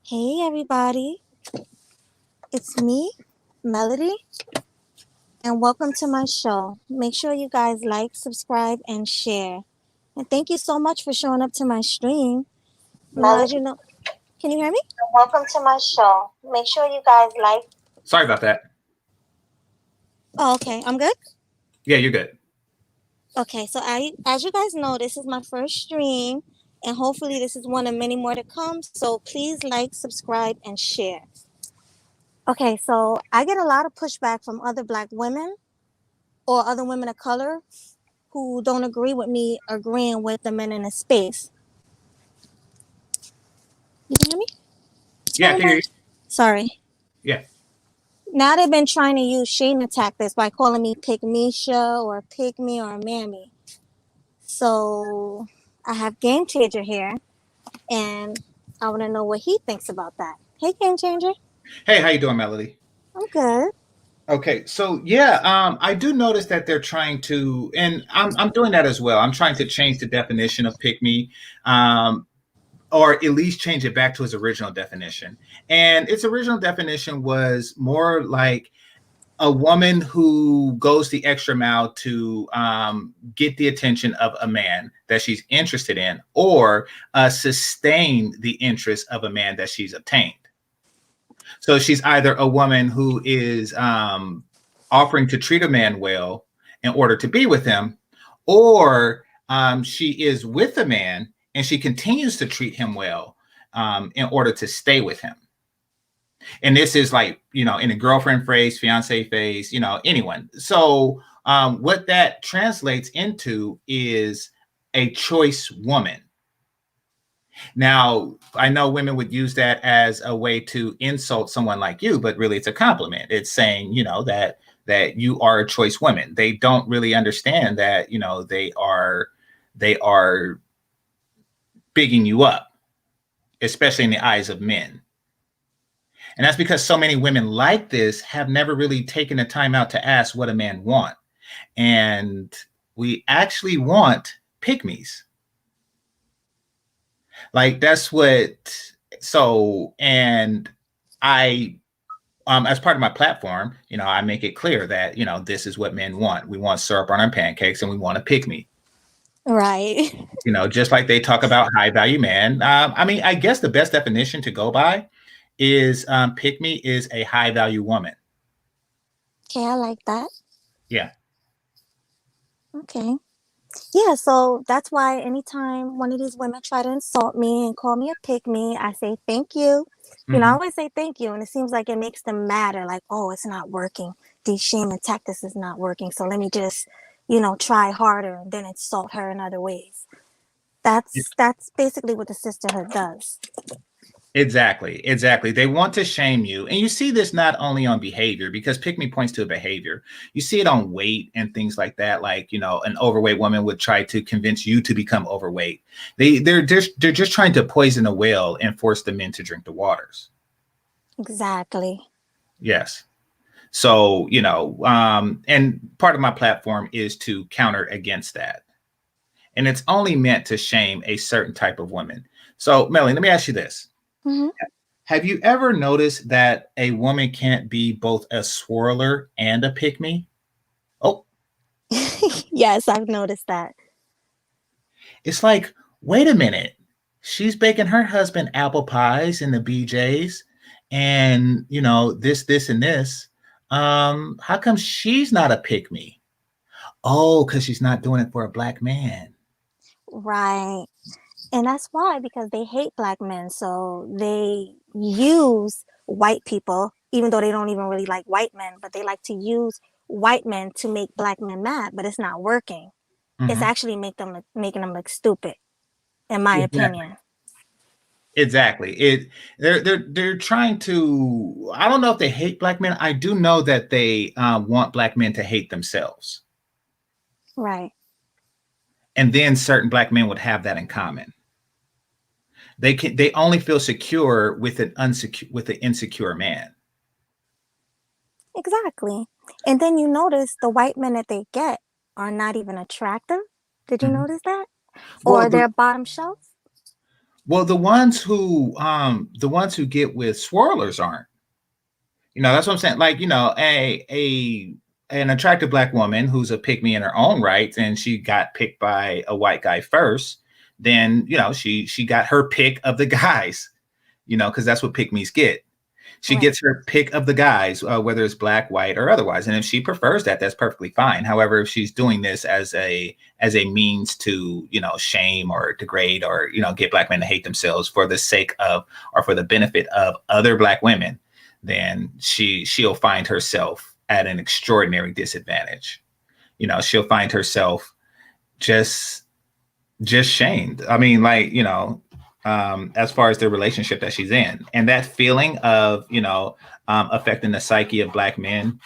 Hey everybody, it's me, Melody, and welcome to my show. Make sure you guys like, subscribe, and share. And thank you so much for showing up to my stream. As you know, can you hear me? Welcome to my show. Make sure you guys like. Sorry about that. Oh, okay, I'm good. Yeah, you're good. Okay, so as you guys know, this is my first stream, and hopefully this is one of many more to come. So please like, subscribe, and share. Okay, so I get a lot of pushback from other Black women or other women of color who don't agree with me agreeing with the men in the space. You can hear me? Yeah, I can hear you. Sorry. Yeah. Now they've been trying to use shame tactics by calling me Pick Misha or Pick Me or Mammy. So I have Game Changer here, and I want to know what he thinks about that. Hey, Game Changer. Hey, how you doing, Melody? I'm good. Okay, so yeah, I do notice that they're trying to, and I'm doing that as well. I'm trying to change the definition of pick me, um, or at least change it back to its original definition. And its original definition was more like a woman who goes the extra mile to get the attention of a man that she's interested in, or sustain the interest of a man that she's obtained. So she's either a woman who is offering to treat a man well in order to be with him, or she is with a man and she continues to treat him well in order to stay with him. And this is like, in a girlfriend phase, fiance phase, anyone. So what that translates into is a choice woman. Now, I know women would use that as a way to insult someone like you, but really it's a compliment. It's saying, that you are a choice woman. They don't really understand that, they are bigging you up, especially in the eyes of men. And that's because so many women like this have never really taken the time out to ask what a man wants. And we actually want pygmies. Like that's what so and I as part of my platform, I make it clear that, this is what men want. We want syrup on our pancakes and we want a pick me. Right. Just like they talk about high value man. I guess the best definition to go by is pick me is a high value woman. Okay, I like that. Yeah. Okay. Yeah, so that's why anytime one of these women try to insult me and call me a pick me, I say thank you. I Mm-hmm. always say thank you, and it seems like it makes them madder. Like, oh, it's not working. These shame and tactics is not working. So let me just, try harder and then insult her in other ways. That's basically what the sisterhood does. Exactly. They want to shame you. And you see this not only on behavior, because pick me points to a behavior. You see it on weight and things like that. Like, an overweight woman would try to convince you to become overweight. They're just trying to poison the well and force the men to drink the waters. Exactly. Yes. So, and part of my platform is to counter against that. And it's only meant to shame a certain type of woman. So, Melanie, let me ask you this. Mm-hmm. Have you ever noticed that a woman can't be both a swirler and a pick me? Oh, Yes, I've noticed that. it's like, wait a minute. She's baking her husband apple pies in the BJ's and, this, and this. How come she's not a pick me? Oh, because she's not doing it for a Black man. Right. And that's why, because they hate Black men. So they use white people, even though they don't even really like white men, but they like to use white men to make Black men mad, but it's not working. It's Mm-hmm. actually making them look stupid, in my Exactly. opinion. They're trying to. I don't know if they hate Black men. I do know that they want Black men to hate themselves. Right. And then certain Black men would have that in common. They only feel secure with an insecure man. Exactly. And then you notice the white men that they get are not even attractive. Did you Mm-hmm. notice that? Well, Or they're bottom shelf? Well, the ones who get with swirlers aren't. That's what I'm saying. Like, a an attractive black woman who's a pick me in her own right, and she got picked by a white guy first, then she got her pick of the guys, because that's what pick me's get. She Right. gets her pick of the guys, whether it's black, white, or otherwise. And if she prefers that, that's perfectly fine. However, if she's doing this as a means to, shame or degrade or, get black men to hate themselves for the sake of or for the benefit of other black women, then she'll find herself at an extraordinary disadvantage. She'll find herself just shamed. I mean, like, as far as the relationship that she's in, and that feeling of affecting the psyche of black men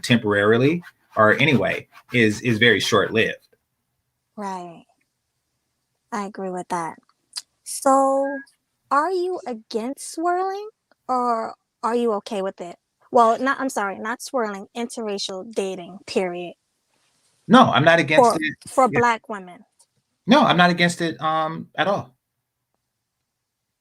temporarily or anyway is very short lived. Right. I agree with that. So, are you against swirling or are you okay with it? Well, not, I'm sorry, not swirling, interracial dating, period. No, I'm not against For it. Yeah. black women. No, I'm not against it at all.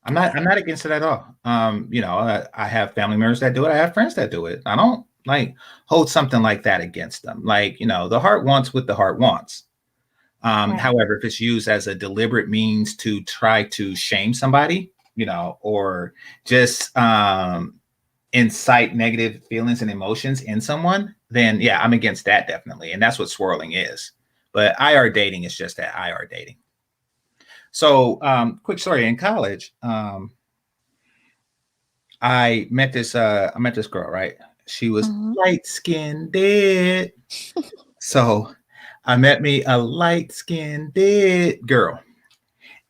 I'm Right. not against it at all. I have family members that do it. I have friends that do it. I don't like hold something like that against them. Like, the heart wants what the heart wants. Right. However, if it's used as a deliberate means to try to shame somebody, or just incite negative feelings and emotions in someone, then yeah, I'm against that definitely. And that's what swirling is. But IR dating is just that, IR dating. So, quick story. In college, I met this girl, right? She was Mm-hmm. light skinned dead. So I met me a light skinned dead girl,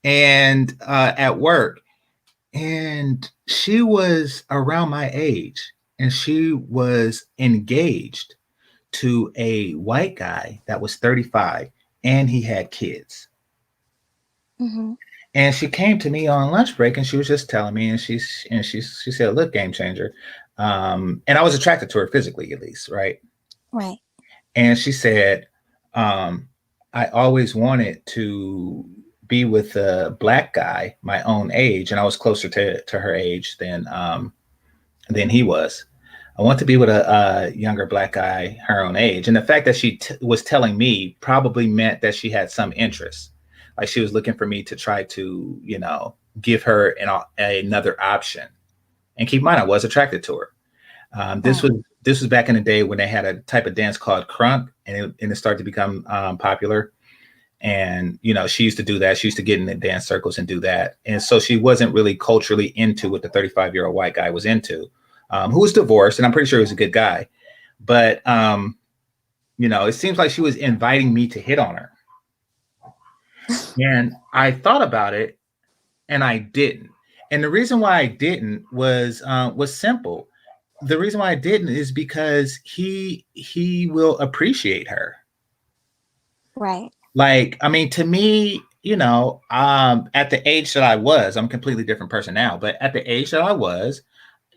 and at work, and she was around my age, and she was engaged to a white guy that was 35, and he had kids. Mm-hmm. And she came to me on lunch break, and she was just telling me, and she said, "Look, game changer," and I was attracted to her physically, at least, right? Right. And she said, um, "I always wanted to be with a black guy my own age, and I was closer to her age than he was. I want to be with a younger black guy her own age." And the fact that she was telling me probably meant that she had some interest, like she was looking for me to try to, give her another option. And keep in mind, I was attracted to her. This Right. was this was back in the day when they had a type of dance called crunk, and it started to become popular. And she used to do that. She used to get in the dance circles and do that. And so she wasn't really culturally into what the 35-year-old white guy was into, who was divorced, and I'm pretty sure he was a good guy. But it seems like she was inviting me to hit on her, and I thought about it, and I didn't. And the reason why I didn't was simple. The reason why I didn't is because he will appreciate her. Right. Like, I mean, to me, at the age that I was, I'm a completely different person now, but at the age that I was,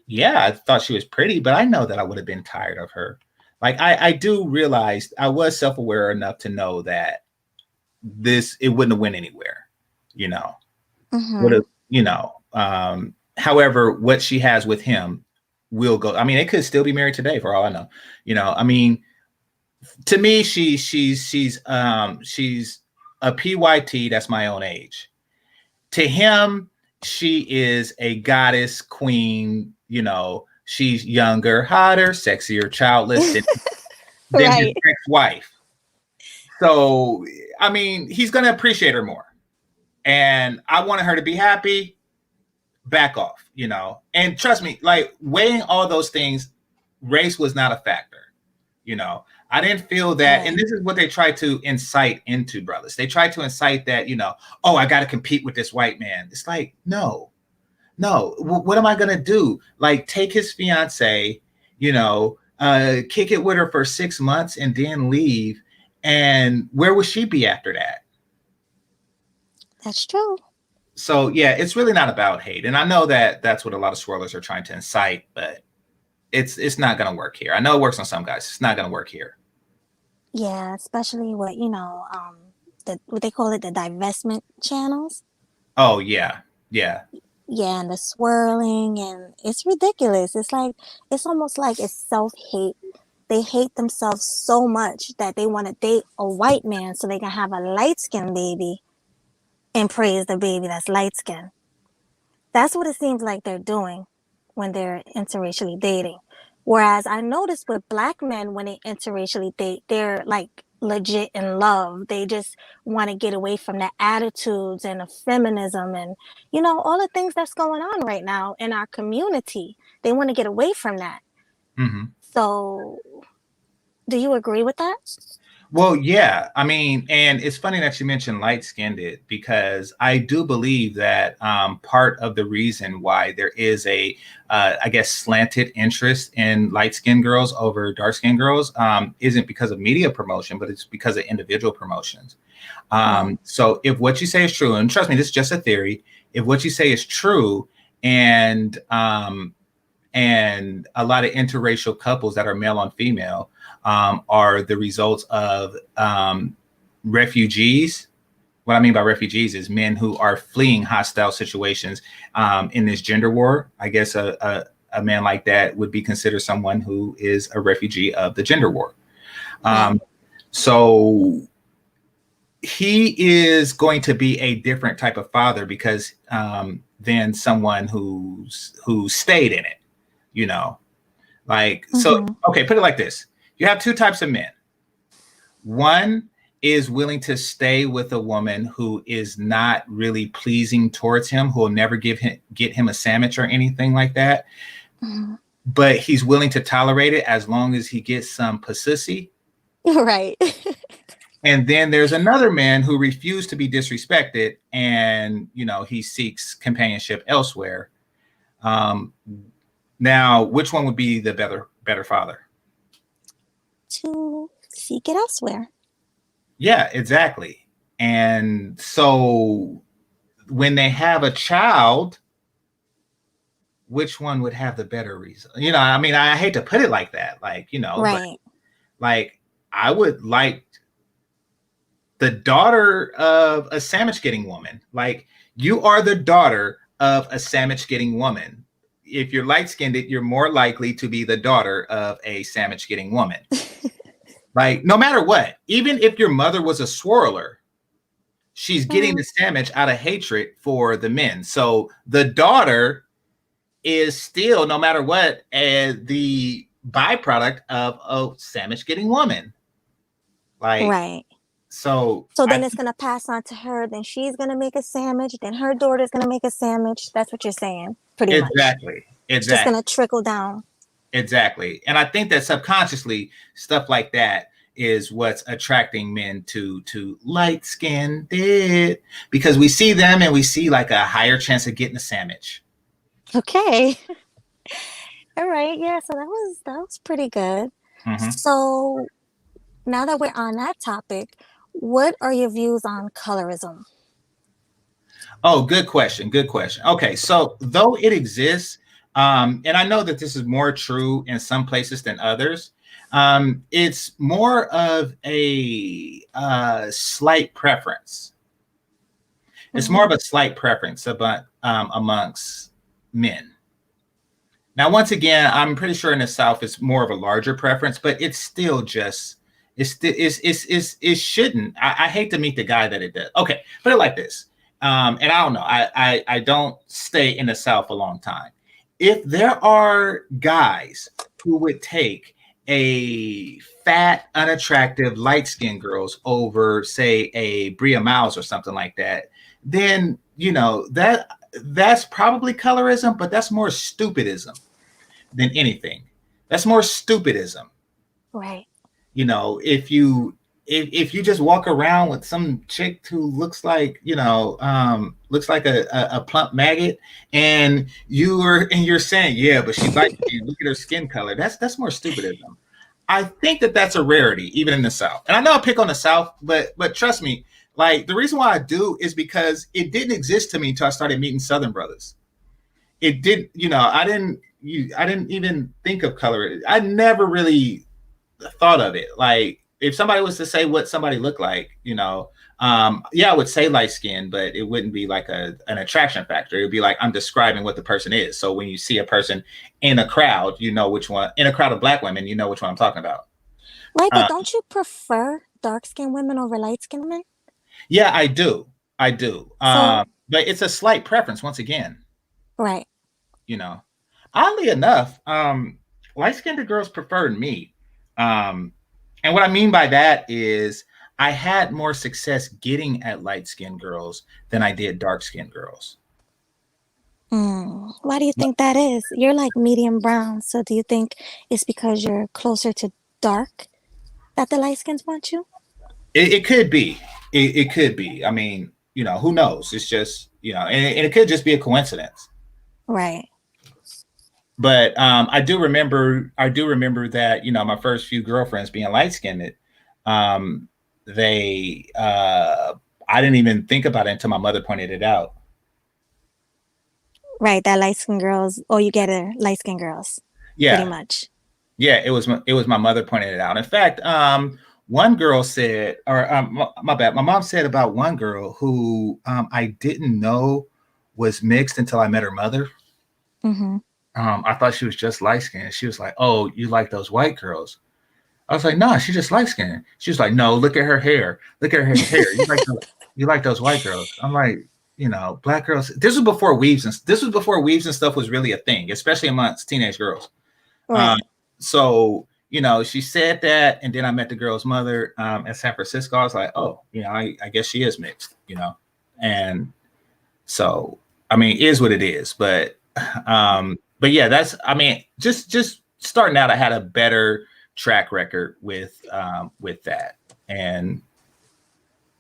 yeah, I thought she was pretty, but I know that I would have been tired of her. Like, I do realize I was self-aware enough to know that it wouldn't have went anywhere, you know, would Mm-hmm. have, however, what she has with him will go. I mean, it could still be married today for all I know. I mean, to me, she's a PYT that's my own age. To him, she is a goddess queen. She's younger, hotter, sexier, childless than his Right. ex-wife. So, I mean, he's gonna appreciate her more. And I wanted her to be happy. Back off. And trust me, like weighing all those things, race was not a factor. You know, I didn't feel that. And Right. this is what they try to incite into brothers. They try to incite that, oh, I got to compete with this white man. It's like, no, no. What am I going to do? Like, take his fiance, kick it with her for 6 months and then leave. And where would she be after that? That's true. So, yeah, it's really not about hate. And I know that that's what a lot of swirlers are trying to incite, but it's not going to work here. I know it works on some guys. It's not going to work here. Yeah, especially with, what they call it, the divestment channels. Oh yeah, yeah. Yeah, and the swirling, and it's ridiculous. It's like, it's almost like it's self-hate. They hate themselves so much that they want to date a white man so they can have a light-skinned baby and praise the baby that's light-skinned. That's what it seems like they're doing when they're interracially dating. Whereas I noticed with black men, when they interracially date, they're like legit in love. They just want to get away from the attitudes and the feminism and, all the things that's going on right now in our community. They want to get away from that. Hmm. So, do you agree with that? Well, yeah. I mean, and it's funny that you mentioned light skinned it because I do believe that part of the reason why there is a, I guess, slanted interest in light skinned girls over dark skinned girls isn't because of media promotion, but it's because of individual promotions. Right. So if what you say is true, and trust me, this is just a theory, if what you say is true, and and a lot of interracial couples that are male on female are the results of refugees. What I mean by refugees is men who are fleeing hostile situations in this gender war. I guess a man like that would be considered someone who is a refugee of the gender war. Right. Um, so he is going to be a different type of father because than someone who stayed in it, you know. Like, so, Mm-hmm. okay, put it like this. You have two types of men. One is willing to stay with a woman who is not really pleasing towards him, who will never get him a sandwich or anything like that. Mm-hmm. But he's willing to tolerate it as long as he gets some pussy. Right. And then there's another man who refused to be disrespected, and he seeks companionship elsewhere. Um, Now, which one would be the better father? To seek it elsewhere. Yeah, exactly. And so when they have a child, which one would have the better reason? I mean, I hate to put it like that, but Right. like I would like the daughter of a sandwich getting woman. Like, you are the daughter of a sandwich getting woman. If you're light skinned, you're more likely to be the daughter of a sandwich getting woman. Like, no matter what, even if your mother was a swirler, she's getting Mm-hmm. the sandwich out of hatred for the men. So the daughter is still, no matter what, the byproduct of a sandwich getting woman. Like, Right. so So I then it's gonna pass on to her. Then she's gonna make a sandwich. Then her daughter's gonna make a sandwich. That's what you're saying, pretty much. exactly, It's just exactly, gonna trickle down. exactly. And I think that subconsciously stuff like that is what's attracting men to light skinned because we see them and we see like a higher chance of getting a sandwich. Okay. All right. Yeah. So that was pretty good. Mm-hmm. So now that we're on that topic, what are your views on colorism? Oh, good question. Good question. Okay, so though it exists, and I know that this is more true in some places than others, it's more of a slight preference. It's more Mm-hmm. of a slight preference about, amongst men. Now, once again, I'm pretty sure in the South it's more of a larger preference, but it's still just it shouldn't. I hate to meet the guy that it does. Okay, put it like this. And I don't know. I don't stay in the South a long time. If there are guys who would take a fat, unattractive, light skinned girls over, say, a Bria Miles or something like that, then that's probably colorism, but that's more stupidism than anything. That's more stupidism. Right. If you just walk around with some chick who looks like a plump maggot, and you're saying, yeah, but she likes you, look at her skin color. That's more stupidism. I think that that's a rarity even in the South. And I know I pick on the South, but trust me, like, the reason why I do is because it didn't exist to me until I started meeting Southern brothers. It didn't, I didn't even think of color. I never really thought of it. Like, if somebody was to say what somebody looked like, Yeah, I would say light skin, but it wouldn't be like an attraction factor. It would be like I'm describing what the person is. So when you see a person in a crowd, you know which one, in a crowd of black women, you know which one I'm talking about. Right, but Uh, don't you prefer dark-skinned women over light-skinned women? yeah, I do. I do. So, But it's a slight preference once again, right. you know. Oddly enough, light-skinned girls preferred me. Um, and what I mean by that is I had more success getting at light-skinned girls than I did dark-skinned girls. Why do you think that is? You're like medium brown, so do you think it's because you're closer to dark that the light skins want you? It could be. It could be. I mean, who knows? It's just, and it could just be a coincidence. Right. But I do remember that, my first few girlfriends being light skinned, um, they I didn't even think about it until my mother pointed it out. Right, that light skin girls, or you get a light skin girls, pretty Yeah. much. Yeah, it was my mother pointing it out. In fact, one girl said, or my bad, my mom said about one girl who I didn't know was mixed until I met her mother. Mm-hmm. I thought she was just light skinned. She was like, "Oh, you like those white girls?" I was like, "No, she's just light skinned." She was like, "No, look at her hair. Look at her hair. You like those white girls?" I'm like, black girls. This was before weaves and stuff was really a thing, especially amongst teenage girls. Um, Right. so she said that, and then I met the girl's mother in San Francisco. I was like, oh, I guess she is mixed. And so I mean, it is what it is. But yeah, I mean, just starting out, I had a better track record with that, and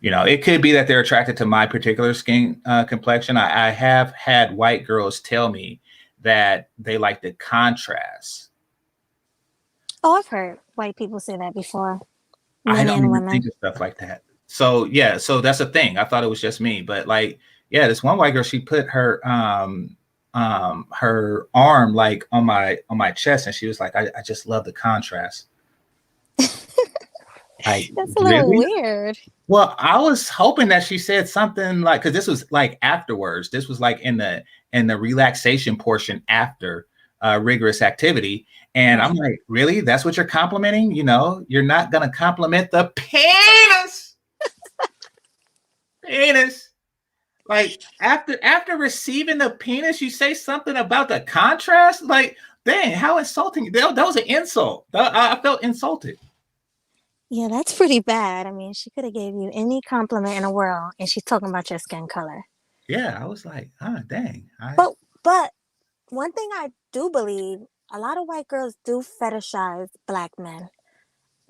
it could be that they're attracted to my particular skin complexion. I have had white girls tell me that they like the contrast. Oh, I've heard white people say that before, I men don't and even think women. of stuff like that. So yeah, so that's a thing. I thought it was just me, but like, yeah, this one white girl, she put her arm like on my chest, and she was like, I just love the contrast. Like, That's a little really? weird. Well, I was hoping that she said something like, because this was like afterwards. This was like in the relaxation portion after rigorous activity. And I'm Right. like, really? That's what you're complimenting? You're not gonna compliment the penis. Penis. Like after receiving the penis, you say something about the contrast? Like, dang, how insulting. That was an insult. I felt insulted. Yeah, that's pretty bad. I mean, she could have gave you any compliment in the world, and she's talking about your skin color. Yeah, I was like, dang. But one thing I do believe, a lot of white girls do fetishize black men.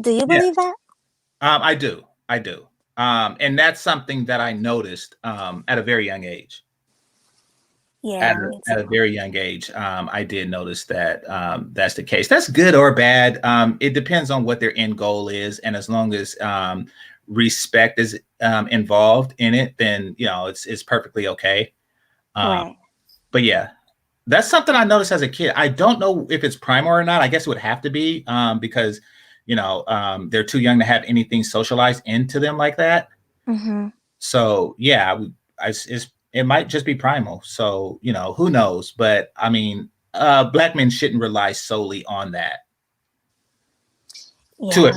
Do you Yeah. believe that? I do. I do. And that's something that I noticed at a very young age. At Yeah, me a, at a too. very young age, I did notice that that's the case. That's good or bad. It depends on what their end goal is, and as long as respect is involved in it, then it's perfectly okay. Um, Right. but yeah, that's something I noticed as a kid. I don't know if it's primal or not. I guess it would have to be because they're too young to have anything socialized into them like that. Mm-hmm. So yeah, it might just be primal. So who knows? But I mean, black men shouldn't rely solely on that to Yeah,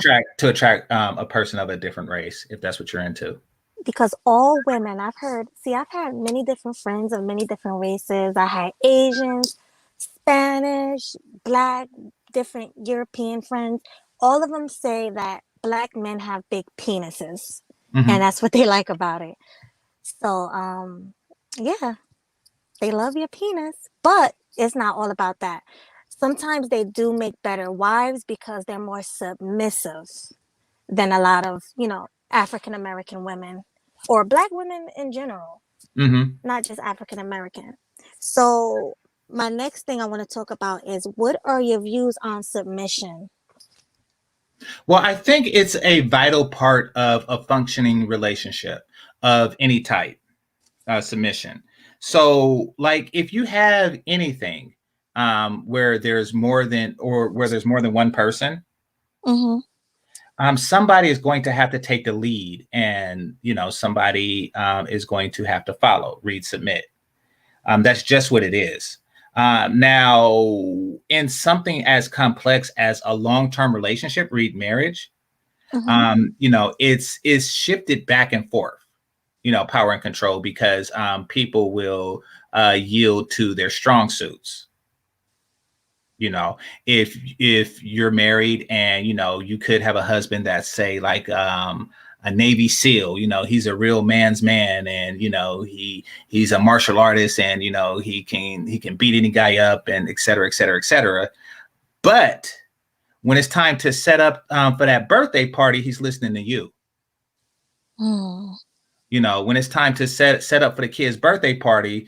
attract a person of a different race, if that's what you're into. because all women, I've had many different friends of many different races. I had Asians, Spanish, Black, different European friends. All of them say that Black men have big penises, and Hmm. that's what they like about it. So, yeah, they love your penis, but it's not all about that. Sometimes they do make better wives because they're more submissive than a lot of, African American women or Black women in general, Hmm. not just African American. So, my next thing I want to talk about is what are your views on submission? Well, I think it's a vital part of a functioning relationship of any type. Submission. So, like, if you have anything where there's more than one person, Mm-hmm. somebody is going to have to take the lead, and somebody is going to have to follow, read, submit. That's just what it is. Now, in something as complex as a long-term relationship, read marriage, Hmm. it's shifted back and forth, power and control, because people will yield to their strong suits. you know if you're married, and you could have a husband that's, say, like a Navy SEAL. He's a real man's man, and he's a martial artist, and he can beat any guy up, and et cetera, et cetera, et cetera. But when it's time to set up for that birthday party, he's listening to you. Mm. When it's time to set up for the kid's birthday party,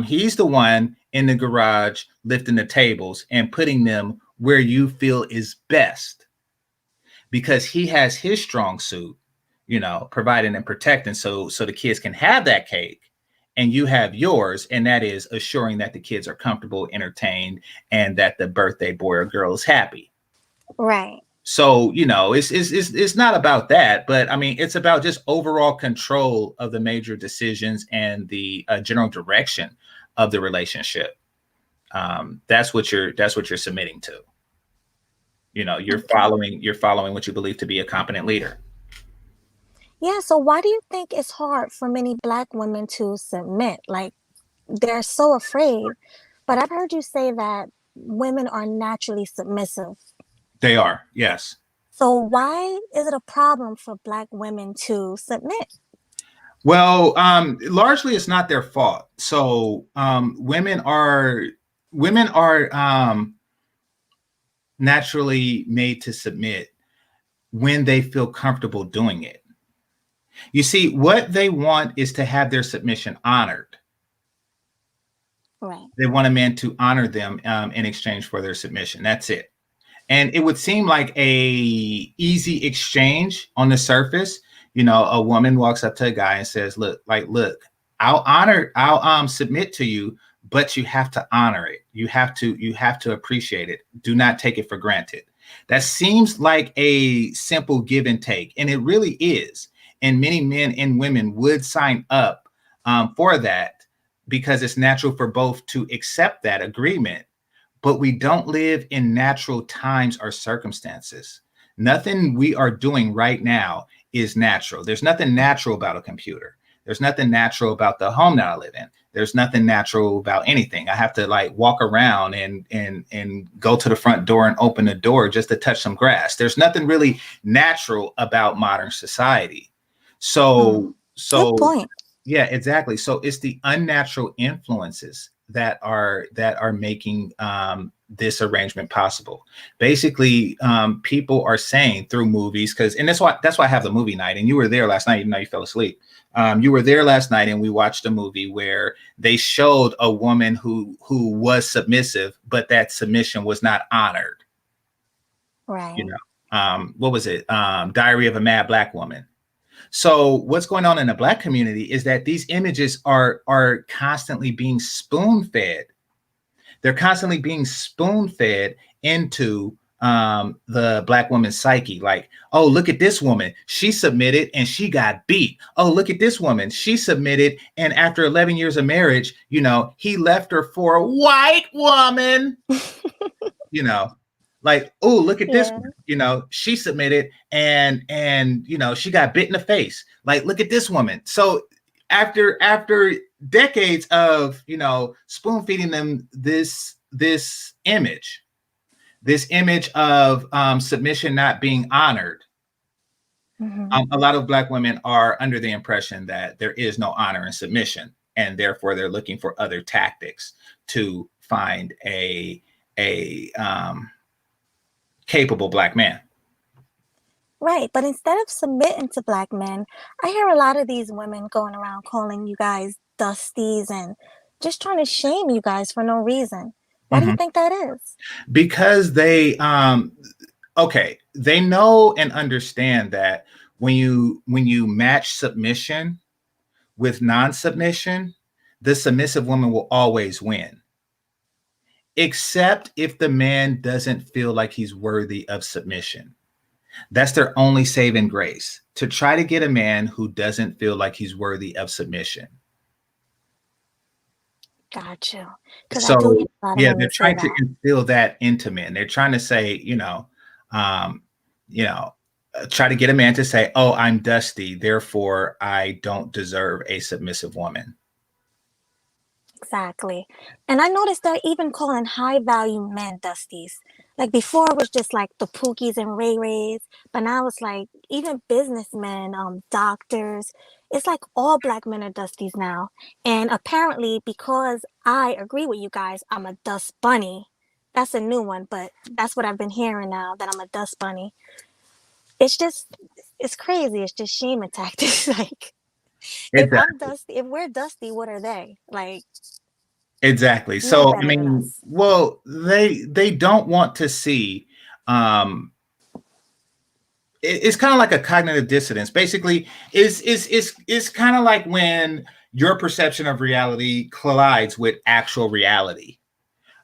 he's the one in the garage lifting the tables and putting them where you feel is best, because he has his strong suit, providing and protecting, so the kids can have that cake, and you have yours, and that is assuring that the kids are comfortable, entertained, and that the birthday boy or girl is happy. Right. So, it's not about that, but I mean, it's about just overall control of the major decisions and the general direction of the relationship. That's what you're submitting to. You're Okay. following what you believe to be a competent leader. Yeah, so why do you think it's hard for many Black women to submit? Like, they're so afraid. But I've heard you say that women are naturally submissive. They are, yes. So why is it a problem for Black women to submit? Well, largely it's not their fault. So, women are naturally made to submit when they feel comfortable doing it. You see, what they want is to have their submission honored. Right. They want a man to honor them in exchange for their submission. That's it. And it would seem like a easy exchange on the surface. A woman walks up to a guy and says, look, I'll submit to you, but you have to honor it. You have to appreciate it. Do not take it for granted. That seems like a simple give and take, and it really is. And many men and women would sign up for that, because it's natural for both to accept that agreement. But we don't live in natural times or circumstances. Nothing we are doing right now is natural. There's nothing natural about a computer. There's nothing natural about the home that I live in. There's nothing natural about anything. I have to walk around and go to the front door and open the door just to touch some grass. There's nothing really natural about modern society. So Hmm. Good so point. yeah, exactly. So it's the unnatural influences that are making this arrangement possible. Basically, people are saying through movies, and that's why I have the movie night. And you were there last night, even though you fell asleep. You were there last night, and we watched a movie where they showed a woman who was submissive, but that submission was not honored. You Right. know, what was it? Diary of a Mad Black Woman. So what's going on in the Black community is that these images are constantly being spoon fed. They're constantly being spoon fed into the Black woman's psyche. Like, oh, look at this woman. She submitted and she got beat. Oh, look at this woman. She submitted, and after 11 years of marriage, he left her for a white woman. You know, like, oh, look at this Yeah. one. She submitted, and she got bit in the face. Like, look at this woman. So after decades of spoon feeding them this image, of submission not being honored, Hmm. a lot of Black women are under the impression that there is no honor in submission, and therefore they're looking for other tactics to find a capable Black man. Right. But instead of submitting to Black men, I hear a lot of these women going around calling you guys dusties and just trying to shame you guys for no reason. Why do you Mhm. think that is? Because they know and understand that when you match submission with non-submission, the submissive woman will always win, except if the man doesn't feel like he's worthy of submission. That's their only saving grace, to try to get a man who doesn't feel like he's worthy of submission. Got you. Because I do So hear a lot of yeah, they're women say trying to that. instill that into men. They're trying to say, um, you know, try to get a man to say, "Oh, I'm dusty, therefore I don't deserve a submissive woman." Exactly. And I noticed they're even calling high value men Dusties. Like before it was just like the Pookies and Ray Rays, but now it's like even businessmen, doctors. It's like all black men are Dusties now. And apparently because I agree with you guys, I'm a dust bunny. That's a new one, but that's what I've been hearing now, that I'm a dust bunny. It's just it's crazy. It's just shaming tactics. Like if I'm Exactly. dusty, if we're dusty, what are they? Like Exactly. no So I better than mean, us. well, they don't want to see. Um, it's kind of like a cognitive dissonance. Basically, is kind of like when your perception of reality collides with actual reality.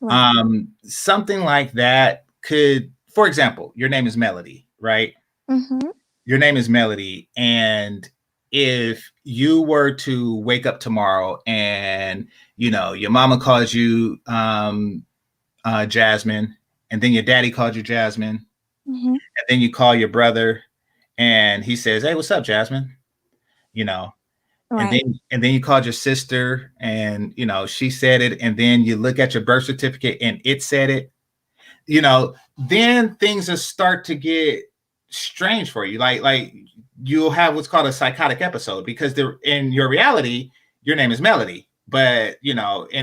Right. Something like that could, for example, your name is Melody, right? Mm-hmm. Your name is Melody, and if you were to wake up tomorrow and your mama calls you Jasmine, and then your daddy called you Jasmine, Mm-hmm. and then you call your brother, and he says, "Hey, what's up, Jasmine?" You know, and Right. then you called your sister, and she said it, and then you look at your birth certificate and it said it. Then things will start to get strange for you. Like you'll have what's called a psychotic episode, because in your reality, your name is Melody, but in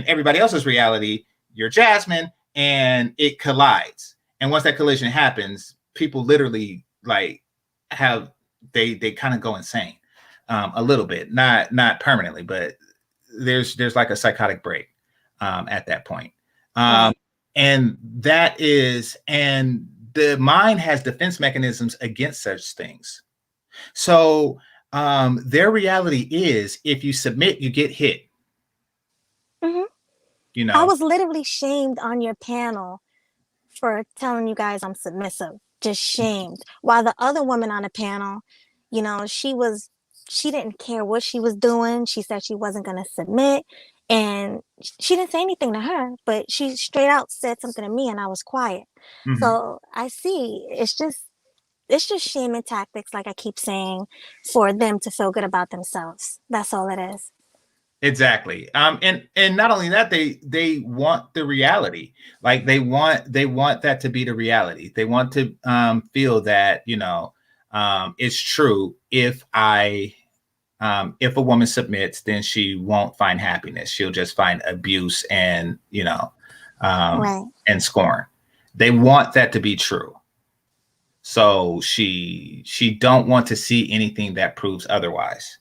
everybody else's reality, you're Jasmine, and it collides. And once that collision happens, people literally like have they kind of go insane, a little bit, not permanently, but there's like a psychotic break at that point. Um, Right. and the mind has defense mechanisms against such things. So their reality is, if you submit, you get hit. Mm-hmm. You I know. was literally shamed on your panel for telling you guys I'm submissive. Just shamed. While the other woman on the panel, she didn't care what she was doing. She said she wasn't going to submit. And she didn't say anything to her, but she straight out said something to me and I was quiet. Mhm. So I see it's just shaming tactics, like I keep saying, for them to feel good about themselves. That's all it is. Exactly. And not only that, they want the reality. Like they want that to be the reality. They want to feel that it's true. If a woman submits, then she won't find happiness. She'll just find abuse and Right. and scorn. They want that to be true. So she don't want to see anything that proves otherwise.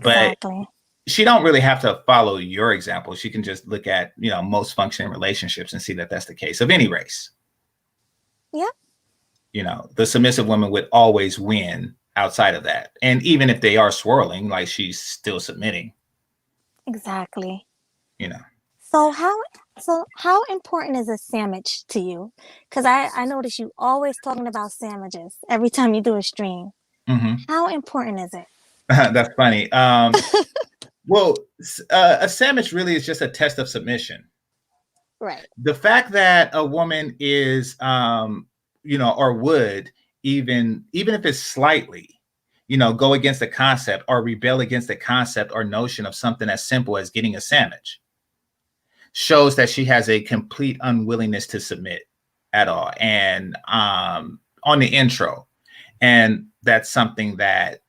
But Exactly. she don't really have to follow your example. She can just look at most functioning relationships and see that that's the case of any race. Yep. The submissive woman would always win outside of that, and even if they are swirling, like, she's still submitting. Exactly. you know So how important is a sandwich to you? Because I notice you always talking about sandwiches every time you do a stream. hmm How important is it? That's funny. Well, a sandwich really is just a test of submission. Right. The fact that a woman is or would, even if it's slightly, go against the concept or rebel against the concept or notion of something as simple as getting a sandwich, shows that she has a complete unwillingness to submit at all. And on the intro, and that's something that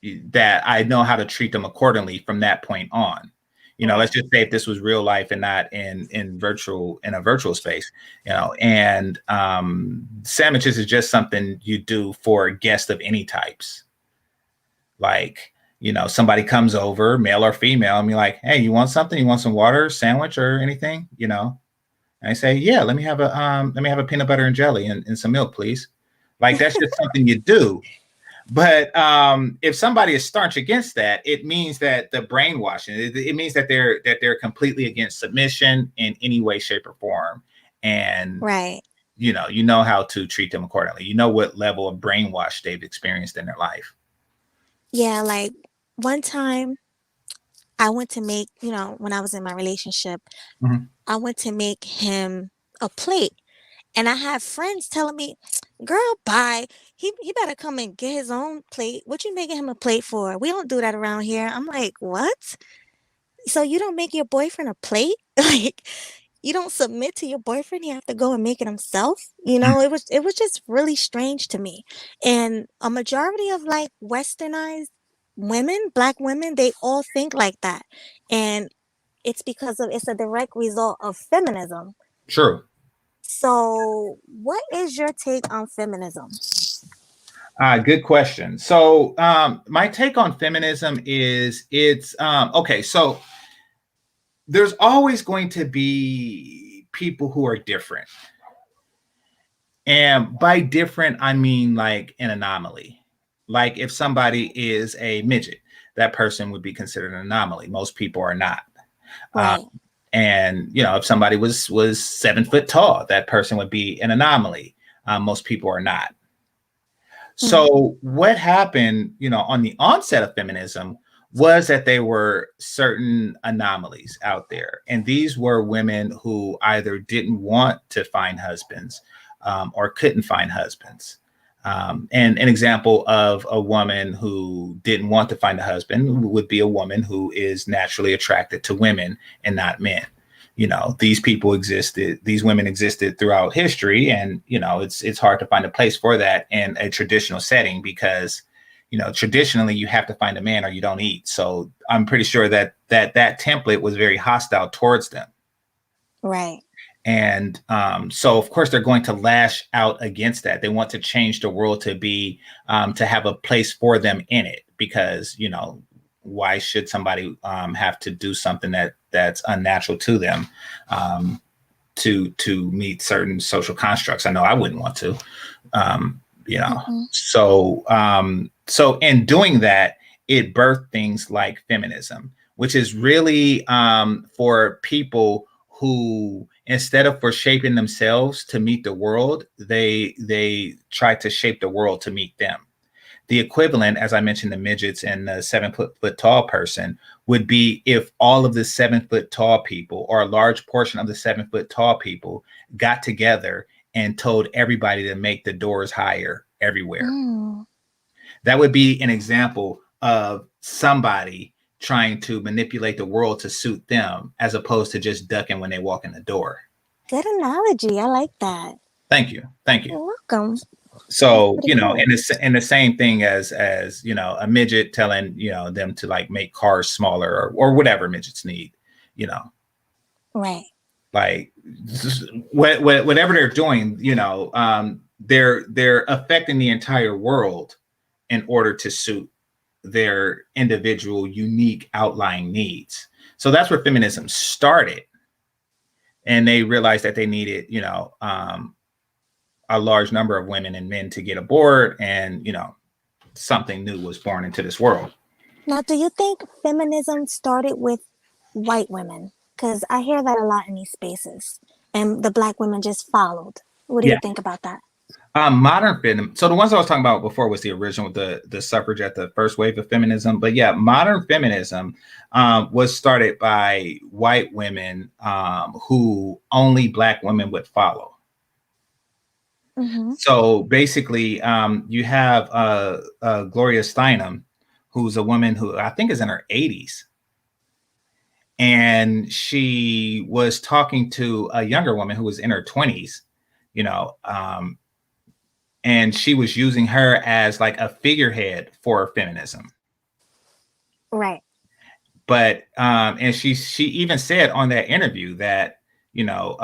I know how to treat them accordingly from that point on. Let's Right. just say if this was real life and not in a virtual space, and sandwiches is just something you do for guests of any types. Like, somebody comes over, male or female, and be like, "Hey, you want something? You want some water, sandwich, or anything?" And I say, "Yeah, let me have a peanut butter and jelly and some milk, please." Like, that's just something you do. But if somebody is staunch against that, it means that the brainwashing. It means that they're completely against submission in any way, shape, or form. And Right. you know how to treat them accordingly. You know what level of brainwash they've experienced in their life. Yeah, like one time I went to make, when I was in my relationship, Mhm. I went to make him a plate. And I had friends telling me, girl, bye. He better come and get his own plate. What you making him a plate for? We don't do that around here. I'm like, what? So you don't make your boyfriend a plate? Like, you don't submit to your boyfriend. He have to go and make it himself. It was just really strange to me. And a majority of like westernized women, black women, they all think like that. And it's a direct result of feminism. True. So, what is your take on feminism? Good question. So, my take on feminism is it's okay. So, there's always going to be people who are different. And by different, I mean like an anomaly. Like if somebody is a midget, that person would be considered an anomaly. Most people are not. Um, Right. and if somebody was 7 foot tall, that person would be an anomaly. Most people are not. Mm. So what happened, on the onset of feminism was that there were certain anomalies out there. And these were women who either didn't want to find husbands or couldn't find husbands. And an example of a woman who didn't want to find a husband would be a woman who is naturally attracted to women and not men. These people existed, these women existed throughout history, and it's hard to find a place for that in a traditional setting because traditionally you have to find a man or you don't eat. So I'm pretty sure that template was very hostile towards them. Right. And so, of course, they're going to lash out against that. They want to change the world to be to have a place for them in it, because why should somebody have to do something that's unnatural to them to meet certain social constructs? I know I wouldn't want to. Um, Mm-mm. so in doing that, it birthed things like feminism, which is really for people who, instead of for shaping themselves to meet the world, they try to shape the world to meet them. The equivalent, as I mentioned, the midgets and the 7 foot tall person would be if all of the 7 foot tall people, or a large portion of the 7 foot tall people, got together and told everybody to make the doors higher everywhere. Mm. That would be an example of somebody trying to manipulate the world to suit them, as opposed to just ducking when they walk in the door. Good analogy. I like that. Thank you. Thank you. You're welcome. That's So pretty cool. and the same thing as a midget telling them to like make cars smaller, or whatever midgets need, you know Right. like whatever they're doing, they're affecting the entire world in order to suit their individual unique outlying needs. So that's where feminism started, and they realized that they needed a large number of women and men to get aboard, and something new was born into this world. Now, do you think feminism started with white women? Because I hear that a lot in these spaces, and the black women just followed. What do you Yeah. think about that? Modern feminism. So the ones I was talking about before was the original, the suffragette, the first wave of feminism. But yeah, modern feminism was started by white women who only black women would follow. Mm-hmm. So basically, you have Gloria Steinem, who's a woman who I think is in her 80s. And she was talking to a younger woman who was in her 20s, you know, and she was using her as like a figurehead for feminism. Right. But and she even said on that interview that, you know,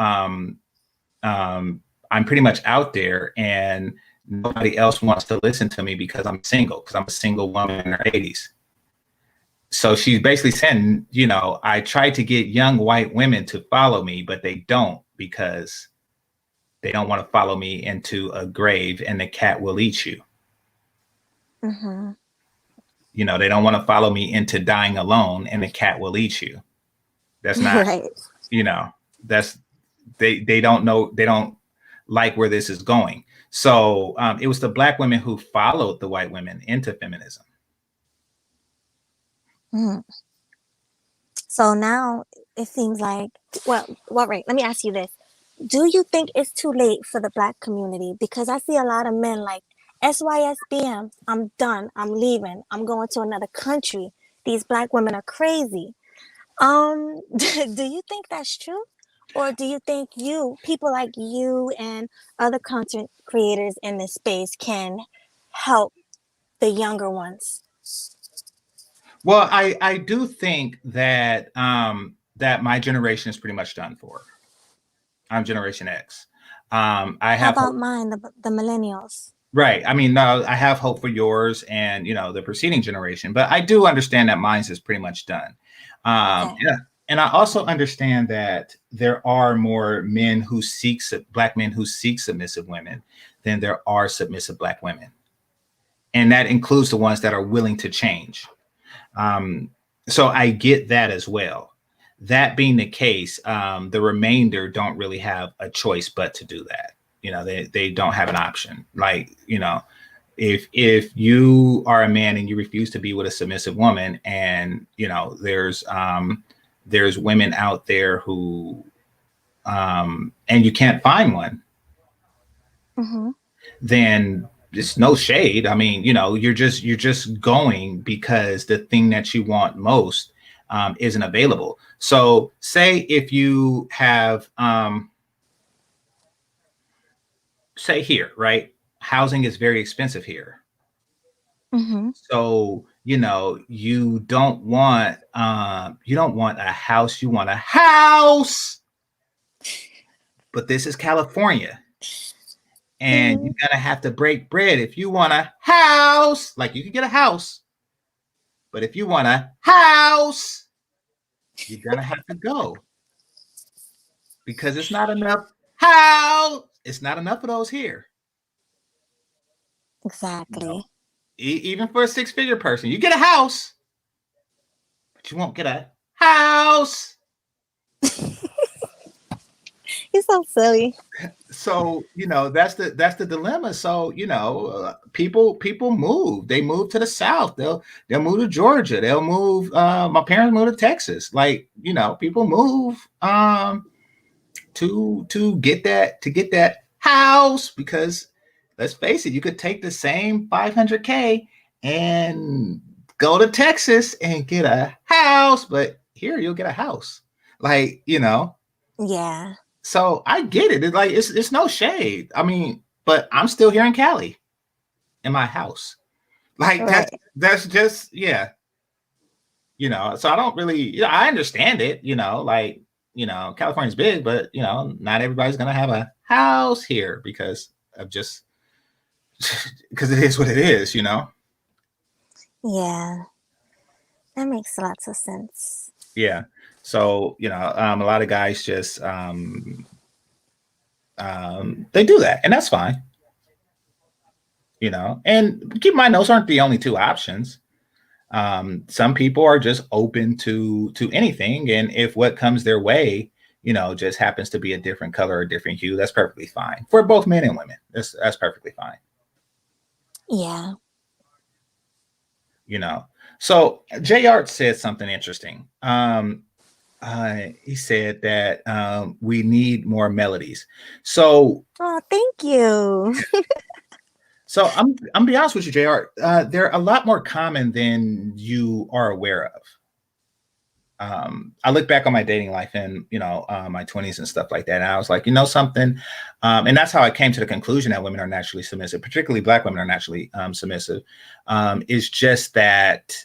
I'm pretty much out there and nobody else wants to listen to me because I'm single, because I'm a single woman in her 80s. So she's basically saying, I try to get young white women to follow me, but they don't, because they don't want to follow me into a grave and the cat will eat you. Mm-hmm. They don't want to follow me into dying alone and the cat will eat you. That's not, Right. that's they don't know, they don't like where this is going. So it was the black women who followed the white women into feminism. Mhm. So now it seems like, well, right. Let me ask you this. Do you think it's too late for the black community? Because I see a lot of men like, SYSBM, I'm done. I'm leaving. I'm going to another country. These black women are crazy. Do you think that's true? Or do you think people like you and other content creators in this space can help the younger ones? Well, I do think that that my generation is pretty much done for. I'm Generation X. I How have about mine, the millennials? Right. I mean, no, I have hope for yours and the preceding generation, but I do understand that mine's is pretty much done. Okay. Yeah, and I also understand that there are more black men who seek submissive women than there are submissive black women, and that includes the ones that are willing to change. Um, so I get that as well. That being the case, the remainder don't really have a choice but to do that. They don't have an option. Like, if you are a man and you refuse to be with a submissive woman, and there's women out there who and you can't find one, Mm-hmm. then it's no shade. I mean, you're just going because the thing that you want most isn't available. So say if you have say here, right? Housing is very expensive here. Mm-hmm. So, you don't want a house, you want a house. But this is California. And Mm-hmm. you're gonna have to break bread if you want a house. Like, you can get a house, but if you want a house, you're gonna have to go because it's not enough house. It's not enough of those here. You know, Exactly. even for a six-figure person, you get a house, but you won't get a house. You're so silly. So that's the dilemma. So people move. They move to the south. They'll move to Georgia. They'll move. My parents moved to Texas. Like, people move to get that house, because let's face it, you could take the same 500K and go to Texas and get a house, but here you'll get a house. Like, Yeah. so I get it. It's like it's no shade. I mean, but I'm still here in Cali in my house. Like, that's Right. that's just, yeah. So I don't really, I understand it, like, California's big, but not everybody's gonna have a house here because of just because it is what it is. Yeah. That makes lots of sense. Yeah. So, a lot of guys just they do that, and that's fine. And keep in mind, those aren't the only two options. Some people are just open to anything, and if what comes their way, just happens to be a different color or different hue, that's perfectly fine for both men and women. That's perfectly fine. Yeah. You know. So J Art said something interesting. He said that we need more melodies. So Oh, thank you. So I'm be honest with you, Jr. They're a lot more common than you are aware of. I look back on my dating life and my 20s and stuff like that, and I was like, something, and that's how I came to the conclusion that women are naturally submissive, particularly Black women are naturally submissive. Is just that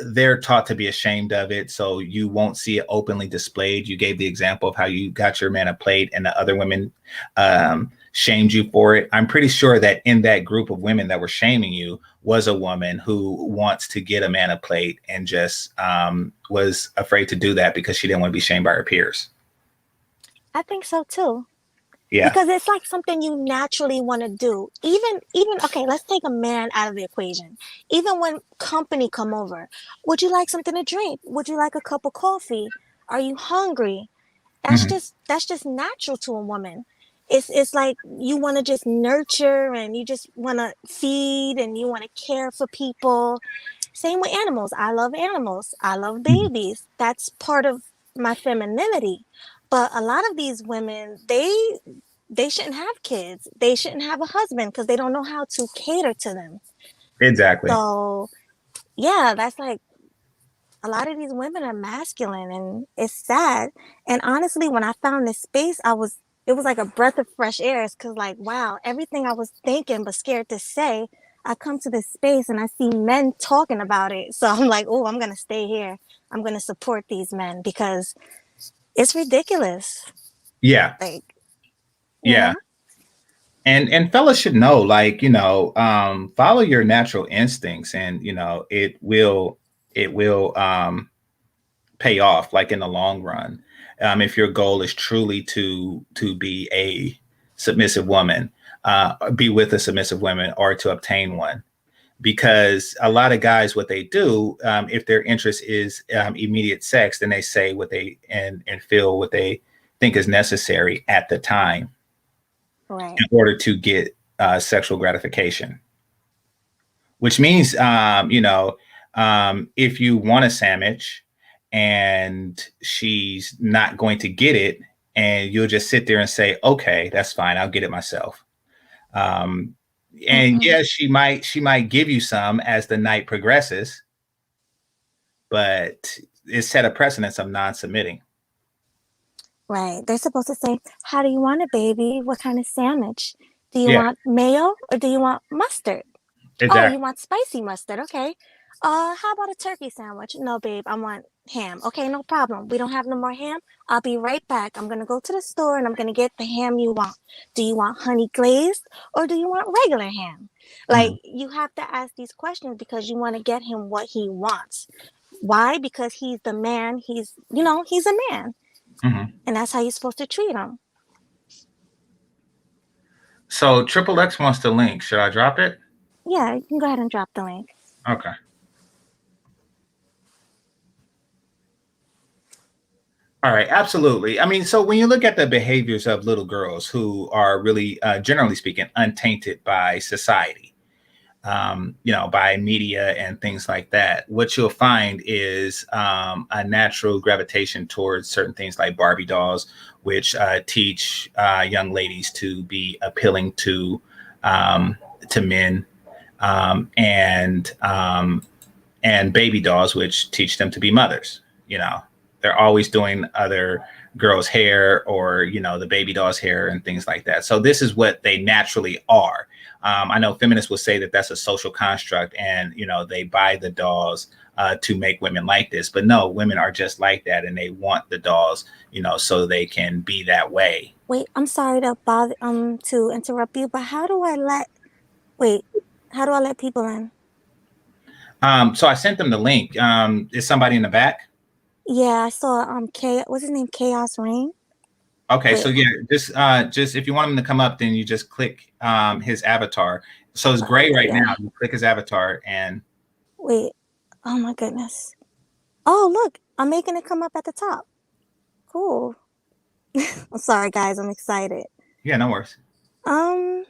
they're taught to be ashamed of it, so you won't see it openly displayed. You gave the example of how you got your man a plate and the other women shamed you for it. I'm pretty sure that in that group of women that were shaming you was a woman who wants to get a man a plate and just was afraid to do that because she didn't want to be shamed by her peers. I think so too. Yeah. Because it's like something you naturally want to do. Even okay, let's take a man out of the equation. Even when company come over, would you like something to drink? Would you like a cup of coffee? Are you hungry? That's Mhm. just natural to a woman. It's like you want to just nurture and you just want to feed and you want to care for people. Same with animals. I love animals. I love Mhm. babies. That's part of my femininity. But a lot of these women, they shouldn't have kids. They shouldn't have a husband because they don't know how to cater to them. Exactly. So, yeah, that's like a lot of these women are masculine and it's sad. And honestly, when I found this space, it was like a breath of fresh air. It's cause like, wow, everything I was thinking but scared to say, I come to this space and I see men talking about it. So I'm like, oh, I'm gonna stay here. I'm gonna support these men because it's ridiculous. Yeah. Like, you Yeah. know? And fellas should know, like, follow your natural instincts, and it will pay off, like, in the long run. If your goal is truly to be a submissive woman, be with a submissive woman, or to obtain one. Because a lot of guys, what they do, if their interest is immediate sex, then they say what they and feel what they think is necessary at the time Right. in order to get sexual gratification. Which means, if you want a sandwich and she's not going to get it, and you'll just sit there and say, "Okay, that's fine. I'll get it myself." Um, and Mm-mm. yes, she might give you some as the night progresses, but it set a precedence of non-submitting. Right. They're supposed to say, how do you want it, baby? What kind of sandwich? Do you Yeah, want mayo or do you want mustard? Oh, you exactly. want spicy mustard? Okay. How about a turkey sandwich? No, babe, I want ham. Okay, no problem. We don't have no more ham. I'll be right back. I'm gonna go to the store and I'm gonna get the ham you want. Do you want honey glazed or do you want regular ham? Like, Mhm, you have to ask these questions because you want to get him what he wants. Why? Because he's the man. He's a man. mhm. And that's how you're supposed to treat him. So Triple X wants the link. Should I drop it? Yeah, you can go ahead and drop the link. Okay. All right, absolutely. I mean, so when you look at the behaviors of little girls who are really, generally speaking, untainted by society, by media and things like that, what you'll find is a natural gravitation towards certain things like Barbie dolls, which teach young ladies to be appealing to men, and baby dolls, which teach them to be mothers. You know, they're always doing other girls' hair, or the baby doll's hair and things like that. So this is what they naturally are. I know feminists will say that that's a social construct, and they buy the dolls to make women like this. But no, women are just like that, and they want the dolls, so they can be that way. Wait, I'm sorry to interrupt you, but wait, how do I let people in? So I sent them the link. Is somebody in the back? Yeah, I saw what's his name? Chaos Rain. Okay, Wait, so yeah, just if you want him to come up, then you just click his avatar. So it's gray right yeah. now. You click his avatar, and Wait. Oh my goodness. Oh, look, I'm making it come up at the top. Cool. I'm sorry guys, I'm excited. yeah, no worries. Um,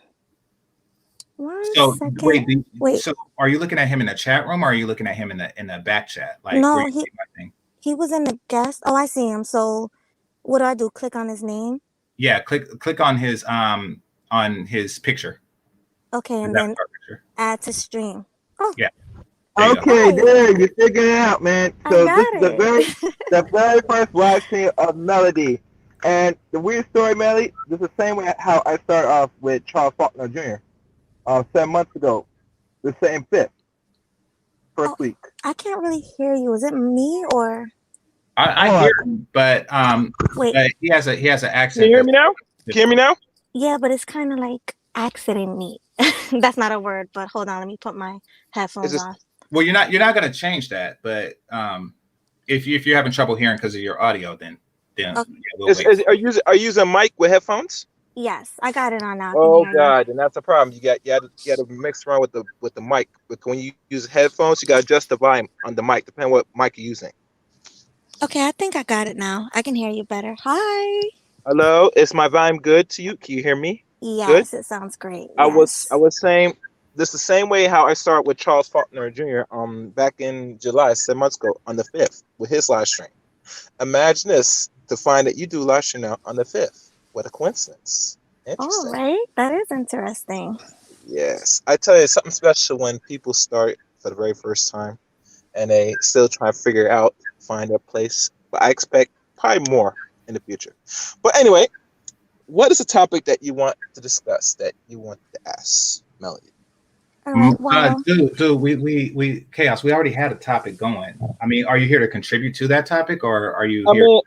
one So second. wait, Wait. so are you looking at him in the chat room, or are you looking at him in the back chat? Like, where No, you he see my thing? he was in the guest. Oh, I see him. So what do I do? Click on his name? Yeah, click on his picture, Okay, his and then avatar picture. add to stream. Oh, Yeah, there you go. Okay, hey, there you figured it out, man. I So this got is it. the very first live stream of Melody, and the weird story, Melody. This is the same way how I started off with Charles Faulkner Jr. 7 months ago, the same first Oh, week. I can't really hear you. Is it me or I Oh, hear him, wait? but he has an Can you accent hear that's me now? Can you hear me difficult. now? Yeah, but it's kind of like accident me. That's not a word, but hold on, let me put my Is headphones this on. Well, you're not going to change that, but if you're having trouble hearing because of your audio, then Oh, yeah, we'll wait. are you using mic with headphones? yes, I got it on now. I can Oh hear you. God, and that's a problem. You got to mix around with the mic. But when you use headphones, you got to adjust the volume on the mic, depending what mic you're using. Okay, I think I got it now. I can hear you better. Hi. Hello, is my volume good to you? Can you hear me? Good. Yes, it sounds great. I was I Yes. was saying this the same way how I started with Charles Faulkner Jr. Back in July, 7 months ago, on the 5th with his live stream. Imagine this to find that you do live stream now on the 5th. What a coincidence. All Interesting. right. That is interesting. Yes. I tell you, it's something special when people start for the very first time and they still try to figure out, find their place. But I expect probably more in the future. But anyway, what is the topic that you want to discuss, that you want to ask Melody? All right. Well, Dude, we chaos. We already had a topic going. I mean, are you here to contribute to that topic, or are you I here? mean,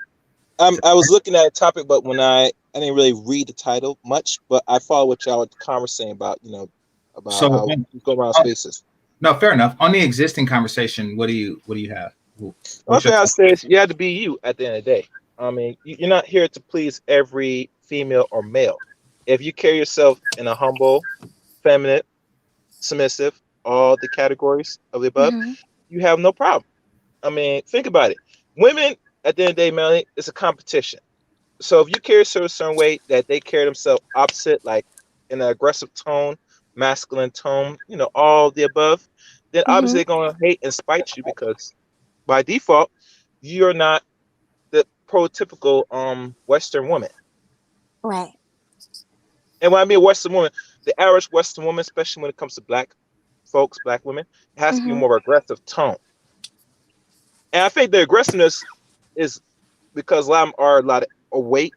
I was looking at a topic, but when I didn't really read the title much, but I follow what y'all were conversing about, about So, how you go around spaces. no, fair enough. On the existing conversation, what do you have? One What's your thing I say is you have to be you at the end of the day. I mean, you're not here to please every female or male. If you carry yourself in a humble, feminine, submissive, all the categories of the above, hmm you have no problem. I mean, think about it. Women, at the end of the day, Melanie, it's a competition. So if you carry yourself a certain way that they carry themselves opposite, like in an aggressive tone, masculine tone, all the above, then obviously hmm they're going to hate and spite you because by default, you're not the prototypical Western woman. Right. And when I mean Western woman, the average Western woman, especially when it comes to black folks, black women, it has to be hmm more aggressive tone. And I think the aggressiveness is because a lot of them are a lot of weight.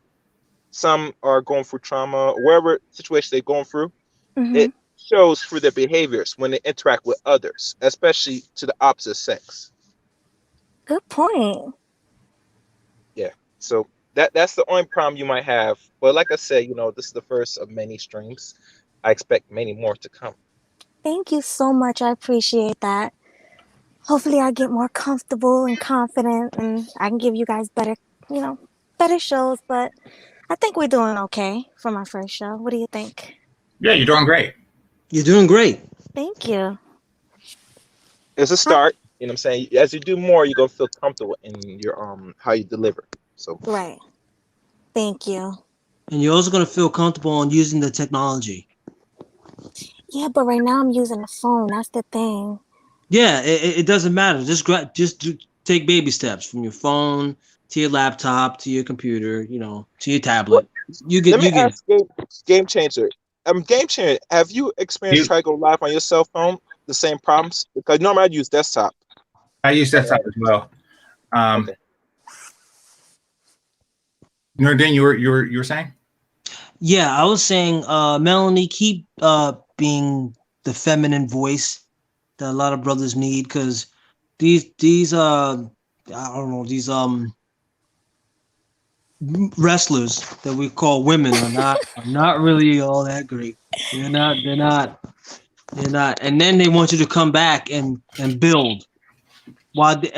Some are going through trauma, or whatever situation they're going through. hmm It shows through their behaviors when they interact with others, especially to the opposite sex. Good point. Yeah. So that's the only problem you might have. But like I said, this is the first of many streams. I expect many more to come. Thank you so much. I appreciate that. Hopefully, I get more comfortable and confident, and I can give you guys better, you know, better shows. But I think we're doing okay for my first show. What do you think? Yeah, you're doing great. You're doing great. Thank you. It's a Hi. start. You know what I'm saying? As you do more, you're gonna feel comfortable in your how you deliver. So Right. Thank you. And you're also going to feel comfortable on using the technology. Yeah, but right now I'm using the phone. That's the thing. Yeah, it doesn't matter. Take baby steps from your phone to your laptop to your computer, to your what tablet. let me You get. ask game changer. Game changer, have you experienced You, try to go live on your cell phone? The same problems? Because normally I use desktop. I use that stuff as well. Okay. Nordin, you were saying? Yeah, I was saying, Melanie, keep being the feminine voice that a lot of brothers need, because these I don't know, these wrestlers that we call women are not really all that great. They're not, and then they want you to come back and build while they're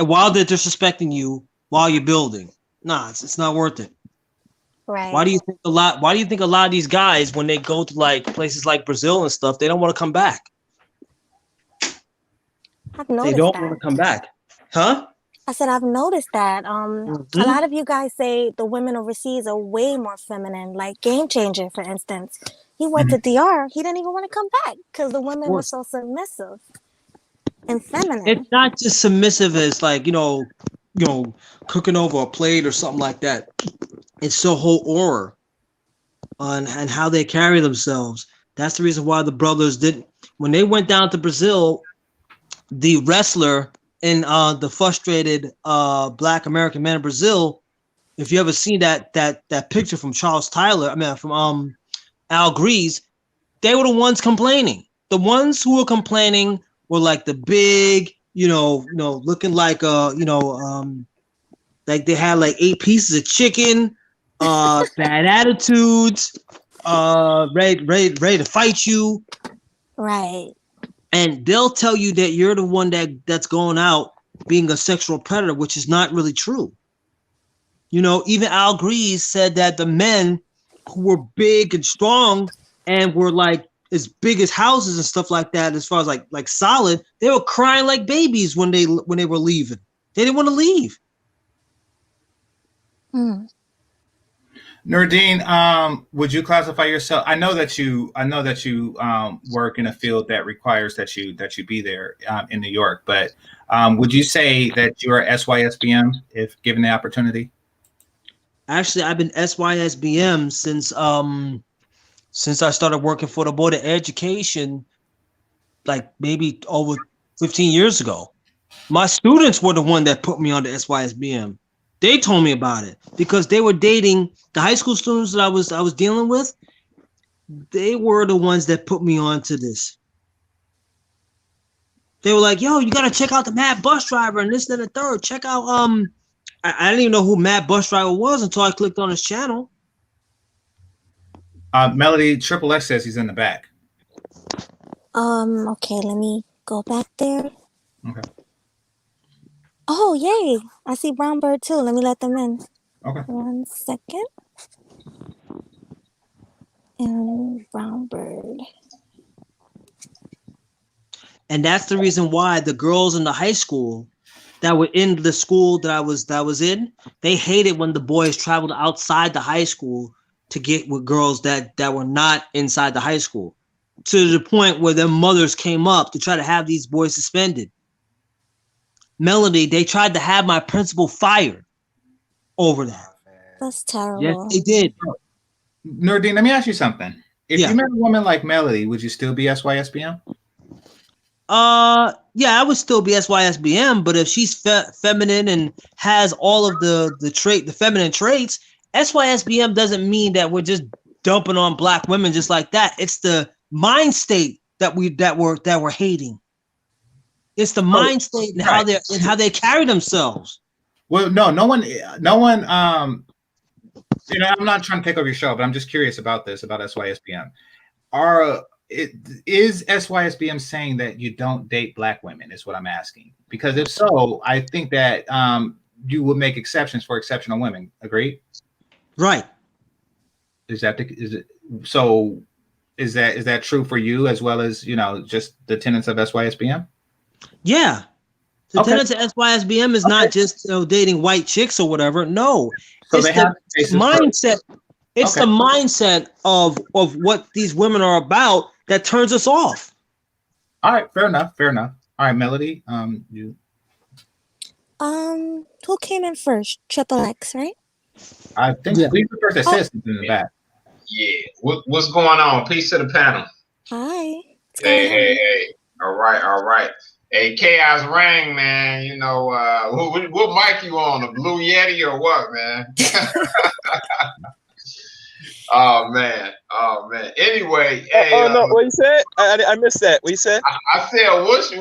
disrespecting you while you're building. Nah, it's not worth it. Why Right. do you think a lot of these guys, when they go to like places like Brazil and stuff, they don't want to come back? I've They noticed don't want to that. come back, huh? I said I've noticed that. A Mm-hmm. lot of you guys say the women overseas are way more feminine. Like Game Changer, for instance, he went to Mhm. DR. He didn't even want to come back because the women were so submissive and It's feminine. not just submissive as like cooking over a plate or something like that. It's the whole aura on and how they carry themselves. That's the reason why the brothers didn't. When they went down to Brazil, the wrestler in the frustrated Black American man in Brazil. If you ever seen that picture from Charles Tyler, I mean from Al Grease, they were the ones complaining. The ones who were complaining were like the big, looking like like they had like 8 pieces of chicken, bad attitudes, ready to fight you, Right. and they'll tell you that you're the one that's going out being a sexual predator, which is not really true. Even Al Grease said that the men who were big and strong and were like as big as houses and stuff like that, as far as like solid, they were crying like babies when they were leaving. They didn't want to leave. Hmm. Nurdine, would you classify yourself? I know that you work in a field that requires that you be there in New York. But would you say that you are SYSBM if given the opportunity? Actually, I've been SYSBM since I started working for the Board of Education, like maybe over 15 years ago. My students were the one that put me on the SYSBM. They told me about it because they were dating the high school students that I was dealing with. They were the ones that put me on to this. They were like, "Yo, you gotta check out the Mad Bus Driver and this and the third. Check out I didn't even know who Mad Bus Driver was until I clicked on his channel." Melody Triple X says he's in the back. Okay, let me go back there. Okay. Oh, yay. I see Brown Bird too. Let me let them in. Okay. 1 second. And Brown Bird. And that's the reason why the girls in the high school that were in the school that I was in, they hated when the boys traveled outside the high school to get with girls that were not inside the high school, to the point where their mothers came up to try to have these boys suspended. Melody, they tried to have my principal fired over that. That's terrible. Yes, they did. Nurdine, let me ask you something. If Yeah. you met a woman like Melody, would you still be SYSBM? Yeah, I would still be SYSBM, but if she's feminine and has all of the feminine traits, SYSBM doesn't mean that we're just dumping on black women just like that. It's the mind state that we're hating. It's the mind state and how they carry themselves. Well, no one. You know, I'm not trying to take over your show, but I'm just curious about this, about SYSBM. Is SYSBM saying that you don't date black women? Is what I'm asking. Because if so, I think that you would make exceptions for exceptional women. Agreed? Right. Is that true for you as well as, you know, just the tenets of SYSBM? Yeah. The tenets of SYSBM is not just, you know, dating white chicks or whatever. No. So it's the mindset. It's the mindset of what these women are about that turns us off. All right, fair enough. All right, Melody, you. Who came in first? Triple X, right? I think he's the first that says something in the back. Yeah. What's going on? Peace to the panel. Hi. Hey. All right. Hey, Chaos Ring, man. You know, what mic you on? A Blue Yeti or what, man? Oh man. Anyway, hey. No, what you said? I missed that. What you said? I said,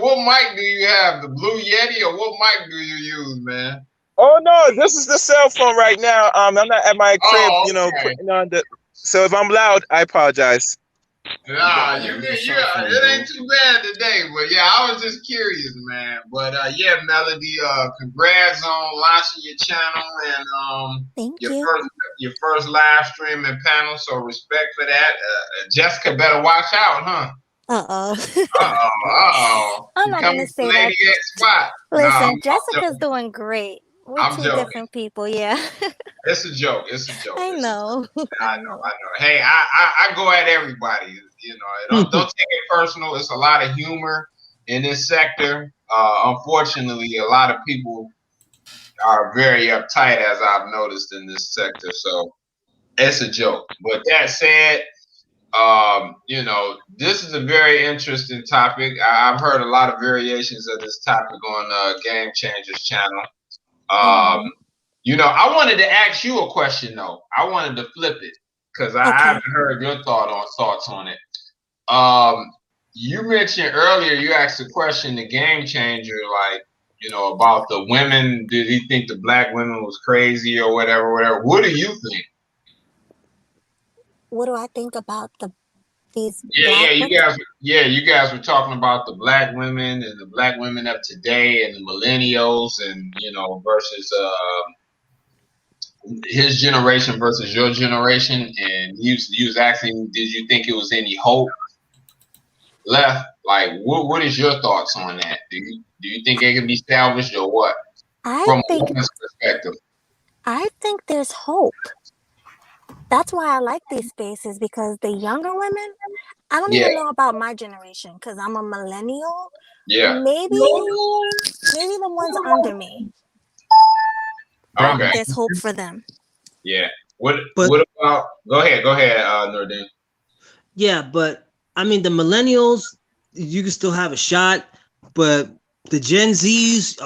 what mic do you have? The Blue Yeti or what mic do you use, man? Oh no, this is the cell phone right now. I'm not at my crib, Oh, you know, okay. putting on the. So if I'm loud, I apologize. Nah, it ain't too bad today, but yeah, I was just curious, man. But yeah, Melody, congrats on launching your channel and Thank you. your first live stream and panel. So respect for that. Jessica better watch out, huh? Uh-oh. I'm not gonna say that. Spot. Listen, Jessica's doing great. We're two different people, yeah. It's a joke. I know. I know. Hey, I go at everybody. You know, don't take it personal. It's a lot of humor in this sector. Unfortunately, a lot of people are very uptight, as I've noticed in this sector. So it's a joke. But that said, you know, this is a very interesting topic. I've heard a lot of variations of this topic on Game Changers channel. You know, I wanted to ask you a question though. I wanted to flip it because I haven't heard your thoughts on it. You mentioned earlier, you asked a question, the Game Changer, like, you know, about the women. Did he think the black women was crazy or whatever? What do you think? What do I think about these? You guys were talking about the black women and the black women of today and the millennials and, you know, versus his generation versus your generation, and you was asking, did you think it was any hope left? Like, what is your thoughts on that? Do you think it can be salvaged or what? From a woman's perspective, I think there's hope. that's why I like these spaces, because the younger women, I don't Yeah, even know about my generation because I'm a millennial. yeah. Maybe the ones under me. Brown Okay, There's hope for them. yeah. What But what about? Go ahead, Nordin. yeah, but I mean the millennials, you can still have a shot, but the Gen Zs,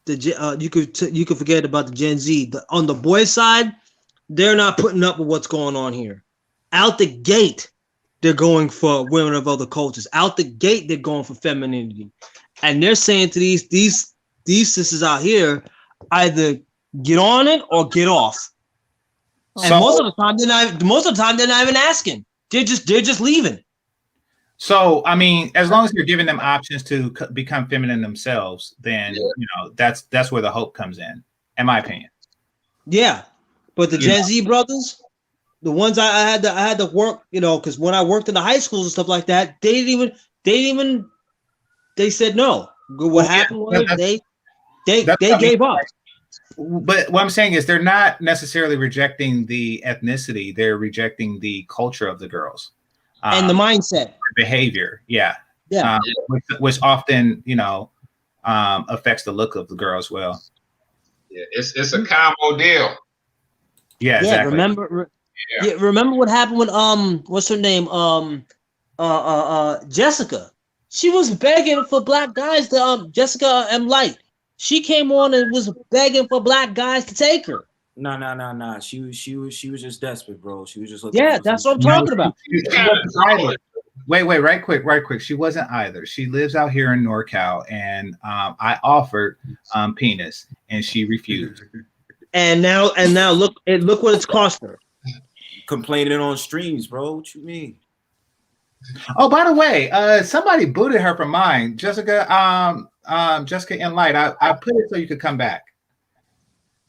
you could forget about the Gen Z. On the boy side, they're not putting up with what's going on here. Out the gate, they're going for women of other cultures. Out the gate, they're going for femininity, and they're saying to these sisters out here, either get on it or get off. And So, most of the time, they're not even asking. They're just leaving. so I mean, as long as you're giving them options to become feminine themselves, then Yeah. that's where the hope comes in my opinion. Yeah, but the You Gen know, Z brothers, the ones I had to work, because when I worked in the high schools and stuff like that, they said no. What well, happened yeah, was that's they what I mean. gave up. But what I'm saying is they're not necessarily rejecting the ethnicity; they're rejecting the culture of the girls, And the um, mindset. behavior. Yeah, Yeah. which often affects the look of the girl as well. Yeah, it's a combo deal. Yeah, Yeah, exactly. Yeah. remember what happened with what's her name? Jessica. She was begging for black guys to Jessica M. Light. She came on and was begging for black guys to take her. Nah. She was just desperate, bro. She was just looking Yeah, for some that's what I'm No, talking about. she Kind of wasn't either. trolling. Wait, right quick. She wasn't either. She lives out here in NorCal, and I offered penis, and she refused. And now look what it's cost her. complaining on streams, bro. What you mean? Oh, by the way, somebody booted her from mine, Jessica in Light. I put it so you could come back.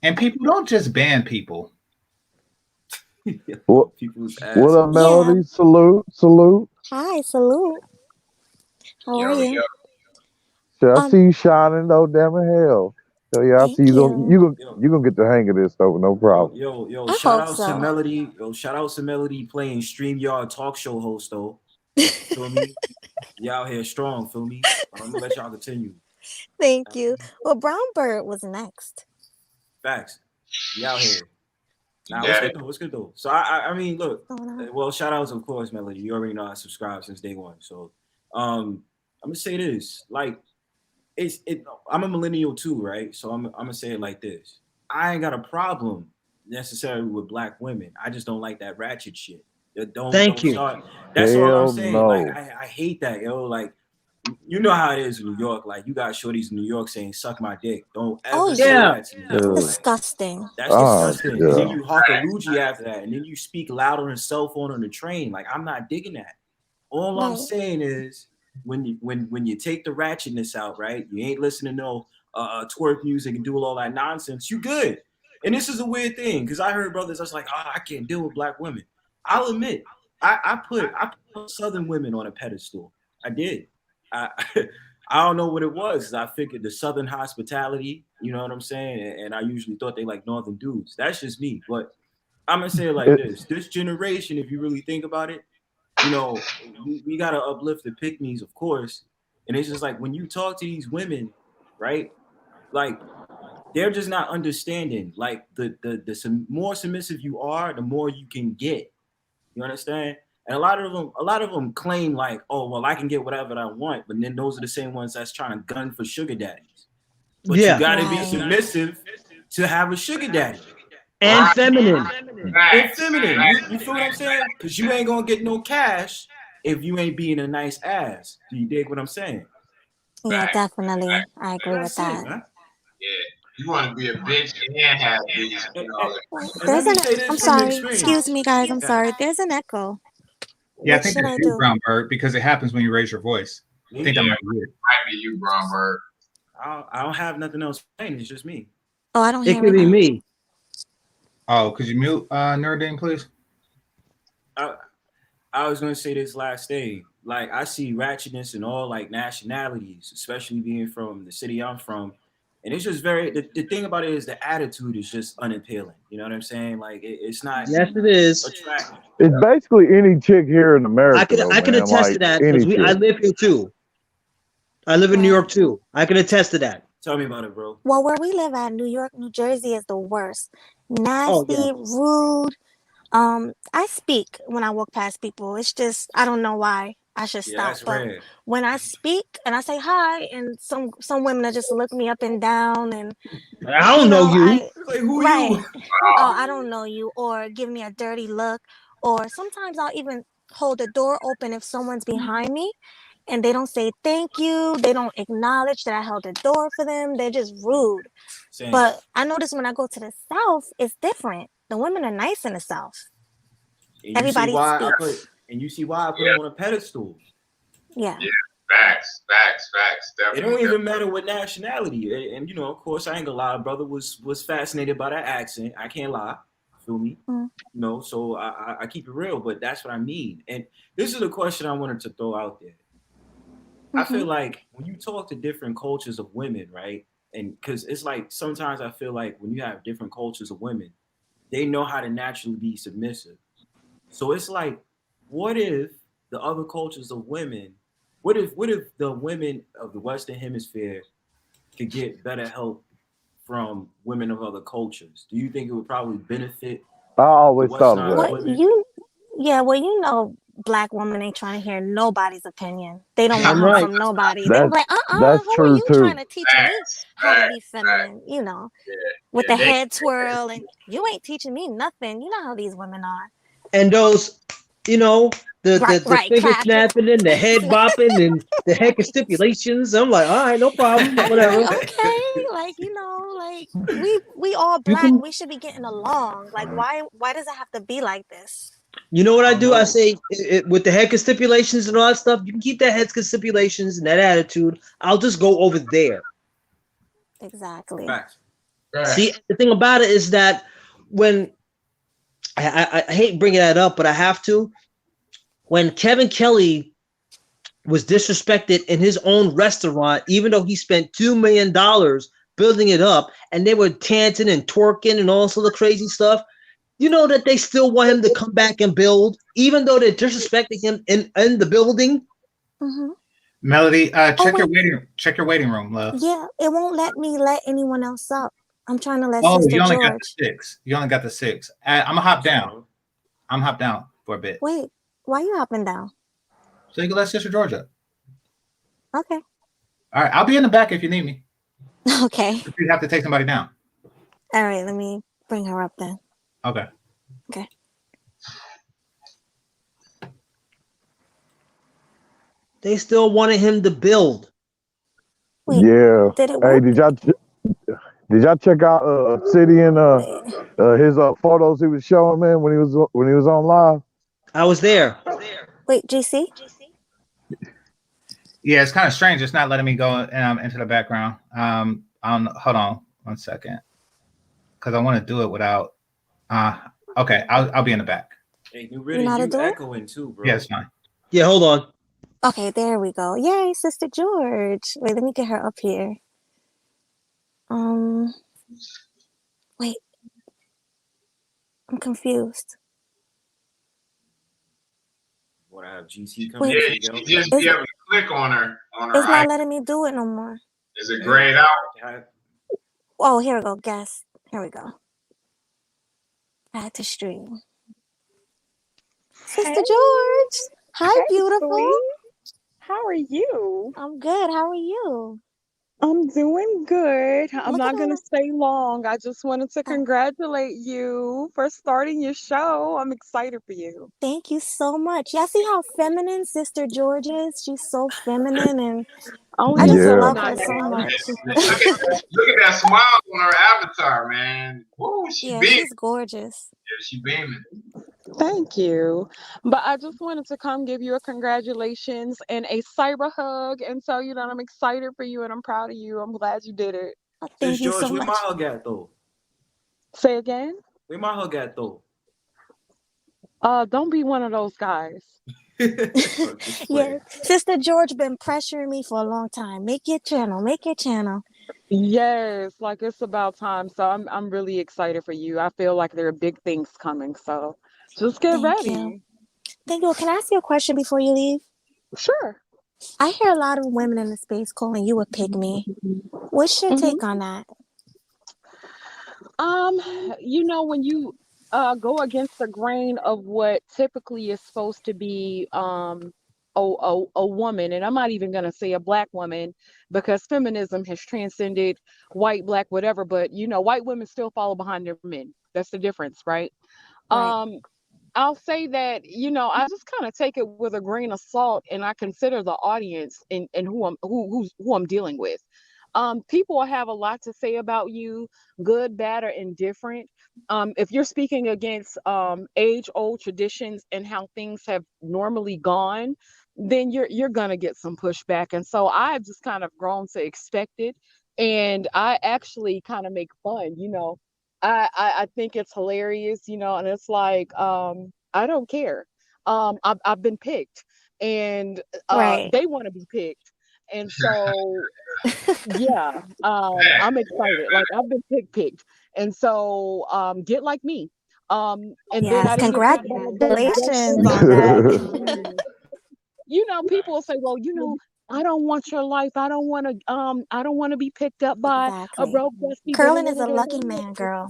And people don't just ban people. What, People's what ass. up, Yeah. Melody? Salute. Hi, salute. How are Yo, you? yo. Shit, I see Um, you shining though, damn it, hell. So yeah, I see thank you gonna you. Yo, you gonna get the hang of this though, no problem. yo. I Shout hope out to so. Melody. Yo, shout out to Melody playing StreamYard talk show host though. Feel me? Y'all here strong. Feel me? I'm gonna let y'all continue. Thank you. Well, Brown Bird was next. Facts. Y'all here. You Nah, what's got it. good though? What's good though? So I mean, look. What's going on? Well, shout outs of course, Melody. You already know I subscribed since day one. So, I'm gonna say this. Like, it's it. I'm a millennial too, right? So I'm gonna say it like this. I ain't got a problem necessarily with black women. I just don't like that ratchet shit. Thank Don't you. start. That's all I'm Hell saying. Like no. I hate that, yo. Like you know how it is in New York. Like you got shorties in New York saying "suck my dick." Don't Oh ever say yeah, Yeah. that to me, yo. Ugh. Like disgusting. that's Ah, disgusting. And then yeah. you hawk a Luigi after that, and then you speak louder on cell phone on the train. Like I'm not digging that. All I'm Right. saying is when you take the ratchetness out, right? You ain't listening to no twerk music and do all that nonsense. You good. And this is a weird thing because I heard brothers that's like, oh, I can't deal with black women. I'll admit, I put Southern women on a pedestal. I did. I I don't know what it was. I figured the Southern hospitality, you know what I'm saying? And I usually thought they like Northern dudes. That's just me. But I'm gonna say it like It, this: this generation, if you really think about it, we gotta uplift the pick-me's, of course. And it's just like when you talk to these women, right? Like they're just not understanding. Like the more submissive you are, the more you can get. You understand? And a lot of them claim like, oh well, I can get whatever I want, but then those are the same ones that's trying to gun for sugar daddies. But you Yeah. gotta be Right. submissive to have a sugar daddy. And Right. feminine. And Facts. feminine. You Facts. feel what I'm saying? Because you ain't gonna get no cash if you ain't being a nice ass. Do you dig what I'm saying? Yeah, Facts. definitely. I agree with That's it, that. man. Yeah. You want to be a bitch and have these, And, you know. and, Wait, and let there's me an. say I'm this from sorry. Excuse experience. me, guys. I'm Yeah. sorry. There's an echo. Yeah, I What think should that's I you, do? Brown Bird, because it happens when you raise your voice. I think that Yeah, might be it. might be you, Bromberg. I don't have nothing else saying. It's just me. Oh, I don't It hear could it be now. me. Oh, could you mute Nerdine, please? I, I was gonna say this last thing. Like I see ratchetness in all like nationalities, especially being from the city I'm from. And it's just very, the thing about it is the attitude is just unappealing. You know what I'm saying? Like it's not Yes, it is. attractive. It's basically any chick here in America, though, I can man. attest Like to that any because I chick. live here too. I live in New Right. York too. I can attest to that. Tell me about it, bro. Well, where we live at, New York, New Jersey is the worst. Oh yeah. Nasty, rude. I speak when I walk past people. It's just I don't know why I should Yeah, stop. that's But rare. when I speak and I say hi, and some women that just look me up and down, and I don't know you. I Like, who right. you? Oh, I don't know you, or give me a dirty look, or sometimes I'll even hold the door open if someone's behind me and they don't say thank you, they don't acknowledge that I held the door for them, they're just rude. Same. But I notice when I go to the South, it's different. The women are nice in the South. And Everybody speaks. You see why I put Yeah. him on a pedestal. Yeah. Facts. It Definitely. don't even matter what nationality. And you know, of course, I ain't gonna lie, brother was fascinated by that accent. I can't lie. Feel me? Mm. You know, so I keep it real, but that's what I mean. And this is a question I wanted to throw out there. I feel like when you talk to different cultures of women, right? And because it's like sometimes I feel like when you have different cultures of women, they know how to naturally be submissive. So it's like, what if the other cultures of women, what if the women of the Western Hemisphere could get better help from women of other cultures? Do you think it would probably benefit I always the thought of Westernized that. What women? you know, black women ain't trying to hear nobody's opinion. They don't want I'm help right. from nobody. They're That's like, that's who are true you trying too. to teach me Facts. how to Facts. be feminine? You know, Yeah. with Yeah. the head twirl, and you ain't teaching me nothing. You know how these women are. And those, you know, the Right, finger clapping. snapping and the head bopping and the heck of stipulations. I'm like, all right, no problem, I'm whatever. like, okay, like you know, like we all You black. can, We should be getting along. Like, why does it have to be like this? you know what I I don't do? I know. say with the heck of stipulations and all that stuff, you can keep that heck of stipulations and that attitude. I'll just go over there. Exactly. Facts. See, the thing about it is that when I hate bringing that up, but I have to. When Kevin Kelly was disrespected in his own restaurant, even though he spent $2 million building it up, and they were chanting and twerking and all sort of crazy stuff. You know that they still want him to come back and build, even though they're disrespecting him in the building. Mm-hmm. Melody, Oh check your wait, waiting room, love. yeah, it won't let me let anyone else up. I'm trying to let Oh, Sister you only got the George. 6. You only got the 6. I'm gonna hop down. I'm hop down for a bit, Wait, why you hopping down? so you can let Sister George up. Okay. All right, I'll be in the back if you need me. Okay. If you have to take somebody down. All right, let me bring her up then. Okay. Okay. They still wanted him to build. Wait, Yeah. did it Hey, work? did y'all check out Obsidian his photos he was showing, man, when he was on live? I was there. Wait, GC? Yeah, it's kind of strange. It's not letting me go into the background. Hold on 1 second, because I want to do it without. Okay, I'll be in the back. Hey, New You Ritter, know how to you do it? echoing too, bro. Yeah, it's fine. Yeah, hold on. Okay, there we go. Yay, Sister George. Wait, let me get her up here. Wait, I'm confused. What I have GC coming Wait, Yeah, to you just be able to click on her it's eye. not letting me do it no more. Is it grayed out? Oh, here we go. Guess. Here we go. Add to stream. Sister Hey, George. Hi, hey, beautiful. sweet. How are you? I'm good. How are you? I'm doing good. I'm Look at not going all to stay long. I just wanted to the. congratulate you for starting your show. I'm excited for you. Thank you so much. Y'all see how feminine Sister George is? She's so feminine, and Only I a just Yeah. love female her so now. much. Look at that smile on her avatar, man. Woo, she Yeah, beaming. she's gorgeous. Yeah, she beaming. Thank you. But I just wanted to come give you a congratulations and a cyber hug and tell you that I'm excited for you and I'm proud of you. I'm glad you did it. Oh, Sis thank you George, so where my much. hug at though? Say again? Where my hug at though? Don't be one of those guys. Just Yeah, playing. Sister George been pressuring me for a long time. Make your channel. Make your channel. Yes, like it's about time. So I'm really excited for you. I feel like there are big things coming. So just get Thank you. ready. Thank you. Can I ask you a question before you leave? Sure. I hear a lot of women in the space calling you a pick me. What's your hmm take on that? Um, when you go against the grain of what typically is supposed to be a woman, and I'm not even gonna say a black woman because feminism has transcended white, black, whatever, but white women still follow behind their men. That's the difference, right? Right. Um, I'll say that, I just kind of take it with a grain of salt and I consider the audience and who I'm dealing with. People will have a lot to say about you, good, bad, or indifferent. If you're speaking against age-old traditions and how things have normally gone, then you're gonna get some pushback. And so I've just kind of grown to expect it. And I actually kind of make fun. I think it's hilarious, and it's like I don't care. I've been picked, and Right. they want to be picked, and so yeah, I'm excited. Like I've been picked, and so get like me. And then Yes. I didn't get picked by the best Congratulations friend. on that. People say, well, I don't want your life. I don't want to be picked up by a Exactly. broke bestie. Curlin is a lucky man, girl.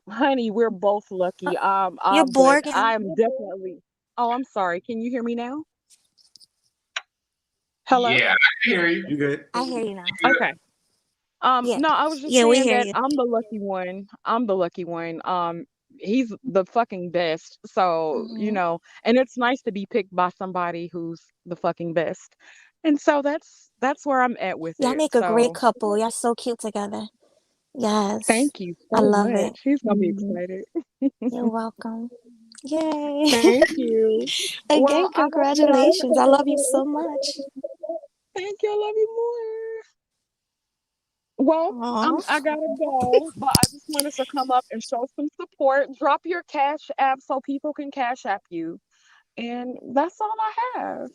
Honey, we're both Uh, lucky. You're But Borgin. I'm definitely. Oh, I'm sorry. Can you hear me now? Hello? Yeah, I can hear you. You good? I hear you now. Okay. Yeah. No, I was just Yeah, we saying hear that you. I'm the lucky one. I'm the lucky one. He's the fucking best. So, Hmm. and it's nice to be picked by somebody who's the fucking best. And so that's where I'm at with Y'all it. make a great So, couple. Y'all so cute together. Yes. thank you I so love it. much. He's gonna be excited. You're welcome. Yay. Thank you. Well, Again, I love you guys. congratulations. I love you so much. Thank you. I love you more. Well, Aw. I gotta go, but I just wanted to come up and show some support. Drop your cash app so people can cash app you, and that's all I have.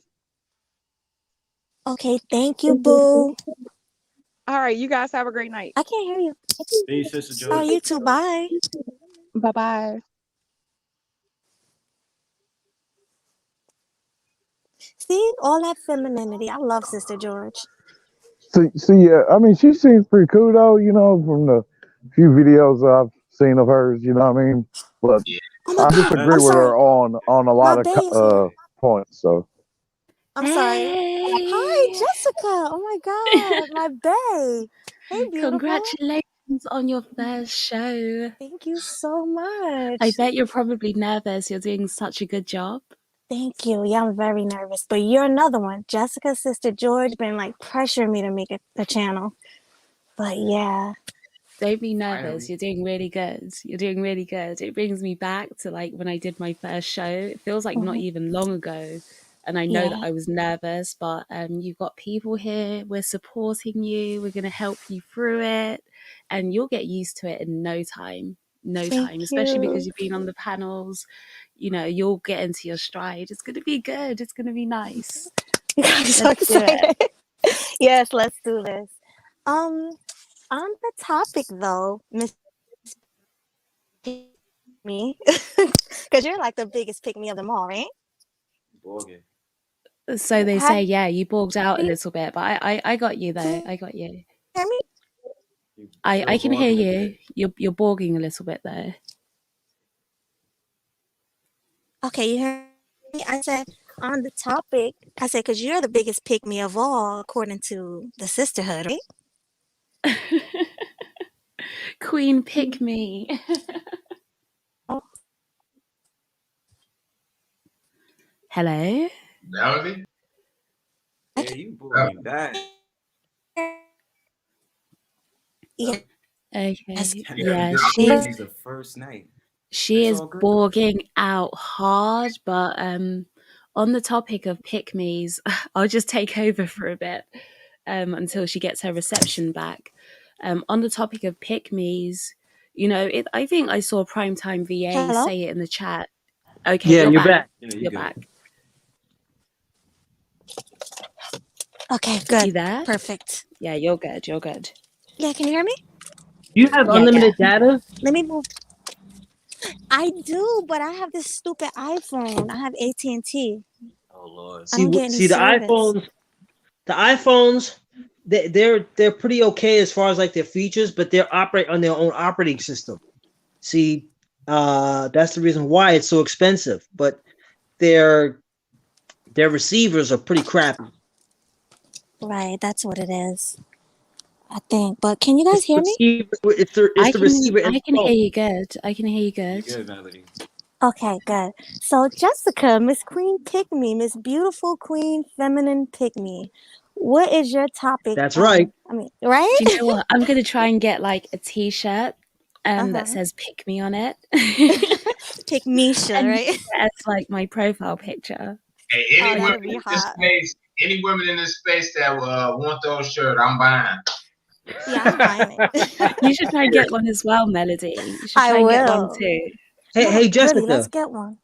Okay, thank you, boo. All right, you guys have a great night. I can't hear you. Peace, Sister Oh, George. you too. Bye. Bye bye. See, all that femininity. I love Sister George. Yeah, I mean, she seems pretty cool though. From the few videos I've seen of hers. You know what I mean? But Yeah. Oh my I God. disagree I'm with sorry. her on a My lot of bae is here. points. So I'm sorry. Hi, Hey, Jessica. Oh my God. My bae. Hey, beautiful. congratulations on your first show. Thank you so I much. bet you're probably nervous. You're doing such a good job. Thank you. Yeah, I'm very nervous. But you're another one. Jessica's sister George been like pressuring me to make a channel. But yeah. Don't be nervous. Finally. You're doing really good. You're doing really good. It brings me back to like when I did my first show. It feels like not Mhm. even long ago. And I know that Yeah. I was nervous, but you've got people here. We're supporting you. We're going to help you through it. And you'll get used to it in no time. No Thank time, especially because you. you've been on the panels. You'll get into your stride. It's going to be good. It's going to be nice. I'm so Let's do it. excited. Yes, let's do this. Um, on the topic though, Miss Me, because you're like the biggest pick me of them all, right? Borgin. So they Have say, yeah, you bogged out a you little bit, but I got you though. can I got you. hear me? You I still can hear Borgin a you. bit. You're bogging a little bit though. Okay, you hear me? I said on the topic, I said because you're the biggest pick me of all, according to the sisterhood, right? Queen, pick me. Oh, Hello. Melody? I Yeah, can you Uh, Borgin bad. hear. Yes, Okay. And Yeah, this baby. is the first night. she It's is all good though. bogging out hard, but on the topic of pick me's, I'll just take over for a bit until she gets her reception back. On the topic of pick me's, I think I saw Primetime VA Hello. say it in the chat. Okay, Yeah, you're you're back. back. You You're good. back. Okay, good, You there? perfect. Yeah, you're good. You're good. Yeah, can you hear me? You have Yeah, unlimited data? Let me move. I do, but I have this stupid iPhone. I have AT&T. Oh Lord. I don't get any See the service. iPhones, they're pretty okay as far as like their features, but they operate on their own operating system. See, that's the reason why it's so expensive. But their receivers are pretty crappy. Right, that's what it is. I think. But can you guys hear me? It's the receiver in I the can hear phone. you good. I can hear you You good. good, Melody? Okay, good. So Jessica, Miss Queen Pick Me, Miss Beautiful Queen Feminine Pick Me. What is your topic That's right. on? I mean, right? Do you know what? I'm gonna try and get like a t-shirt that Uh-huh. says "Pick Me" on it, Pick Misha, and use right? it as like my profile picture. Hey, Oh, any women that'll be in this hot. space, any women in this space that want those shirts, I'm buying. Yeah, I'm buying it. You should try and get one as well, Melody. You should I try and get one will. too. Hey, No, hey, really, let's Jessica. get one.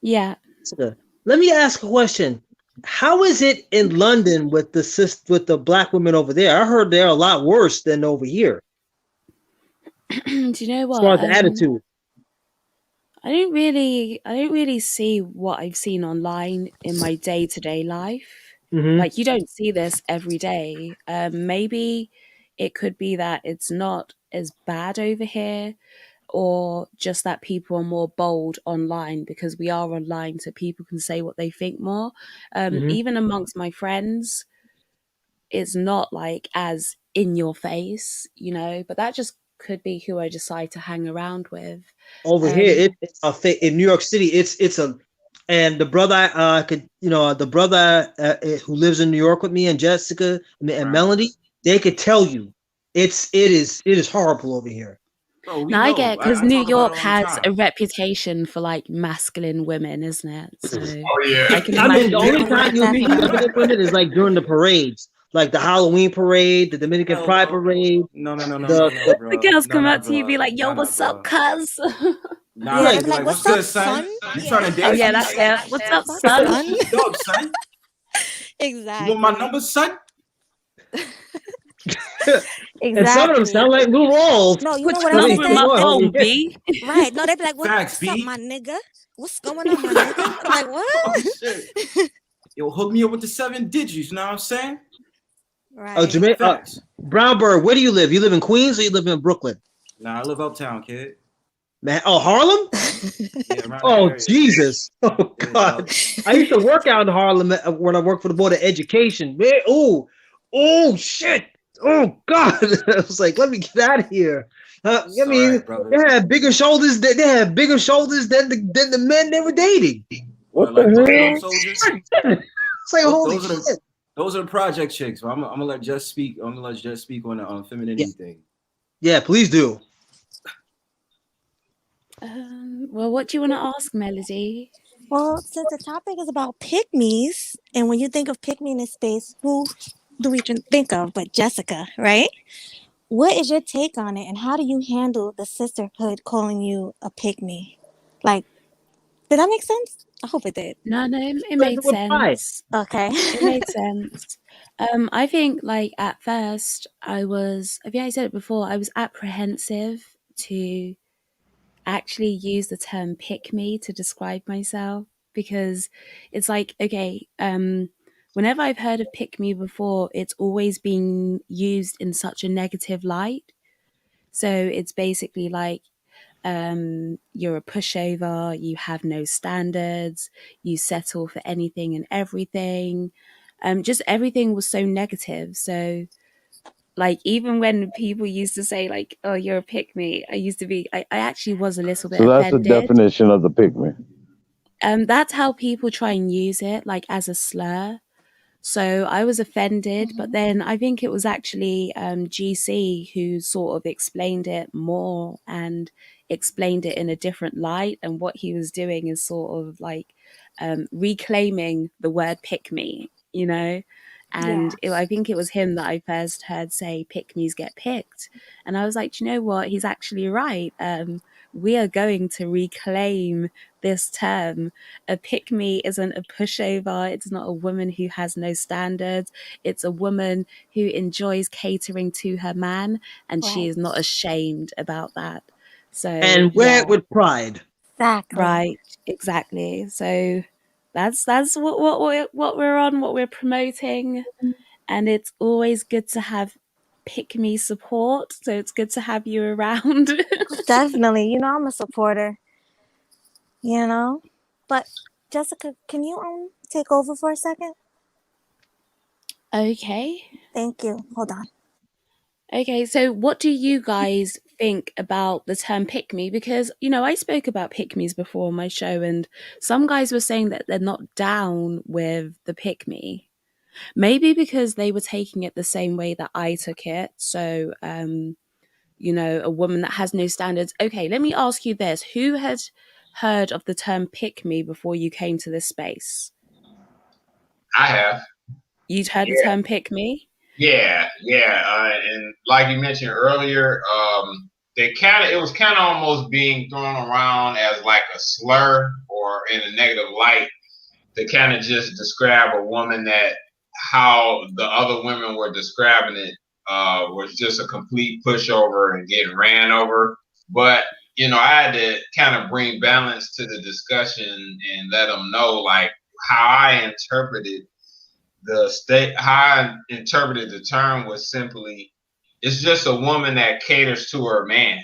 Yeah. Jessica, let me ask a question. How is it in London with the black women over there? I heard they're a lot worse than over here Do you know as far what? as the attitude. I don't really see what I've seen online in my day-to-day life. Mm-hmm. Like you don't see this every day. Maybe it could be that it's not as bad over here, or just that people are more bold online because we are online, so people can say what they think more. Mm-hmm. Even amongst my friends, it's not like as in your face, but that just could be who I decide to hang around with. Over here, Um, in New York City, and the brother the brother who lives in New York with me and Jessica and Right. Melody, they could tell you it is horrible over here. Bro, we Now I know. get because I New talk about it York all the has a time. reputation for like masculine women, isn't it? So Oh yeah. I can I mean, the imagine only that. time you'll see Definitely. feminine women is like during the parades, like the Halloween parade, the Dominican Hell Pride no. parade, No, no, no, no, no, the, no, the The bro. girls No, come no, up to you, be bro. like, "Yo, No, no, what's up, bro. cuz?" Nah, Yeah, they they'd like be be like, like, "What's "What's up, good, son? son?" You Yeah. trying to Oh dance? yeah, that's it. What's up, What's up, son? son? What you up, son? You want my Exactly. number, son?" and some of them Exactly. sound like new rolls. No, you know Put what your I else they mean, number in say? my boy, They over phone, here. B. right. No, they'd be like, Facts, "What's up, B. my nigga? What's going on, my nigga?" I'm like, Oh "What?" shit. Yo, hook me up with the 7 digits. You know what I'm saying? Oh, Right. Jermaine, Facts. Brown Bird, where do you live? You live in Queens or you live in Brooklyn? Nah, I live uptown, kid. Man, oh, Harlem? Yeah, around that Oh, area. Jesus. Oh, Yeah, God. dog. I used to work out in Harlem when I worked for the Board of Education. Man, oh, shit. Oh, God. I was like, let me get out of here. It's I all mean, right, brother. they had bigger shoulders. They had bigger shoulders than the men they were dating. What, What the like the Harlem hell? Soldiers? It's like, holy Those are the shit. project chicks. I'm gonna let Jess speak. I'm gonna let Jess speak on the Yeah, femininity thing. yeah, please do. Well, what do you want to ask, Melody? Well, since the topic is about pick-me's, and when you think of pick-me in this space, who do we think of but Jessica, right? What is your take on it, and how do you handle the sisterhood calling you a pick-me? Like, did that make sense? I hope it did. No, no, it Let's made reply. sense. Okay. It made sense. I think like at first I think I said it before, I was apprehensive to actually use the term pick me to describe myself because it's like, okay, whenever I've heard of pick me before, it's always been used in such a negative light. So it's basically like you're a pushover, you have no standards, you settle for anything and everything. Just everything was so negative. So like even when people used to say like, "Oh, you're a pick me," I actually was a little bit So that's the offended. definition of the pygmy. That's how people try and use it, like as a slur. So I was offended, but Mhm. then I think it was actually GC who sort of explained it more and explained it in a different light. And what he was doing is sort of like reclaiming the word pick me, And Yeah. I think it was him that I first heard say pick me's get picked. And I was like, "Do you know what? He's actually right. We are going to reclaim this term. A pick me isn't a pushover. It's not a woman who has no standards. It's a woman who enjoys catering to her man, and she Right. is not ashamed about that." So And wear yeah, it with pride. Exactly. right, exactly. So that's what we're on, what we're promoting, and it's always good to have pick me support. So it's good to have you around. Definitely. I'm a supporter, you know? But Jessica, can you take over for a second? Okay. Thank you. Hold on. Okay, so what do you guys think about the term pick me? Because, I spoke about pick me's before on my show, and some guys were saying that they're not down with the pick me. Maybe because they were taking it the same way that I took it. So, a woman that has no standards. Okay, let me ask you this. Who had heard of the term pick me before you came to this space? I have. You'd heard the Yeah, term pick me? yeah. And like you mentioned earlier, it was kind of almost being thrown around as like a slur or in a negative light to kind of just describe a woman that how the other women were describing it was just a complete pushover and getting ran over. But I had to kind of bring balance to the discussion and let them know like how I interpreted how I interpreted the term was simply it's just a woman that caters to her man,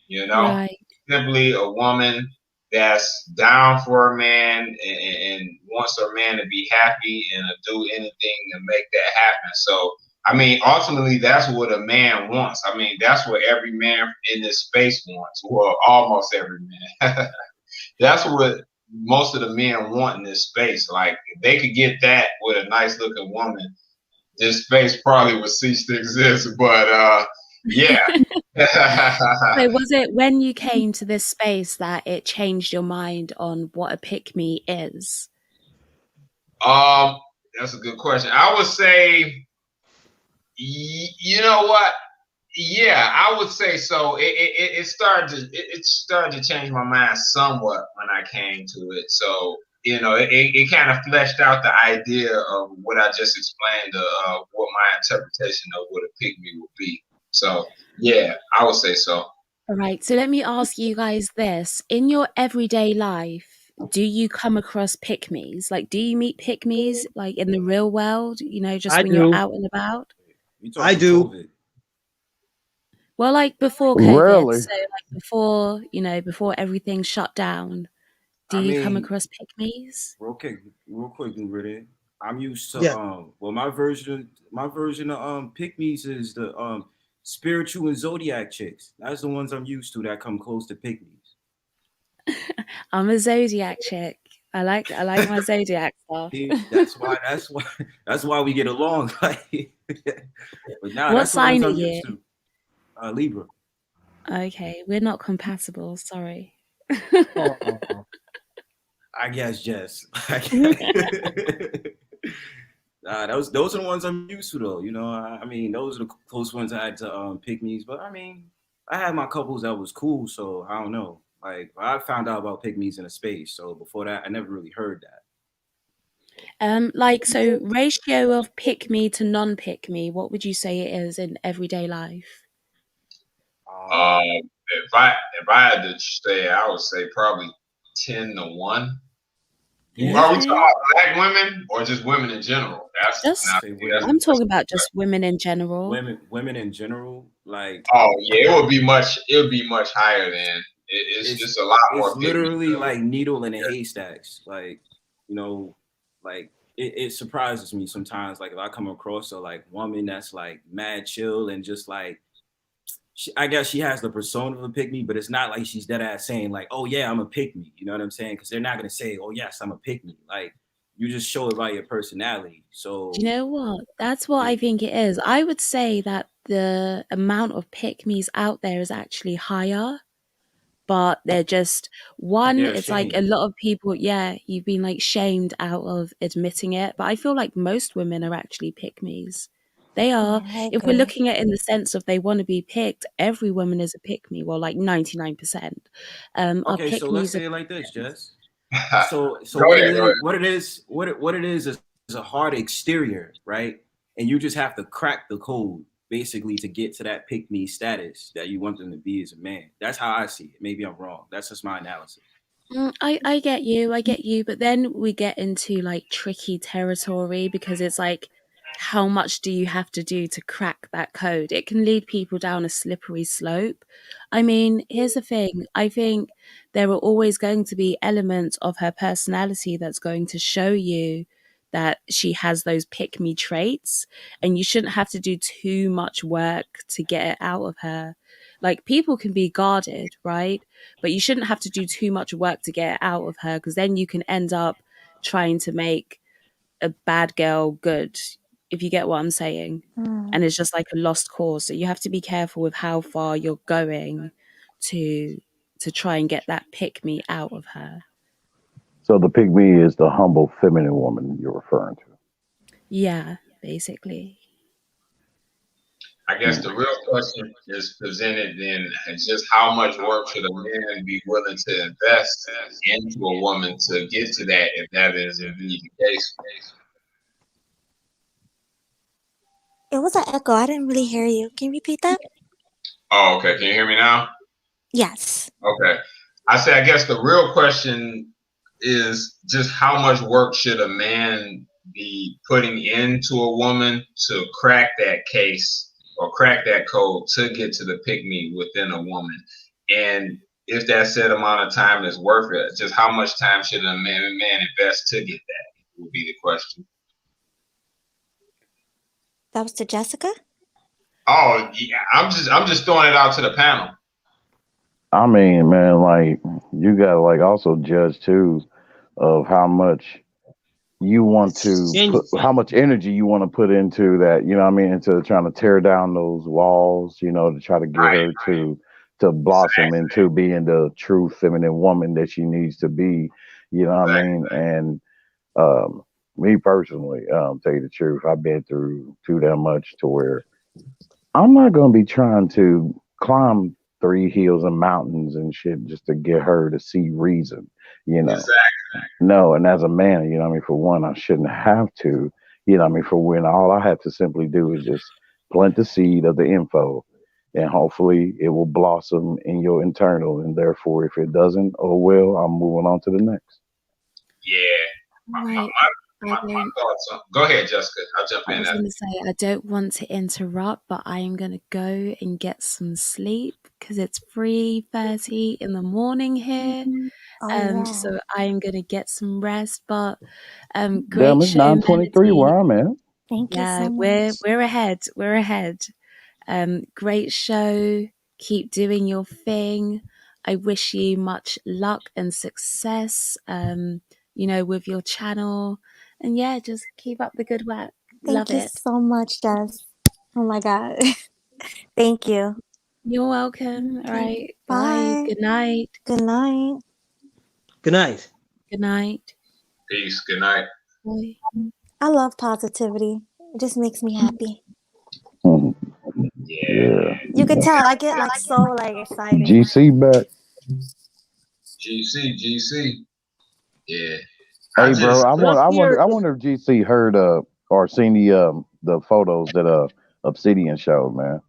you know, Right. simply a woman that's down for her man and wants her man to be happy and to do anything to make that happen. So, I mean, ultimately, that's what a man wants. I mean, that's what every man in this space wants. Well, almost every man. That's what most of the men want in this space. Like, if they could get that with a nice looking woman, this space probably would cease to exist. But yeah. So was it when you came to this space that it changed your mind on what a pick me is? um, that's a good question. I would say, you know what? Yeah, I would say so. It started to change my mind somewhat when I came to it. So it kind of fleshed out the idea of what I just explained, what my interpretation of what a pygmy would be. So yeah, I would say so. All right, so let me ask you guys this. In your everyday life, do you come across pick me's? Like, do you meet pick me's like in the real world, just I when you're do. out and about? You I talking do. COVID? Well, like before COVID, Really? so like before everything shut down, do I you come mean, across pick me's? real quick, Rudy. I'm used to Yeah. well, my version of pick me's is the spiritual and zodiac chicks. That's the ones I'm used to that come close to pick me's. I'm a zodiac chick. I like my zodiac stuff. See, that's why we get along. Like, but nah, What that's the ones sign are I'm you? used to. Libra. Okay, we're not compatible. Sorry. Oh, I guess Jess. Those are the ones I'm used to though. I mean, those are the close ones I had to pick me's. But I mean, I had my couples that was cool, so I don't know. Like I found out about pick me's in a space. So before that, I never really heard that. So ratio of pick me to non-pick me, what would you say it is in everyday life? Um, Um, if I had to say, I would say probably 10-1. yeah, Are we talking Okay. about black women or just women in general? Just say I'm women, talking about just women in general. women in general. Like Oh yeah, it would be much higher than it's it's just a lot it's more pygmy. literally like needle in a haystacks. Like you know, like it surprises me sometimes. Like if I come across a like woman that's like mad chill and just like I guess she has the persona of a pick me, but it's not like she's dead ass saying like, "Oh yeah, I'm a pick me." You know what I'm saying? Because they're not gonna say, "Oh yes, I'm a pick me." Like you just show it by your personality. Do you So know what? That's what yeah, I think it is. I would say that the amount of pick me's out there is actually higher. but they're just one. They're It's like a ashamed. lot of people, yeah, you've been like shamed out of admitting it. But I feel like most women are actually pick me's. They are. Yeah, I If we're agree. looking at it in the sense of they want to be picked, every woman is a pick me. Well, like 99%. Our Okay, pick so let's me's are say it like this, Jess. go So ahead, go ahead. what it is a hard exterior, right? And you just have to crack the code basically to get to that pick me status that you want them to be as a man. That's how I see it. Maybe I'm wrong. That's just my analysis. I get you, but then we get into like tricky territory because it's like, how much do you have to do to crack that code? It can lead people down a slippery slope. I mean, here's the thing. I think there are always going to be elements of her personality that's going to show you that she has those pick me traits, and you shouldn't have to do too much work to get it out of her. Like, people can be guarded, right? But you shouldn't have to do too much work to get it out of her, because then you can end up trying to make a bad girl good, if you get what I'm saying. Mm. And it's just like a lost cause. So you have to be careful with how far you're going to try and get that pick me out of her. So the pygmy is the humble feminine woman you're referring to. Yeah, basically. I guess the real question is presented then is just how much work should a man be willing to invest into a woman to get to that, if that is indeed the case. It was an echo. I didn't really hear you. Can you repeat that? Oh, okay. Can you hear me now? Yes. Okay. I say, I guess the real question is just how much work should a man be putting into a woman to crack that case or crack that code to get to the pick me within a woman? And if that set amount of time is worth it, just how much time should a man invest to get that would be the question. That was to Jessica? Oh, yeah. I'm just throwing it out to the panel. I mean, man, like you gotta like also judge too of how much you want to And put, how much energy you want to put into that. You know what I mean? Into trying to tear down those walls. You know, to try to get Right. her to blossom into being the true feminine woman that she needs to be. You know what I Exactly. mean? And um, me personally, tell you the truth, I've been through too damn much to where I'm not gonna be trying to climb three hills and mountains and shit just to get her to see reason, you know. Exactly. No, and as a man, you know what I mean, for one, I shouldn't have to, you know what I mean, for when all I have to simply do is just plant the seed of the info and hopefully it will blossom in your internal. And therefore, if it doesn't, oh well, I'm moving on to the next. Yeah. Right. My thoughts on. Go ahead, Jessica. I'll jump I in was after. going to say, I don't want to interrupt, but I am going to go and get some sleep because it's 3:30 in the morning here. Oh, yeah. So I am going to get some rest. But Damn, great it's show, 9:23 Melody. where I'm at. Thank you Yeah, so we're much. we're ahead. We're ahead. Great show. Keep doing your thing. I wish you much luck and success. With your channel, and yeah, just keep up the good work. Love Thank you it. so much, Jess. Oh my God. Thank you. You're welcome. All Okay. right. Bye. Bye. Good night. Good night. good night. Good night. Peace. Good night. Bye. I love positivity. It just makes me happy. Mhm. Yeah. Yeah. You could tell I get like so like excited. GC back. GC. Yeah. Hey, bro, I want, Let's hear. I wonder if GC heard or seen the photos that Obsidian showed, man.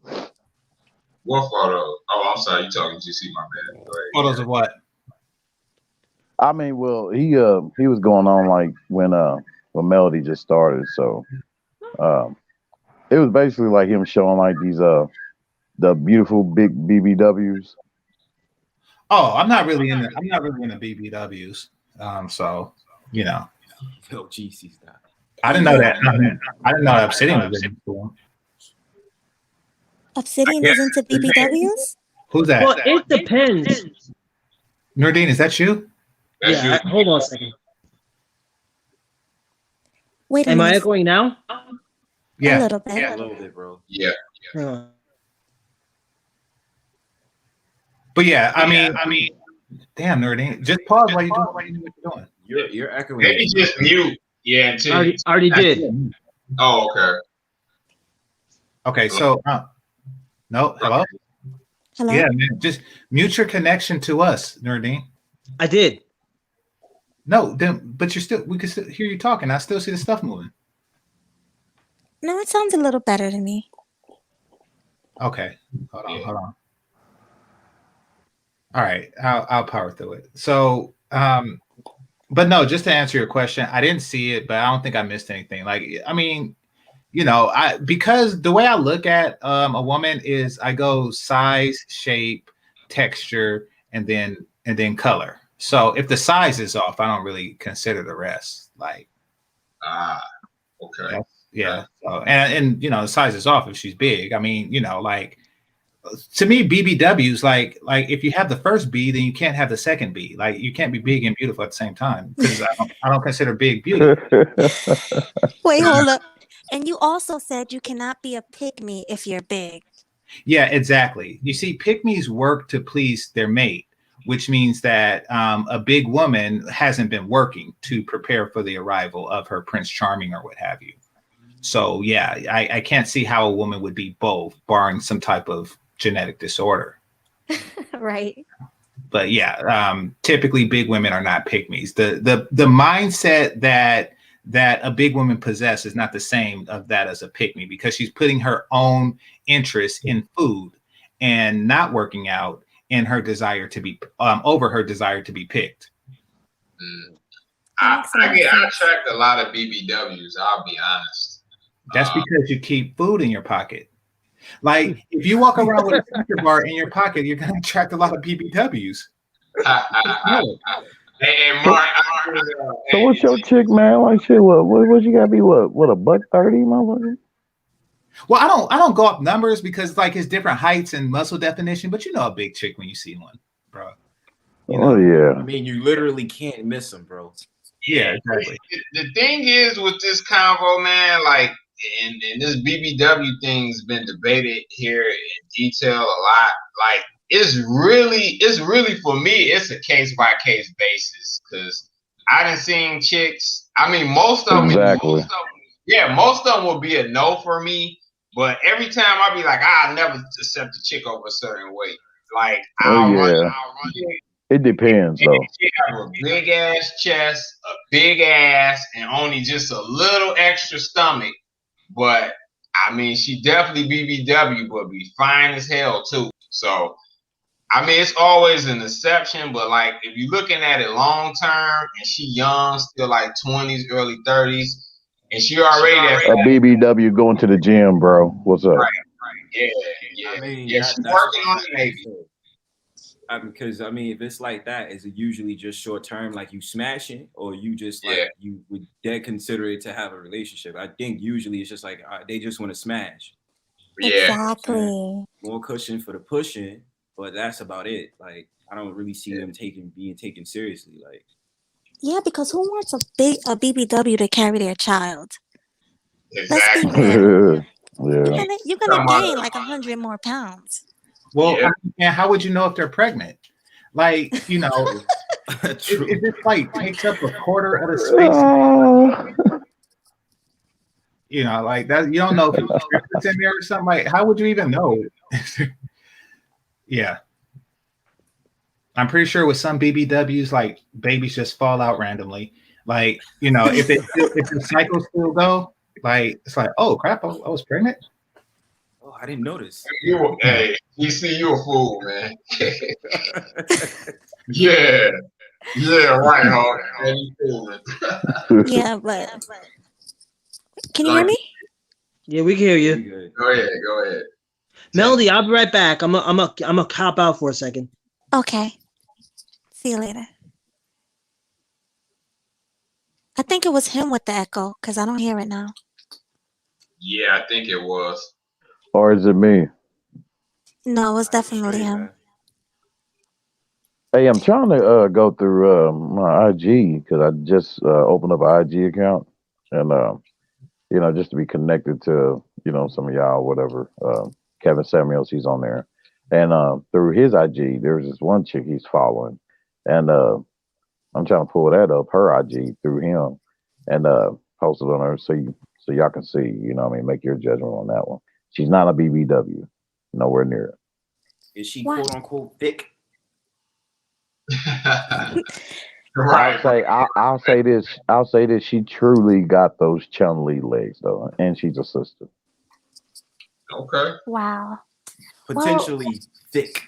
What photo? Oh, I'm sorry. You talking GC? My bad. Go ahead. Photos of what? I mean, well, he was going on like when Melody just started, so um, it was basically like him showing like these the beautiful big BBWs. Oh, I'm not really in the BBWs. So you know, Yo, GC stop. I didn't know that. I didn't know that Obsidian was into them. Obsidian Yeah. is into BBWs? Who's that? Well, it depends. Nordine, is that you? That's Yeah, you. hold on a second. Wait a Am I minute. echoing now? A Yeah. little bit. A little bit, bro. Yeah. Uh, But yeah, I mean, damn, Nerdine, just pause while you're doing what you're doing. You're echoing. Maybe just mute. Yeah, until Already did. Oh, okay. Okay, so no, hello. Hello? Yeah, man, just mute your connection to us, Nerdine. I did. No, then, but we can still hear you talking. I still see the stuff moving. No, it sounds a little better to me. Okay, hold on. All right, I'll power through it. So, but no, just to answer your question, I didn't see it, but I don't think I missed anything. Like, I mean, because the way I look at a woman is I go size, shape, texture, and then color. So if the size is off, I don't really consider the rest. Like, okay, yeah. So and the size is off if she's big. I mean, like to me, BBWs like if you have the first B, then you can't have the second B. Like you can't be big and beautiful at the same time because I don't consider big beauty. Wait, hold up. And you also said you cannot be a pick-me if you're big. Yeah, exactly. You see, pick-me's work to please their mate, which means that a big woman hasn't been working to prepare for the arrival of her Prince Charming or what have you. So yeah, I can't see how a woman would be both, barring some type of genetic disorder. Right. But yeah, typically big women are not pick-me's. The mindset that a big woman possesses is not the same of that as a pick-me because she's putting her own interest in food and not working out in her desire to be over her desire to be picked. I attract a lot of BBWs. I'll be honest. That's because you keep food in your pocket. Like if you walk around with a Snicker bar in your pocket, you're gonna attract a lot of BBWs. Hey, Mark. So what's your chick, man? Like shit, what you gotta be what $130, motherfucker? Well, I don't go up numbers because like it's different heights and muscle definition, but you know a big chick when you see one, bro. Oh yeah. I mean, you literally can't miss them, bro. Yeah, exactly. The thing is with this convo, man, like, and this BBW thing's been debated here in detail a lot. Like, it's really for me, it's a case by case basis because I done seen chicks. I mean, most of them, most of them will be a no for me. But every time I'll be like, I'll never accept a chick over a certain weight. Like, I'll run it depends though. She have a big ass chest, a big ass, and only just a little extra stomach. But I mean, she definitely BBW, but be fine as hell too. So I mean, it's always an exception. But like, if you're looking at it long term, and she young, still like 20s, early 30s, and she already a BBW going to the gym, bro. What's up? Right. Yeah. I mean, she's working on it, maybe. Because I mean, if it's like that, is it usually just short term, like you smashing, or you just like you would dead consider it to have a relationship? I think usually it's just like they just want to smash. Yeah, exactly. More cushion for the pushing, but that's about it. Like I don't really see them being taken seriously. Like yeah, because who wants a BBW to carry their child? Exactly. Let's be real. Yeah. You're gonna gain like 100 more pounds. Well, and how would you know if they're pregnant? Like, it just like takes up a quarter of the space. Like that. You don't know if it's in there or something. Like, how would you even know? Yeah, I'm pretty sure with some BBWs, like babies just fall out randomly. Like, if the cycles still go, like it's like, oh crap, I was pregnant. Oh, I didn't notice. Hey, you see, you a fool, man. Yeah, right, Hawk. Yeah, but can you hear me? Yeah, we can hear you. Go ahead. Melody, I'll be right back. I'm a cop out for a second. Okay. See you later. I think it was him with the echo because I don't hear it now. Yeah, I think it was. Or is it me? No, it was definitely him. Hey, I'm trying to go through my IG because I just opened up an IG account, and just to be connected to some of y'all, whatever. Kevin Samuels, he's on there. And through his IG, there's this one chick he's following, and I'm trying to pull that up, her IG through him, and post it on her so y'all can see. You know what I mean? Make your judgment on that one. She's not a BBW, nowhere near it. Is she What? quote unquote thick? Right. I'll say this. I'll say this. She truly got those Chun-Li legs though, and she's a sister. Okay. Wow. Potentially thick.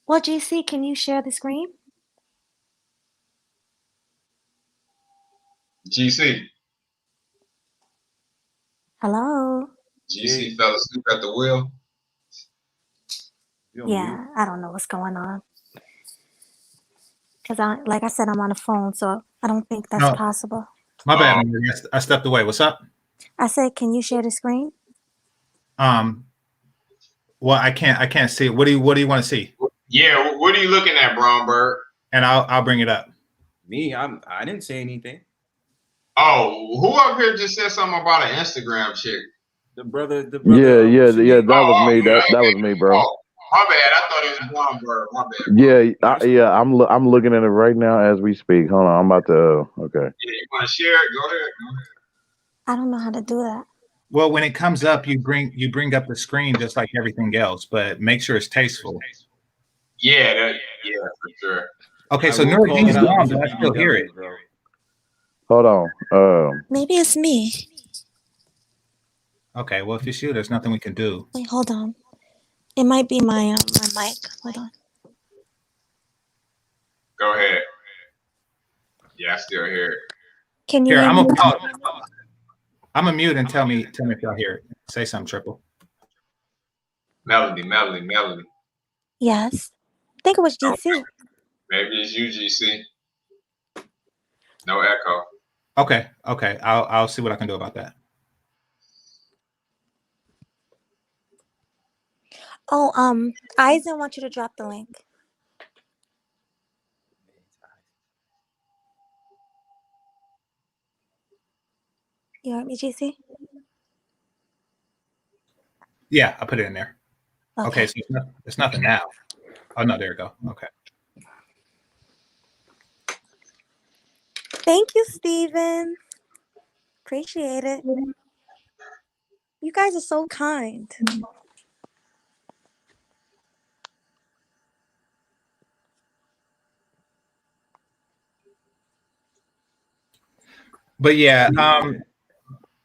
Well, GC, can you share the screen? GC. Hello. GC fell asleep at the wheel. You on Yeah, mute? I don't know what's going on. Because like I said, I'm on the phone, so I don't think that's No, possible. my bad. Man. I stepped away. What's up? I said, can you share the screen? Well, I can't see it. What do you want to see? Yeah, what are you looking at, Bromberg? And I'll bring it up. Me, I didn't say anything. Oh, who up here just said something about an Instagram chick? The brother. Yeah. That was me. Yeah, That was me, bro. Oh, my bad. I thought it was Bromberg. My bad. Yeah. I'm looking at it right now as we speak. Hold on. I'm about to. Okay. Yeah, you want to share it? Go ahead. I don't know how to do that. Well, when it comes up, you bring up the screen just like everything else, but make sure it's tasteful. Yeah, for sure. Okay, I so will call Nuruddin's it out gone, as a but I still hear it. BBW, bro. Hold on. Maybe it's me. Okay, well, if it's you, there's nothing we can do. Wait, hold on. It might be my mic. Hold on. Go ahead. Yeah, I still hear it. Can you Here, hear I'm me? a mute and tell me if y'all hear it. Say something, Triple. Melody. Yes. I think it was GC. Maybe it's UGC. No echo. Okay. I'll see what I can do about that. Oh, Eisen wants you to drop the link. You heard me, GC? Yeah, I'll put it in there. Okay, so it's nothing now. Oh no, there we go. Okay. Thank you, Steven. Appreciate it. You guys are so kind. But yeah,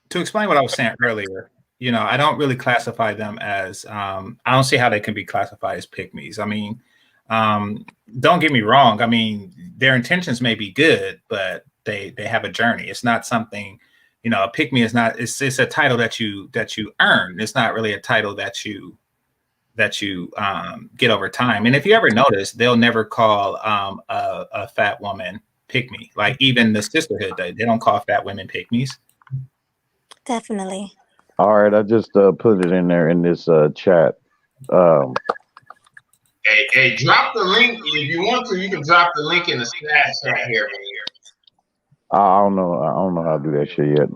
to explain what I was saying earlier, I don't really classify them as I don't see how they can be classified as pick-me's. I mean, don't get me wrong. I mean, their intentions may be good, but they have a journey. It's not something, a pick-me is not. It's a title that you earn. It's not really a title that you get over time. And if you ever notice, they'll never call a fat woman pick-me. Like even the sisterhood, they don't call fat women pick-me's. Definitely. All right. I just put it in there in this chat. Hey, drop the link if you want to. You can drop the link in the chat here. I don't know how to do that shit yet.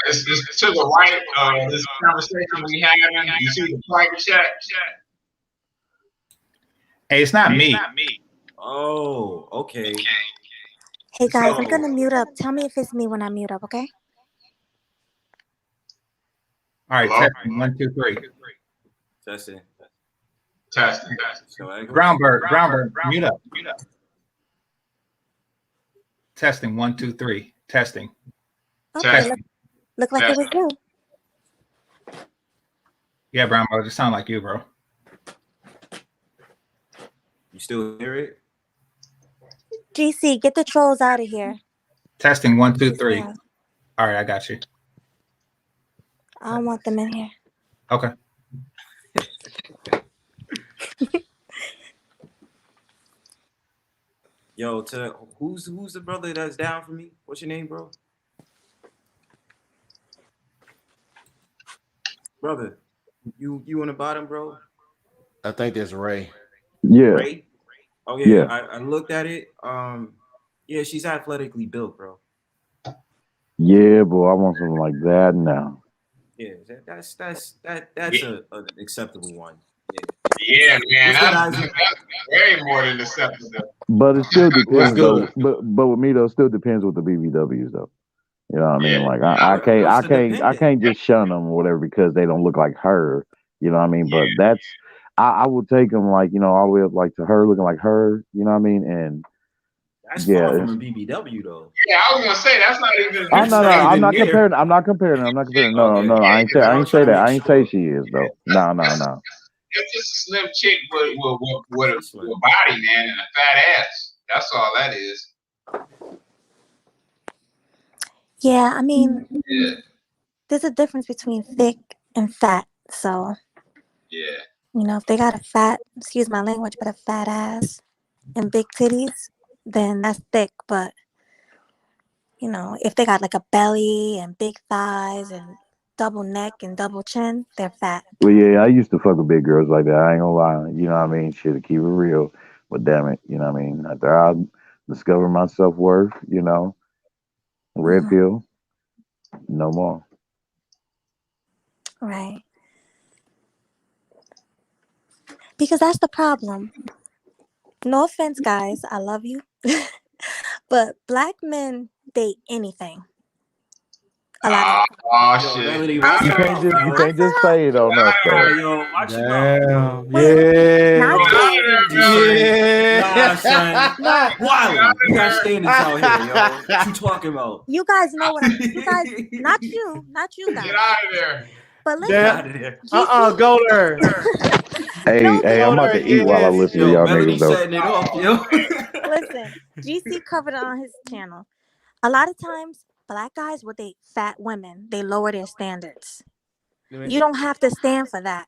It's to the right. This conversation we having. You see the private chat. Hey, it's not me. Oh, okay. Hey guys, I'm So- gonna mute up. Tell me if it's me when I mute up, okay? All right, Hello? testing 1, 2, 3. Testing. So Brownberg, mute up. Testing 1, 2, 3. Testing. Okay, look like it was you. Yeah, Brownberg, it sound like you, bro. You still hear it? GC, get the trolls out of here. Testing 1, 2, 3. Yeah. All right, I got you. I don't want them in here. Okay. Yo, who's the brother that's down for me? What's your name, bro? Brother, you on the bottom, bro? I think that's Ray. Yeah. Ray? Oh yeah. Yeah. I looked at it. Yeah, she's athletically built, bro. Yeah, boy, I want something like that now. Yeah, that's an acceptable one. Yeah. Yeah, man, What's good, that's Isaac? way more than acceptable. But it still What's depends though. good? But with me though, it still depends with the BBWs though. You know what I mean? Yeah, Like What's the I dependent? can't just shun them or whatever because they don't look like her. You know what I mean? yeah. But that's I would take them like all the way up like to her looking like her. You know what I mean? And That's yeah, far from a it's, BBW though. Yeah, I was gonna say that's not even. oh That's no, not I'm even not near. comparing. I'm not comparing. I'm not comparing. No, Okay, no, because I I was ain't say trying to that. make I ain't say sure. she is though. No, no, no. It's just a slim chick with She's a slim. body, man, and a fat ass. That's all that is. Yeah, I mean, Yeah, there's a difference between thick and fat. So, yeah. if they got a fat, excuse my language, but a fat ass and big titties, then that's thick. But, if they got like a belly and big thighs and double neck and double chin, they're fat. Well, yeah, I used to fuck with big girls like that. I ain't gonna lie. You know what I mean? Shit, to keep it real. But damn it, you know what I mean? After I discover my self worth, red Mhm. pill, no more. Right. Because that's the problem. No offense, guys. I love you. But black men date anything. A lot of the time. Oh Yo, shit! Melody, I watch You your said, can't mouth, just you yo. I can't just said, say it on us Nah, though. yo, watch your mouth, yo. Damn. wait, not Yeah. Get out you. of there, Melody. Nah, Yeah. son. No, Get out Wildin'. of You got there. standards out here, yo. What you talking about? you guys know what you guys, not you Get guys. out of there. But Get Damn. listen, out of there. GC, Go there. Hey, no, hey, listen, I'm Go about there. to eat while I Yeah. listen to Yo, y'all Melody niggas though. setting it off, yo. listen. GC covered it on his channel. A lot of times, black guys will date fat women. They lower their standards. You don't have to stand for that.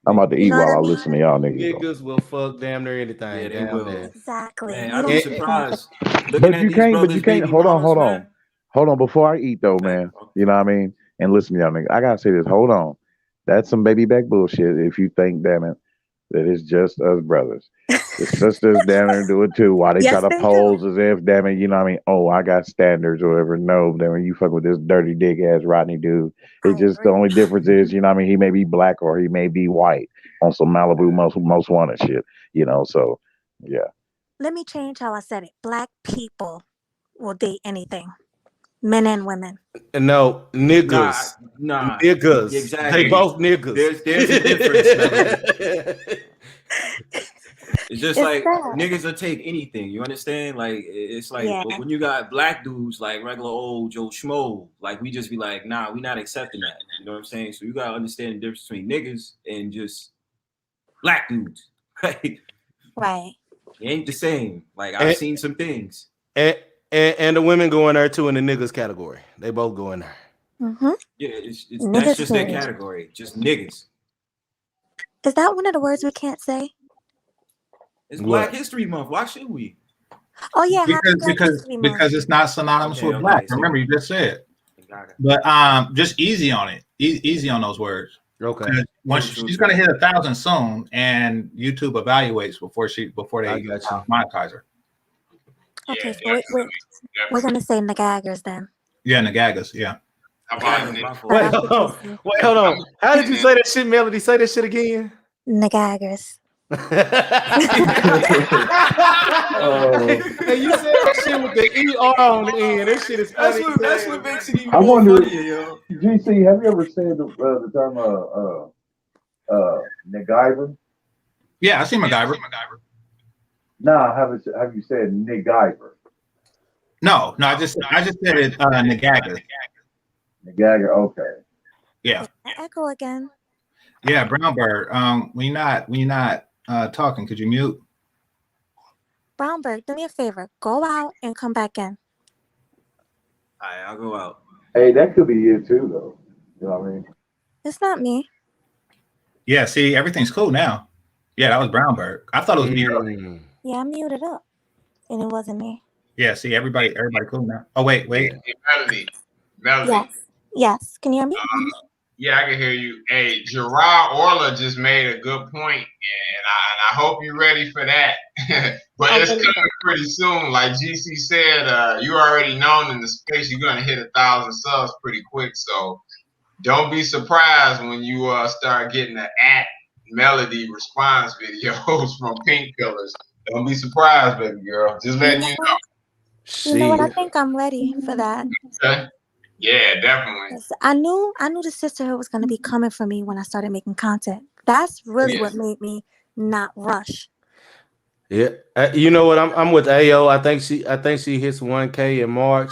I'm about to You eat know what while I I mean? listen to y'all niggas though. Niggas will fuck damn near Yeah, anything. they Damn will. that. Exactly. Man, You I'd don't be have It, to stand for surprised. Looking at these But you brothers' can't. baby Hold on, mamas, hold on, man. hold on. Before I eat though, Hey, man. You know what I mean? And listen to y'all niggas. I gotta say this. Hold on. That's some baby back bullshit. If you think, damn it, that it's just us brothers. The sisters down there do it too. Why they try Yes, to they do. pose as if, damn it, you know what I mean? Oh, I got standards or whatever. No, damn it, you fuck with this dirty dick ass Rodney dude. I It's just the agree. only difference is, you know what I mean? He may be black or he may be white on some Malibu most wanted shit. So yeah. Let me change how I said it. Black people will date anything, men and women. no, nah, niggas. nah. Niggas. They Exactly. both niggas. There's a difference, Melody. It's just It's like sad. niggas will take anything. You understand? Like it's like, Yeah. but when you got black dudes like regular old Joe Schmo, like we just be like, nah, we not accepting that. You know what I'm saying? So you gotta understand the difference between niggas and just black dudes. Like Right. it ain't the same. Like I've and, seen some things. and the women go in there too in the niggas category. They both go in there. Mm-hmm. Yeah, it's that's Niggas just their period. category. Just niggas. Is that one of the words we can't say? It's What? Black History Month. Why should we? Oh yeah, happy because Black because History Month. because it's not synonymous with black. So Remember, you just said. got it. But just easy on it. Easy on those words. Okay. Once she's gonna hit 1,000 soon, and YouTube evaluates before they monetize her. Okay, so we're gonna say nagaggers then. Yeah, Nagagas. Yeah. How about Wait, hold on. How did you say that shit, Melody? Say that shit again. Nagaggers. Hey, you said that shit with the ER on the end. That shit is funny. That's what makes it even I more wonder, funnier, yo. GC, have you ever said the term MacGyver? Yeah, I see MacGyver. Nah, have you said MacGyver? No, I just said it. Nagagas. MacGyver, okay. Yeah. Echo again. Yeah, Brown Bird. When you're not talking, could you mute? Brownberg, do me a favor. Go out and come back in. All right, I'll go out. Hey, that could be you too, though. You know what I mean? It's not me. Yeah. See, everything's cool now. Yeah, that was Brown Bird. I thought it was me earlier. Yeah, I muted up, and it wasn't me. Yeah. See, everybody cool now. Oh wait. Hey, Melody. Yes. Can you hear me? Yeah, I can hear you. Hey, Gerard Orla just made a good point, and I hope you're ready for that. But it's coming pretty soon. Like GC said, you already known in the space you're gonna hit 1,000 subs pretty quick. So don't be surprised when you start getting an Melody response videos from Pink Pillars. Don't be surprised, baby girl. Just letting you know. You know what? I Shit. think I'm ready for that. Okay? Yeah, definitely. 'Cause I knew the sisterhood was gonna be coming for me when I started making content. That's really Yeah. what made me not rush. Yeah. You know what? I'm with AO. I think she hits 1K in March.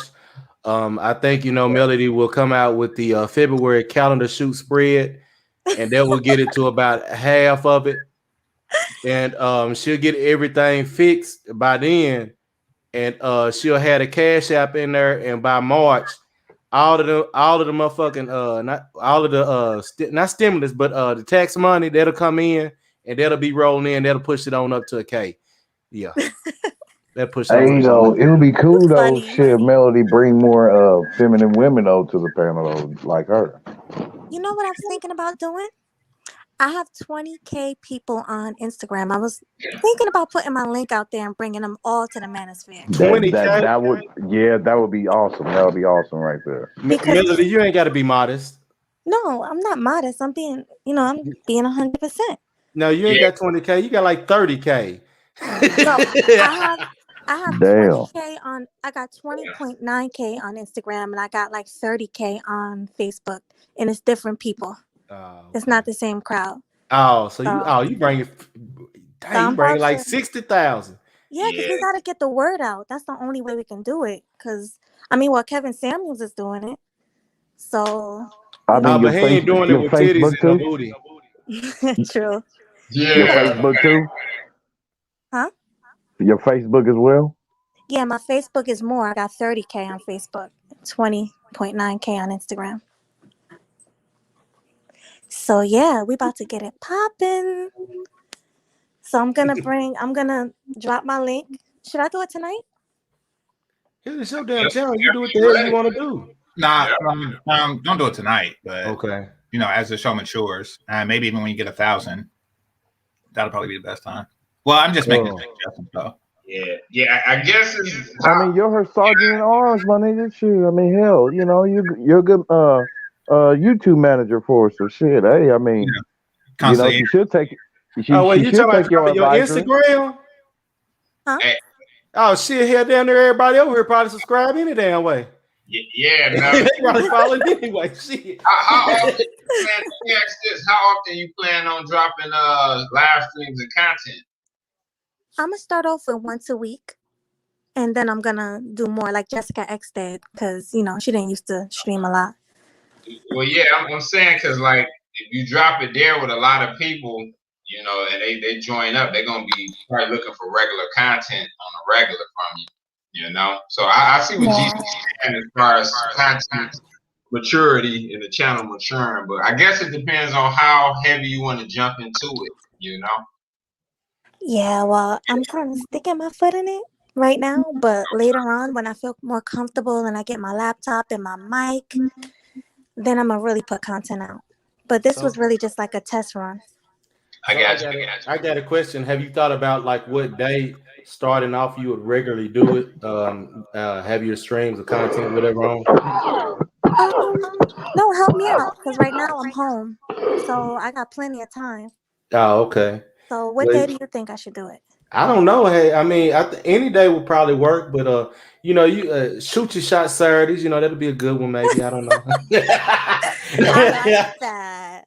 I think Melody will come out with the February calendar shoot spread, and that will get it to about half of it, and she'll get everything fixed by then, and she'll have the cash app in there, and by March, all of the motherfucking not all of the not stimulus, but the tax money that'll come in, and that'll be rolling in. That'll push it on up to a K. Yeah, that push it Hey, on up to a K. it would be cool though. Funny. Shit, Melody bring more feminine women over to the panel though, like her. You know what I was thinking about doing? I have 20K people on Instagram. I was thinking about putting my link out there and bringing them all to the Manosphere. 20K. That would that would be awesome. That would be awesome right there. Because Melody, you ain't got to be modest. no, I'm not modest. I'm being 100%. No, you ain't Yeah. got 20K. You got like 30K. No, I have Damn. 20K on. I got 20.9K on Instagram, and I got like 30K on Facebook, and it's different people. Oh, It's okay. not the same crowd. Oh, so So, you bring it. so Dang, I'm you bring about like to. 60,000. Yeah, because we Yeah. gotta get the word out. That's the only way we can do it. Because I mean, well, Kevin Samuels is doing it, so I mean, But he ain't doing it with titties Facebook and a too. booty. true, Your Yeah. Facebook too. huh? Your Facebook as well. Yeah, my Facebook is more. I got 30K on Facebook, 20.9K on Instagram. So yeah, we about to get it popping. So I'm gonna drop my link. Should I do it tonight? Hell, it's your damn Yep. channel. You do what the You hell you ready? want to do. Nah, Yeah. don't do it tonight, but Okay. as the show matures, maybe even when you get 1,000, that'll probably be the best time. Well, I'm just making a suggestion, so. Yeah. Yeah. I guess it's I mean, you're her sergeant in arms, my nigga. Shit. I mean, hell, you're a good YouTube manager for us. So shit. Hey, I mean, Constantly. she should take Oh, wait, she you should talking take your about your advisory. Instagram? Huh? Hey, Oh, shit, hell, down there, everybody over here probably subscribe any damn way. yeah, They man. probably following anyway. Shit. How often you plan? Let me ask this: how often you plan on dropping live streams and content? I'm gonna start off with once a week, and then I'm gonna do more like Jessica X did, because she didn't used to stream a lot. Well, yeah, I'm saying because like if you drop it there with a lot of people, and they join up, they're gonna be probably looking for regular content on a regular from you. So I see what G's saying as far as content maturity and the channel maturing, but I guess it depends on how heavy you want to jump into it. Yeah, well, I'm kind of sticking my foot in it right now, but later on, when I feel more comfortable and I get my laptop and my mic, then I'm gonna really put content out. But this was really just like a test run. I got you. I got a question. Have you thought about like what day starting off you would regularly do it? Have your streams of content, whatever on? No, help me out, because right now I'm home, so I got plenty of time. Oh, okay. So what Well, day do you think I should do it? I don't know. Hey, I mean, any day would probably work, but you shoot your shot Saturdays. That'll be a good one, maybe. I don't know. I like that.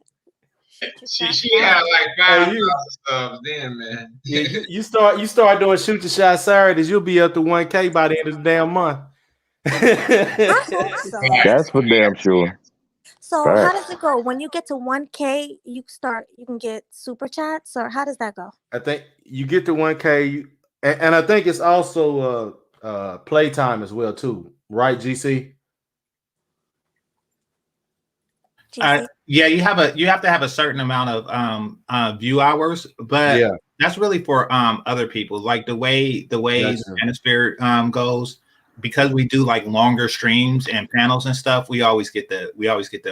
She had like 5,000 subs then, man. Yeah, you start doing shoot your shot Saturdays, you'll be up to 1K by the end of the damn month. I hope so. That's for damn sure. So how does it go? When you get to 1K, you can get super chats, or how does that go? I think you get to 1K, and I think it's also playtime as well too, right? GC. Yeah, you have to have a certain amount of view hours, but that's really for other people. Like the way Manosphere goes, because we do like longer streams and panels and stuff, we always get the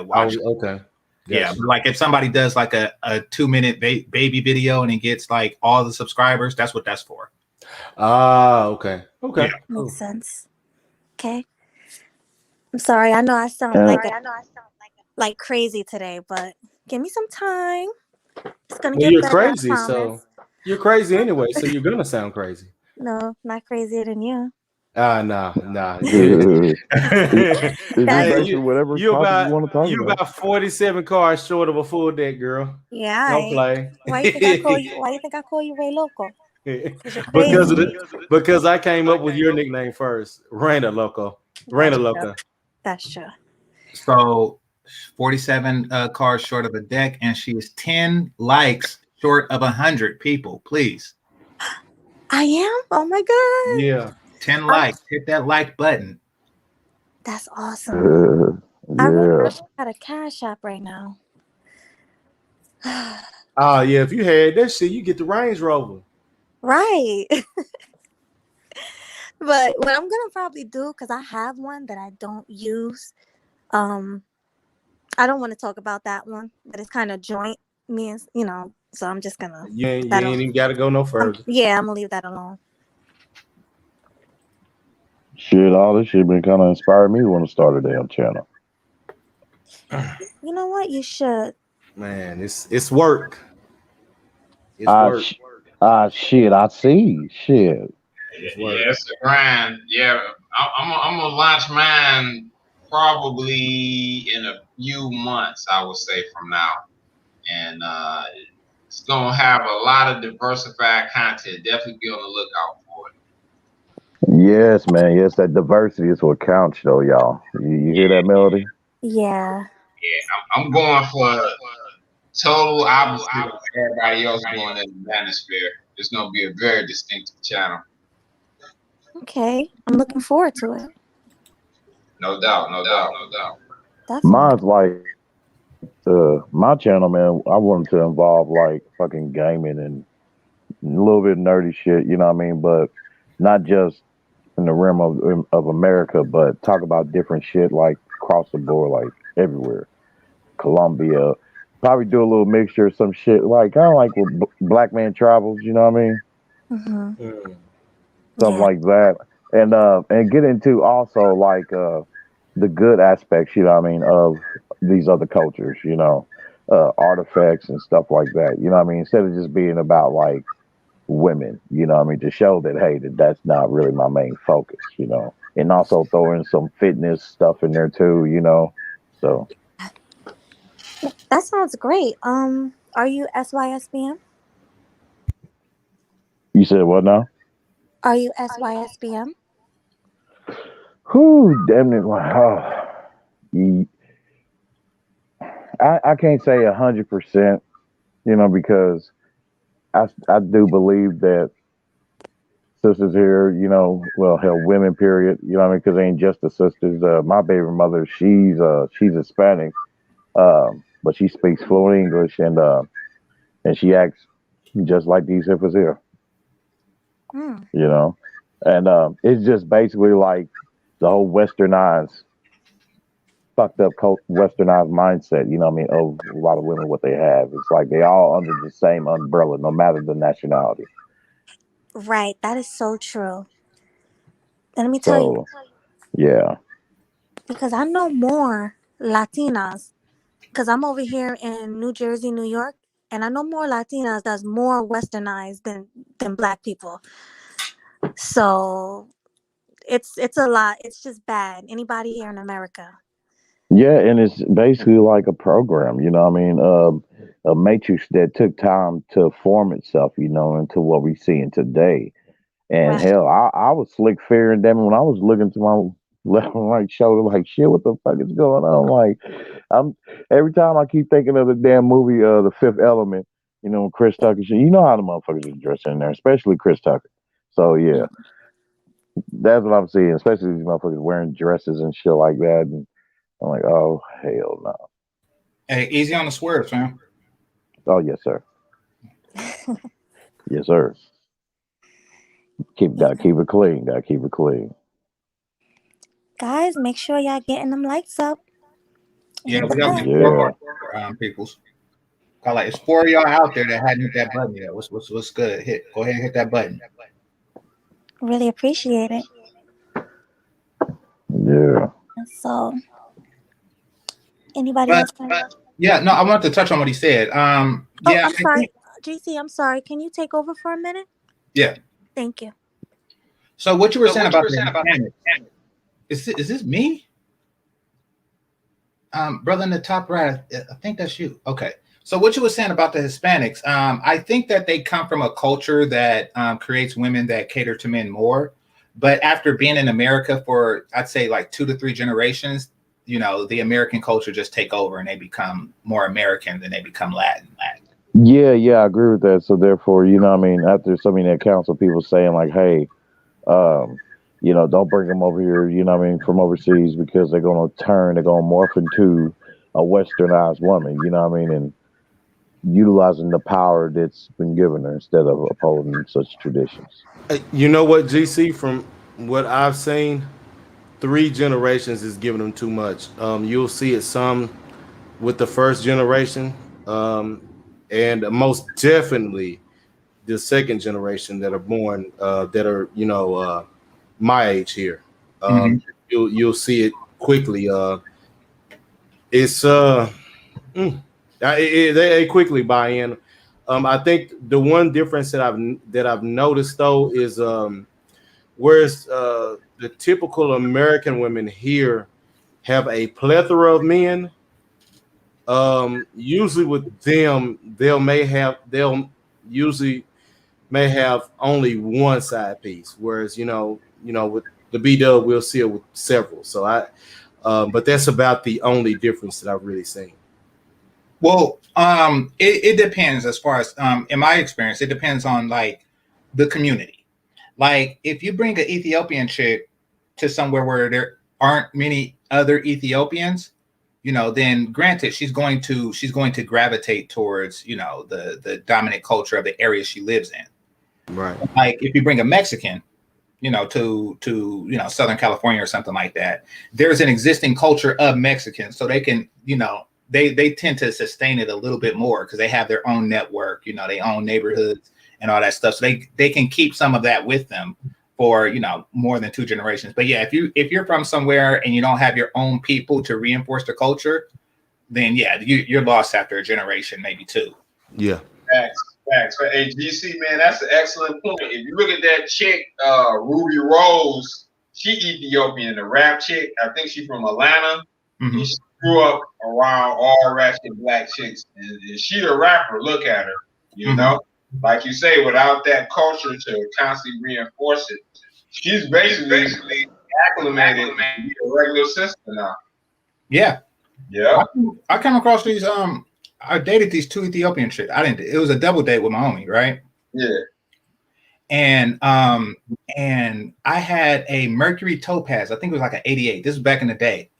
watch. Oh, okay. Yeah, but like if somebody does like a 2-minute baby video and it gets like all the subscribers, that's what that's for. Ah, okay. Yeah. Makes sense. Okay. I'm sorry. I know I sound like crazy today, but give me some time. It's gonna Well, get you're better, I crazy, so promise. you're crazy anyway, so you're gonna sound crazy. No, not crazier than you. Nah. It's just That's You basically whatever you topic you about want to talk you about. about 47 cars short of a full deck, girl. yeah. Don't play. Why you think I call you? Why you think I call you Ray Loco? Cause you're because of crazy. because I came up with your nickname first. Raina Loco. Raina That's true. Loco. That's true. So 47 cars short of a deck, and she is 10 likes short of 100 people. Please, I am. Oh my god. Yeah. 10 I'm, likes. Hit that like button. that's awesome. I wish Yeah. I had a cash app right now. Oh yeah, if you had that shit, you get the Range Rover. Right. But what I'm gonna probably do, because I have one that I don't use. Um, I don't want to talk about that one, but it's kind of joint me and So I'm just gonna You ain't that on. even gotta go no further. Yeah, I'm gonna leave that alone. Shit, all this shit been kind of inspired me to want to start a damn channel. You know what? You should. Man, it's work. It's Ah, work. shit, I see. Shit. It's work. Yeah, it's a grind. Yeah, I'm gonna launch mine probably in a few months. I would say from now, and it's gonna have a lot of diversified content. Definitely be on the lookout for it. Yes, man. Yes, that diversity is what counts, though, y'all. You hear that melody? Yeah. Yeah, I'm going for total opposite of everybody else going in the manosphere. It's gonna be a very distinctive channel. Okay. I'm looking forward to it. No doubt, no doubt, no doubt. Definitely. Mine's like my channel, man. I wanted to involve like fucking gaming and a little bit nerdy shit, you know what I mean? But not just in the realm of America, but talk about different shit like across the board, like everywhere. Colombia, probably do a little mixture of some shit like kind of like with Black Man Travels, you know what I mean? Mhm. Something Yeah. like that, and get into also like the good aspects, you know what I mean, of these other cultures, you know, artifacts and stuff like that, you know what I mean, instead of just being about like women, you know what I mean, to show that hey, that's not really my main focus, you know, and also throw in some fitness stuff in there too, you know. So That sounds great. Are you SYSBM? you said what now? Are you SYSBM? Who damn it, like, oh, ye- I can't say 100%, you know, because I do believe that sisters here, you know, well, hell, women, period, you know what I mean, because they ain't just the sisters. My baby mother, she's Hispanic, but she speaks fluent English, and she acts just like these hippos here, Hmm. you know, and it's just basically like the whole westernized, fucked up westernized mindset, you know what I mean, of a lot of women, what they have. It's like they all under the same umbrella, no matter the nationality. Right. That is so true. And let me tell you, So yeah. because I know more Latinas, because I'm over here in New Jersey, New York, and I know more Latinas that's more westernized than black people. So it's a lot. It's just bad. Anybody here in America. Yeah, and it's basically like a program, you know what I mean? A matrix that took time to form itself, you know, into what we see in today. And Right. hell, I was slick fearing them when I was looking to my left and right shoulder, like, shit, what the fuck is going on? Like, I'm every time I keep thinking of the damn movie, The Fifth Element, you know, Chris Tucker shit, you know how the motherfuckers are dressing in there, especially Chris Tucker. So yeah, that's what I'm seeing, especially these motherfuckers wearing dresses and shit like that. And I'm like, oh, hell no. Hey, easy on the swerves, fam. Oh, yes, sir. Yes, sir. Gotta keep it clean. Gotta keep it clean. Guys, make sure y'all getting them lights up. Yeah, Hit the we got like button. four Yeah. more peoples. Got like it's four of y'all out there that hadn't hit that button yet. What's good? Go ahead and hit that button. Really appreciate it. Yeah. So, anybody But else? Yeah, no, I wanted to touch on what he said. Oh, Yeah, I'm I sorry. think, JC, I'm sorry. Can you take over for a minute? yeah. Thank you. So what you were saying about the Hispanic, is this me? Brother in the top right, I think that's you. Okay. So what you were saying about the Hispanics, I think that they come from a culture that creates women that cater to men more. But after being in America for, I'd say like 2 to 3 generations, the American culture just take over and they become more American than they become Latin. Yeah, I agree with that. So therefore, what I mean, after so many accounts of people saying like, hey, um, don't bring them over here, what I mean, from overseas because they're gonna morph into a westernized woman, what I mean, and utilizing the power that's been given her instead of upholding such traditions. You know what, GC? From what I've seen, 3 generations is giving them too much. You'll see it some with the first generation, um, and most definitely the second generation that are born that are my age here. Mm-hmm. You'll see it quickly. It's they quickly buy in. I think the one difference that I've noticed though is whereas the typical American women here have a plethora of men. Usually with them, they'll usually may have only one side piece, whereas with the B Dub we'll see it with several. So but that's about the only difference that I've really seen. Well, it depends as far as in my experience, it depends on like the community. Like if you bring an Ethiopian chick to somewhere where there aren't many other Ethiopians, then granted she's going to gravitate towards, the dominant culture of the area she lives in. Right. Like if you bring a Mexican, to Southern California or something like that, there's an existing culture of Mexicans, so they can, they tend to sustain it a little bit more because they have their own network, they own neighborhoods and all that stuff, so they can keep some of that with them for more than 2 generations. But yeah, if you're from somewhere and you don't have your own people to reinforce the culture, then yeah, you're lost after a generation, maybe 2. Yeah. Facts. Hey, GC, man, that's an excellent point. If you look at that chick, Ruby Rose, she Ethiopian, the rap chick. I think she's from Atlanta. Mm-hmm. And she grew up around all ratchet black chicks. And she a rapper. Look at her. You Mm-hmm. know? Like you say, without that culture to constantly reinforce it, she's basically acclimated to be a regular sister now. Yeah. Yeah. I came across these. I dated these 2 Ethiopian chicks. I didn't. It was a double date with my homie, right? Yeah. And I had a Mercury Topaz. I think it was like an 88. This was back in the day.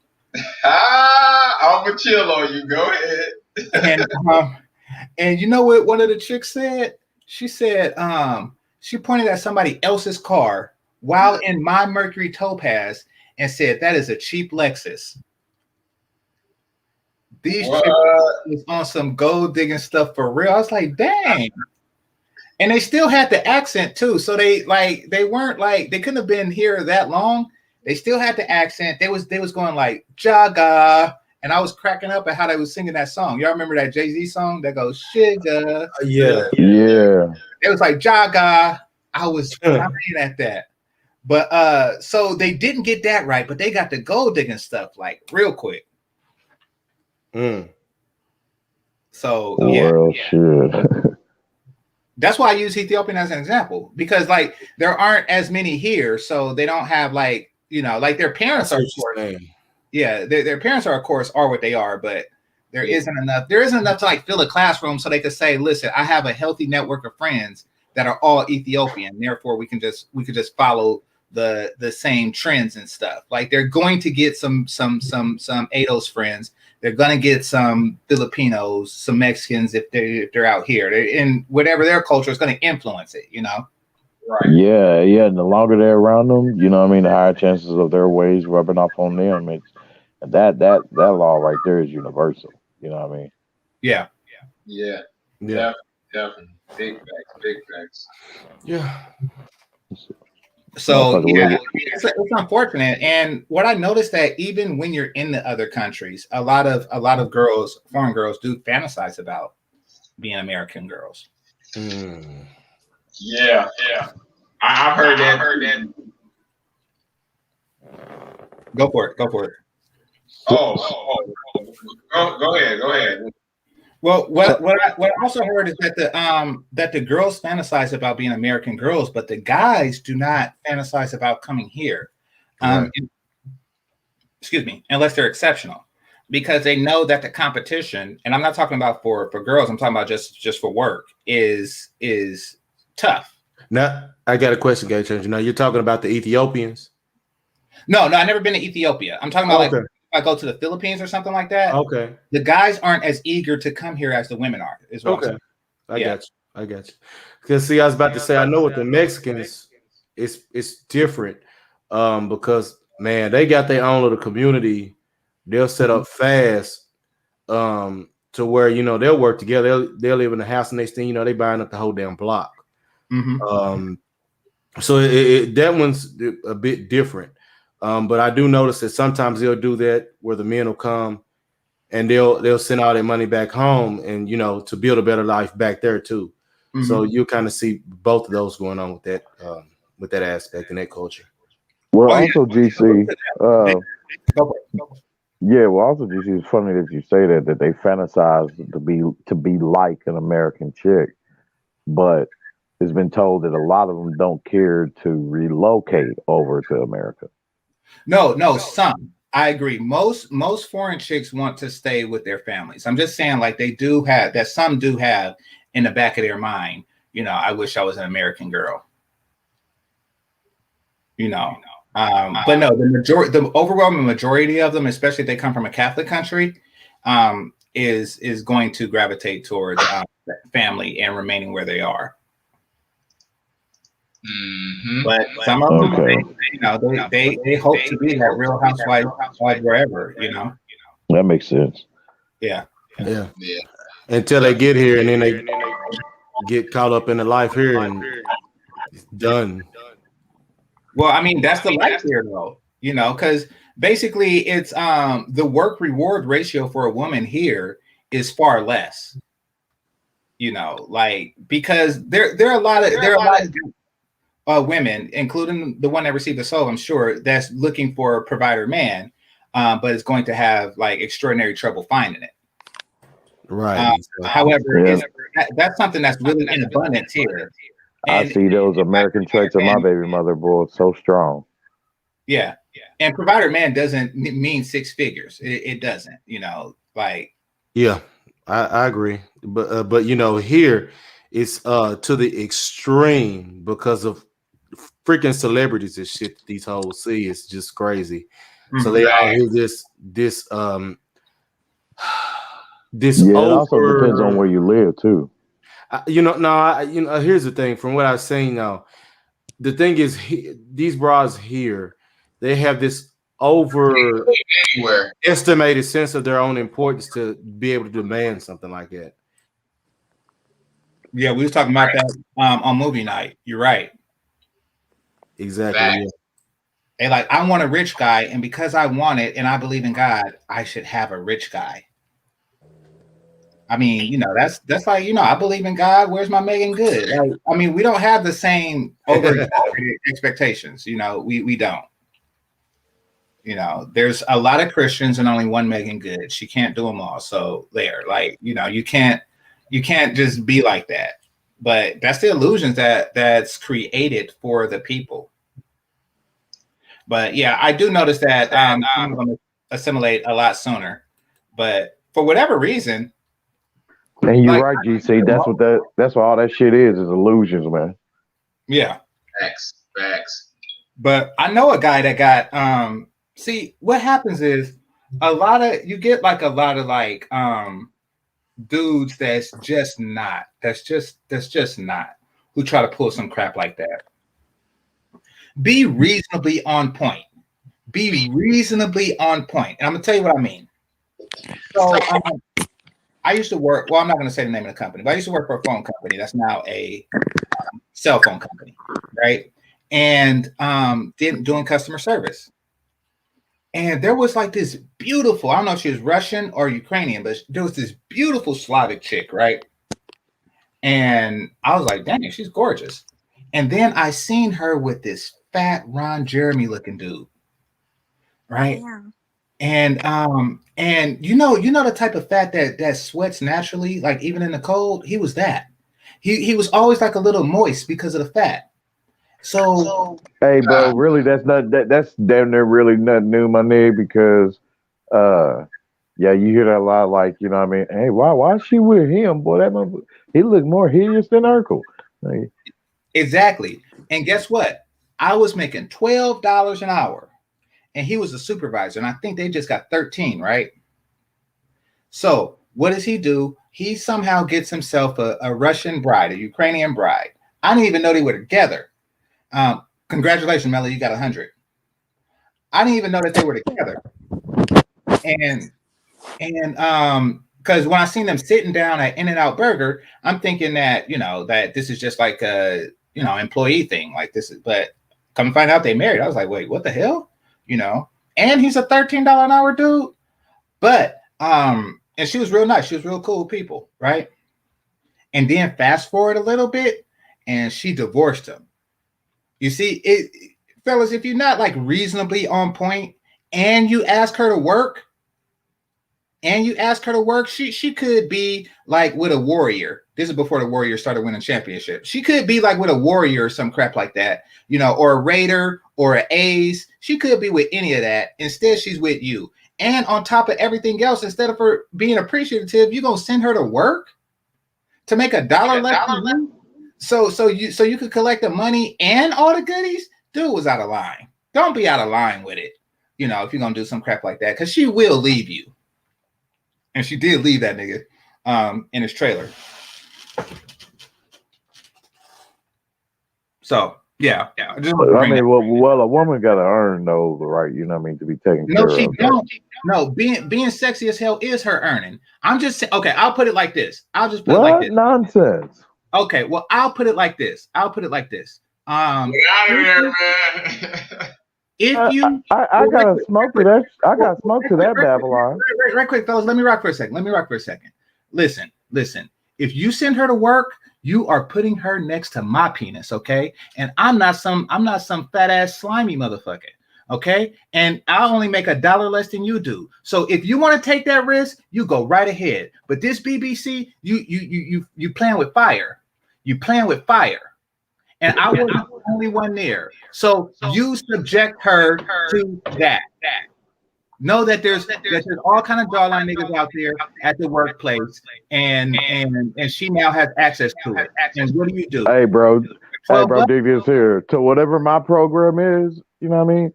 I'm gonna chill on you. Go ahead. And you know what one of the chicks said? She said she pointed at somebody else's car while in my Mercury Topaz and said that is a cheap Lexus. These chicks was on some gold digging stuff for real. I was like, dang. And they still had the accent too. So they weren't like, they couldn't have been here that long. They still had the accent. They was going like Jaga. And I was cracking up at how they was singing that song. Y'all remember that Jay-Z song that goes Sugar? Yeah. It was like Jaga. I was crying at that. But so they didn't get that right, but they got the gold digging stuff like real quick. So Well, should. That's why I use Ethiopian as an example, because like there aren't as many here, so they don't have like like their parents are. Of course, yeah, their parents are of course are what they are, but there isn't enough. There isn't enough to like fill a classroom so they could say, listen, I have a healthy network of friends that are all Ethiopian. Therefore, we could just follow the same trends and stuff. Like they're going to get some ADOS friends. They're gonna get some Filipinos, some Mexicans if they're out here. In whatever their culture is gonna influence it, Right. Yeah. And the longer they're around them, what I mean, the higher chances of their ways rubbing off on them. It's that law right there is universal. You know what I mean? Yeah. Definitely. Big facts. Yeah. So yeah, it's unfortunate. And what I noticed that even when you're in the other countries, a lot of girls, foreign girls, do fantasize about being American girls. Yeah, I've heard that. Go for it. Go for it. Go ahead. Well, what I also heard is that the girls fantasize about being American girls, but the guys do not fantasize about coming here. Right. Excuse me, unless they're exceptional, because they know that the competition, and I'm not talking about for girls, I'm talking about just for work, is tough. Now I got a question, Gay Changer. Now you're talking about the Ethiopians. No, I've never been to Ethiopia. I'm talking about like Okay. if I go to the Philippines or something like that. Okay. The guys aren't as eager to come here as the women are. Is what I'm saying. I got you. Because see, I was about to say, I know with the Mexicans, it's different. Because man, they got their own little community. They'll set up fast. To where they'll work together. They'll live in the house, and next thing you know, they buying up the whole damn block. So that one's a bit different. But I do notice that sometimes they'll do that where the men will come and they'll send all their money back home and to build a better life back there too. So you kind of see both of those going on with that aspect and that culture. Well, also GC, GC, it's funny that you say that they fantasize to be like an American chick, but it's been told that a lot of them don't care to relocate over to America. No, some. I agree. Most foreign chicks want to stay with their families. I'm just saying, like, some do have in the back of their mind, I wish I was an American girl. But no, the overwhelming majority of them, especially if they come from a Catholic country, is going to gravitate towards family and remaining where they are. But some of them, they hope to be that Real Housewife wherever, That makes sense. Yeah. Until they get here, and then they get caught up in the life here, and it's done. Well, I mean, that's the life here, though, because basically it's the work reward ratio for a woman here is far less. Because there are a lot of women, including the one that received the soul, I'm sure, that's looking for a provider man, but is going to have like extraordinary trouble finding it. Right. However, that's something that's really in abundance here. I see those American traits of my baby mother, boy, so strong. Yeah. And provider man doesn't mean six figures. It doesn't, Yeah, I agree. But here it's to the extreme because of freaking celebrities and shit these hoes see. It's just crazy. So they all hear this it also depends on where you live too. Here's the thing. From what I've seen now, the thing is, these bras here, they have this estimated sense of their own importance to be able to demand something like that. Yeah, we was talking about that on movie night. You're right. Exactly. Yeah. They like, I want a rich guy, and because I want it and I believe in God, I should have a rich guy. I mean, that's like, I believe in God. Where's my Megan Good? Like, I mean, we don't have the same over expectations. We don't. There's a lot of Christians and only one Megan Good. She can't do them all. So there, like, you can't just be like that. But that's the illusions that's created for the people. But yeah, I do notice that I'm going to assimilate a lot sooner. But for whatever reason. And you're right, GC. That's what all that shit is illusions, man. Yeah. Facts. But I know a guy that got see, what happens is you get like a lot of like dudes that's just not who try to pull some crap like that. Be reasonably on point. And I'm gonna tell you what I mean. So I used to work, well, I'm not going to say the name of the company, but I used to work for a phone company that's now a cell phone company, right? and doing customer service. And there was like this beautiful, I don't know if she was Russian or Ukrainian, but there was this beautiful Slavic chick, right? And I was like, dang, she's gorgeous. And then I seen her with this fat Ron Jeremy looking dude, right? Yeah. And you know the type of fat that sweats naturally, like even in the cold. He was that. He was always like a little moist because of the fat. So Hey, bro, really, that's damn near really nothing new, my nigga, because yeah, you hear that a lot, like, you know what I mean? Hey, why is she with him? Boy, that motherfucker, he look more hideous than Urkel. Like, exactly. And guess what? I was making $12 an hour, and he was a supervisor, and I think they just got 13, right? So what does he do? He somehow gets himself a Russian bride, a Ukrainian bride. I didn't even know they were together. Congratulations, Melly, you got 100. I didn't even know that they were together. And because when I seen them sitting down at In-N-Out Burger, I'm thinking that, you know, that this is just like a, you know, employee thing, like this is, but come find out they married. I was like, wait, what the hell? You know, and he's a $13 an hour dude. But and she was real nice. She was real cool people, right? And then fast forward a little bit, and she divorced him. You see, fellas, if you're not like reasonably on point and you ask her to work, she could be like with a Warrior. This is before the Warriors started winning championships. She could be like with a Warrior or some crap like that, you know, or a Raider or an A's. She could be with any of that. Instead, she's with you. And on top of everything else, instead of her being appreciative, you're gonna send her to work to make $1 less than you. So you could collect the money and all the goodies. Dude was out of line. Don't be out of line with it, you know, if you're gonna do some crap like that, because she will leave you. And she did leave that nigga in his trailer. So yeah. I mean, well, a woman got to earn though the right, you know what I mean, to be taken care of. No, she don't. No, being sexy as hell is her earning. I'm just saying. Okay, I'll put it like this. I'll just put it like this. Nonsense. Okay, well, I'll put it like this. Get out of there, man. If you, I got smoke to that. I got smoke to that Babylon. Right quick, fellas. Let me rock for a second. Listen. If you send her to work, you are putting her next to my penis, okay? And I'm not some fat ass slimy motherfucker, okay? And I'll only make $1 less than you do. So if you want to take that risk, you go right ahead. But this BBC, you playing with fire. You playing with fire. And I was the only one there. So you subject her to that. Know that there's all kind of jawline niggas out there at the workplace, and she now has access to it. And what do? Hey, bro, dig this here. To whatever my program is, you know what I mean?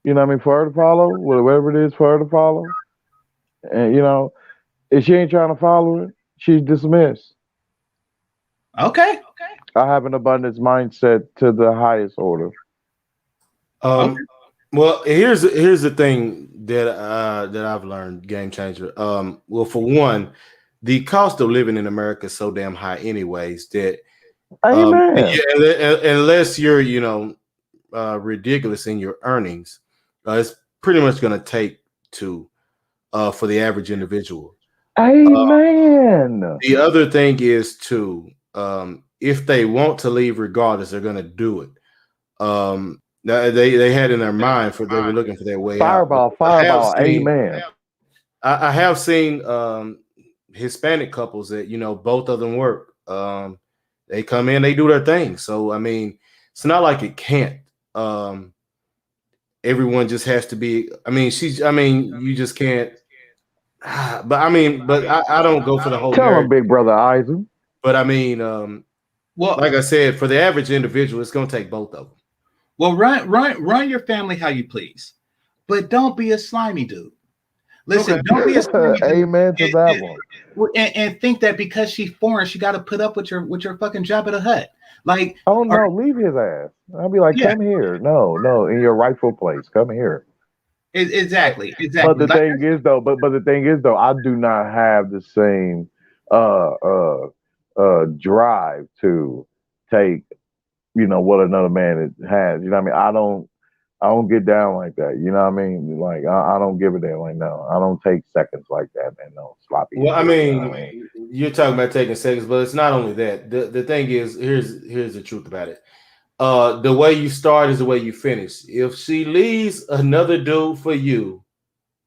You know what I mean? For her to follow, whatever it is for her to follow. And, you know, if she ain't trying to follow it, she's dismissed. Okay. I have an abundance mindset to the highest order. Well, here's the thing that I've learned, game changer. Well, for one, the cost of living in America is so damn high, anyways. That unless you're, you know, ridiculous in your earnings, it's pretty much going to take two for the average individual. Amen. The other thing is if they want to leave regardless, they're going to do it. They had in their mind they were looking for their way out. Fireball. Amen. I have seen Hispanic couples that, you know, both of them work. They come in, they do their thing. So I mean, it's not like it can't. Everyone just has to be. You just can't. But I don't go for the whole. Tell him, big brother Isaac. But I mean, well, like I said, for the average individual, it's going to take both of them. Well, run your family how you please, but don't be a slimy dude. Listen, don't be a slimy dude. Amen to that one. And think that because she's foreign, she got to put up with your fucking Jabba the Hutt. Like, oh no, leave his ass. I'll be like, come here. No, in your rightful place. Come here. Exactly. But the thing is though, I do not have the same drive to take what another man has. You know what I mean? I don't get down like that. You know what I mean? Like I don't give a damn. Like no, I don't take seconds like that, man. No sloppy. Well, I shit, you know mean, what I mean? you're talking about taking seconds, but it's not only that. The thing is, here's the truth about it. The way you start is the way you finish. If she leaves another dude for you,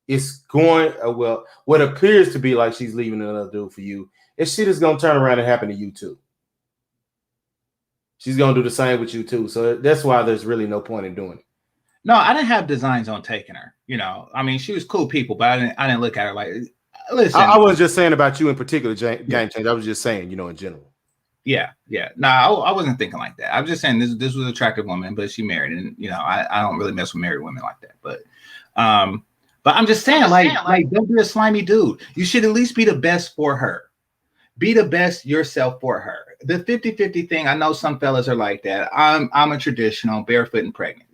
it's going well. What appears to be like she's leaving another dude for you, and shit is gonna turn around and happen to you too. She's gonna do the same with you too. So that's why there's really no point in doing it. No, I didn't have designs on taking her. I mean, she was cool people, but I didn't look at her like. Listen, I wasn't just saying about you in particular, Game Change. I was just saying, in general. Yeah. No, I wasn't thinking like that. I was just saying this was an attractive woman, but she married, and I don't really mess with married women like that. But I'm just saying, like don't be a slimy dude. You should at least be the best for her. Be the best yourself for her. The 50-50 thing, I know some fellas are like that. I'm a traditional barefoot and pregnant,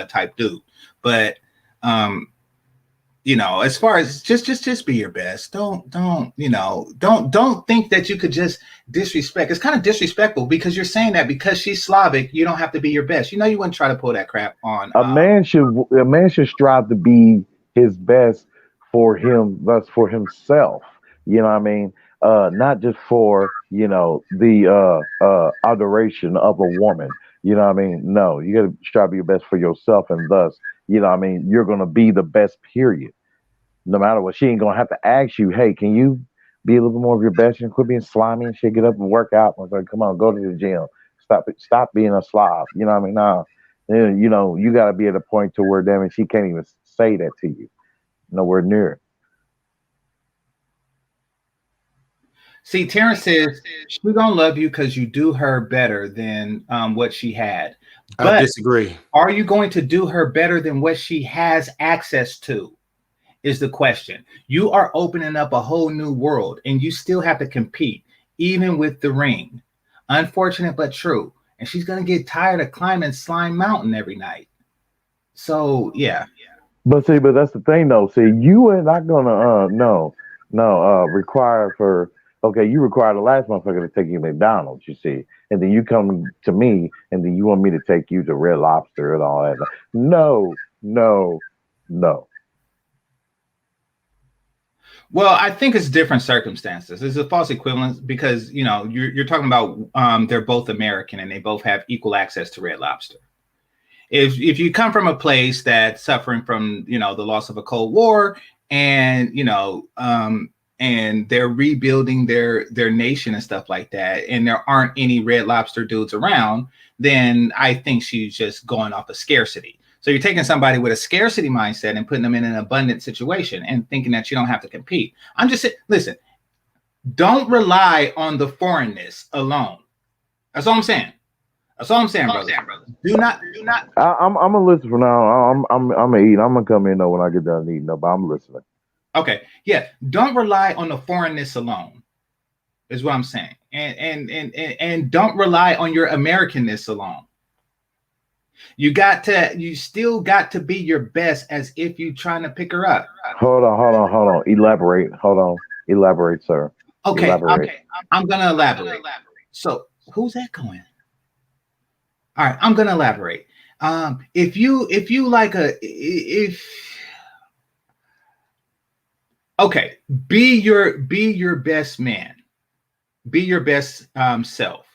type dude. But as far as just be your best. Don't think that you could just disrespect. It's kind of disrespectful because you're saying that because she's Slavic, you don't have to be your best. You wouldn't try to pull that crap on A man should strive to be his best for him, thus for himself. You know what I mean? Not just for the adoration of a woman. You know what I mean? No, you got to strive to be your best for yourself, and thus, what I mean, you're gonna be the best. Period. No matter what, she ain't gonna have to ask you, "Hey, can you be a little bit more of your best and quit being slimy and shit? Get up and work out. Like, come on, go to the gym. Stop being a slob." You know what I mean? Nah, you got to be at a point to where, damn it, she can't even say that to you. Nowhere near it. See, Terrence says she gonna love you because you do her better than what she had. But I disagree. Are you going to do her better than what she has access to? Is the question. You are opening up a whole new world, and you still have to compete, even with the ring. Unfortunate but true. And she's gonna get tired of climbing Slime Mountain every night. So yeah. But that's the thing though. See, you are not gonna require for okay, you require the last motherfucker to take you to McDonald's, you see, and then you come to me and then you want me to take you to Red Lobster and all that. No, no, no. Well, I think it's different circumstances. It's a false equivalence because you're talking about they're both American and they both have equal access to Red Lobster. If you come from a place that's suffering from the loss of a Cold War and and they're rebuilding their nation and stuff like that, and there aren't any Red Lobster dudes around, then I think she's just going off of scarcity. So you're taking somebody with a scarcity mindset and putting them in an abundant situation and thinking that you don't have to compete. I'm just saying, listen, don't rely on the foreignness alone. That's all I'm saying. That's all I'm saying, brother. Do not. I'm gonna listen for now. I'm gonna eat. I'm gonna come in though when I get done eating. But I'm listening. Okay, yeah. Don't rely on the foreignness alone. Is what I'm saying, and don't rely on your Americanness alone. You still got to be your best as if you're trying to pick her up. Hold on. Elaborate, sir. Okay, Elaborate. I'm gonna elaborate. So who's that going? All right, I'm gonna elaborate. If you like okay, be your best man, be your best self.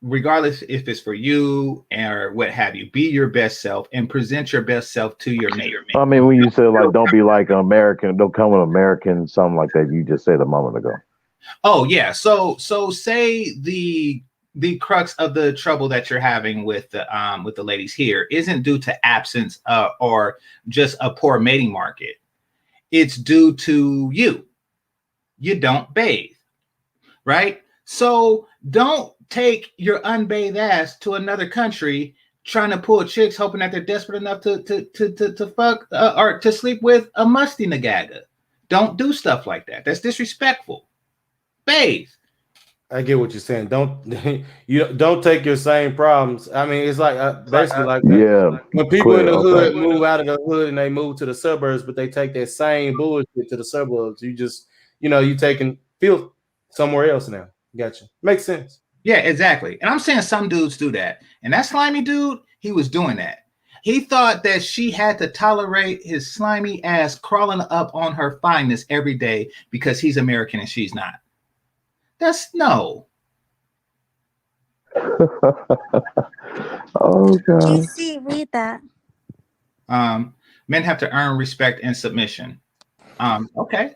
Regardless if it's for you or what have you, be your best self and present your best self to your mate. I mean, when you say like, don't be like American, don't come with American, something like that, you just said a moment ago. Oh yeah. So say the crux of the trouble that you're having with the ladies here isn't due to absence or just a poor mating market. It's due to you. You don't bathe, right? So don't take your unbathed ass to another country trying to pull chicks, hoping that they're desperate enough to fuck or to sleep with a musty nagaga. Don't do stuff like that. That's disrespectful. Bathe. I get what you're saying. Don't take your same problems. I mean, it's like basically like when people in the hood move out of the hood and they move to the suburbs, but they take that same bullshit to the suburbs. You just you taking filth somewhere else now. Gotcha. Makes sense. Yeah, exactly. And I'm saying some dudes do that. And that slimy dude, he was doing that. He thought that she had to tolerate his slimy ass crawling up on her fineness every day because he's American and she's not. That's no. Oh God. GC, read that. Men have to earn respect and submission. Okay.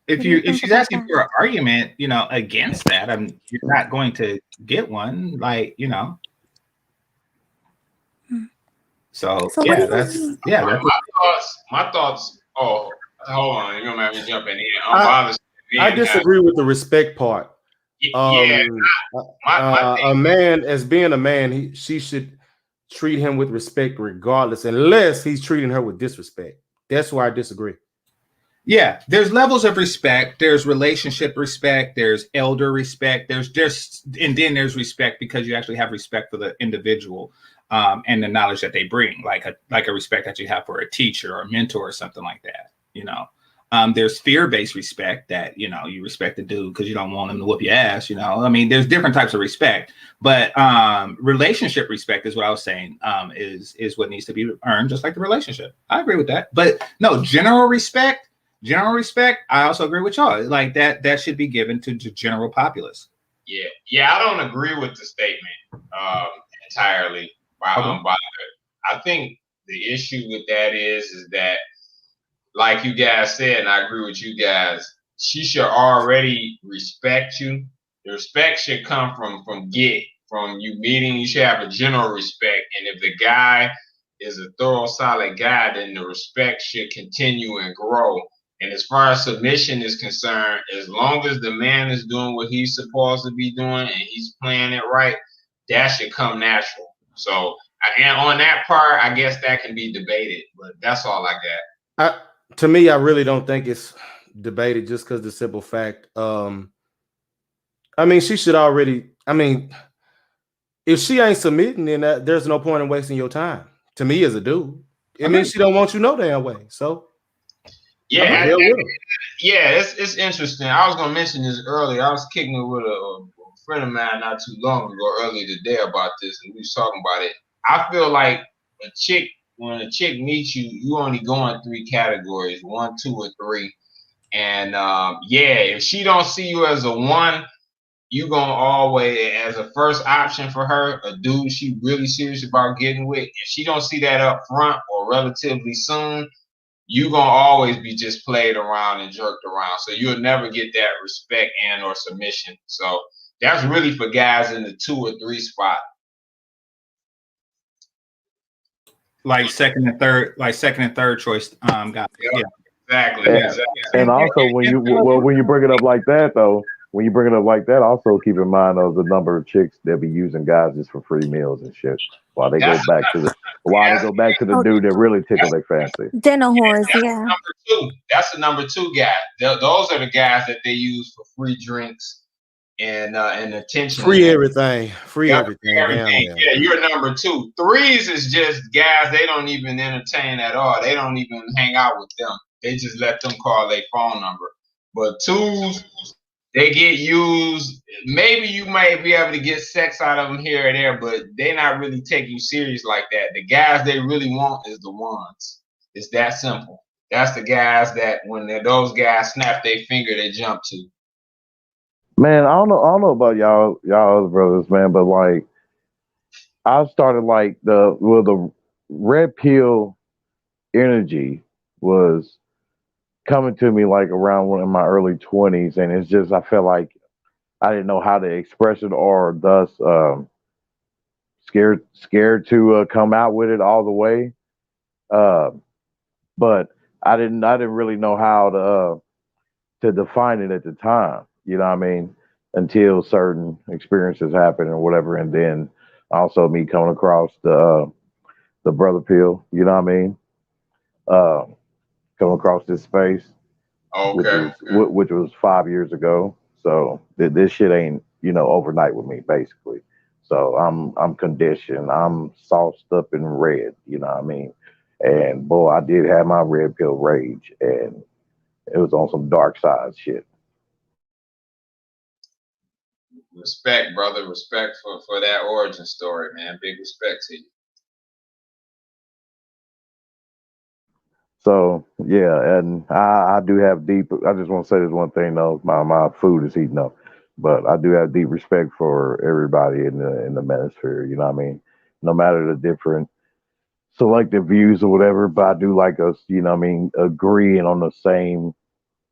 What do you If think she's about asking that? for an argument, against that, you're not going to get one. So So what do yeah, you mean? that's My thoughts. Oh, hold on. You don't mind me jumping in. I Bothers I men have. disagree with the respect part. Yeah. My thing. A man, as being a man, she should treat him with respect regardless, unless he's treating her with disrespect. That's why I disagree. Yeah, there's levels of respect. There's relationship respect. There's elder respect. There's just, and then there's respect because you actually have respect for the individual, and the knowledge that they bring, like a respect that you have for a teacher or a mentor or something like that. There's fear-based respect that you respect the dude because you don't want him to whoop your ass. I mean, there's different types of respect, but relationship respect is what I was saying. Is what needs to be earned, just like the relationship. I agree with that, but no, general respect, I also agree with y'all. Like that should be given to the general populace. Yeah. I don't agree with the statement entirely by Okay. unbothered. I think the issue with that is that, like you guys said, and I agree with you guys, she should already respect you. The respect should come from you meeting. You should have a general respect, and if the guy is a thorough, solid guy, then the respect should continue and grow. And as far as submission is concerned, as long as the man is doing what he's supposed to be doing and he's playing it right, that should come natural. So, and on that part, I guess that can be debated, but that's all I got. To me, I really don't think it's debated just because the simple fact. I mean, she should already. I mean, if she ain't submitting, then there's no point in wasting your time. To me, as a dude, it means she don't want you no damn way. So, Yeah, hell with her. yeah, it's interesting. I was gonna mention this earlier. I was kicking it with a friend of mine not too long ago, earlier today, about this, and we was talking about it. I feel like when a chick meets you, you only go in three categories: 1, 2, or 3. And yeah, if she don't see you as a 1, you gonna always, as a first option for her, a dude she really serious about getting with. If she don't see that up front or relatively soon, you gonna always be just played around and jerked around. So you'll never get that respect and or submission. So that's really for guys in the 2 or 3 spot. Like second and third choice guys. Yeah. Exactly. And also, when you bring it up like that, though, when you bring it up like that, also keep in mind of the number of chicks that be using guys just for free meals and shit, while they go back to the dude that really tickle their fancy. Dinner whores, That's yeah. number 2. That's the number 2 guy. Those are the guys that they use for free drinks and attention. Free everything. Free everything. Yeah, you're number 2. 3s is just guys they don't even entertain at all. They don't even hang out with them. They just let them call their phone number. But 2s, they get used. Maybe you might be able to get sex out of them here or there, but they not really take you serious like that. The guys they really want is the ones. It's that simple. That's the guys that when those guys snap their finger, they jump to. Man, I don't know about y'all other brothers, man, but like I started like the red pill energy was coming to me like around one in my early 20s, and it's just I felt like I didn't know how to express it, or thus scared to come out with it all the way. Uh, but I didn't really know how to define it at the time. You know what I mean? Until certain experiences happen or whatever, and then also me coming across the brother pill. You know what I mean? Uh, Coming across this space, Okay. which was 5 years ago. So this shit ain't overnight with me, basically. So I'm conditioned. I'm sauced up in red. You know what I mean? And boy, I did have my red pill rage, and it was on some dark side shit. Respect, brother. Respect for that origin story, man. Big respect to you. So yeah, and I do have deep. I just want to say this one thing though. My food is heating up, but I do have deep respect for everybody in the manosphere. You know what I mean? No matter the different selective views or whatever, but I do like us. You know what I mean? Agreeing on the same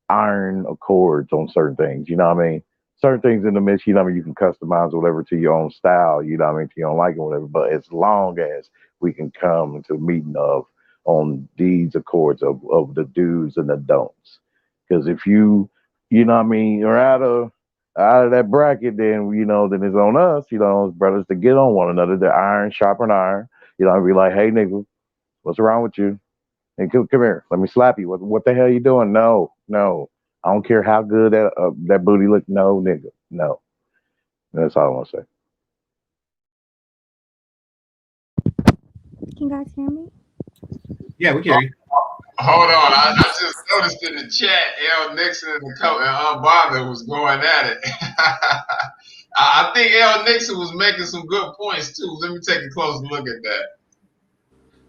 iron accords on certain things. You know what I mean? Certain things in the mix, you know what I mean, you can customize whatever to your own style, you know what I mean, to your own liking, whatever. But as long as we can come to a meeting of on these accords of the do's and the don'ts. Because if you know what I mean, are out of that bracket, then then it's on us, as brothers to get on one another. The iron sharpen iron. Be like, hey nigga, what's wrong with you? And come here, let me slap you. What the hell you doing? No, no. I don't care how good that booty look. No, nigga, no. That's all I want to say. Can you guys hear me? Yeah, we can hear you. Hold on, I just noticed in the chat, L. Nixon and Unbothered was going at it. I think L. Nixon was making some good points too. Let me take a closer look at that.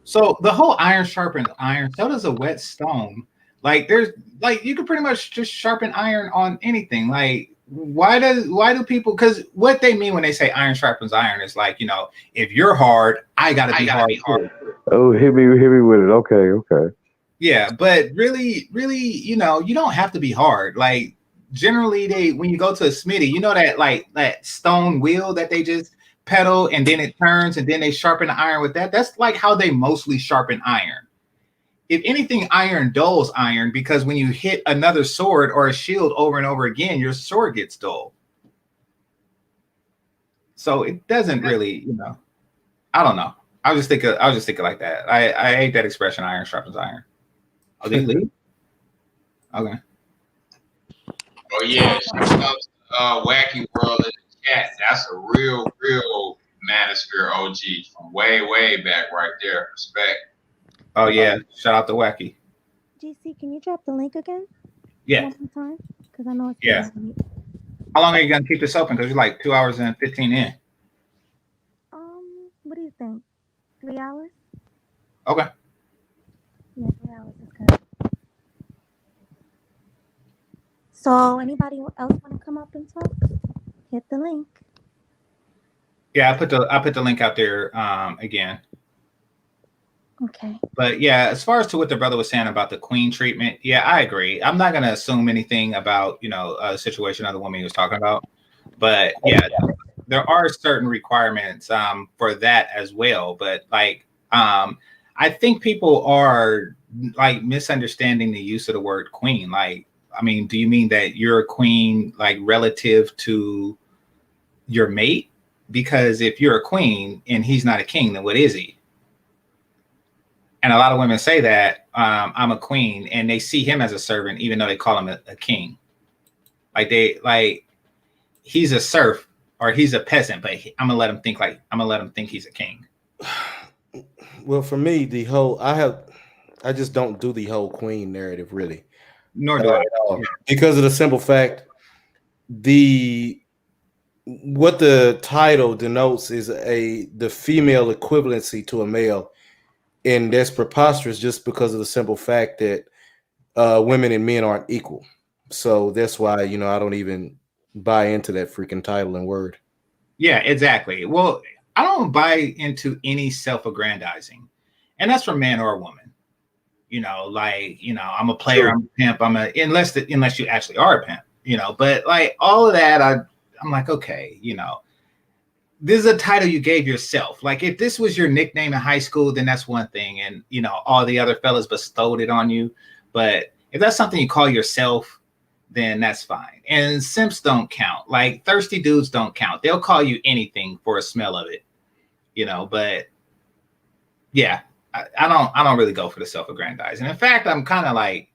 So the whole iron sharpens iron. So does a wet stone. Like you can pretty much just sharpen iron on anything. Like why do people? Because what they mean when they say iron sharpens iron is like, if you're hard, I gotta be hard too. Oh, hit me with it. Okay. Yeah, but really, you don't have to be hard. Like generally, when you go to a smithy, that like that stone wheel that they just pedal and then it turns and then they sharpen the iron with that. That's like how they mostly sharpen iron. If anything, iron dulls iron because when you hit another sword or a shield over and over again, your sword gets dull. So it doesn't really, I don't know. I'll just think like that. I hate that expression, iron sharpens iron. Oh, they leave? Okay. Oh yeah, shout out to Wacky World in the chat. That's a real Manosphere OG from way back right there. Respect. Oh yeah, shout out to Wacky. GC, can you drop the link again? Yeah. One more time? Because I know it's Yeah. How long are you gonna keep this open? Because you're like 2 hours and 15 in. What do you think? 3 hours? Okay. Yeah, 3 hours is good. So anybody else want to come up and talk? Hit the link. Yeah, I put the link out there again. Okay. But yeah, as far as to what the brother was saying about the queen treatment, yeah, I agree. I'm not gonna assume anything about a situation of the woman he was talking about. But yeah, there are certain requirements for that as well. But like I think people are like misunderstanding the use of the word queen. Like, I mean, do you mean that you're a queen like relative to your mate? Because if you're a queen and he's not a king, then what is he? And a lot of women say that I'm a queen, and they see him as a servant, even though they call him a king. Like he's a serf or he's a peasant, but I'm gonna let him think he's a king. Well, for me, I just don't do the whole queen narrative really. Nor do I. Because of the simple fact, what the title denotes is the female equivalency to a male, and that's preposterous just because of the simple fact that women and men aren't equal. So that's why I don't even buy into that freaking title and word. Yeah, exactly. Well, I don't buy into any self-aggrandizing, and that's for man or woman. I'm a player, I'm a pimp, unless you actually are a pimp, but like all of that, I'm like, okay, this is a title you gave yourself. Like if this was your nickname in high school, then that's one thing. And, all the other fellas bestowed it on you. But if that's something you call yourself, then that's fine. And simps don't count. Like thirsty dudes don't count. They'll call you anything for a smell of it, but yeah, I don't really go for the self-aggrandizing. In fact, I'm kind of like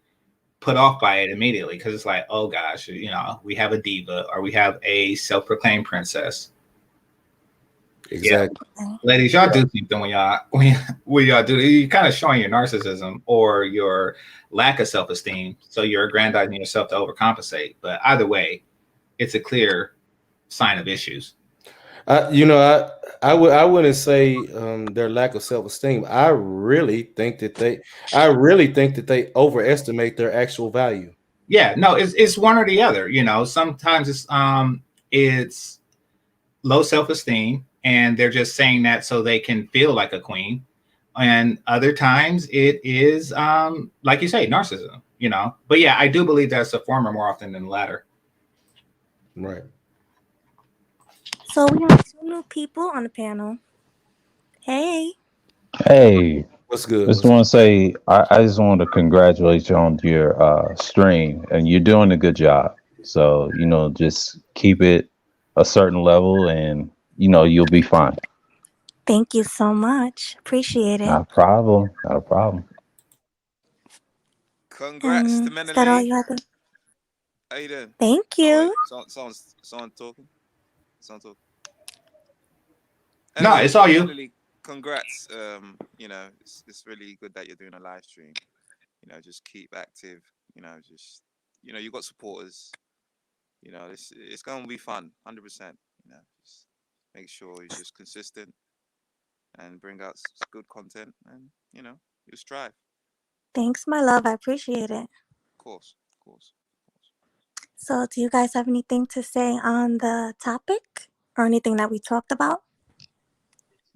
put off by it immediately because it's like, oh gosh, we have a diva or we have a self-proclaimed princess. Exactly. Yeah. Ladies, y'all do something when y'all do. You're kind of showing your narcissism or your lack of self-esteem. So you're aggrandizing yourself to overcompensate. But either way, it's a clear sign of issues. I wouldn't say their lack of self-esteem. I really think that they overestimate their actual value. Yeah, no, it's one or the other. Sometimes it's low self-esteem, and they're just saying that so they can feel like a queen. And other times it is, like you say, narcissism. But yeah, I do believe that's the former more often than the latter. Right. So we have two new people on the panel. Hey. Hey, What's good? just want to say I just want to congratulate you on your stream, and you're doing a good job. So just keep it a certain level, and you'll be fine. Thank you so much. Appreciate it. Not a problem. Not a problem. Congrats to Is that all Menali. you have to? How you doing? Thank Oh you. wait, someone talking. Someone talking. No, Anyway, it's all you. Menali, congrats. It's really good that you're doing a live stream. Just keep active. You got supporters. It's gonna be fun, 100%. Just make sure you're just consistent and bring out good content, and you strive. Thanks, my love. I appreciate it. Of course, of course. So, do you guys have anything to say on the topic or anything that we talked about?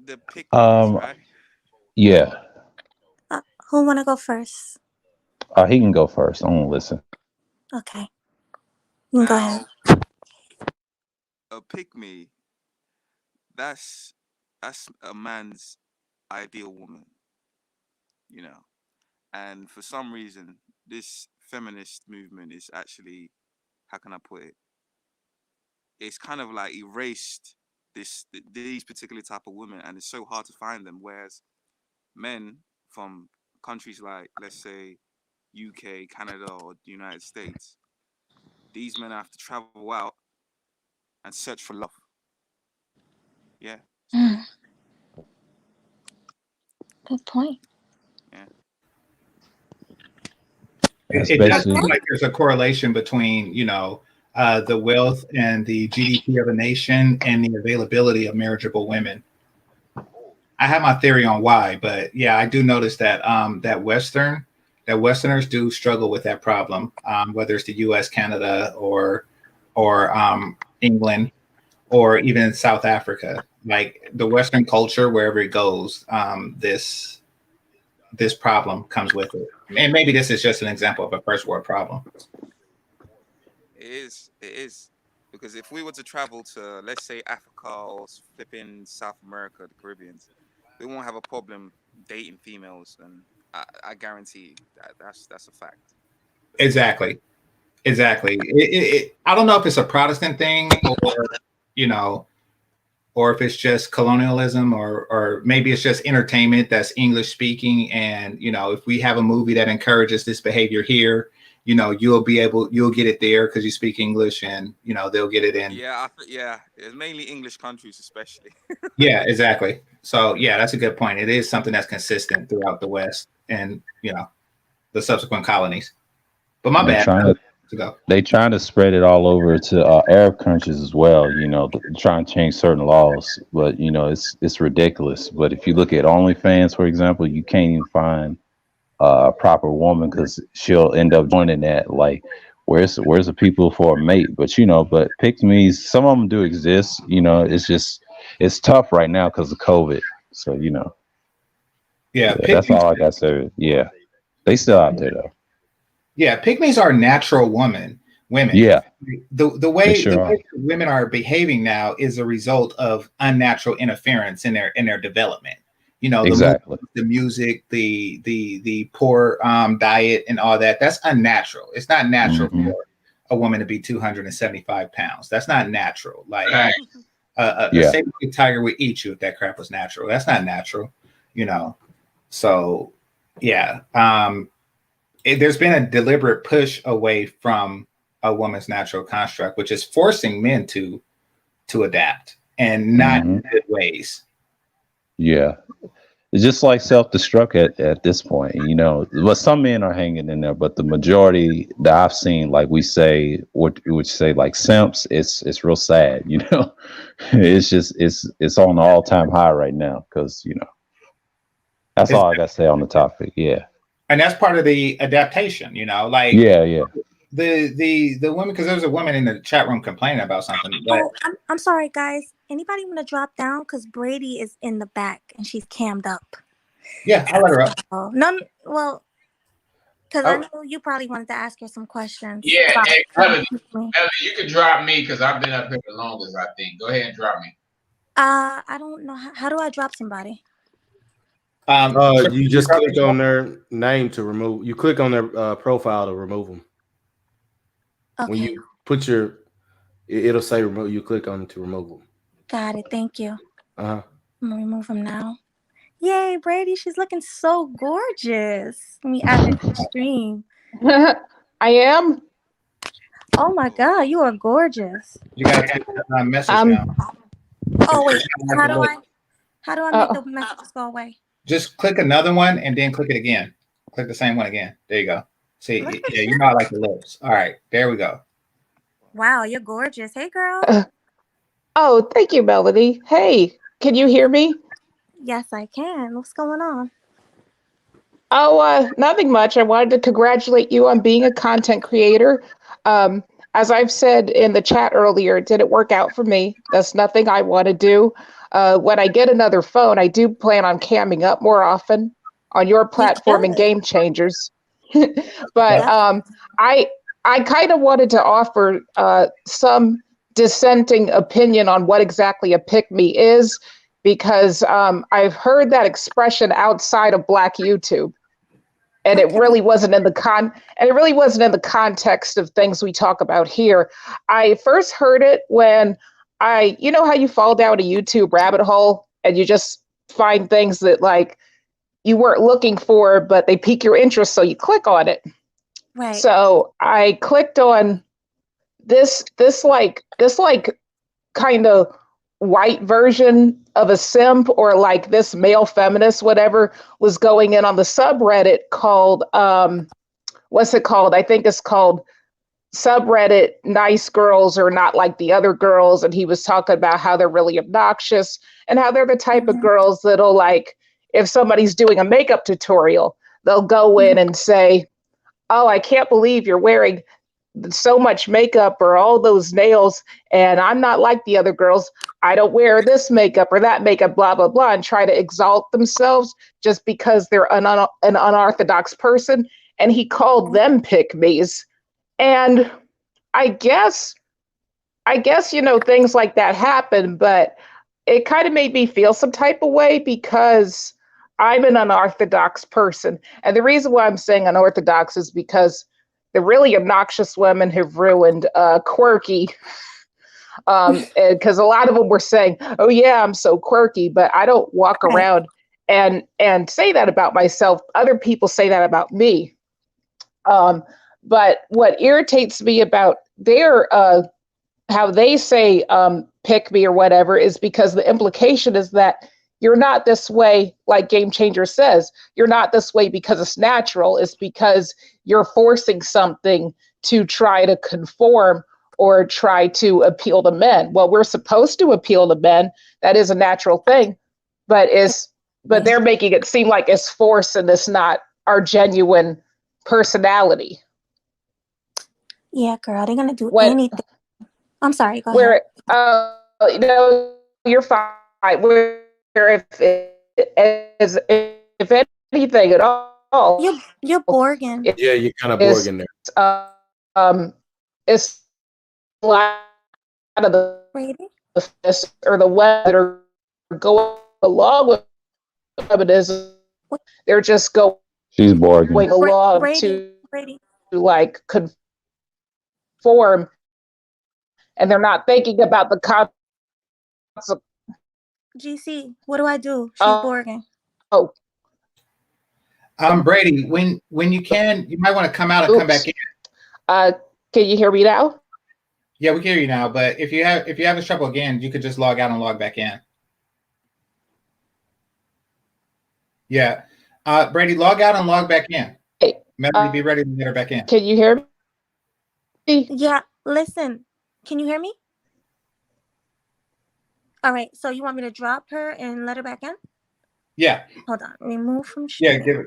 The PickMe's, right? Yeah. Who want to go first? He can go first. I'm gonna listen. Okay. You can go ahead. A PickMe, that's a man's ideal woman, and for some reason this feminist movement is actually, how can I put it, it's kind of like erased these particular type of women, and it's so hard to find them, whereas men from countries like, let's say, UK, Canada, or the United States, these men have to travel out and search for love. Yeah. Good point. Yeah. It does seem like there's a correlation between, the wealth and the GDP of a nation and the availability of marriageable women. I have my theory on why, but yeah, I do notice that that Westerners do struggle with that problem, whether it's the U.S., Canada, or England, or even South Africa. Like the Western culture, wherever it goes, this problem comes with it. And maybe this is just an example of a first world problem. It is. Because if we were to travel to, let's say, Africa or flipping South America, the Caribbean, we won't have a problem dating females, and I guarantee that's a fact. Exactly. I don't know if it's a Protestant thing, or if it's just colonialism, or maybe it's just entertainment that's English speaking. And, if we have a movie that encourages this behavior here, you'll get it there because you speak English, and, they'll get it in. Yeah, it's mainly English countries, especially. Yeah, exactly. So yeah, that's a good point. It is something that's consistent throughout the West and, the subsequent colonies. But my bad. They trying to spread it all over to Arab countries as well. Trying to change certain laws, but it's ridiculous. But if you look at OnlyFans, for example, you can't even find a proper woman because she'll end up joining that. Like, where's the people for a mate? But but PickMe's, some of them do exist. It's tough right now because of COVID. So yeah, that's all I got to say. Yeah, they still out there though. Yeah, PickMe's are natural women. Yeah, the way women are behaving now is a result of unnatural interference in their development. Exactly. The music, the poor diet, and all that. That's unnatural. It's not natural for a woman to be 275 pounds. That's not natural. Like a saber-toothed tiger would eat you if that crap was natural. That's not natural. So yeah. There's been a deliberate push away from a woman's natural construct, which is forcing men to adapt, and not in good ways. Yeah. it's just like self-destruct at this point, you know. But some men are hanging in there, but the majority that I've seen, like we say, what we would say, like simps, it's real sad, you know. It's just it's on an all-time high right now because you know that's It's, all I got to say on the topic. Yeah, and that's part of the adaptation, you know, like yeah. the women, because there was a woman in the chat room complaining about something. But Oh, I'm sorry, guys. Anybody want to drop down? Because Brady is in the back and she's cammed up. yeah, I'll let her up. Oh, none. Well, because I Oh, know you probably wanted to ask her some questions Yeah, about hey, me. Melody, you can drop me because I've been up here the longest, I think. Go ahead and drop me. I don't know. How do I drop somebody? You just click on their name to remove. You click on their profile to remove them. Okay. When you put it'll say remove. You click on it to remove them. Got it. Thank you. Uh-huh. I'm gonna remove him now. Yay, Brady! She's looking so gorgeous. Let me add her to the stream. I am. Oh my God, you are gorgeous. You gotta take the message down. Oh wait, how do I make Uh, the messages go away? Just click another one and then click it again. Click the same one again. There you go. See, yeah, you know I like the lips. All right, there we go. Wow, you're gorgeous. Hey, girl. oh, thank you, Melody. Hey, can you hear me? Yes, I can. What's going on? Oh, nothing much. I wanted to congratulate you on being a content creator. Um, as I've said in the chat earlier, it didn't work out for me. That's nothing I want to do. When I get another phone, I do plan on camming up more often on your platform and Game Changers. But I kind of wanted to offer some dissenting opinion on what exactly a pick me is, because I've heard that expression outside of Black YouTube. And it really wasn't in the context of things we talk about here. I first heard it when you know how you fall down a YouTube rabbit hole and you just find things that like you weren't looking for, but they pique your interest, so you click on it. Right. So I clicked on this kind of white version of a simp, or like this male feminist, whatever, was going in on the subreddit called what's it called? I think it's called subreddit Nice Girls Are Not Like the Other Girls. And he was talking about how they're really obnoxious and how they're the type of girls that'll, like, if somebody's doing a makeup tutorial, they'll go in and say, oh, I can't believe you're wearing so much makeup or all those nails, and I'm not like the other girls. I don't wear this makeup or that makeup, blah, blah, blah, and try to exalt themselves just because they're an unorthodox person. And he called them pick-me's. And I guess, you know, things like that happen, but it kind of made me feel some type of way because I'm an unorthodox person. And the reason why I'm saying unorthodox is because the really obnoxious women have ruined quirky. Because a lot of them were saying, oh yeah, I'm so quirky, but I don't walk around and say that about myself. Other people say that about me. But what irritates me about their how they say pick me or whatever is because the implication is that you're not this way, like Game Changer says. You're not this way because it's natural. It's because you're forcing something to try to conform or try to appeal to men. Well, we're supposed to appeal to men. That is a natural thing. But they're making it seem like it's forced and it's not our genuine personality. Yeah, girl, they're gonna do anything. I'm sorry, go ahead. Where you know, you're fine. Where if anything at all, you're Borgin. Yeah, you're kind of Borgin there. It's a lot of the or the web that are going along with feminism. They're just going She's Borgin. along to like conform, and they're not thinking about the consequences. GC, what do I do? She's Borgin. Oh. Brady, when you can, you might want to come out and come back in. Can you hear me now? Yeah, we can hear you now. But if you have trouble again, you could just log out and log back in. Yeah. Brady, log out and log back in. Hey, Melody, be ready to get her back in. can you hear me? Yeah, listen. Can you hear me? All right. So you want me to drop her and let her back in? Yeah. Hold on. Remove from Yeah, stream. give it.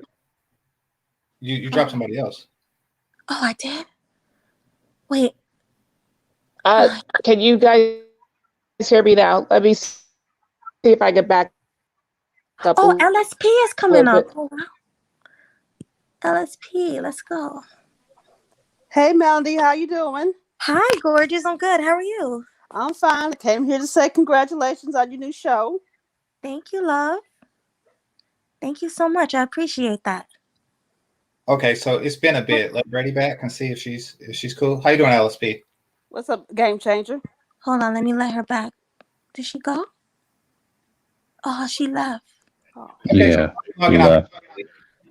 You dropped somebody else. Oh, I did? Wait. Can you guys hear me now? Let me see if I get back up. Oh, LSP is coming little up. bit. Oh, wow. LSP, let's go. Hey, Melody, how you doing? Hi, gorgeous. I'm good. How are you? I'm fine. I came here to say congratulations on your new show. Thank you, love. Thank you so much. I appreciate that. Okay, so it's been a bit. Let Brady back and see if she's cool. How you doing, LSP? What's up, Game Changer? Hold on, let me let her back. Did she go? Oh, she left. Oh. Okay, Yeah, so he left.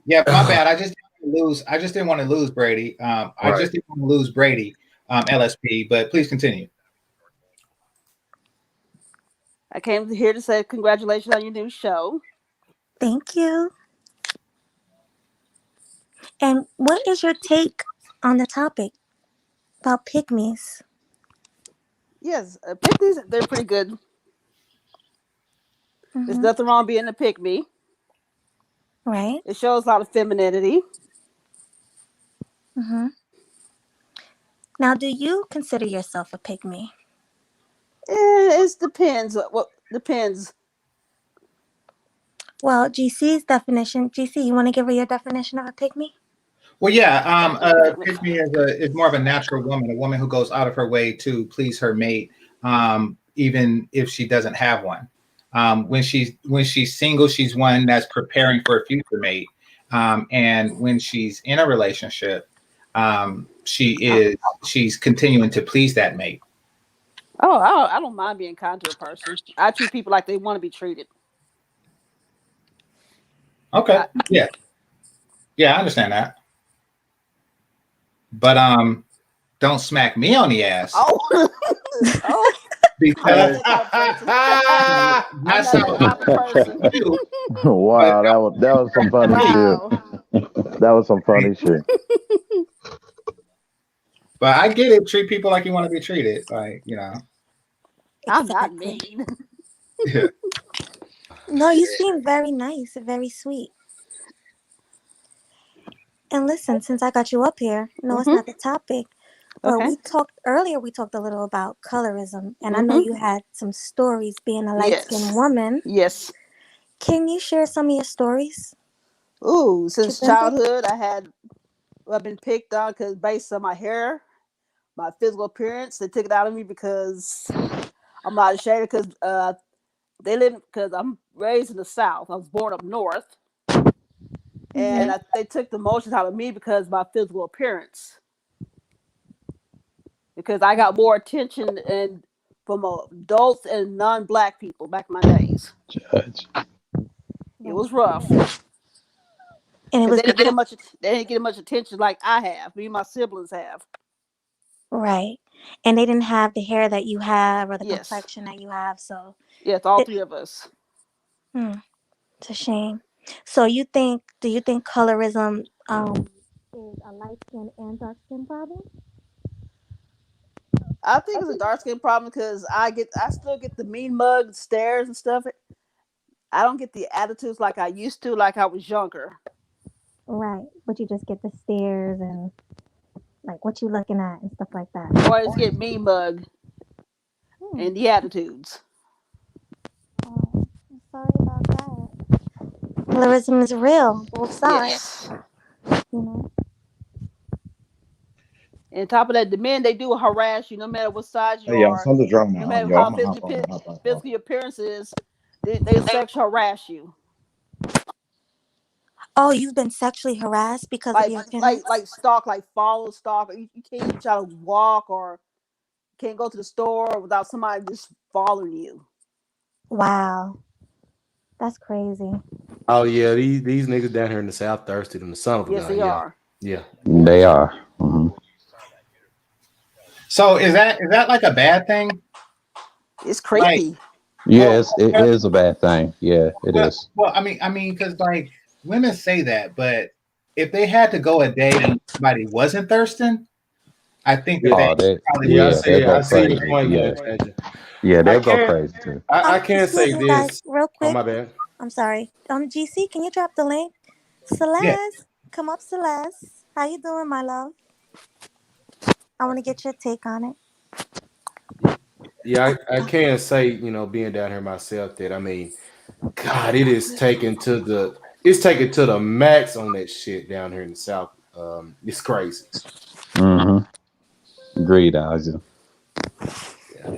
yeah, my bad. I just didn't want to lose Brady. I just didn't want to lose Brady, LSP. But please continue. I came here to say congratulations on your new show. Thank you. And what is your take on the topic about pygmies? Yes, pygmies, they're pretty good. There's nothing wrong being a pygmy. Right. It shows a lot of femininity. Now, do you consider yourself a pygmy? It depends. What depends? Well, GC's definition. GC, you want to give her your definition of a pygmy? Well, yeah, pygmy is more of a natural woman, a woman who goes out of her way to please her mate, even if she doesn't have one. When she's single, she's one that's preparing for a future mate, and when she's in a relationship, she's continuing to please that mate. Oh, I don't mind being kind to a person. I treat people like they want to be treated. Okay, yeah, I understand that, but don't smack me on the ass. Oh, oh. Because I'm not that type of person. Wow, that was some funny shit. That was some funny shit. But I get it. Treat people like you want to be treated. Like, I'm not mean. Yeah. No, you seem very nice, very sweet. And listen, since I got you up here, no, it's not the topic. But Okay. we talked a little about colorism, and I know you had some stories being a light-skinned woman. Yes. Can you share some of your stories? Ooh, since childhood, I've been picked on because based on my hair, my physical appearance. They took it out of me because I'm not ashamed because because I'm raised in the South. I was born up north, and they took the emotions out of me because of my physical appearance. Because I got more attention from adults and non-black people back in my days. Judge. It was rough. And it was they didn't get much attention like I have. Me and my siblings have. Right. And they didn't have the hair that you have or the complexion that you have. So yes, all three of us. It's a shame. So do you think colorism is a light skin and dark skin problem? I think it's a dark skin problem because I still get the mean mug stares and stuff. I don't get the attitudes like I used to, like I was younger. Right. But you just get the stares and like what you looking at and stuff like that. Or I just get mean mug and the attitudes. Oh, I'm sorry about that. Colorism is real, both sides. Yes. You know. And on top of that, the men they do harass you no matter what size you Hey, y'all, are, something's wrong with no my arm, matter y'all. how I'm gonna hop on. physical appearance is, they sexually harass you. Oh, you've been sexually harassed because of your appearance? Like stalk, like follow, stalk. You can't even try to walk or can't go to the store without somebody just following you. Wow. That's crazy. Oh yeah, these niggas down here in the South thirsty than the son of a gun. Yes, they are. Yeah. They are. Mm-hmm. So is that like a bad thing? It's creepy. Yes, it is a bad thing. Yeah, it is. Well, I mean, because like women say that, but if they had to go a day when somebody wasn't thirsting, I think that Yeah, they Oh, they probably yeah, wouldn't. they'll I go see the crazy. point Yeah, there, Tasia. yeah, I they'll go can't, crazy too. I can't Excuse say me, guys, this. real Oh, quick. my bad. I'm sorry. GC, can you drop the link? Yeah. Celeste, come up, Celeste. How you doing, my love? I want to get your take on it. Yeah, I can say, being down here myself, that I mean, God, it's taken to the max on that shit down here in the South. It's crazy. Mm-hmm. Agreed, Ozzy. Yeah.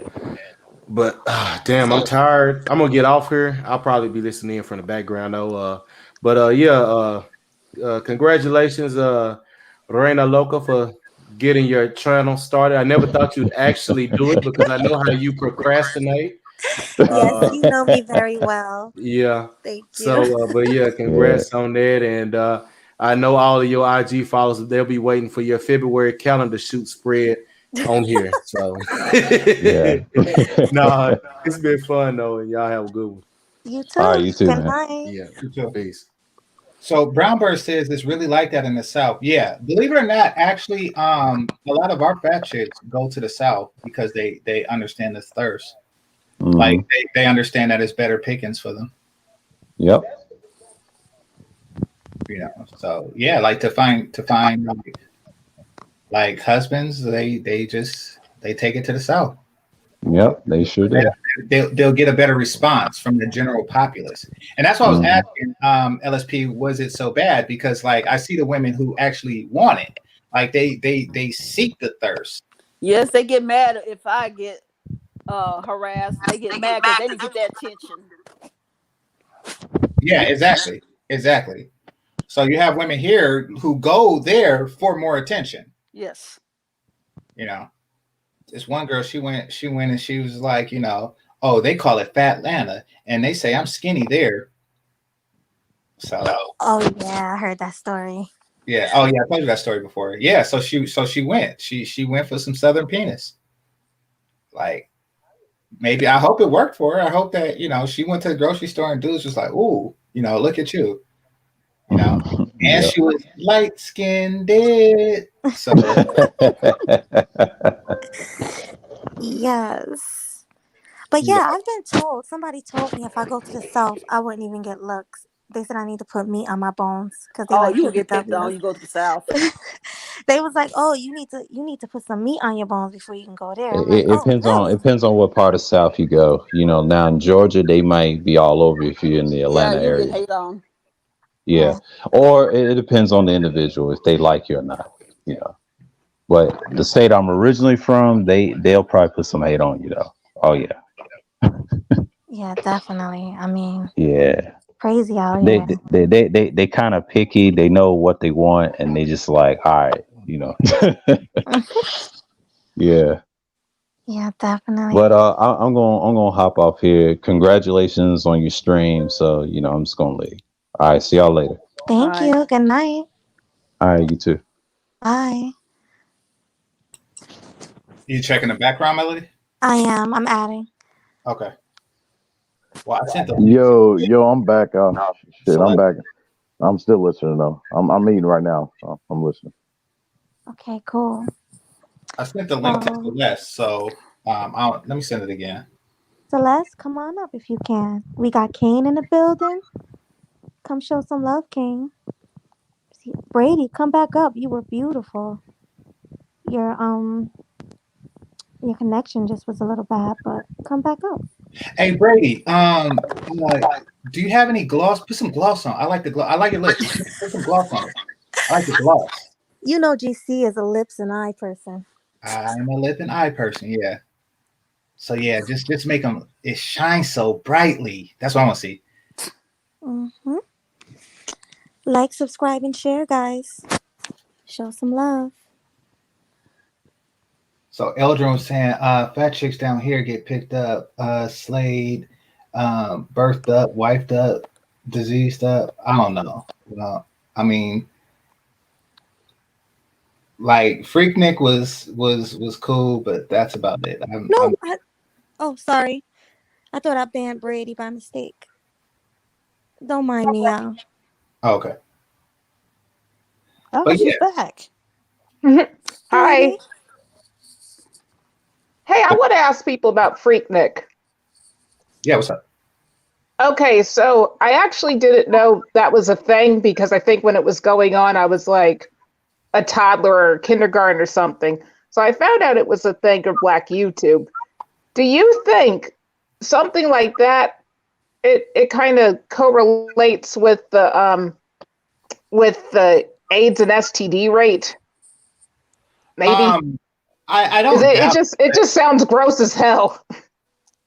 But damn, I'm tired. I'm gonna get off here. I'll probably be listening in from the background though. Congratulations, Reina Loca, for getting your channel started. I never thought you'd actually do it because I know how you procrastinate. Yes, Uh, you know me very well. yeah. Thank you. So, but yeah, Yeah. congrats on that. And I know all of your IG followers, they'll be waiting for your February calendar shoot spread on here. So, Yeah. nah, it's been fun though, and y'all have a good one. You All right, too. you too, Good man. night. Yeah, You too. peace. So Brownbird says it's really like that in the South. Yeah, believe it or not, actually, a lot of our fat chicks go to the South because they understand this thirst. Like Mm-hmm. they understand that it's better pickings for them. Yep. So yeah, like to find like husbands, they take it to the South. Yep. They sure do. They'll get a better response from the general populace. And that's why I was Mm-hmm. asking LSP, was it so bad? Because like I see the women who actually want it. Like they seek the thirst. Yes, they get mad if I get harassed. They get mad because they didn't get that attention. Yeah, exactly. Exactly. So you have women here who go there for more attention. Yes. You know, this one girl, she went and she was like, oh, they call it Fat Lana, and they say I'm skinny there. So Oh yeah, I heard that story. yeah. Oh yeah, I told you that story before. Yeah. So she went. She went for some Southern penis. Like maybe I hope it worked for her. I hope that she went to the grocery store and dudes was like, ooh, look at you, and Yep. she was light skinned, dead. So Yes. But you yeah, I've been told, somebody told me if I go to the South, I wouldn't even get looks. They said I need to put meat on my bones because they Oh, like you will get picked on. BBWs. You go to the South. They was like, "Oh, you need to put some meat on your bones before you can go there." I'm like, It "Oh, depends on really?" what part of South you go. Now in Georgia, they might be all over if you're in the Yeah, Atlanta you get area. hate on. Yeah, Yeah. or it depends on the individual if they like you or not. But the state I'm originally from, they'll probably put some hate on you though. Oh yeah, Yeah, definitely. I mean, yeah. crazy out They here. they kind of picky. They know what they want, and they just like, all right. Yeah. Yeah, definitely. But I'm gonna hop off here. Congratulations on your stream. So I'm just gonna leave. All right, see y'all later. All Thank right. you. Good night. All right, you too. Bye. You checking the background, Melody? I am. I'm adding. Okay. Well, I sent the link to Yo, I'm back. Shit, I'm select. back. I'm still listening though. I'm eating right now, so I'm listening. Okay, cool. I sent the link to So, Celeste. So let me send it again. Celeste, come on up if you can. We got Kane in the building. Come show some love, King. See, Brady, come back up. You were beautiful. Your your connection just was a little bad, but come back up. Hey Brady, do you have any gloss? Put some gloss on. I like the gloss. I like your lips. Put some gloss on it. I like the gloss. You know GC is a lips and eye person. I'm a lip and eye person. Yeah. So yeah, just make them. It shines so brightly. That's what I want to see. Mm-hmm. Like, subscribe, and share, guys. Show some love. So Eldrin was saying, fat chicks down here get picked up, slayed, birthed up, wifed up, diseased up. I don't know. I mean, like Freaknik was cool, but that's about it. No, oh, sorry. I thought I banned Brady by mistake. Don't mind me, y'all. Oh, okay. Oh, But she's yeah, back. Hi. Sweetie. Hey, I but want to ask people about Freaknik. yeah, what's up? Okay, so I actually didn't know that was a thing because I think when it was going on, I was like a toddler or kindergarten or something. So I found out it was a thing of Black YouTube. Do you think something like that it kind of correlates with the AIDS and STD rate? Maybe. Um, I Is don't it it doubt just it just sounds gross as hell.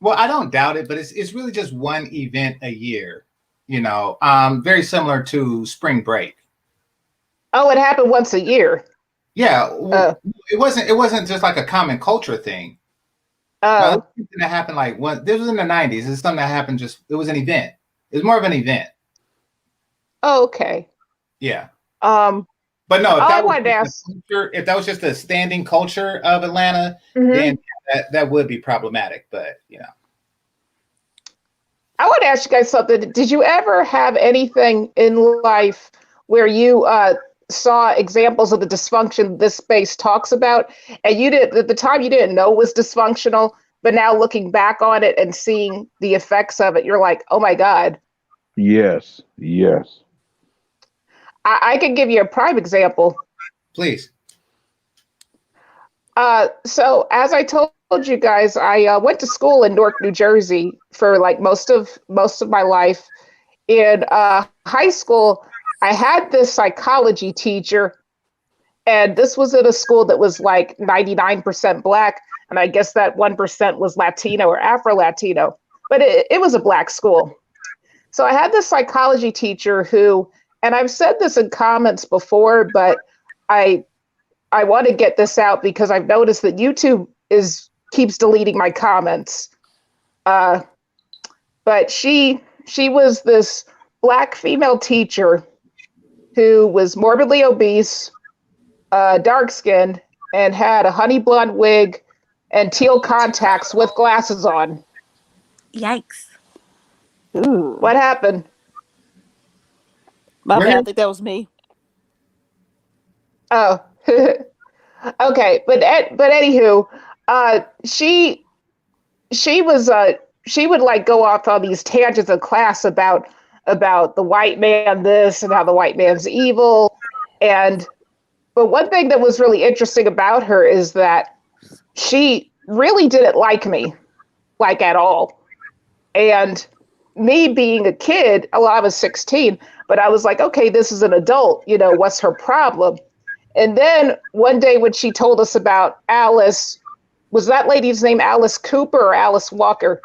Well, I don't doubt it, but it's really just one event a year, very similar to spring break. Oh, it happened once a year. Yeah, Uh it wasn't just like a common culture thing. No, this oh. is something that happened this was in the 90s. It's something that happened it was an event. It was more of an event. Oh, okay. Yeah. Um But no, all I wanted to ask if that was just a standing culture of Atlanta, mhm. then that would be problematic. But I want to ask you guys something. Did you ever have anything in life where you saw examples of the dysfunction this space talks about, and you did at the time you didn't know it was dysfunctional, but now looking back on it and seeing the effects of it, you're like, oh my God. Yes, yes. I can give you a prime example. please. So as I told you guys, I went to school in Newark, New Jersey for like most of my life. In high school, I had this psychology teacher, and this was at a school that was like 99% Black, and I guess that 1% was Latino or Afro Latino, but it was a Black school. So I had this psychology teacher who, and I've said this in comments before, but I I want to get this out because I've noticed that YouTube is keeps deleting my comments. Uh, but she was this Black female teacher who was morbidly obese, dark skinned, and had a honey blonde wig and teal contacts with glasses on. Yikes. Ooh. What happened? My We're bad. here. I think that was me. Oh, okay. But anywho, she was she would like go off on these tangents in class about the white man this and how the white man's evil. And but one thing that was really interesting about her is that she really didn't like me, like at all. And me being a kid, well, I was 16, but I was like, okay, this is an adult, what's her problem? And then one day when she told us about Alice, was that lady's name Alice Cooper or Alice Walker?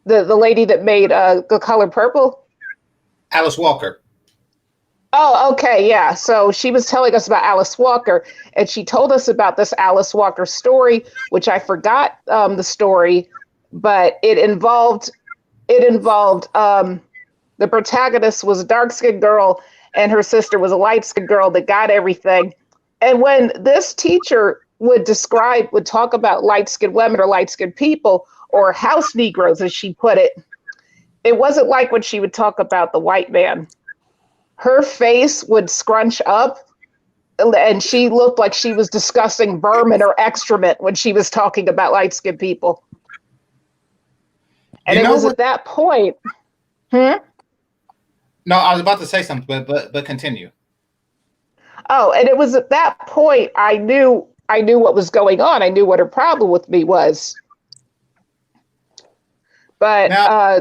The lady that made The Color Purple? Alice Walker. Oh, okay, yeah. So she was telling us about Alice Walker, and she told us about this Alice Walker story, which I forgot the story, but it involved the protagonist was a dark skinned girl, and her sister was a light skinned girl that got everything. And when this teacher would talk about light skinned women or light skinned people or house Negroes, as she put it, it wasn't like when she would talk about the white man. Her face would scrunch up, and she looked like she was discussing vermin or excrement when she was talking about light skinned people. And You it know was what? at that point. Hmm? No, I was about to say something, but continue. Oh, and it was at that point I knew what was going on. I knew what her problem with me was. But Now,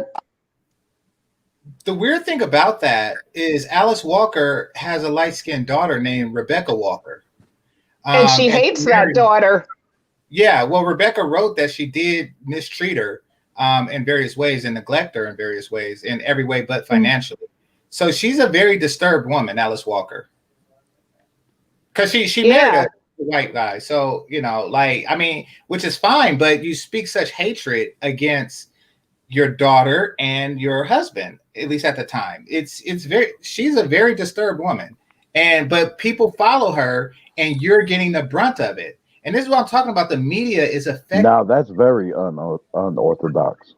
the weird thing about that is Alice Walker has a light-skinned daughter named Rebecca Walker. and she And hates that daughter. yeah, well, Rebecca wrote that she did mistreat her in various ways and neglect her in various ways, in every way but financially. So she's a very disturbed woman, Alice Walker, because she married Yeah. a white guy. So which is fine, but you speak such hatred against your daughter and your husband, at least at the time. She's a very disturbed woman. But people follow her and you're getting the brunt of it. And this is what I'm talking about. The media is affecting. Now that's very unorthodox.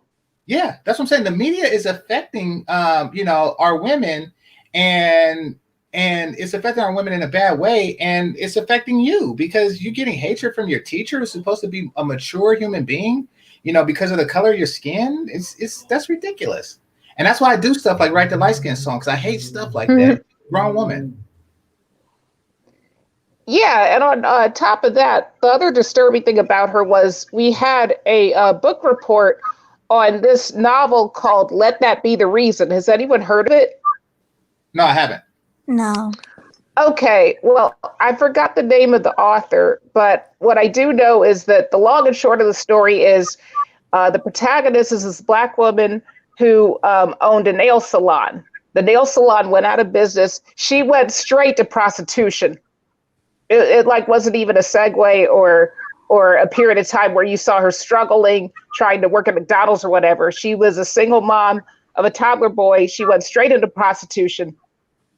Yeah, that's what I'm saying. The media is affecting our women and it's affecting our women in a bad way, and it's affecting you because you're getting hatred from your teacher who's supposed to be a mature human being, because of the color of your skin. It's That's ridiculous. And that's why I do stuff like write the light skin song, because I hate stuff like that. Wrong woman. Yeah, and on top of that, the other disturbing thing about her was we had a book report on this novel called Let That Be the Reason. Has anyone heard of it? No, I haven't. No. Okay, well, I forgot the name of the author, but what I do know is that the long and short of the story is the protagonist is this black woman who owned a nail salon. The nail salon went out of business. She went straight to prostitution. It like wasn't even a segue or a period of time where you saw her struggling, trying to work at McDonald's or whatever. She was a single mom of a toddler boy. She went straight into prostitution.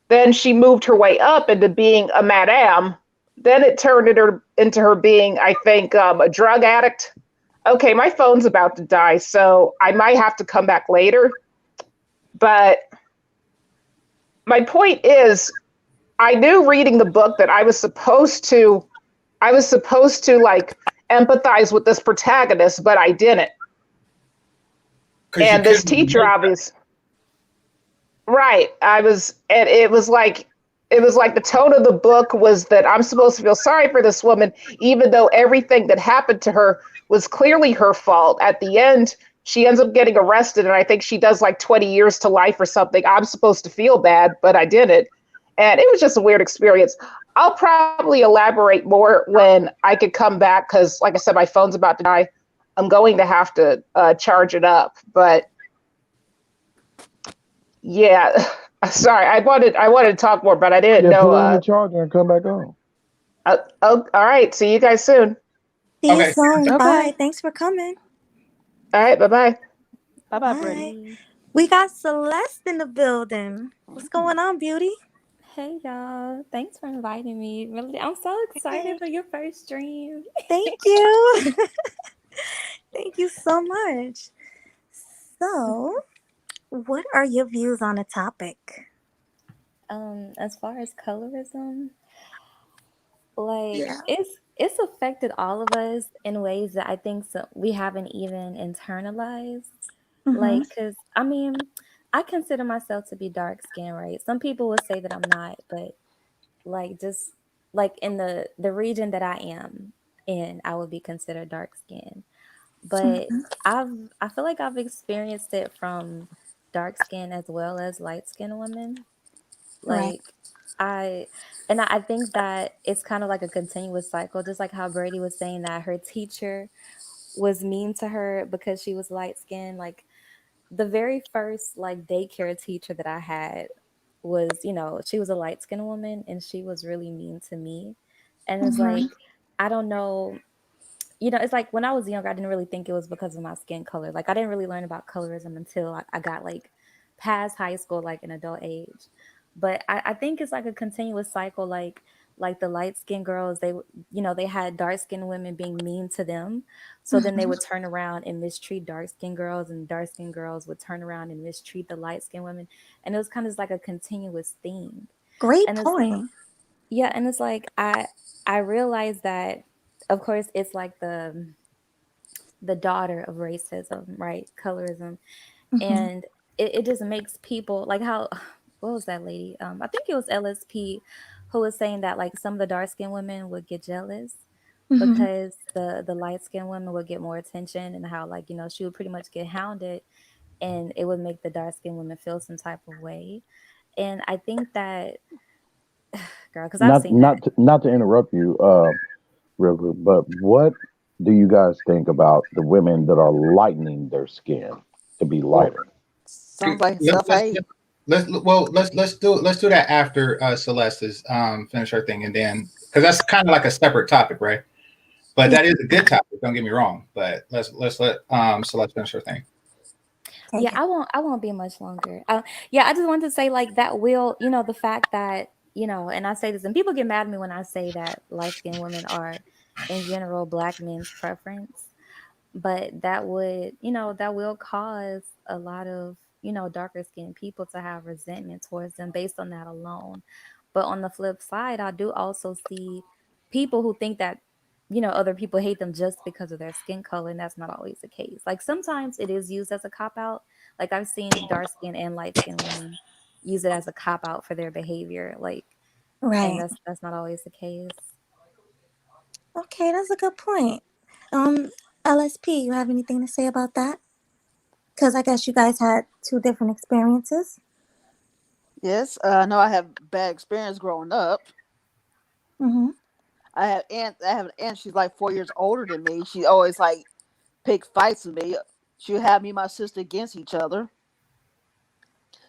Then she moved her way up into being a madame. Then it turned into her being, I think, a drug addict. Okay, my phone's about to die, so I might have to come back later. But my point is, I knew reading the book that I was supposed to like empathize with this protagonist, but I didn't. And this teacher, obviously, right? And it was like the tone of the book was that I'm supposed to feel sorry for this woman, even though everything that happened to her was clearly her fault. At the end, she ends up getting arrested, and I think she does like 20 years to life or something. I'm supposed to feel bad, but I didn't. And it was just a weird experience. I'll probably elaborate more when I could come back because, like I said, my phone's about to die. I'm going to have to charge it up. But yeah, sorry. I wanted to talk more, but I didn't know. Put it on the charger and come back on. Oh, all right. See you guys soon. See you Okay. soon. Okay. Bye. Thanks for coming. All right. Bye bye. Bye bye, Brittany. Bye. We got Celeste in the building. What's going on, beauty? Hey y'all, thanks for inviting me. Really, I'm so excited Hey. for your first stream. Thank you. Thank you so much. So, what are your views on the topic? As far as colorism, like Yeah. it's affected all of us in ways that I think we haven't even internalized. Mm-hmm. Like, cause I mean, I consider myself to be dark skinned, right? Some people would say that I'm not, but like just like in the region that I am in, I would be considered dark skinned. But Mm-hmm. I feel like I've experienced it from dark skin as well as light skinned women. Right. Like I I think that it's kind of like a continuous cycle, just like how Brady was saying that her teacher was mean to her because she was light skinned. Like the very first like daycare teacher that I had was, she was a light skinned woman and she was really mean to me. And it's Mm-hmm. like, I don't know, it's like when I was younger, I didn't really think it was because of my skin color. Like I didn't really learn about colorism until I got like past high school, like an adult age. But I think it's like a continuous cycle, like the light skinned girls, they had dark skinned women being mean to them. So then they Mm-hmm. would turn around and mistreat dark skinned girls, and dark skinned girls would turn around and mistreat the light skinned women. And it was kind of like a continuous theme. Great And it's point. yeah, and it's like I realized that of course it's like the daughter of racism, right? Colorism. Mm-hmm. And it just makes people like how what was that lady? I think it was LSP who was saying that like some of the dark skinned women would get jealous Mm-hmm. because the light skinned women would get more attention, and how like, she would pretty much get hounded, and it would make the dark skinned women feel some type of way. And I think that girl, because I've seen that. Not to interrupt you, real quick, but what do you guys think about the women that are lightening their skin to be Well, lighter? sounds like Let's self hate. let's do that after Celeste's finish her thing, and then because that's kind of like a separate topic, right? But Yeah. that is a good topic. Don't get me wrong. But let's let Celeste finish her thing. Take Yeah, it. I won't be much longer. Yeah, I just wanted to say like that will, the fact that, and I say this and people get mad at me when I say that light skinned women are in general black men's preference, but that would, that will cause a lot of darker skinned people to have resentment towards them based on that alone. But on the flip side, I do also see people who think that, other people hate them just because of their skin color, and that's not always the case. Like sometimes it is used as a cop out. Like I've seen dark skinned and light skinned women use it as a cop out for their behavior. Like, and Right. that's not always the case. Okay, that's a good point. Um, LSP, you have anything to say about that? Because I guess you guys had two different experiences. Yes, I know I have bad experience growing up. Mm-hmm. I have an aunt. She's like 4 years older than me. She always like pick fights with me. She'll have me and my sister against each other.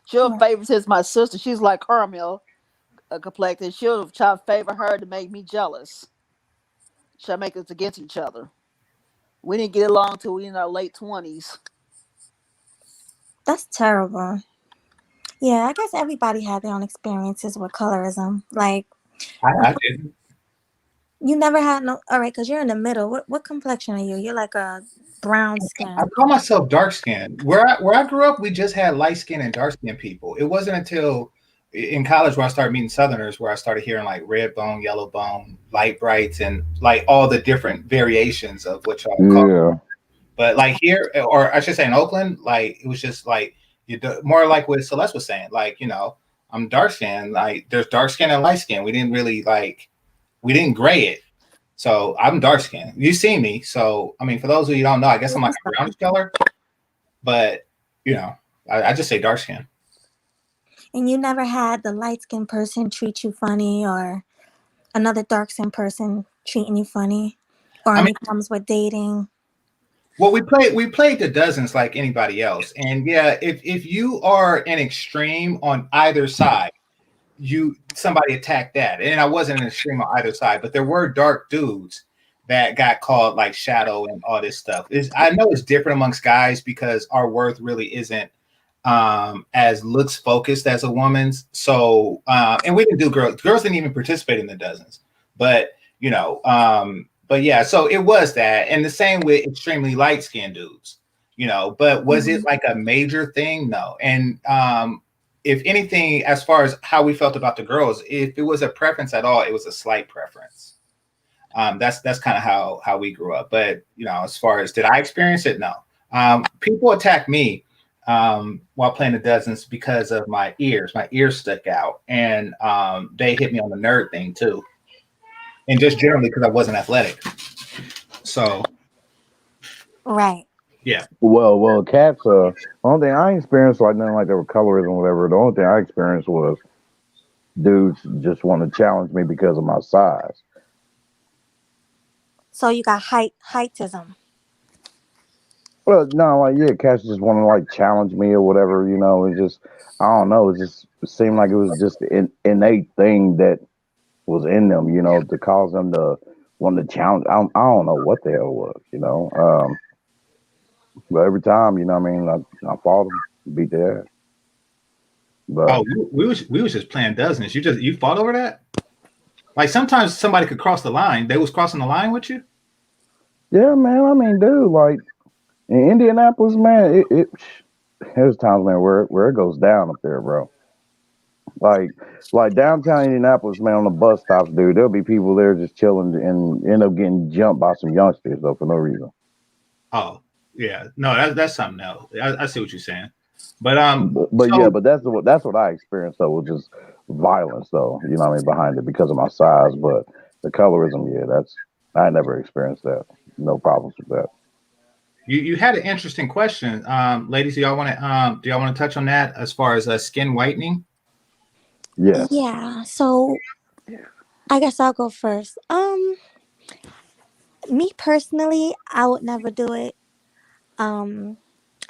She'll Right. favoritism my sister. She's like caramel complected. She'll try to favor her to make me jealous. She'll make us against each other. We didn't get along till we in our late 20s. That's terrible. Yeah, I guess everybody had their own experiences with colorism. Like, I didn't. you never had no. All right, because you're in the middle. What complexion are you? You're like a brown I skin. call myself dark skinned. Where I grew up, we just had light skin and dark skinned people. It wasn't until in college where I started meeting Southerners where I started hearing like red bone, yellow bone, light brights, and like all the different variations of what y'all call. Yeah. But like here, or I should say in Oakland, like it was just like more like what Celeste was saying. Like I'm dark skinned. Like there's dark skin and light skin. We didn't gray it. So I'm dark skinned. You see me. So I mean, for those of you who don't know, I guess I'm like a brownish color. But I just say dark skin. And you never had the light skinned person treat you funny or another dark skinned person treating you funny or I mean, any problems with dating. well, we played the dozens like anybody else. And yeah, if you are an extreme on either side, somebody attacked that. And I wasn't an extreme on either side, but there were dark dudes that got called like shadow and all this stuff. I know it's different amongst guys because our worth really isn't as looks focused as a woman's. So and we didn't do girls didn't even participate in the dozens. But but yeah, so it was that. And the same with extremely light skinned dudes, but was it like a major thing? No. And if anything, as far as how we felt about the girls, if it was a preference at all, it was a slight preference. That's kind of how we grew up. But as far as did I experience it? No. People attacked me while playing the dozens because of my ears. My ears stuck out, and they hit me on the nerd thing too, and just generally because I wasn't athletic. So Right. yeah. Well, cats. Only thing I experienced like nothing like that with colorism or whatever. The only thing I experienced was dudes just want to challenge me because of my size. So you got heightism. Well, no, like yeah, cats just want to like challenge me or whatever. It just I don't know. It seemed like it was just an innate thing that was in them. To cause them to want to challenge. I don't know what the hell it was. But every time, what I mean, I fought them, beat their ass. But Oh, we was just playing dozens. You fought over that? Like sometimes somebody could cross the line. They was crossing the line with you. yeah, man. I mean, dude, like in Indianapolis, man, there's times, man, where it goes down up there, bro. Like downtown Indianapolis, man, on the bus stops, dude. There'll be people there just chilling and end up getting jumped by some youngsters though for no reason. Oh yeah, no, that's something else. I see what you're saying, but But yeah, but that's what I experienced though, was just violence though. What I mean, behind it because of my size. But the colorism, yeah, I never experienced that. No problems with that. you had an interesting question, ladies. Do y'all want to touch on that as far as skin whitening? Yes. Yeah. So I guess I'll go first. Me personally, I would never do it. Um,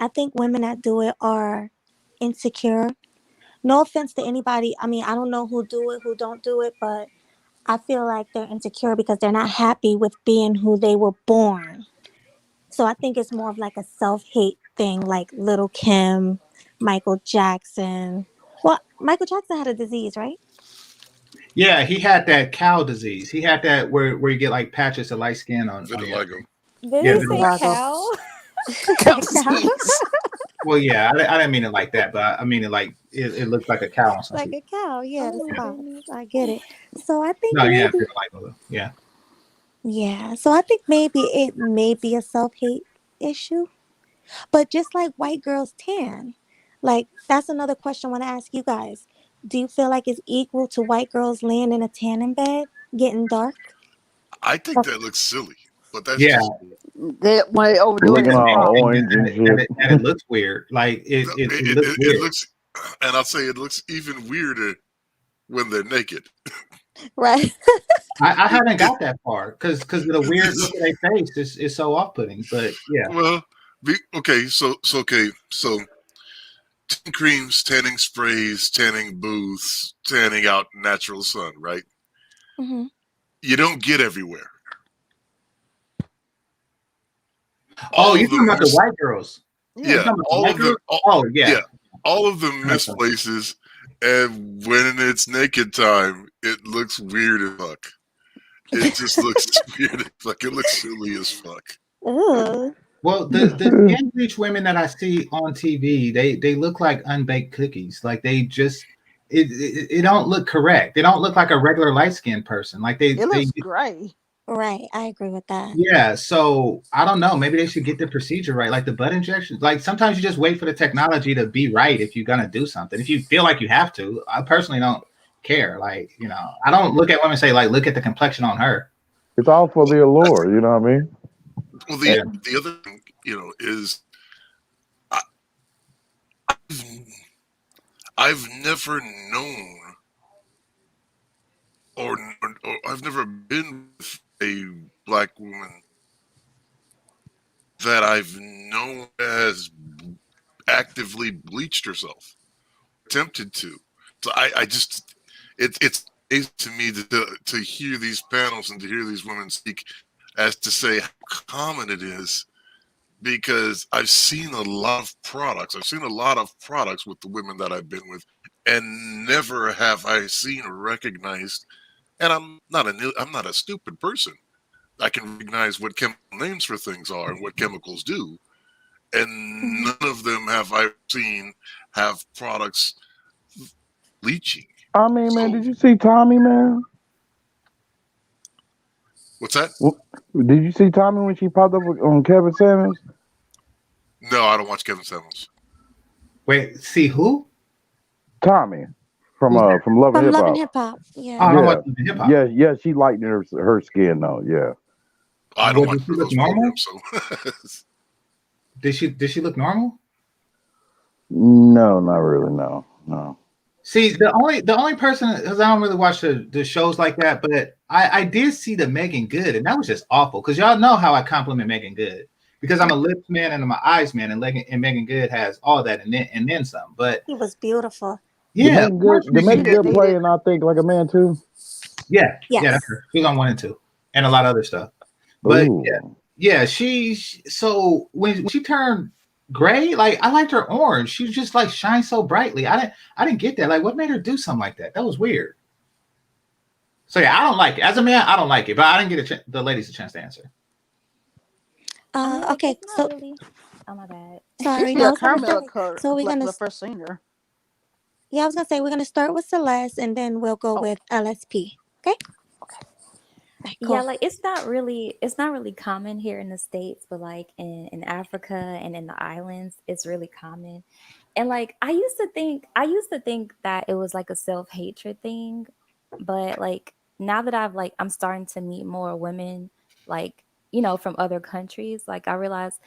I think women that do it are insecure. No offense to anybody. I mean, I don't know who do it, who don't do it, but I feel like they're insecure because they're not happy with being who they were born. So I think it's more of like a self-hate thing, like Little Kim, Michael Jackson. Well, Michael Jackson had a disease, right? Yeah, he had that cow disease. He had that where you get like patches of light skin on your. Did Yeah, he say Vitiligo. cow? Cow disease. Well, yeah, I didn't mean it like that, but I mean it like it looks like a cow on some Like people. a cow, yeah, the Oh my spots. goodness. I get it. So I think No, yeah, maybe, yeah. yeah. So I think maybe it may be a self-hate issue, but just like white girls tan, like that's another question I want to ask you guys. Do you feel like it's equal to white girls laying in a tanning bed, getting dark? I think that looks silly, but that's Yeah, just When they overdo it, Looking it's a all problem. orange and and shit. it looks weird. Like it looks it weird. looks, and I'll say it looks even weirder when they're naked. Right. I haven't It, got that far because of the weird look it's, of their face is so off putting. But yeah, well, so tanning creams, tanning sprays, tanning booths, tanning out natural sun, right? Hmm. You don't get everywhere. oh, All you're of them talking about the miss, white girls. You yeah, Yeah. talking about the all white of them, girls? Oh yeah, yeah. all of them That makes miss sense. places, and when it's naked time, it looks weird as fuck. It just looks weird as fuck. It looks silly as fuck. Ooh. Well, the skin bleach women that I see on TV, they look like unbaked cookies. Like they just it don't look correct. They don't look like a regular light skinned person. Like It they looks gray. Right. I agree with that. yeah. So I don't know. Maybe they should get the procedure right, like the butt injection. Like sometimes you just wait for the technology to be right if you're gonna do something. If you feel like you have to, I personally don't care. Like I don't look at women and say like, look at the complexion on her. It's all for the That's allure, you know what I mean? well. Yeah. The other thing, is I, I've never known, or I've never been with a black woman that I've known has actively bleached herself, attempted to. So I just it's amazing to me to hear these panels and to hear these women speak as to say how common it is, because I've seen a lot of products. I've seen a lot of products with the women that I've been with, and never have I seen or recognized. And I'm not a stupid person. I can recognize what chemical names for things are and what chemicals do, and Hmm. none of them have I seen have products bleaching. I mean, man, So did you see Tommy, man? what's that? Did you see Tommy when she popped up on Kevin Samuels? No, I don't watch Kevin Samuels. Wait, see who? Tommy Who's that? from Love and From Hip Love and Hop. Hip Hop. Oh, Yeah. I don't Yeah, watch hip hop. yeah. She lightened her skin though. Yeah. I don't What watch did she look those normal? programs, so Did she look normal? No, not really. No, no. See, the only person, because I don't really watch the shows like that, but I did see the Megan Good, and that was just awful. Because y'all know how I compliment Megan Good, because I'm a lips man and I'm an eyes man, and Megan Good has all that and then some. But He was beautiful. yeah, of course The Megan Megan She Good. just Good needed. playing, I think, like a man too. Yeah, that's Yes. her. She was on 1 and 2, and a lot of other stuff. But Ooh. yeah, so when she turned gray, like I liked her orange. She just like shines so brightly. I didn't get that. Like, what made her do something like that? That was weird. So yeah, I don't like it. As a man, I don't like it. But I didn't get the ladies a chance to answer. I mean, like, Okay. it's not So really. Oh my bad. sorry. No, Yeah, I was gonna Carmen say. looked So we're black gonna. when I first seen her. Yeah, I was gonna say we're gonna start with Celeste, and then we'll go Oh, with LSP. Okay. okay. Right, Yeah, cool. like it's not really common here in the States, but like in Africa and in the islands, it's really common. And like I used to think that it was like a self-hatred thing, but like now that I'm starting to meet more women like, from other countries, like I realize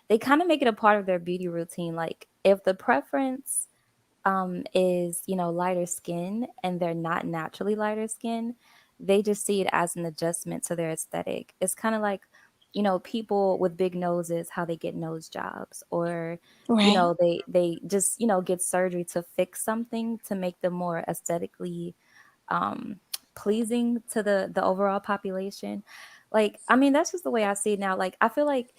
they kind of make it a part of their beauty routine. Like if the preference is lighter skin and they're not naturally lighter skin, they just see it as an adjustment to their aesthetic. It's kind of like people with big noses, how they get nose jobs, or Right. they just get surgery to fix something to make them more aesthetically um pleasing to the overall population. Like, I mean, that's just the way I see it now. Like, I feel like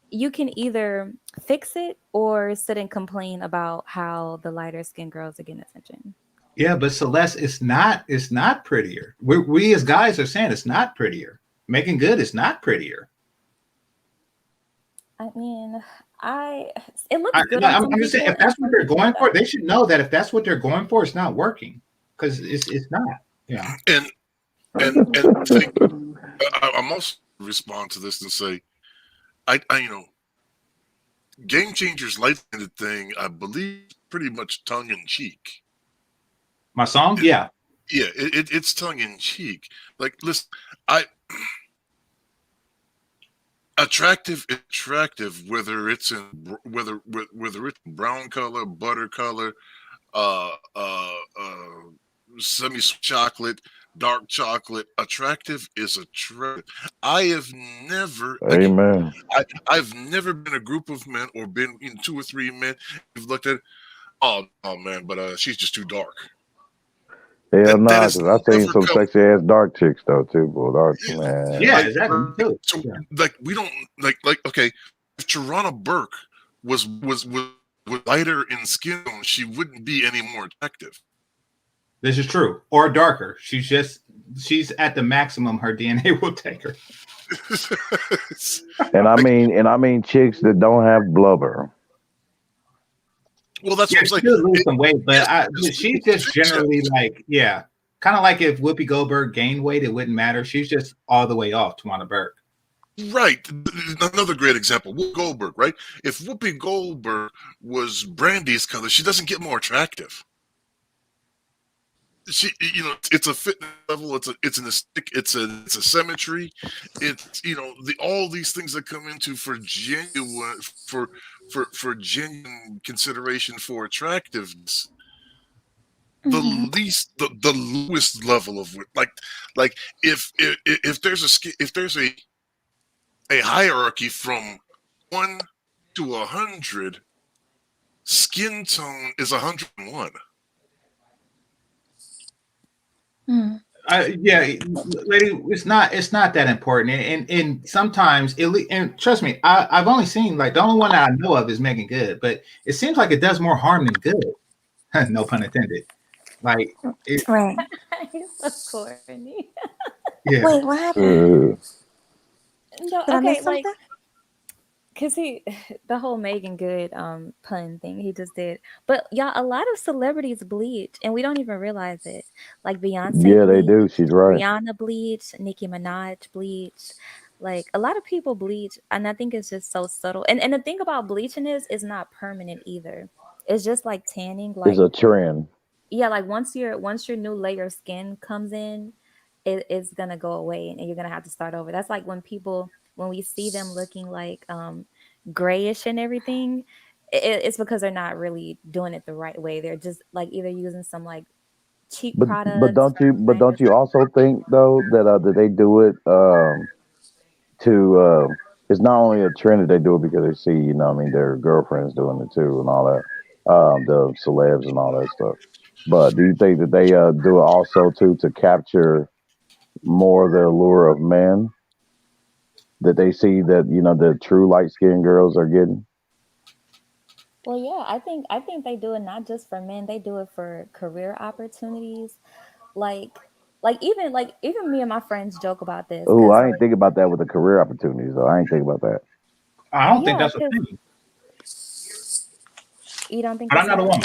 you can either fix it or sit and complain about how the lighter skinned girls are getting attention. Yeah, but Celeste, it's not prettier. We as guys are saying it's not prettier. Making Good is not prettier. I mean, It looks good on some I'm just saying, people, if that's and what some they're people going for, don't. they should know that if that's what they're going for, it's not working, because it's not. Yeah. And I think I'm also respond to this and say, I Game Changers light-handed thing, I believe, pretty much tongue in cheek. My song, yeah. Yeah, it's tongue in cheek. Like, listen, attractive, whether it's in whether it's brown color, butter color, uh, uh, uh, semi chocolate, dark chocolate. Attractive is attractive. I have never, again, Amen. I've never been a group of men or been in 2 or 3 men who've looked at, oh man, but she's just too dark. Hell That nah, has because I seen never some come. sexy ass dark chicks though too, boy. Dark man. Yeah, Like, exactly. Me too. so Yeah. like we don't like okay, if Tarana Burke was lighter in skin tone, she wouldn't be any more attractive. This is true. Or darker. She's at the maximum her DNA will take her. And I mean chicks that don't have blubber. Well, that's Yeah, what I'm she saying. could lose some weight, but Yes, she's just generally like, yeah, kind of like if Whoopi Goldberg gained weight, it wouldn't matter. She's just all the way off Tawana Burke. Right. Another great example, Whoopi Goldberg, right? If Whoopi Goldberg was Brandy's color, she doesn't get more attractive. She, it's a fitness level, it's an aesthetic, it's a symmetry, it's all these things that come into for genuine for genuine consideration for attractiveness. The lowest level of like if there's a hierarchy from 1 to 100, skin tone is 101. Yeah, lady, it's not that important, and sometimes and trust me, I've only seen, like, the only one that I know of is Megan Good, but it seems like it does more harm than good. No pun intended. Like it, Right. He's so corny. yeah. Wait, what happened? No, Did I okay, miss like, something? cause the whole Megan Good pun thing he just did. But y'all, a lot of celebrities bleach, and we don't even realize it. Like Beyonce Yeah, they bleached, do. She's right. Rihanna bleached, Nicki Minaj bleached. Like a lot of people bleach, and I think it's just so subtle. And the thing about bleaching is, it's not permanent either. It's just like tanning. It's Like, a trend. yeah, like once your new layer of skin comes in, it's gonna go away, and you're gonna have to start over. That's like when we see them looking like grayish and everything, it's because they're not really doing it the right way. They're just like either using some like cheap But products don't you from like also think though that they do it to it's not only a trend that they do it because they see, their girlfriends doing it too and all that, the celebs and all that stuff. But do you think that they do it also too to capture more the allure of men that they see that the true light skinned girls are getting? Well, yeah, I think they do it not just for men. They do it for career opportunities. Like even me and my friends joke about this Oh, because I ain't like think about that with the career opportunities though. I ain't think about that. I don't think yeah, that's a because thing, you don't think but I'm it's not a what?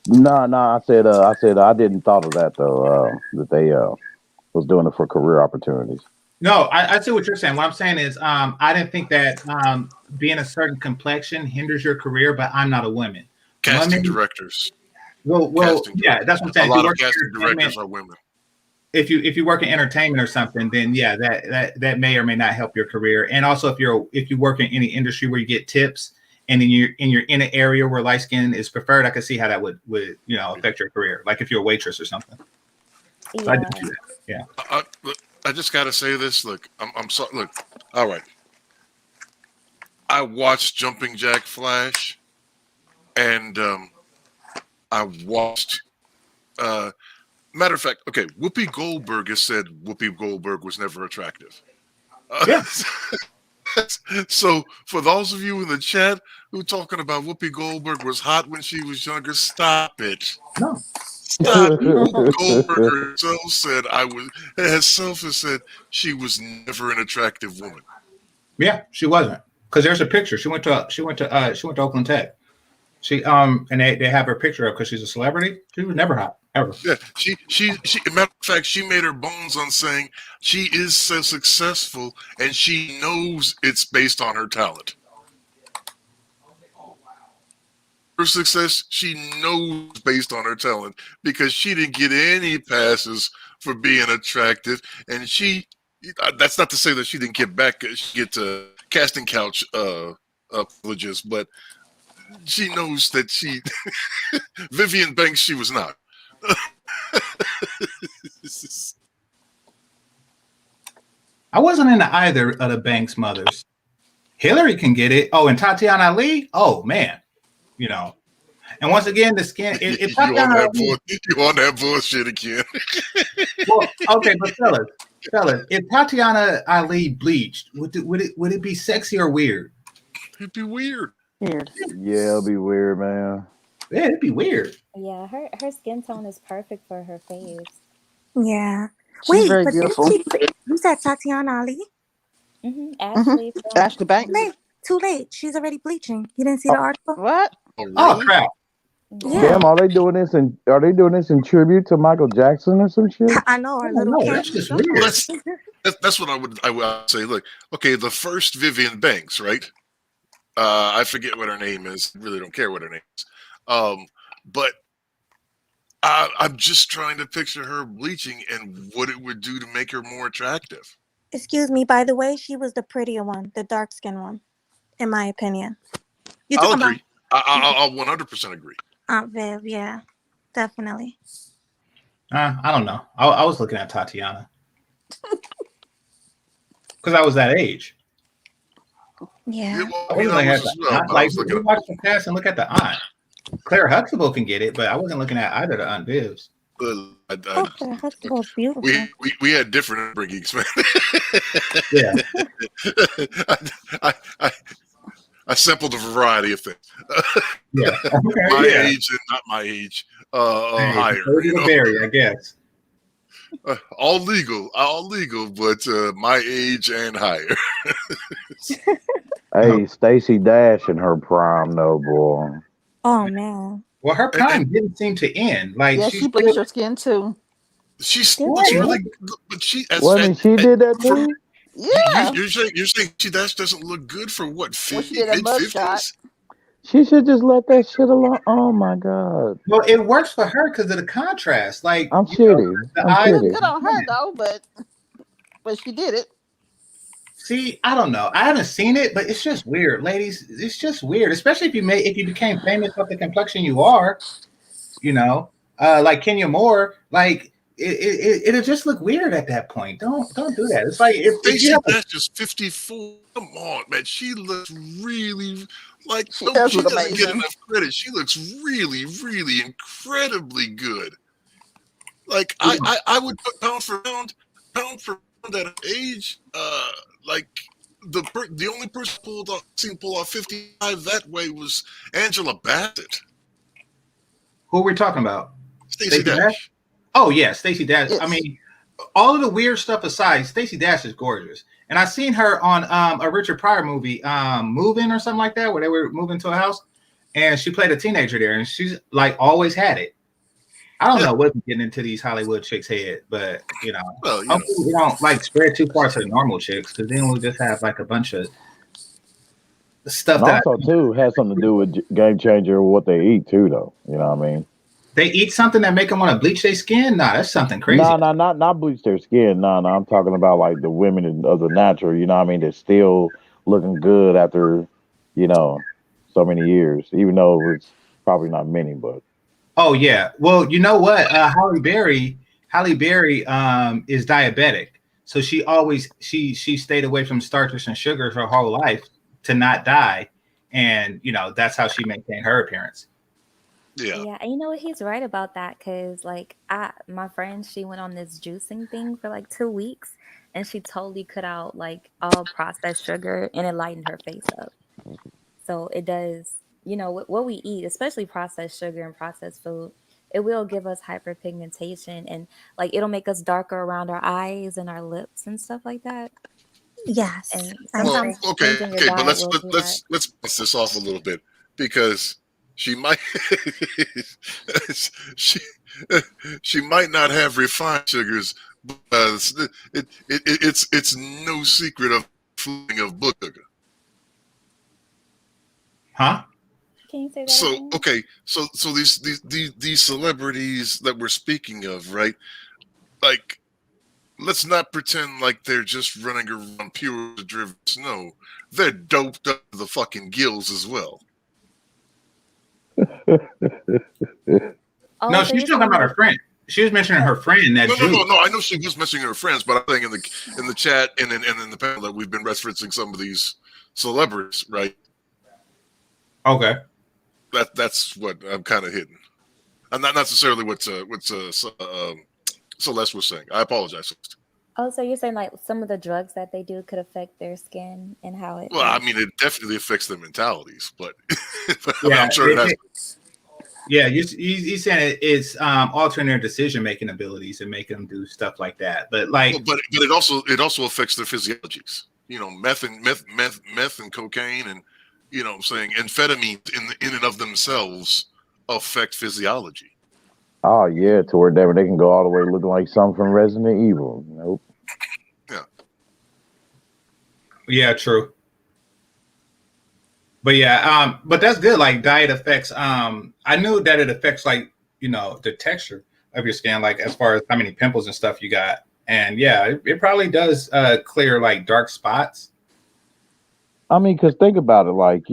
woman. No, I said I didn't thought of that though. That they was doing it for career opportunities. No, I see what you're saying. What I'm saying is, I didn't think that being a certain complexion hinders your career, but I'm not a woman. Casting Women, directors. well, Casting yeah, that's directors. what I'm A saying. If you lot of work casting in entertainment, directors are women. if you work in entertainment or something, then yeah, that may or may not help your career. And also, if you work in any industry where you get tips, and then you're in an area where light skin is preferred, I can see how that would affect your career. Like if you're a waitress or something. So I did Yeah. do that. Yeah. I just gotta say this. Look, I'm sorry. Look, all right. I watched Jumping Jack Flash, and I watched. Matter of fact, okay, Whoopi Goldberg has said Whoopi Goldberg was never attractive. Yeah. So for those of you in the chat who talking about Whoopi Goldberg was hot when she was younger, stop it. No. Stop it. Whoopi Goldberg herself has said she was never an attractive woman. Yeah, she wasn't. Because there's a picture. She went to Oakland Tech. She and they have her picture up because she's a celebrity. She was never hot ever. Yeah, matter of fact, she made her bones on saying she is so successful and she knows it's based on her talent. Her success, she knows based on her talent because she didn't get any passes for being attractive, and she. That's not to say that she didn't get casting couch privileges, but she knows that she Vivian Banks, she was not. I wasn't into either of the Banks mothers. Hillary can get it. Oh, and Tatiana Ali. Oh man, you know. And once again, the skin. If You on Tatiana Ali, that bullshit again. well, okay, but fellas, if Tatiana Ali bleached, would it be sexy or weird? It'd be weird. Weird. Yeah, it'll be weird, man. Yeah, it'd be weird. Yeah, her skin tone is perfect for her face. Yeah. She's Wait, very but beautiful. you said Tatiana Ali? Ashley from Ashley Banks. Too late. She's already bleaching. You didn't see the article? What? Oh crap! Yeah. Damn, are they doing this in tribute to Michael Jackson or some shit? I know, our little No, that's just weird. That's what I would say. Look, okay, the first Vivian Banks, right? I forget what her name is. I really don't care what her name is. But I'm just trying to picture her bleaching and what it would do to make her more attractive. Excuse me, by the way, she was the prettier one, the dark skinned one, in my opinion. I'll agree. I'll 100% agree. Aunt Viv, yeah, definitely. I don't know. I was looking at Tatiana because I was that age. Yeah. I wasn't looking at the aunt. Like, you watch the cast and look at the aunt. Claire Huxtable can get it, but I wasn't looking at either the Aunt Vivs. Claire Huxtable's beautiful. We had different upbringings, man. Yeah. I sampled a variety of things. Yeah. Okay, my yeah. age and not my age. Higher. Vary, I guess. All legal, but my age and higher. Hey, Stacey Dash in her prime, though, boy. Oh man. Well, her prime didn't seem to end. Like Yeah, she bleached her skin too. She looks really good, but she did that too. Yeah. You're saying she doesn't look good for what? When she did that mugshot. She should just let that shit alone. Oh my god. Well, it works for her because of the contrast. Like I'm shitty. I'm shitty. Good on her though, but she did it. See, I don't know. I haven't seen it, but it's just weird, ladies. It's just weird, especially if you became famous with the complexion you are. You know, like Kenya Moore. Like it'll just look weird at that point. Don't do that. It's like if you have that's just 54. Come on, man. She looks really like she doesn't get amazing. enough credit. She looks really, really incredibly good. Like I would put pound for pound at age. Like the only person pull off 55 that way was Angela Bassett. Who are we talking about? Stacey Dash. Oh yeah, Stacey Dash. Yes. I mean, all of the weird stuff aside, Stacey Dash is gorgeous. And I seen her on a Richard Pryor movie, Moving or something like that, where they were moving to a house, and she played a teenager there, and she's like always had it. I don't know what's getting into these Hollywood chicks' head, but hopefully we don't like spread too far to the normal chicks, because then we'll just have like a bunch of stuff And that also too has something to do with Game Changer, what they eat too, though. You know what I mean? they eat something that make them want to bleach their skin. Nah, that's something crazy. No, not bleach their skin. No, I'm talking about like the women of the natural. You know what I mean? They're still looking good after, so many years, even though it's probably not many, but. Oh yeah. Well, you know what? Halle Berry is diabetic, so she always she stayed away from starches and sugars her whole life to not die, and that's how she maintained her appearance. Yeah, and you know what? He's right about that, because like my friend, she went on this juicing thing for like 2 weeks, and she totally cut out like all processed sugar, and it lightened her face up. So it does. What we eat, especially processed sugar and processed food, it will give us hyperpigmentation, and like it'll make us darker around our eyes and our lips and stuff like that. Yes, And I Well, agree. sometimes okay, changing your but diet will do that. let's bust this off a little bit because she might she she might not have refined sugars, but it's no secret of fooling of blood sugar. Huh? Can you say that So again? okay, so these celebrities that we're speaking of, right? Like, let's not pretend like they're just running around pure as driven snow. They're doped up to the fucking gills as well. Oh, No, so she's you're talking saying about her like, friend. She was mentioning her friend, that Jew. No. I know she was mentioning her friends, but I'm saying in the chat and in the panel that we've been referencing some of these celebrities, right? Okay. That's what I'm kind of hitting. And not necessarily what Celeste was saying. I apologize. oh, so you're saying like some of the drugs that they do could affect their skin and how it Well, I like. mean, it definitely affects their mentalities, but Yeah, I'm sure it has. yeah. You saying it's altering their decision making abilities and making them do stuff like that. But Well, like, but it also affects their physiologies. You know, meth and cocaine and what I'm saying amphetamines in and of themselves affect physiology. Oh yeah, to where they can go all the way looking like something from Resident Evil. Nope. Yeah. yeah, true. But yeah, but that's good. Like diet affects. I knew that it affects like the texture of your skin, like as far as how many pimples and stuff you got. And yeah, it probably does clear like dark spots. I mean, because think about it, like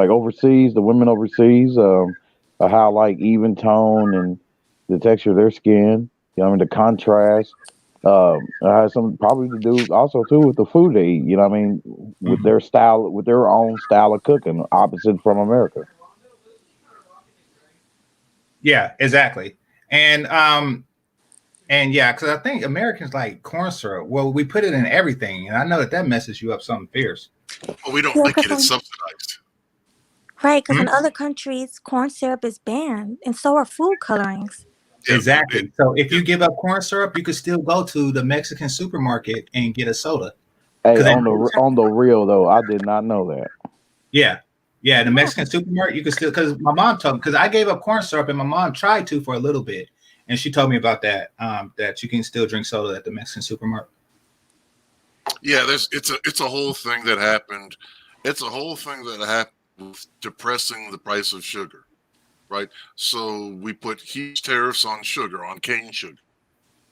overseas, the women overseas, how like even tone and the texture of their skin. You know, what I mean, the contrast. It has some probably to do also too with the food they eat. You know, what I mean, with Mhm. their style, with their own style of cooking, opposite from America. Yeah, exactly. And yeah, because I think Americans like corn syrup. Well, we put it in everything, and I know that messes you up something fierce. Well, we don't Yeah, like because it. It's subsidized. right, because Hmm? in other countries, corn syrup is banned, and so are food colorings. Yeah, but Exactly. So if you give up corn syrup, you could still go to the Mexican supermarket and get a soda. Hey, Because on the real though, I did not know that. yeah, yeah, the Mexican supermarket, you can still, because my mom told me, because I gave up corn syrup and my mom tried to for a little bit, and she told me about that, that you can still drink soda at the Mexican supermarket. yeah, it's a whole thing that happened. It's a whole thing that happened with depressing the price of sugar, right? So we put huge tariffs on sugar, on cane sugar,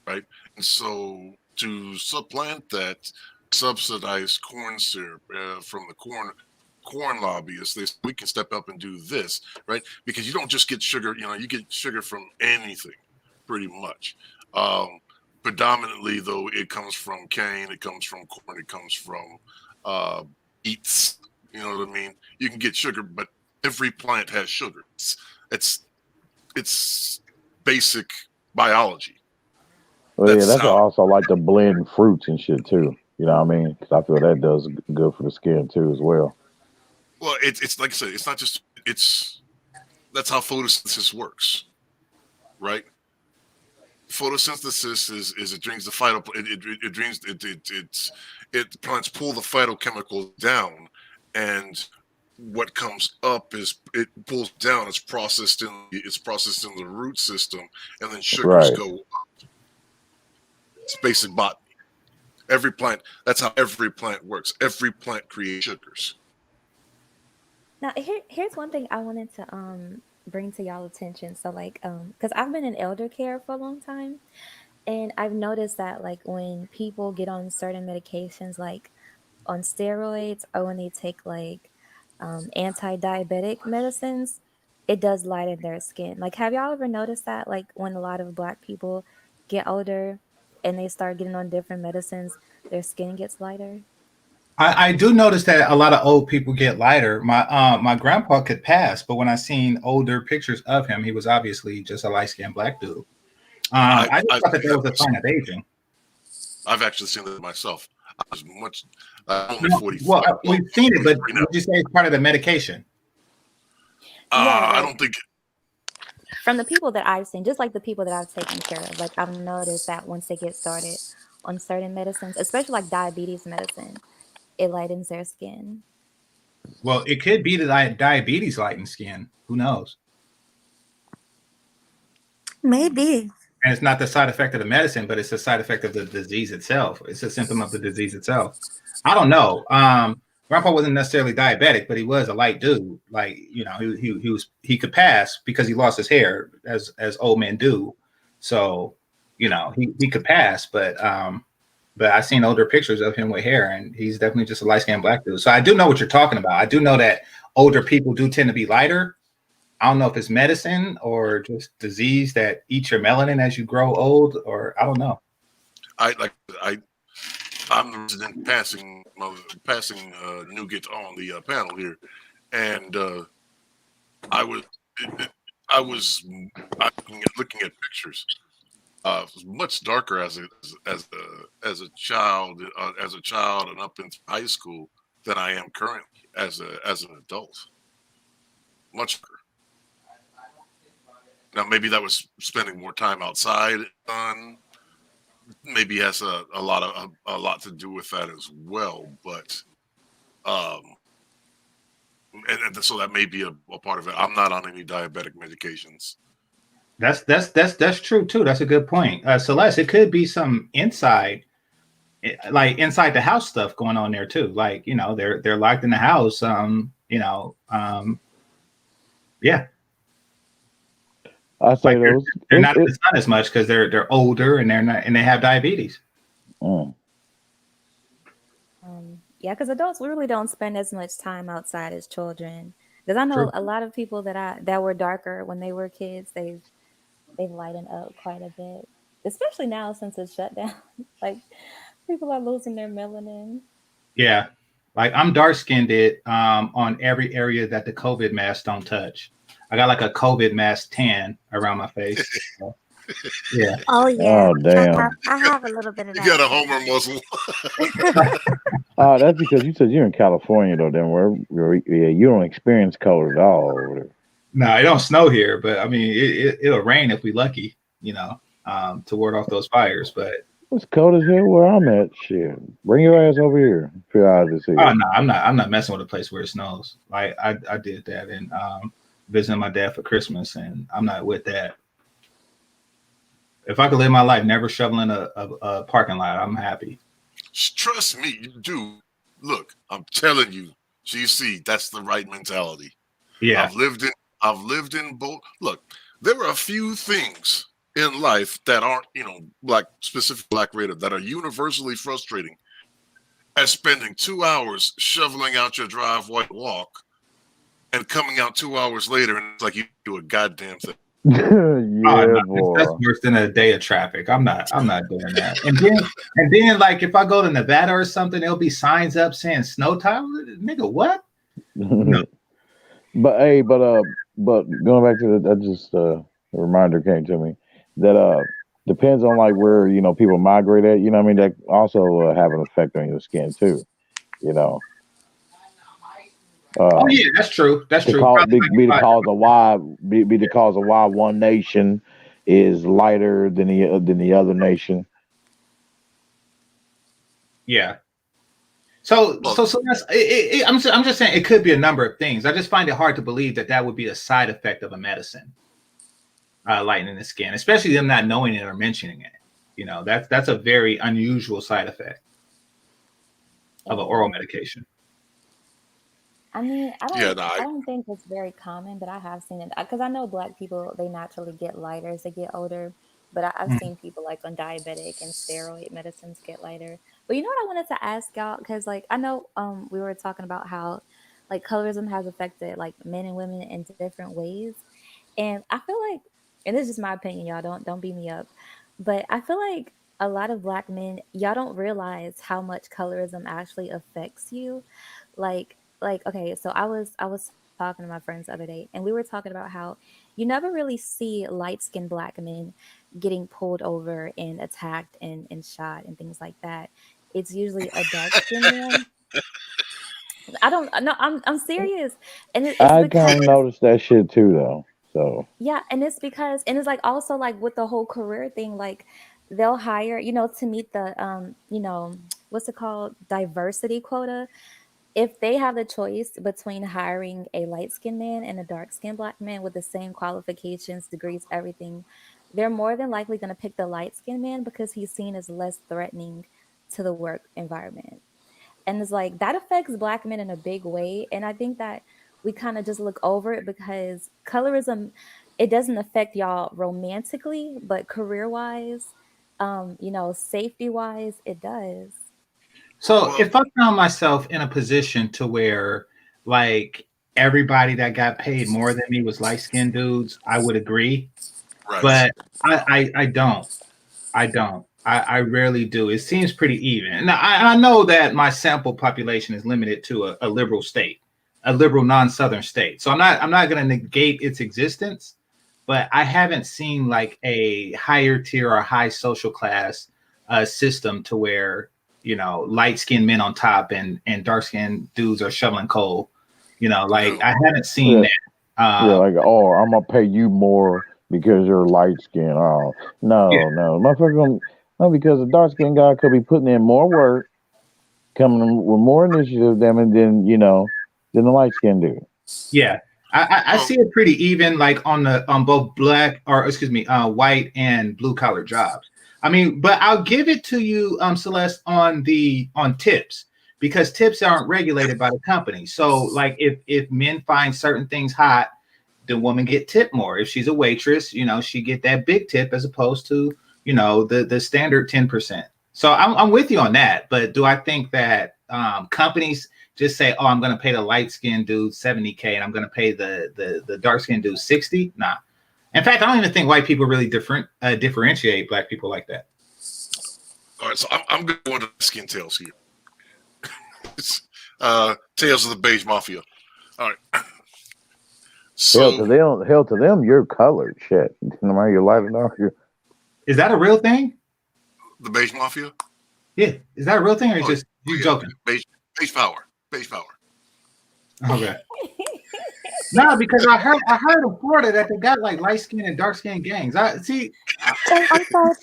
right? And so to supplant that, subsidized corn syrup from the corn lobbyists. We can step up and do this, right? Because you don't just get sugar. You get sugar from anything, pretty much. Um, Predominantly, though, it comes from cane, it comes from corn, it comes from beets. You know what I mean? You can get sugar, but every plant has sugar. It's it's basic biology. Well, yeah, That's that's how. also like to blend fruits and shit too. You know what I mean? Because I feel that does good for the skin too as well. Well, it's like I said, it's not just it's that's how photosynthesis works, right? Photosynthesis is it brings the phyto it brings it plants pull the phytochemicals down, and what comes up is it pulls down. It's processed in the root system, and then sugars Right. go up. It's basic botany. Every plant. That's how every plant works. Every plant creates sugars. Now here's one thing I wanted to bring to y'all attention. So like because I've been in elder care for a long time, and I've noticed that like when people get on certain medications like on steroids or when they take like anti-diabetic medicines, it does lighten their skin. Like have y'all ever noticed that like when a lot of black people get older and they start getting on different medicines, their skin gets lighter? I do notice that a lot of old people get lighter. My grandpa could pass, but when I seen older pictures of him, he was obviously just a light skinned black dude. I just I've thought that seen that that was a sign myself. of aging. I've actually seen that myself. I was much only No, 45. well, Well, we've seen it, but 43 now. would you say it's part of the medication? Yeah, I like don't think. from the people that I've seen, just like the people that I've taken care of, like I've noticed that once they get started on certain medicines, especially like diabetes medicine. It lightens their skin. Well, it could be the diabetes lighten skin. Who knows? Maybe. And it's not the side effect of the medicine, but it's a side effect of the disease itself. It's a symptom of the disease itself. I don't know. Grandpa wasn't necessarily diabetic, but he was a light dude. Like, you know, he could pass because he lost his hair, as old men do. So, you know, he could pass, but I've seen older pictures of him with hair, and he's definitely just a light skinned black dude. So I do know what you're talking about. I do know that older people do tend to be lighter. I don't know if it's medicine or just disease that eats your melanin as you grow old, or I don't know. I'm the resident passing nougat on the panel here, and I was I was looking at pictures. Was much darker as a child and up into high school than I am currently as an adult. Much darker. Now maybe that was spending more time outside. Maybe has a lot to do with that as well. But and so that may be a part of it. I'm not on any diabetic medications. That's true too. That's a good point. Celeste, it could be some like inside the house stuff going on there too. Like, you know, they're locked in the house. Yeah. I say Like those. they're not in the sun as much because they're older and they have diabetes. Yeah, because adults, we really don't spend as much time outside as children. Because I know True. a lot of people that were darker when they were kids, they've lightened up quite a bit, especially now since it's shut down. Like people are losing their melanin. Yeah. Like I'm dark skinned on every area that the COVID masks don't touch. I got like a COVID mask tan around my face. So, yeah. Oh yeah. Oh damn. I have a little bit of You that. got a Homer muscle. That's because you said you're in California though. Then where you don't experience color at all over there. No, it don't snow here, but I mean it'll rain if we lucky, you know, to ward off those fires. But It's cold as hell where I'm at. Shit, bring your ass over here. Feel out to see oh it. no, I'm not messing with a place where it snows. Like I did that and visiting my dad for Christmas, and I'm not with that. If I could live my life never shoveling a parking lot, I'm happy. Trust me, you do. Look, I'm telling you, GC, that's the right mentality. Yeah. I've lived in both. Look, there are a few things in life that aren't, specific black rated that are universally frustrating as spending 2 hours shoveling out your driveway walk and coming out 2 hours later and it's like you do a goddamn thing. Yeah, no, boy. That's worse than a day of traffic. I'm not doing that. And then like if I go to Nevada or something, there'll be signs up saying snow time. Nigga, what? No. But going back to that, just a reminder came to me that depends on like where people migrate at. You know what I mean? That also have an effect on your skin too. You know. Oh yeah, that's true. That's true. Be the cause of why one nation is lighter than the other nation. Yeah. So that's I'm just saying it could be a number of things. I just find it hard to believe that would be a side effect of a medicine, lightening the skin, especially them not knowing it or mentioning it. You know, that's a very unusual side effect of an oral medication. I mean, I don't think it's very common, but I have seen it because I know Black people, they naturally get lighter as they get older. But I've seen people like on diabetic and steroid medicines get lighter. But you know what I wanted to ask y'all? Because like I know we were talking about how like colorism has affected like men and women in different ways, and I feel like, and this is just my opinion, y'all don't beat me up, but I feel like a lot of Black men, y'all don't realize how much colorism actually affects you, like okay, so I was talking to my friends the other day and we were talking about how you never really see light-skinned Black men getting pulled over and attacked and shot and things like that. It's usually a dark-skinned man. I don't no, I'm serious. And it's I kind because of noticed that shit too, though. So yeah, and it's because, and it's like also like with the whole career thing, like they'll hire, to meet the what's it called, diversity quota. If they have the choice between hiring a light-skinned man and a dark-skinned black man with the same qualifications, degrees, everything, they're more than likely going to pick the light-skinned man because he's seen as less threatening to the work environment. And it's like that affects black men in a big way. And I think that we kind of just look over it because colorism, it doesn't affect y'all romantically, but career-wise, safety-wise, it does. So if I found myself in a position to where like everybody that got paid more than me was light skinned dudes, I would agree. Right. But I don't. I rarely do. It seems pretty even. Now I know that my sample population is limited to a liberal state, a liberal non-southern state. So I'm not going to negate its existence, but I haven't seen like a higher tier or high social class system to where light skinned men on top and dark skinned dudes are shoveling coal. Like I haven't seen Yeah, that. yeah, like, oh, I'm gonna pay you more because you're light skinned. Oh, Yeah. no, motherfucker, no, because the dark skinned guy could be putting in more work, coming with more initiative than the light skinned dude. Yeah, I see it pretty even, like on both black or excuse me, white and blue collar jobs. I mean, but I'll give it to you, Celeste, on tips because tips aren't regulated by the company. So, like, if men find certain things hot, the woman get tipped more. If she's a waitress, she get that big tip as opposed to the standard 10%. So I'm with you on that. But do I think that companies just say, "Oh, I'm going to pay the light skinned dude 70K and I'm going to pay the dark skinned dude 60"? Nah. In fact, I don't even think white people really differentiate black people like that. All right, so I'm going to go into skin tails here. It's Tales of the Beige Mafia. All right. Hell to them, you're colored. Shit, no matter you're light or dark. Is that a real thing? The Beige Mafia? Yeah. Is that a real thing or just you joking? Beige power. Beige power. Okay. No, because I heard in Florida that they got like light skin and dark skin gangs. I'm sorry.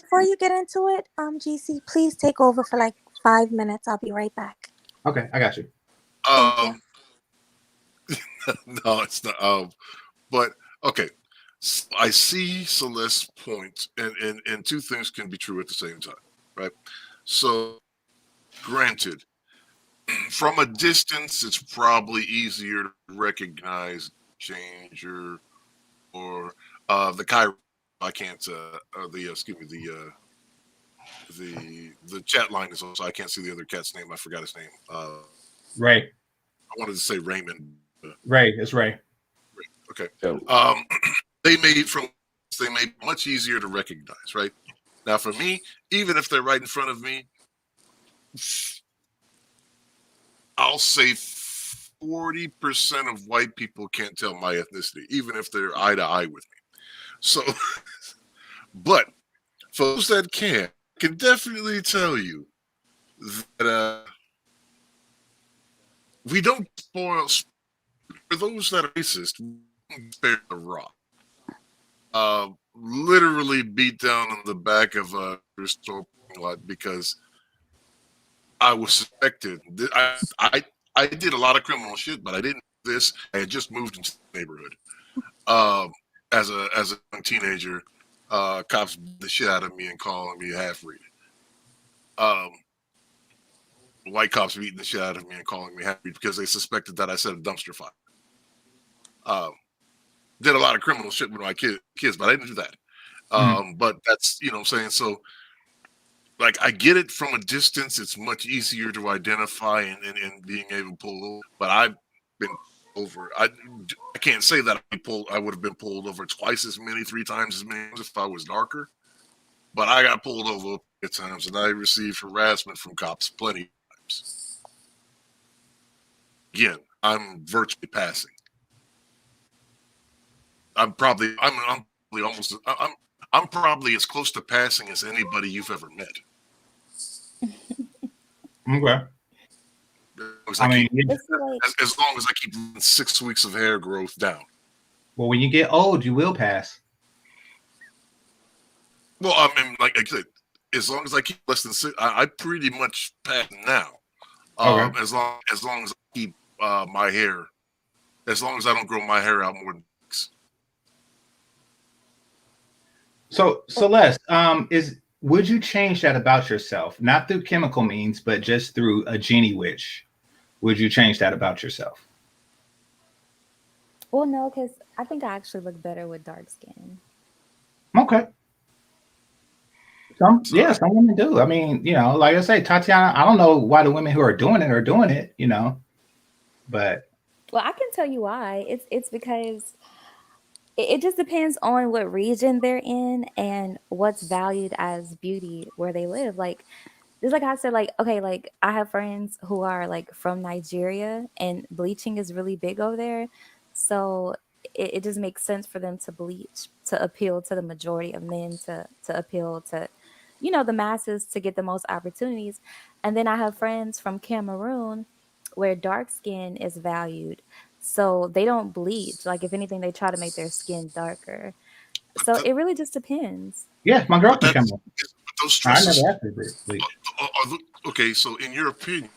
Before you get into it, GC, please take over for like 5 minutes. I'll be right back. Okay, I got you. Thank you. No, it's not. But okay, so I see Celeste's point, and two things can be true at the same time, right? So, granted, from a distance, it's probably easier to recognize changer or the Cairo. I can't. Excuse me. The chat line is also. I can't see the other cat's name. I forgot his name. Ray. I wanted to say Raymond. Ray. It's Ray. Okay. They made it much easier to recognize, right? Now, for me, even if they're right in front of me, I'll say 40% of white people can't tell my ethnicity, even if they're eye to eye with me. So, but for those that can definitely tell you that we don't spoil. For those that are racist, we don't spare the raw. Literally beat down on the back of a store parking lot because I was suspected. I did a lot of criminal shit, but I didn't do this. I had just moved into the neighborhood. As a young teenager, cops beat the shit out of me and calling me a half-breed. White cops beating the shit out of me and calling me half-breed because they suspected that I set a dumpster fire. Did a lot of criminal shit with my kids, but I didn't do that. But that's, what I'm saying. So, like, I get it from a distance. It's much easier to identify and being able to pull over. But I've been over. I can't say that I would have been pulled over twice as many, 3 times as many if I was darker. But I got pulled over at times, and I received harassment from cops plenty of times. Again, I'm virtually passing. I'm probably as close to passing as anybody you've ever met. Okay. As long as I keep 6 weeks of hair growth down. Well, when you get old, you will pass. Well, I mean, like I said, as long as I keep less than 6, I pretty much pass now. Okay. As long as I keep my hair, as long as I don't grow my hair out more than 6. So Celeste, would you change that about yourself? Not through chemical means, but just through a genie witch. Would you change that about yourself? Well, no, because I think I actually look better with dark skin. Okay. Some women do. I mean, like I say, Tatiana, I don't know why the women who are doing it, but Well, I can tell you why. It's because it just depends on what region they're in and what's valued as beauty where they live. Like, just like I said, like, okay, like I have friends who are like from Nigeria and bleaching is really big over there. So it just makes sense for them to bleach to appeal to the majority of men, to appeal to, the masses, to get the most opportunities. And then I have friends from Cameroon where dark skin is valued. So they don't bleach. Like, if anything, they try to make their skin darker. So it really just depends. yeah, my girl But can come that's on. but those I never stresses. asked her to bleach. Okay, so in your opinion,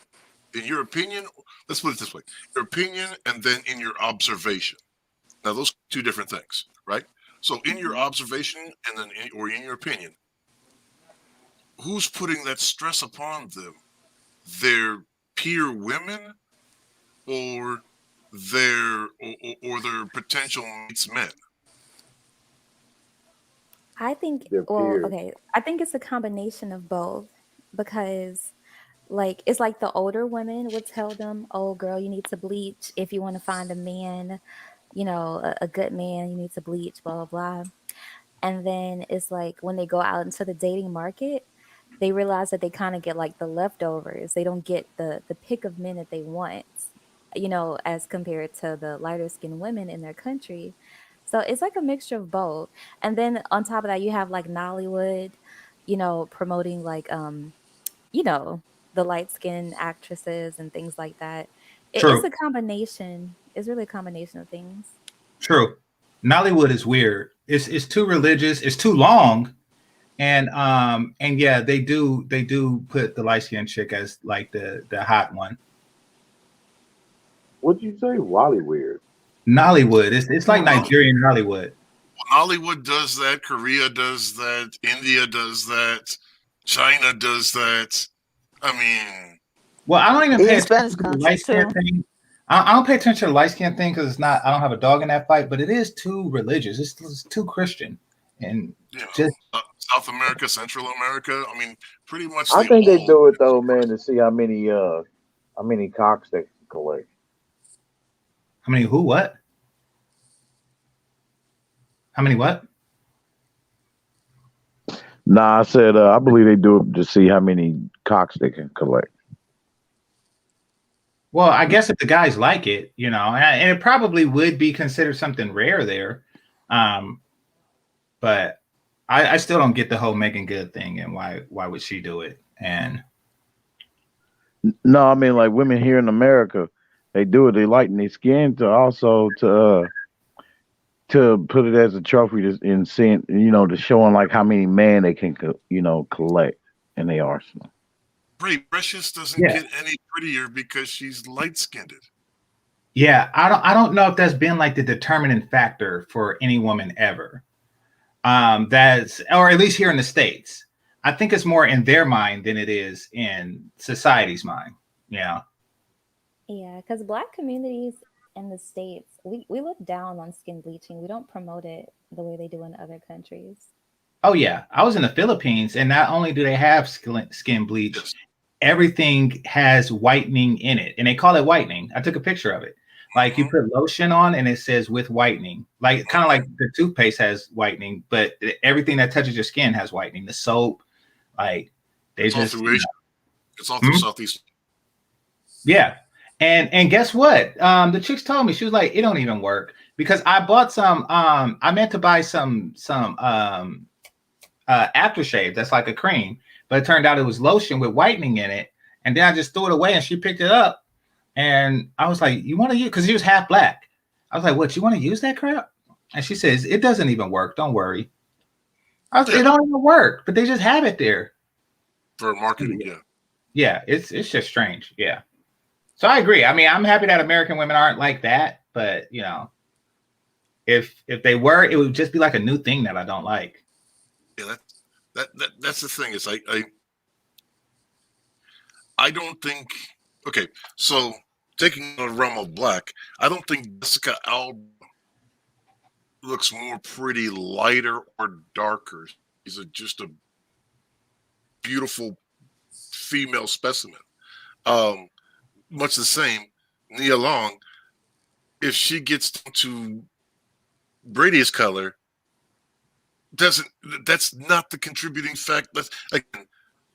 let's put it this way: your opinion, and then in your observation. Now, those are two different things, right? So, in your observation, and then or in your opinion, who's putting that stress upon them? Their peer women, or their potential mates men? I think, Their well, peers. okay, I think it's a combination of both because, like, it's like the older women would tell them, oh, girl, you need to bleach if you want to find a man, a good man, you need to bleach, blah, blah, blah. And then it's like when they go out into the dating market, they realize that they kind of get like the leftovers. They don't get the pick of men that they want, as compared to the lighter skinned women in their country. So it's like a mixture of both. And then on top of that, you have like Nollywood, promoting like you know, the light skinned actresses and things like that. It's True, a combination. It's really a combination of things. true. Nollywood is weird. It's too religious. It's too long, and yeah, they do put the light skinned chick as like the hot one. What'd you say? Wally weird. Nollywood. It's like Nigerian Hollywood. Hollywood does that. Korea does that. India does that. China does that. I mean, Well, I don't even pay Even attention Spanish to the light countries skin too. thing. I don't pay attention to the light skin thing because it's not. I don't have a dog in that fight, but it is too religious. It's too Christian, and just South America, Central America. I mean, pretty much I they think they all. do it though, man, to see how many cocks they can collect. how many who what? How many what? Nah, I said I believe they do it to see how many cocks they can collect. Well, I guess if the guys like it, and it probably would be considered something rare there. Um, but I still don't get the whole Megan Good thing and why would she do it? And No, I mean like women here in America, they do it. They lighten their skin to also to put it as a trophy in seeing, to showing like how many man they can, collect in their arsenal. Ray Precious doesn't yeah, get any prettier because she's light skinned. yeah, I don't know if that's been like the determining factor for any woman ever. That's or at least here in the States. I think it's more in their mind than it is in society's mind. Yeah. Yeah, because Black communities in the States, we look down on skin bleaching. We don't promote it the way they do in other countries. Oh yeah. I was in the Philippines, and not only do they have skin bleach, everything has whitening in it, and they call it whitening. I took a picture of it. Like you put lotion on, and it says with whitening, like kind of like the toothpaste has whitening, but everything that touches your skin has whitening. The soap, like they It's all just, through Asia. It's all through Southeast. yeah. And guess what? The chicks told me, she was like, it don't even work because I bought some. I meant to buy some aftershave that's like a cream, but it turned out it was lotion with whitening in it, and then I just threw it away, and she picked it up. And I was like, you want to use, because he was half black. I was like, what, you want to use that crap? And she says, it doesn't even work. Don't worry. It don't even work, but they just have it there. For marketing, yeah. Yeah, it's just strange. Yeah. So I agree. I mean, I'm happy that American women aren't like that, but you know, if they were, it would just be like a new thing that I don't like. Yeah, that's the thing. Is I don't think. Okay, so taking the realm of black, I don't think Jessica Alba looks more pretty lighter or darker. She's just a beautiful female specimen. Much the same, Nia Long, if she gets to Brady's color, that's not the contributing fact. That's again,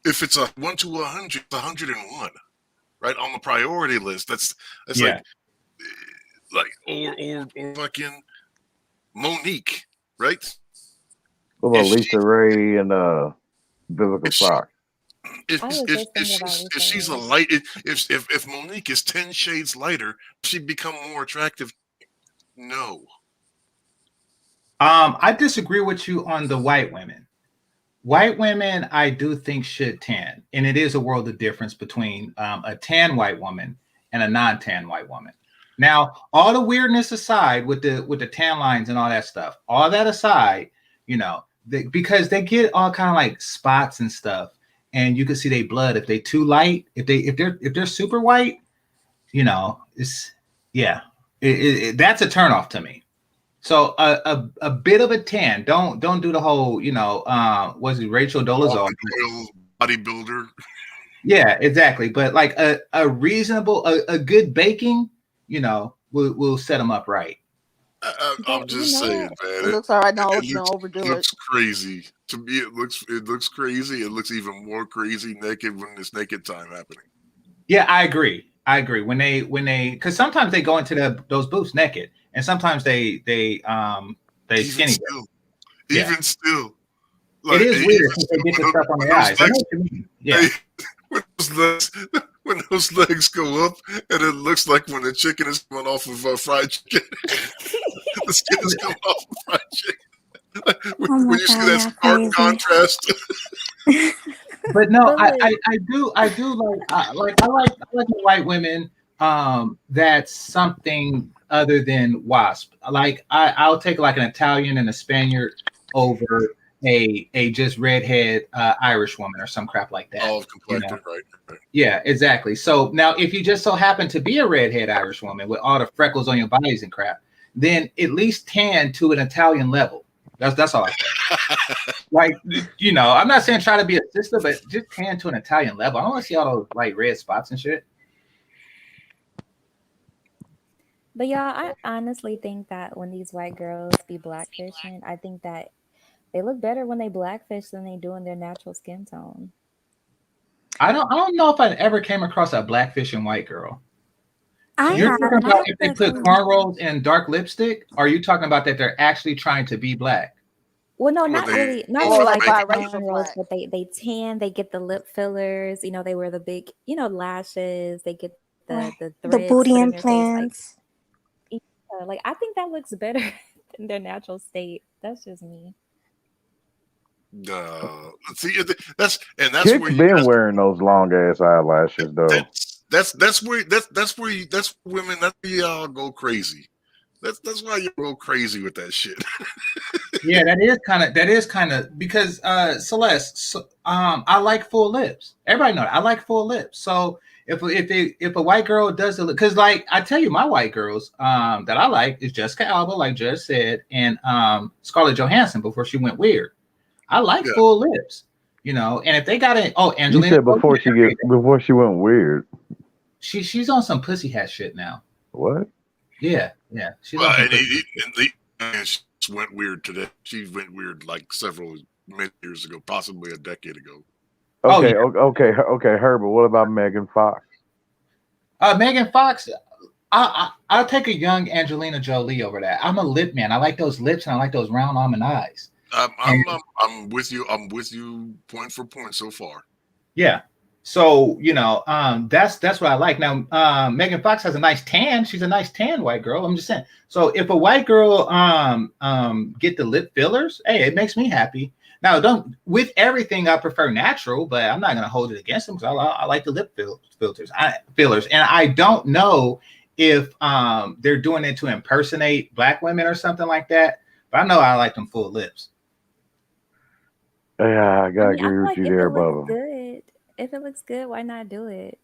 if it's a 1 to 100, it's 101, right on the priority list. That's Yeah. like or fucking Monique, right? What about Lisa Ray and Vivica Fox? If I was just thinking about if she's a Lisa Ray. light, if Monique is 10 shades lighter, she'd become more attractive. No. I disagree with you on the white women. White women, I do think should tan, and it is a world of difference between a tan white woman and a non-tan white woman. Now, all the weirdness aside, with the tan lines and all that stuff, all that aside, you know, because they get all kind of like spots and stuff, and you can see their blood if they too light, if they're super white, you know, it's yeah, that's a turnoff to me. So a bit of a tan. Don't do the whole, you know, was it Rachel Dolezal? Bodybuilder. Yeah, exactly. But like a reasonable, a good baking, you know, will set them up right. I'm just saying, man. It looks all right. Don't overdo it looks it. crazy. To me, it looks crazy. It looks even more crazy naked when it's naked time happening. Yeah, I agree. When they because sometimes they go into those booths naked, and sometimes they skinny. Even still, like, it is weird since they get the stuff on their eyes. I know what you mean. Yeah. When those legs go up, and it looks like when the chicken is coming off of fried chicken, the skin is coming off of fried chicken. When you see that stark contrast. But no, I do like I like white women. That's something other than wasp. Like I'll take like an Italian and a Spaniard over a just redhead Irish woman or some crap like that. Oh, complexion, right. Yeah, exactly. So now if you just so happen to be a redhead Irish woman with all the freckles on your bodies and crap, then at least tan to an Italian level. That's all I say. Like, you know, I'm not saying try to be a sister, but just tan to an Italian level. I don't want to see all those like red spots and shit. But y'all, I honestly think that when these white girls be blackfishing, I think that they look better when they blackfish than they do in their natural skin tone. I don't know if I ever came across a blackfishing white girl. You're talking about if they put cornrows and dark lipstick? Or are you talking about that they're actually trying to be black? Well, no, not really like biracial but they tan, they get the lip fillers, you know, they wear the big, you know, lashes, they get the threads booty put in their face, implants. like I think that looks better than their natural state. That's just me. See, that's Chick's where you been wearing those long ass eyelashes though. that's where women, that's where y'all go crazy. That's why you go crazy with that shit. Yeah, that is kind of because Celeste, I like full lips. Everybody know that. I like full lips. So if a white girl does it, because like I tell you, my white girls that I like is Jessica Alba, like Judge said, and Scarlett Johansson before she went weird. I like full lips, you know. And if they got it, Angelina, you said before she went weird. She's on some pussy hat shit now. What? Yeah. She's on some pussy. She went weird today. She went weird like many years ago, possibly a decade ago. Okay, Herbert. What about Megan Fox? Megan Fox, I'll take a young Angelina Jolie over that. I'm a lip man. I like those lips and I like those round almond eyes. I'm with you. I'm with you point for point so far. Yeah. So, you know, that's what I like. Now, Megan Fox has a nice tan. She's a nice tan white girl. I'm just saying. So if a white girl get the lip fillers, hey, it makes me happy. Now, don't with everything. I prefer natural, but I'm not going to hold it against them because I like the fillers, and I don't know if they're doing it to impersonate black women or something like that. But I know I like them full lips. Yeah, I I gotta mean, I agree feel with like you if there, it looks Bubba. good, if it looks good, why not do it?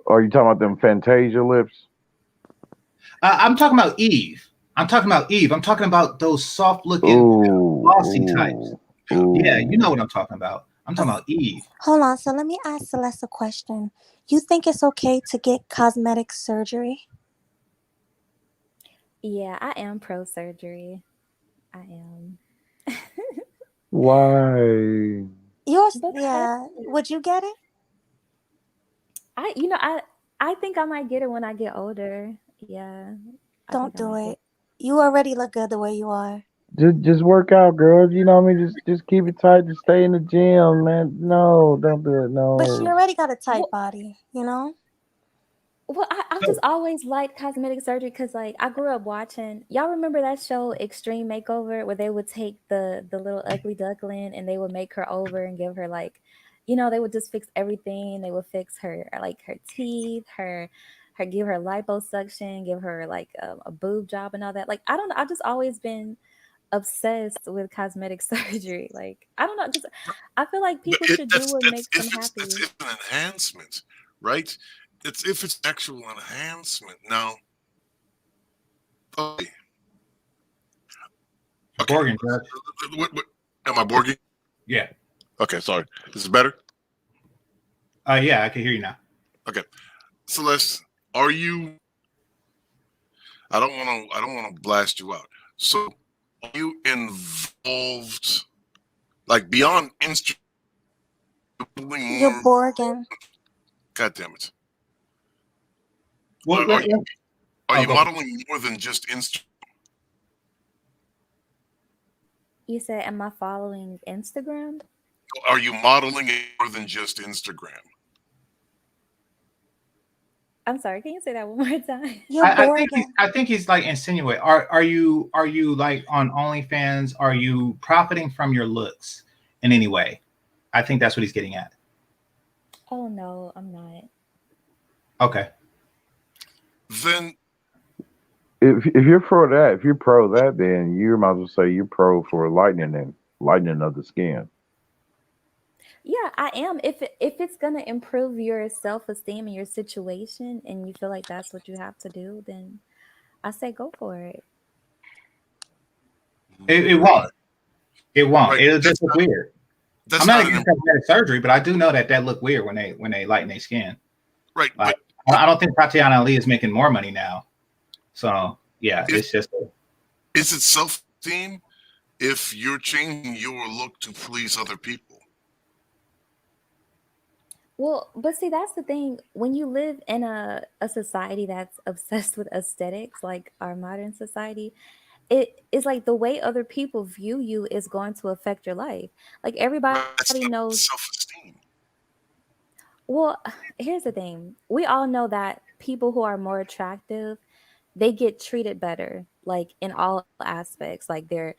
Are you talking about them Fantasia lips? I'm talking about Eve. I'm talking about Eve. I'm talking about those soft looking, Ooh, glossy types. ooh, Yeah, you know ooh. what I'm talking about. I'm talking about Eve. Hold on. So let me ask Celeste a question. You think it's okay to get cosmetic surgery? Yeah, I am pro surgery. I am. Why? Yours, Because yeah. Would you get it? I think I might get it when I get older. Yeah, I think Don't I do might get it. You already look good the way you are. Just work out, girls. You know what I mean? Just keep it tight. Just stay in the gym, man. No, don't do it. But she No. already got a it. tight body, you know? Well, I've just So, always liked cosmetic surgery because, like, I grew up watching. Y'all remember that show Extreme Makeover, where they would take the little ugly duckling and they would make her over and give her like, they would just fix everything. They would fix her like her teeth, her give her liposuction, give her like a boob job and all that. Like, I don't know. I've just always been obsessed with cosmetic surgery. Like, I don't know. Just I feel like But people should do what that's makes them that's happy. if an enhancement, right? It's if it's actual enhancement. Now, okay, okay. Borgin, Judge. What am I Borging? Yeah. Okay, sorry. This is better. Yeah, I can hear you now. Okay, Celeste, are you? I don't want to blast you out. So, are you involved, like beyond Instagram, You're more? Borgin. God damn it! Well, Are oh, you go ahead. modeling more than just Instagram? You said, am I following Instagram? Are you modeling it more than just Instagram? I'm sorry, can you say that one more time? You're Borgin. I think he's like insinuate. Are you like on OnlyFans? Are you profiting from your looks in any way? I think that's what he's getting at. Oh no, I'm not. Okay. Then If you're pro that, if you're pro that, then you might as well say you're pro for lightening of the skin. Yeah, I am. If it's gonna improve your self-esteem and your situation and you feel like that's what you have to do, then I say go for it. It won't. It won't. right, It'll just look weird. I'm that's not not an against cosmetic surgery, but I do know that look weird when they lighten their skin. right. Like But I don't think Tatiana Ali is making more money now. So yeah, is it's just is it self-esteem if you're changing your look to please other people? Well, but see, that's the thing. When you live in a society that's obsessed with aesthetics, like our modern society, it is like the way other people view you is going to affect your life. Like everybody That's not knows. self-esteem. Well, here's the thing. We all know that people who are more attractive, they get treated better, like in all aspects. Like they're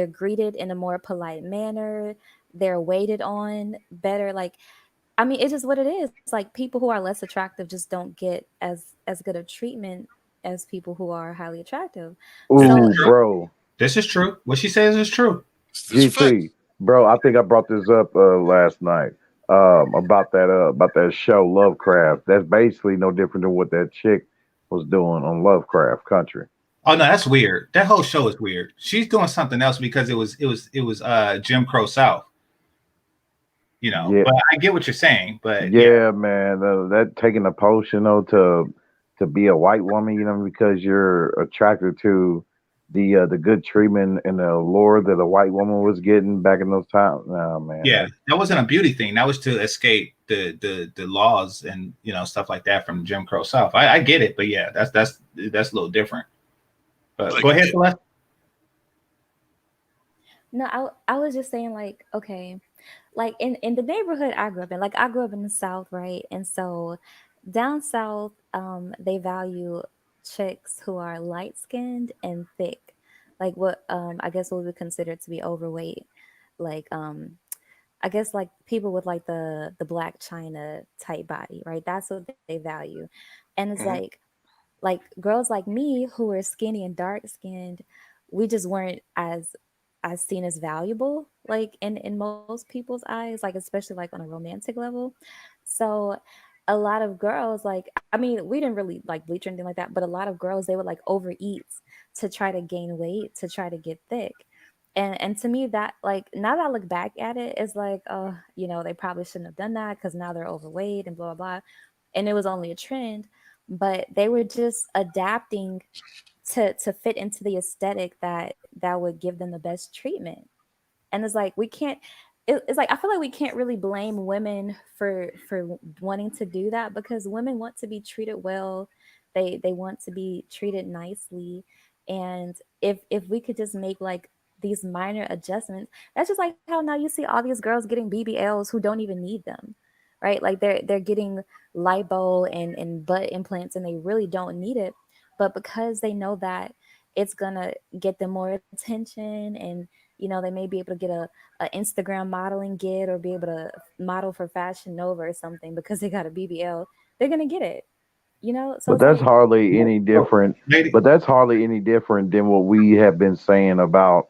greeted in a more polite manner, they're waited on better. Like I mean, it's just what it is. It's like people who are less attractive just don't get as good a treatment as people who are highly attractive. this is So Ooh, true. bro. This is true. What she says is true. This is a fact. GC, bro, I think I brought this up last night. About that show Lovecraft. That's basically no different than what that chick was doing on Lovecraft Country. Oh no, that's weird. That whole show is weird. She's doing something else because it was Jim Crow South, Yeah, But I get what you're saying. But yeah, yeah, man. That taking a potion though to be a white woman, because you're attracted to the good treatment and the allure that a white woman was getting back in those times. No, man, yeah, that wasn't a beauty thing. That was to escape the laws and stuff like that from Jim Crow South. I get it, but yeah, that's a little different. But Like go ahead, Celeste. no, I was just saying like, okay, like in the neighborhood I grew up in, like I grew up in the South, right? And so down south, they value chicks who are light skinned and thick, like what I guess what we would consider to be overweight. like I guess like people with like the black china type body, right? That's what they value. And it's Mhm. like girls like me who were skinny and dark skinned, we just weren't as seen as valuable like in most people's eyes, like especially like on a romantic level. So a lot of girls, like, I mean, we didn't really like bleach or anything like that, but a lot of girls, they would like overeat to try to gain weight, to try to get thick. And to me, that, like, now that I look back at it, it's like, oh, you know, they probably shouldn't have done that because now they're overweight and blah blah blah. And it was only a trend, but they were just adapting to fit into the aesthetic that would give them the best treatment. And it's like we can't, it's like I feel like we can't really blame women for wanting to do that, because women want to be treated well. They want to be treated nicely. And if we could just make like these minor adjustments, that's just like how now you see all these girls getting BBLs who don't even need them, right? Like they're getting lipo and butt implants and they really don't need it, but because they know that it's gonna get them more attention, and you know, they may be able to get a Instagram modeling gig or be able to model for Fashion Nova or something because they got a BBL, they're gonna get it. You know, so But it's that's like, hardly any different. Lady, But that's hardly any different than what we have been saying about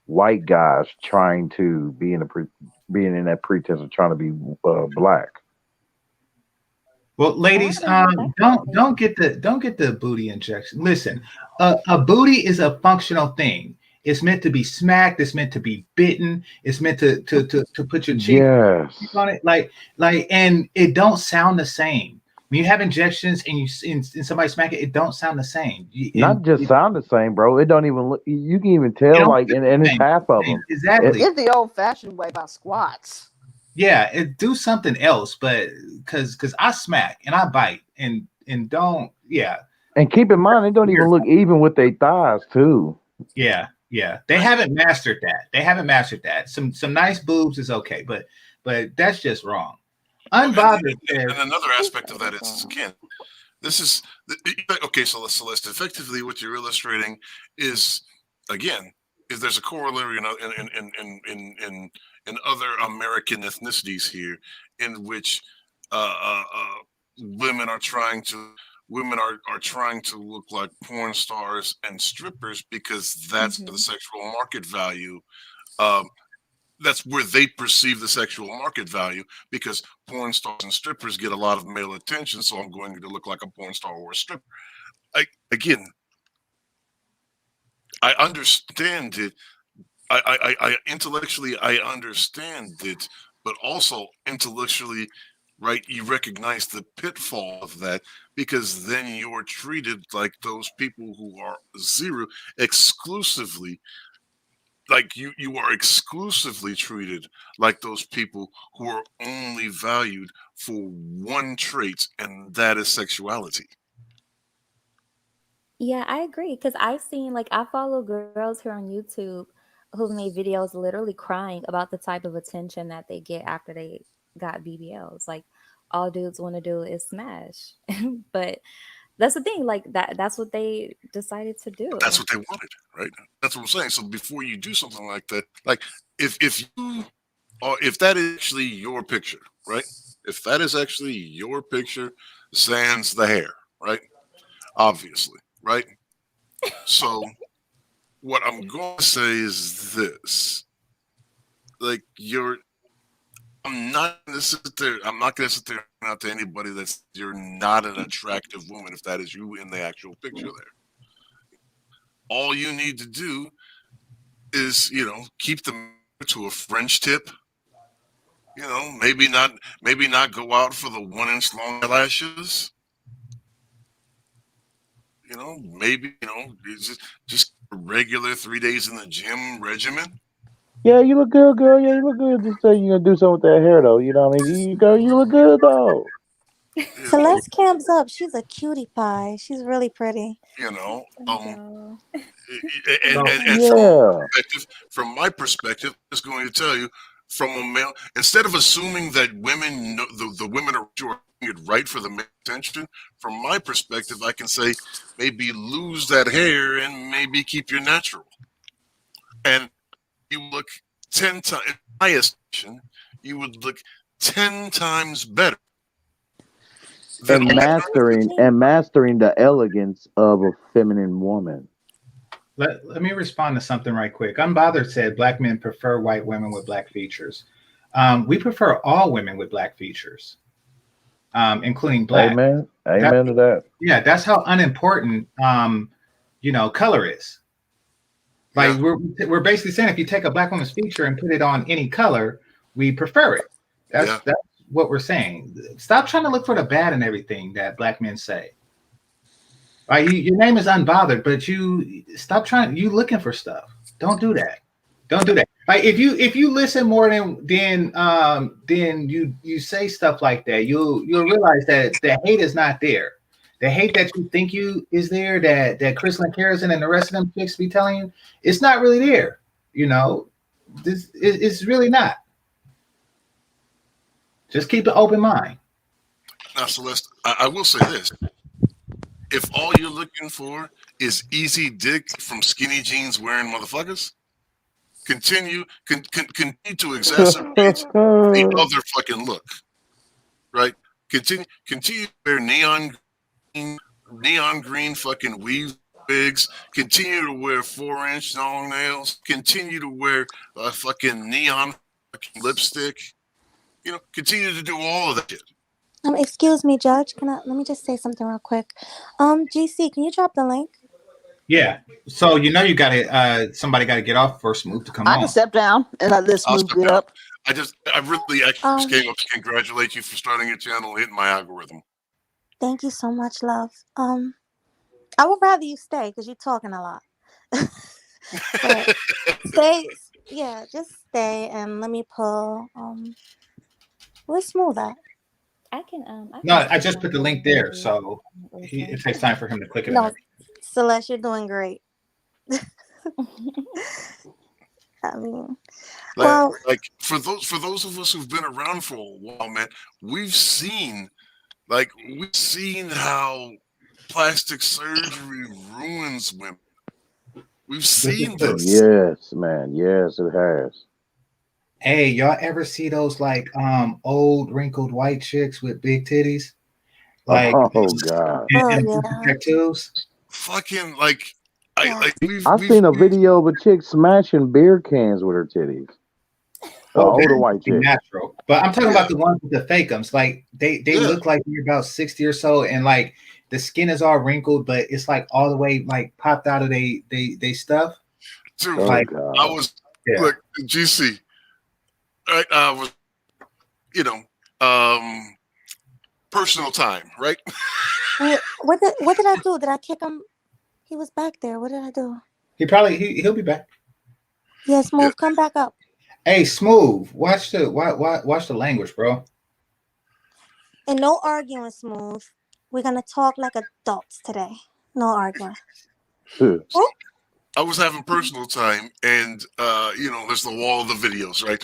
white guys trying to be in being in that pretense of trying to be black. well, oh, I ladies, didn't hear that conversation. don't get the booty injection. Listen, a booty is a functional thing. It's meant to be smacked. It's meant to be bitten. It's meant to put your cheek Yes. on it, and it don't sound the same when you have injections and and somebody smack it. It don't sound the same. And Not just sound the same, bro. It don't even look. You can even it tell, don't like, feel and the it's same. half of them. Exactly. It's the old fashioned way by squats. Yeah, do something else, but because I smack and I bite and don't. Yeah, And keep in mind, it don't even look even with their thighs too. yeah. They haven't mastered that. They haven't mastered that. Some nice boobs is okay, but that's just wrong. Well, Unbothered says, and another He aspect of said that it's is, wrong. again, this is okay. So, Celeste, effectively, what you're illustrating is, again, is there's a corollary in other American ethnicities here, in which women are trying to are trying to look like porn stars and strippers because that's the Hmm. sexual market value. Um, that's where they perceive the sexual market value, because porn stars and strippers get a lot of male attention, so I'm going to look like a porn star or a stripper. Again, I understand it. I intellectually I understand it, but also intellectually, right? You recognize the pitfall of that, because then you're treated like those people who are zero exclusively, like you are exclusively treated like those people who are only valued for one trait, and that is sexuality. Yeah, I agree. Because I've seen, like, I follow girls here on YouTube who've made videos literally crying about the type of attention that they get after they got BBLs. Like, all dudes want to do is smash. But that's the thing, like, that's what they decided to But do. that's what they wanted, right? That's what I'm saying. So before you do something like that, like, if you or if that is actually your picture, right? If that is actually your picture, sans the hair, right? Obviously, right? So what I'm going to say is this: like, I'm not going to sit there and point out to anybody that you're not an attractive woman if that is you in the actual picture there. All you need to do is, keep the to a French tip. Maybe not go out for the 1 inch long eyelashes. Maybe, it's just a regular 3 days in the gym regimen. Yeah, you look good, girl. Yeah, you look good. Just say you're gonna do something with that hair, though. You know what I mean? You go, you look good, though. You know, Celeste Camp's up. She's a cutie pie. She's really pretty. you know, Yo. and Yeah. from my perspective, I'm just going to tell you, from a male, instead of assuming that women know, the women are doing it right for the male attention, from my perspective, I can say maybe lose that hair and maybe keep your natural. And you look 10 times, in my estimation, you would look 10 times better than And mastering the elegance of a feminine woman. Let me respond to something right quick. Unbothered said black men prefer white women with black features. We prefer all women with black features, including black. Amen. Amen to that. Yeah, that's how unimportant color is. Like we're basically saying if you take a black woman's feature and put it on any color, we prefer it. That's what we're saying. Stop trying to look for the bad in everything that black men say. Right, your name is Unbothered, but you stop trying. You looking for stuff. Don't do that. Don't do that. Like if you listen more than you say stuff like that, you'll realize that the hate is not there. The hate that you think is there, that Chris Harrison and the rest of them chicks be telling you, it's not really there. It's really not. Just keep an open mind. Now, Celeste, I will say this. If all you're looking for is easy dick from skinny jeans wearing motherfuckers, continue to exacerbate the other fucking look. Right? Continue to wear neon green fucking weave wigs. Continue to wear 4-inch long nails. Continue to wear fucking neon fucking lipstick. Continue to do all of that shit. Excuse me, Judge. Let me just say something real quick. GC, can you drop the link? Yeah. So you got to somebody got to get off for Smooth to come on. I can step down and let Smooth get up. I really just came up to congratulate you for starting your channel and hitting my algorithm. Thank you so much, love. I would rather you stay because you're talking a lot. But just stay and let me pull. Where's Smooth at? I just put the link there, so it takes time for him to click it. No, Celeste, you're doing great. I mean, like for those of us who've been around for a while, man, we've seen how plastic surgery ruins women. We've seen this. Yes, man. Yes, it has. Hey, y'all ever see those old wrinkled white chicks with big titties? Oh god. And tattoos? Fucking I've seen a video of a chick smashing beer cans with her titties. Older white chick. Natural. But I'm talking about the ones with the fakeums. Like they look like they're about 60 or so, and the skin is all wrinkled, but it's all the way popped out of they stuff. Dude, look, GC. I was, personal time, right? Wait, what did I do? Did I kick him? He was back there. What did I do? He'll be back. Yeah, Smooth, come back up. Hey, Smooth, watch the language, bro. And no arguing, Smooth. We're gonna talk like adults today. No arguing. I was having personal time, and there's the wall of the videos, right?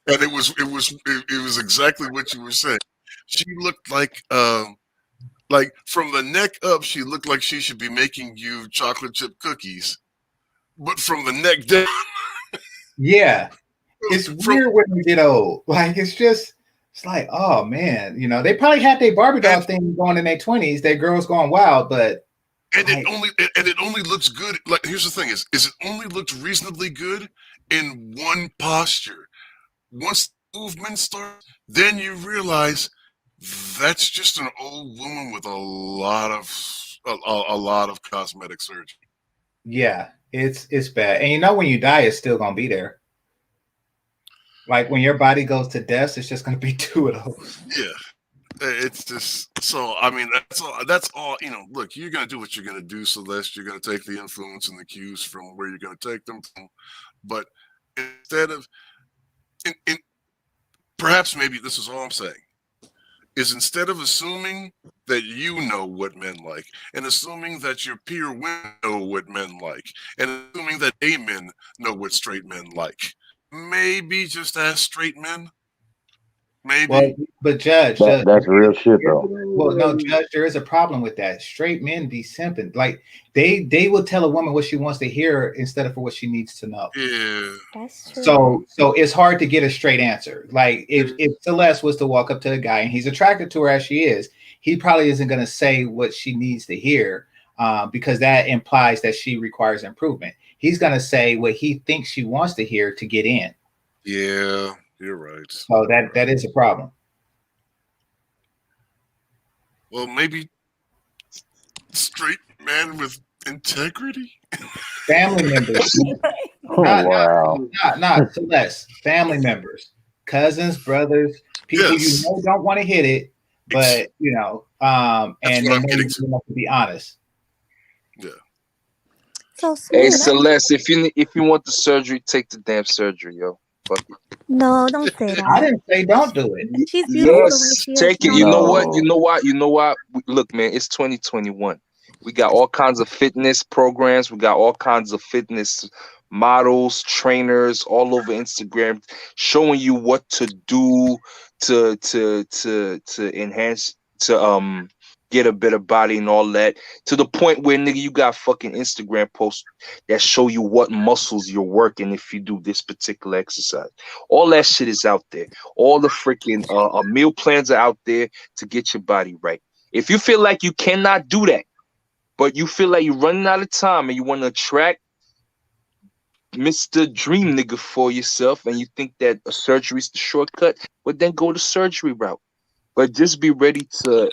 And it was exactly what you were saying. She looked like from the neck up, she looked like she should be making you chocolate chip cookies, but from the neck down. Yeah, it's weird when you get old. It's like, oh man, they probably had their Barbie doll thing going in their 20s. Their girls going wild, but it only looks good. Like, here's the thing: is it only looked reasonably good in one posture. Once the movement starts, then you realize that's just an old woman with a lot of cosmetic surgery. Yeah, it's bad. And when you die, it's still gonna be there. Like when your body goes to death, it's just gonna be 2 of those. Yeah. It's just so. I mean, that's all. Look, you're gonna do what you're gonna do, Celeste. You're gonna take the influence and the cues from where you're gonna take them from. But instead of, perhaps maybe this is all I'm saying, is instead of assuming that you know what men like, and assuming that your peer women know what men like, and assuming that gay men know what straight men like, maybe just ask straight men. Maybe. Well, but Judge, that's real shit though. Well, no, Judge, there is a problem with that. Straight men be simping. Like they will tell a woman what she wants to hear instead of for what she needs to know. Yeah. That's true. So it's hard to get a straight answer. Like if Celeste was to walk up to a guy and he's attracted to her as she is, he probably isn't going to say what she needs to hear because that implies that she requires improvement. He's going to say what he thinks she wants to hear to get in. Yeah, you're right. So that is a problem. Well, maybe straight man with integrity. Family members. Not Celeste. Family members, cousins, brothers, people you know don't want to hit it, but you know, and they know you have to be honest. Yeah. So Hey smooth. Celeste, if you want the surgery, take the damn surgery, yo. Fuck it. No, don't say that. I didn't say don't do it. She's beautiful the way Yes, she is. take it. Don't You do know it. what? You know what? You know what? Look, man, it's 2021. We got all kinds of fitness programs. We got all kinds of fitness models, trainers all over Instagram showing you what to do to enhance to get a better body and all that, to the point where nigga you got fucking Instagram posts that show you what muscles you're working if you do this particular exercise. All that shit is out there. All the freaking meal plans are out there to get your body right. If you feel like you cannot do that, but you feel like you're running out of time and you want to attract Mr. Dream Nigga for yourself and you think that a surgery is the shortcut, well then go the surgery route. But just be ready to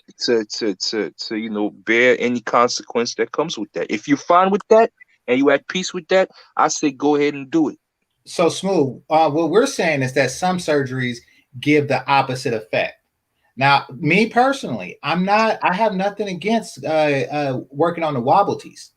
you know bear any consequence that comes with that. If you're fine with that and you at peace with that, I say go ahead and do it. So Smooth, what we're saying is that some surgeries give the opposite effect. Now, me personally, I have nothing against working on the wobblies.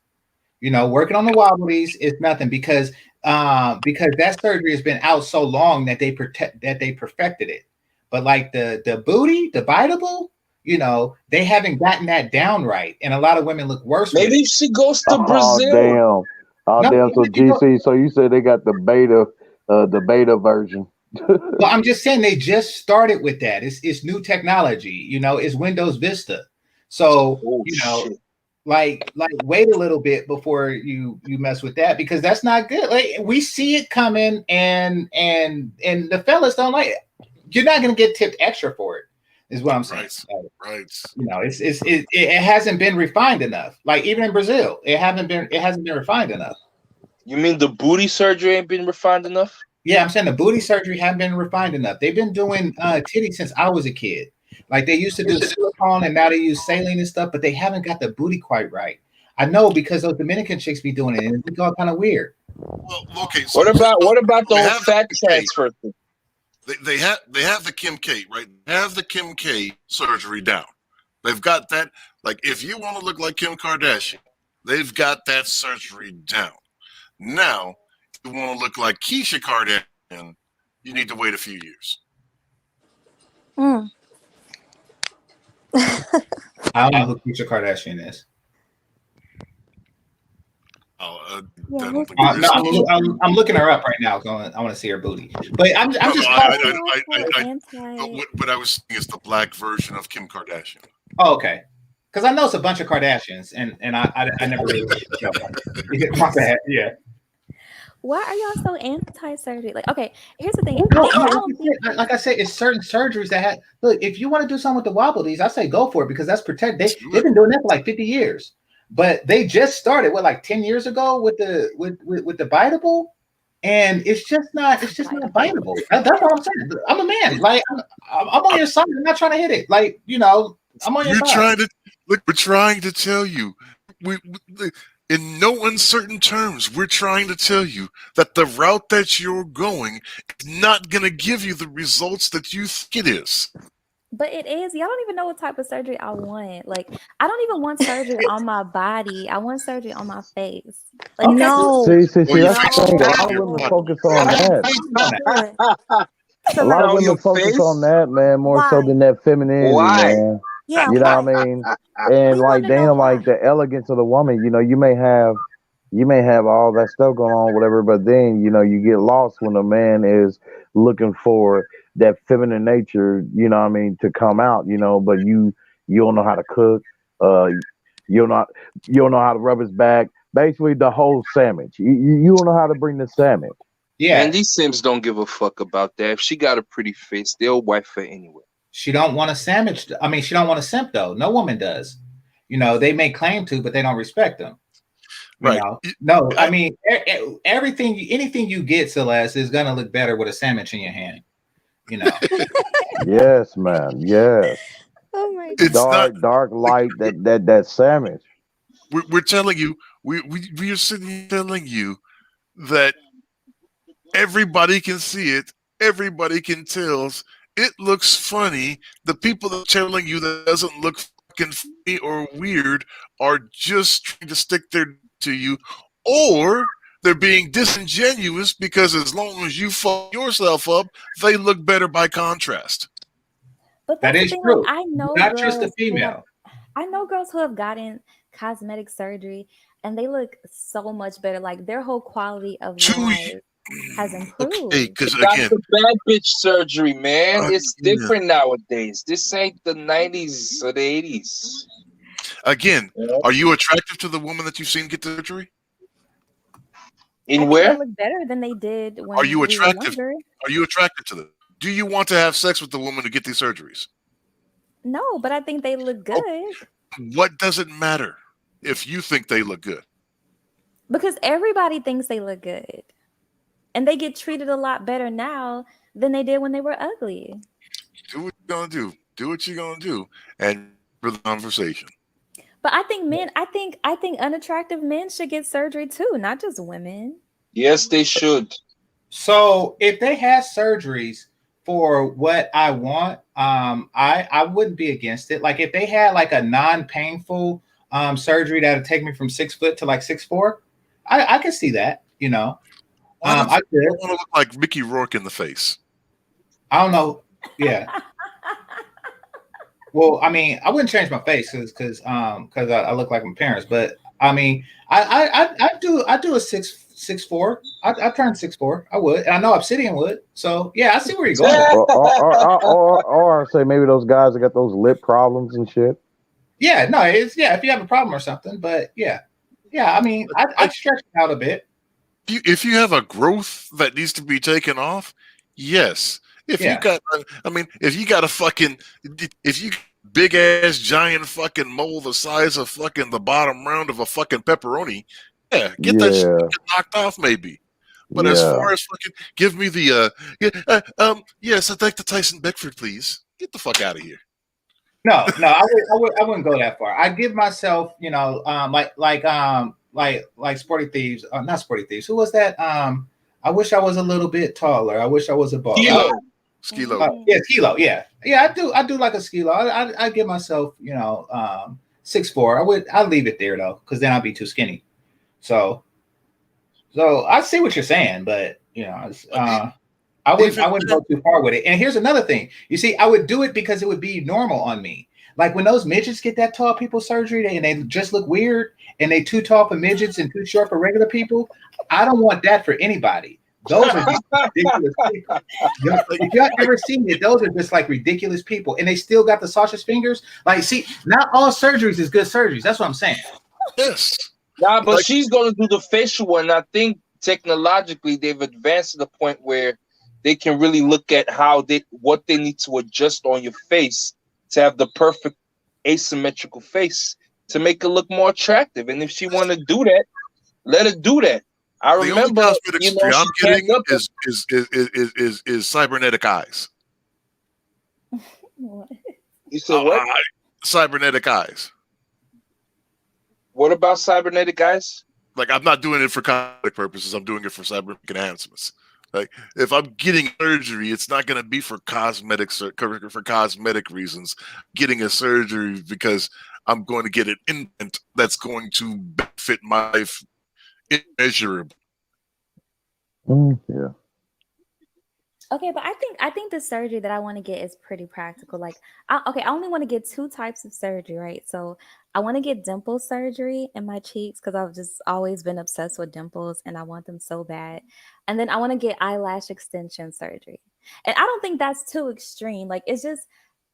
You know, working on the wobblies is nothing because that surgery has been out so long that they perfected it. But like the booty, the biteable, you know, they haven't gotten that down right, and a lot of women look worse. Maybe she goes to Brazil. Damn. Oh damn. So GC, so you said they got the beta version. Well, I'm just saying they just started with that. It's new technology, you know, it's Windows Vista. So you know, shit. like wait a little bit before you mess with that because that's not good. Like we see it coming and the fellas don't like it. You're not gonna get tipped extra for it, is what I'm saying. Right. You know, it hasn't been refined enough. Like even in Brazil, it hasn't been refined enough. You mean the booty surgery ain't been refined enough? Yeah, I'm saying the booty surgery hasn't been refined enough. They've been doing titties since I was a kid. Like they used to do silicone and now they use saline and stuff, but they haven't got the booty quite right. I know because those Dominican chicks be doing it and it's all kind of weird. Well, okay. So what about the whole fat transfer thing? They have the Kim K, right? They have the Kim K surgery down. They've got that. Like if you want to look like Kim Kardashian, they've got that surgery down. Now, if you want to look like Keisha Kardashian, you need to wait a few years. I don't know who Keisha Kardashian is. Oh, no, I'm looking her up right now. Going, I want to see her booty. But I'm just. But I was saying it's the black version of Kim Kardashian. Oh, okay. Because I know it's a bunch of Kardashians, and I never really. My bad. Yeah. Why are y'all so anti-surgery? Like, okay, here's the thing. Like I said, it's certain surgeries that have. Look, if you want to do something with the wobblies, I say go for it because that's protected. They've been doing that for like 50 years, but they just started like 10 years ago with the biteable, and it's just not biteable. That's what I'm saying. I'm a man. Like I'm on your side. I'm not trying to hit it. Like you know, I'm on your side. We're trying to tell you. In no uncertain terms, we're trying to tell you that the route that you're going is not going to give you the results that you think it is. But it is. Y'all don't even know what type of surgery I want. Like, I don't even want surgery on my body. I want surgery on my face. Like, no. See, that's the thing. A lot of women focus on that. A lot of women focus on that, man, more so than that femininity, man. Yeah, you know what I mean? And like they don't like the elegance of the woman. You know, you may have all that stuff going on, whatever, but then you know you get lost when a man is looking for that feminine nature, you know what I mean, to come out, you know, but you You don't know how to cook. Uh, you don't know you don't know how to rub his back. Basically, the whole sandwich. You don't know how to bring the sandwich. Man, Yeah, these Sims don't give a fuck about that. If she got a pretty face, they'll wife her anyway. she don't want a sandwich. I mean, she don't want a simp though. No woman does. They may claim to, but they don't respect them. Right. No, I mean everything, anything you get, Celeste, is gonna look better with a sandwich in your hand. You know. Yes, man. Yes. Oh my It's god. not Dark like light. That sandwich. we're telling you, we are sitting here telling you that everybody can see it, everybody can tell. It looks funny. The people that are telling you that doesn't look fucking funny or weird are just trying to stick their to you, or they're being disingenuous because as long as you fuck yourself up, they look better by contrast. But That that's the is thing. Like, true. Do not trust the female. I know girls who have gotten cosmetic surgery and they look so much better. Like their whole quality of To life has okay, improved. because That's again, the bad bitch surgery, man. It's yeah. different nowadays. This ain't the 90s or the 80s. Again, You know? are you attractive to the woman that you've seen get the surgery? I In think they where? look better than they did Are when you we were attractive? younger. Are you attracted to them? Do you want to have sex with the woman to get these surgeries? No, but I think they look Oh, good what does it matter if you think they look good? because everybody thinks they look good. And they get treated a lot better now than they did when they were ugly. Do what you're gonna do. Do what you're gonna do, and for the conversation. But I think I think unattractive men should get surgery too, not just women. Yes, they should. So if they had surgeries for what I want, I wouldn't be against it. Like if they had like a non-painful surgery that would take me from 6 foot to like 6'4", I could see that. Why don't I you could. want to look like Mickey Rourke in the face? I don't know. Yeah. Well, I mean, I wouldn't change my face because I look like my parents. But I mean, I do a 6'4". I turned 6'4". I would, and I know Obsidian would. So yeah, I see where you're going with it. Or say maybe those guys that got those lip problems and shit. Yeah, no, it's if you have a problem or something. But yeah. I mean, I'd stretch it out a bit. If you have a growth that needs to be taken off, yes. If you Yeah. got, I mean, if you got a fucking, if you big ass giant fucking mole the size of fucking the bottom round of a fucking pepperoni, yeah, get that shit Yeah. knocked off maybe. But as Yeah. far as fucking, give me the yes, I'd like the Tyson Beckford, please. Get the fuck out of here. No, I wouldn't go that far. I give myself, like Sporty Thieves, not Sporty Thieves. Who was that? I wish I was a little bit taller. I wish I was a ball. Skilo. Yeah, Skilo. Yeah. I do like a Skilo. I give myself, 6'4". I'd leave it there though, because then I'd be too skinny. So I see what you're saying, but I wouldn't go too far with it. And here's another thing. You see, I would do it because it would be normal on me. Like when those midgets get that tall people surgery and they just look weird and they too tall for midgets and too short for regular people, I don't want that for anybody. Those are just ridiculous people. If y'all ever seen it, those are just like ridiculous people. And they still got the sausage fingers. Like, see, not all surgeries is good surgeries. That's what I'm saying. Yes. Nah, but she's gonna do the facial one. I think technologically they've advanced to the point where they can really look at what they need to adjust on your face to have the perfect asymmetrical face to make it look more attractive. And if she want to do that, let her do that. I The only remember, cosmetic surgery I'm she getting tagged up. is cybernetic eyes. You said what? Cybernetic eyes. What about cybernetic eyes? Like I'm not doing it for cosmetic purposes. I'm doing it for cybernetic enhancements. Like if I'm getting surgery, it's not going to be for cosmetic reasons. Getting a surgery because I'm going to get an implant that's going to benefit my life immeasurably. Yeah. Okay, but I think the surgery that I want to get is pretty practical. Like, I only want to get two types of surgery, right? So I want to get dimple surgery in my cheeks because I've just always been obsessed with dimples and I want them so bad. And then I want to get eyelash extension surgery. And I don't think that's too extreme. Like, it's just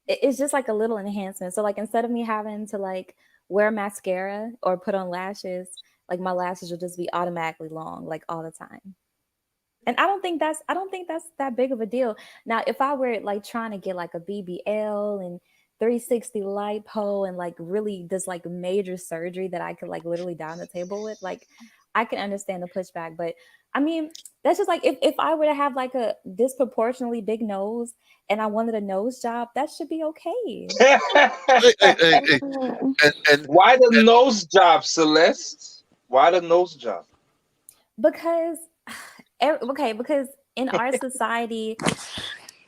it's just like a little enhancement. So like instead of me having to like wear mascara or put on lashes, like my lashes will just be automatically long, like all the time. And I don't think that's that big of a deal. Now, if I were like trying to get like a BBL and 360 lipo and like really this like major surgery that I could like literally die on the table with, like I can understand the pushback. But I mean, that's just like if I were to have like a disproportionately big nose and I wanted a nose job, that should be okay. Hey, and Why the nose job, Celeste? Why the nose job? Because okay, because in our society,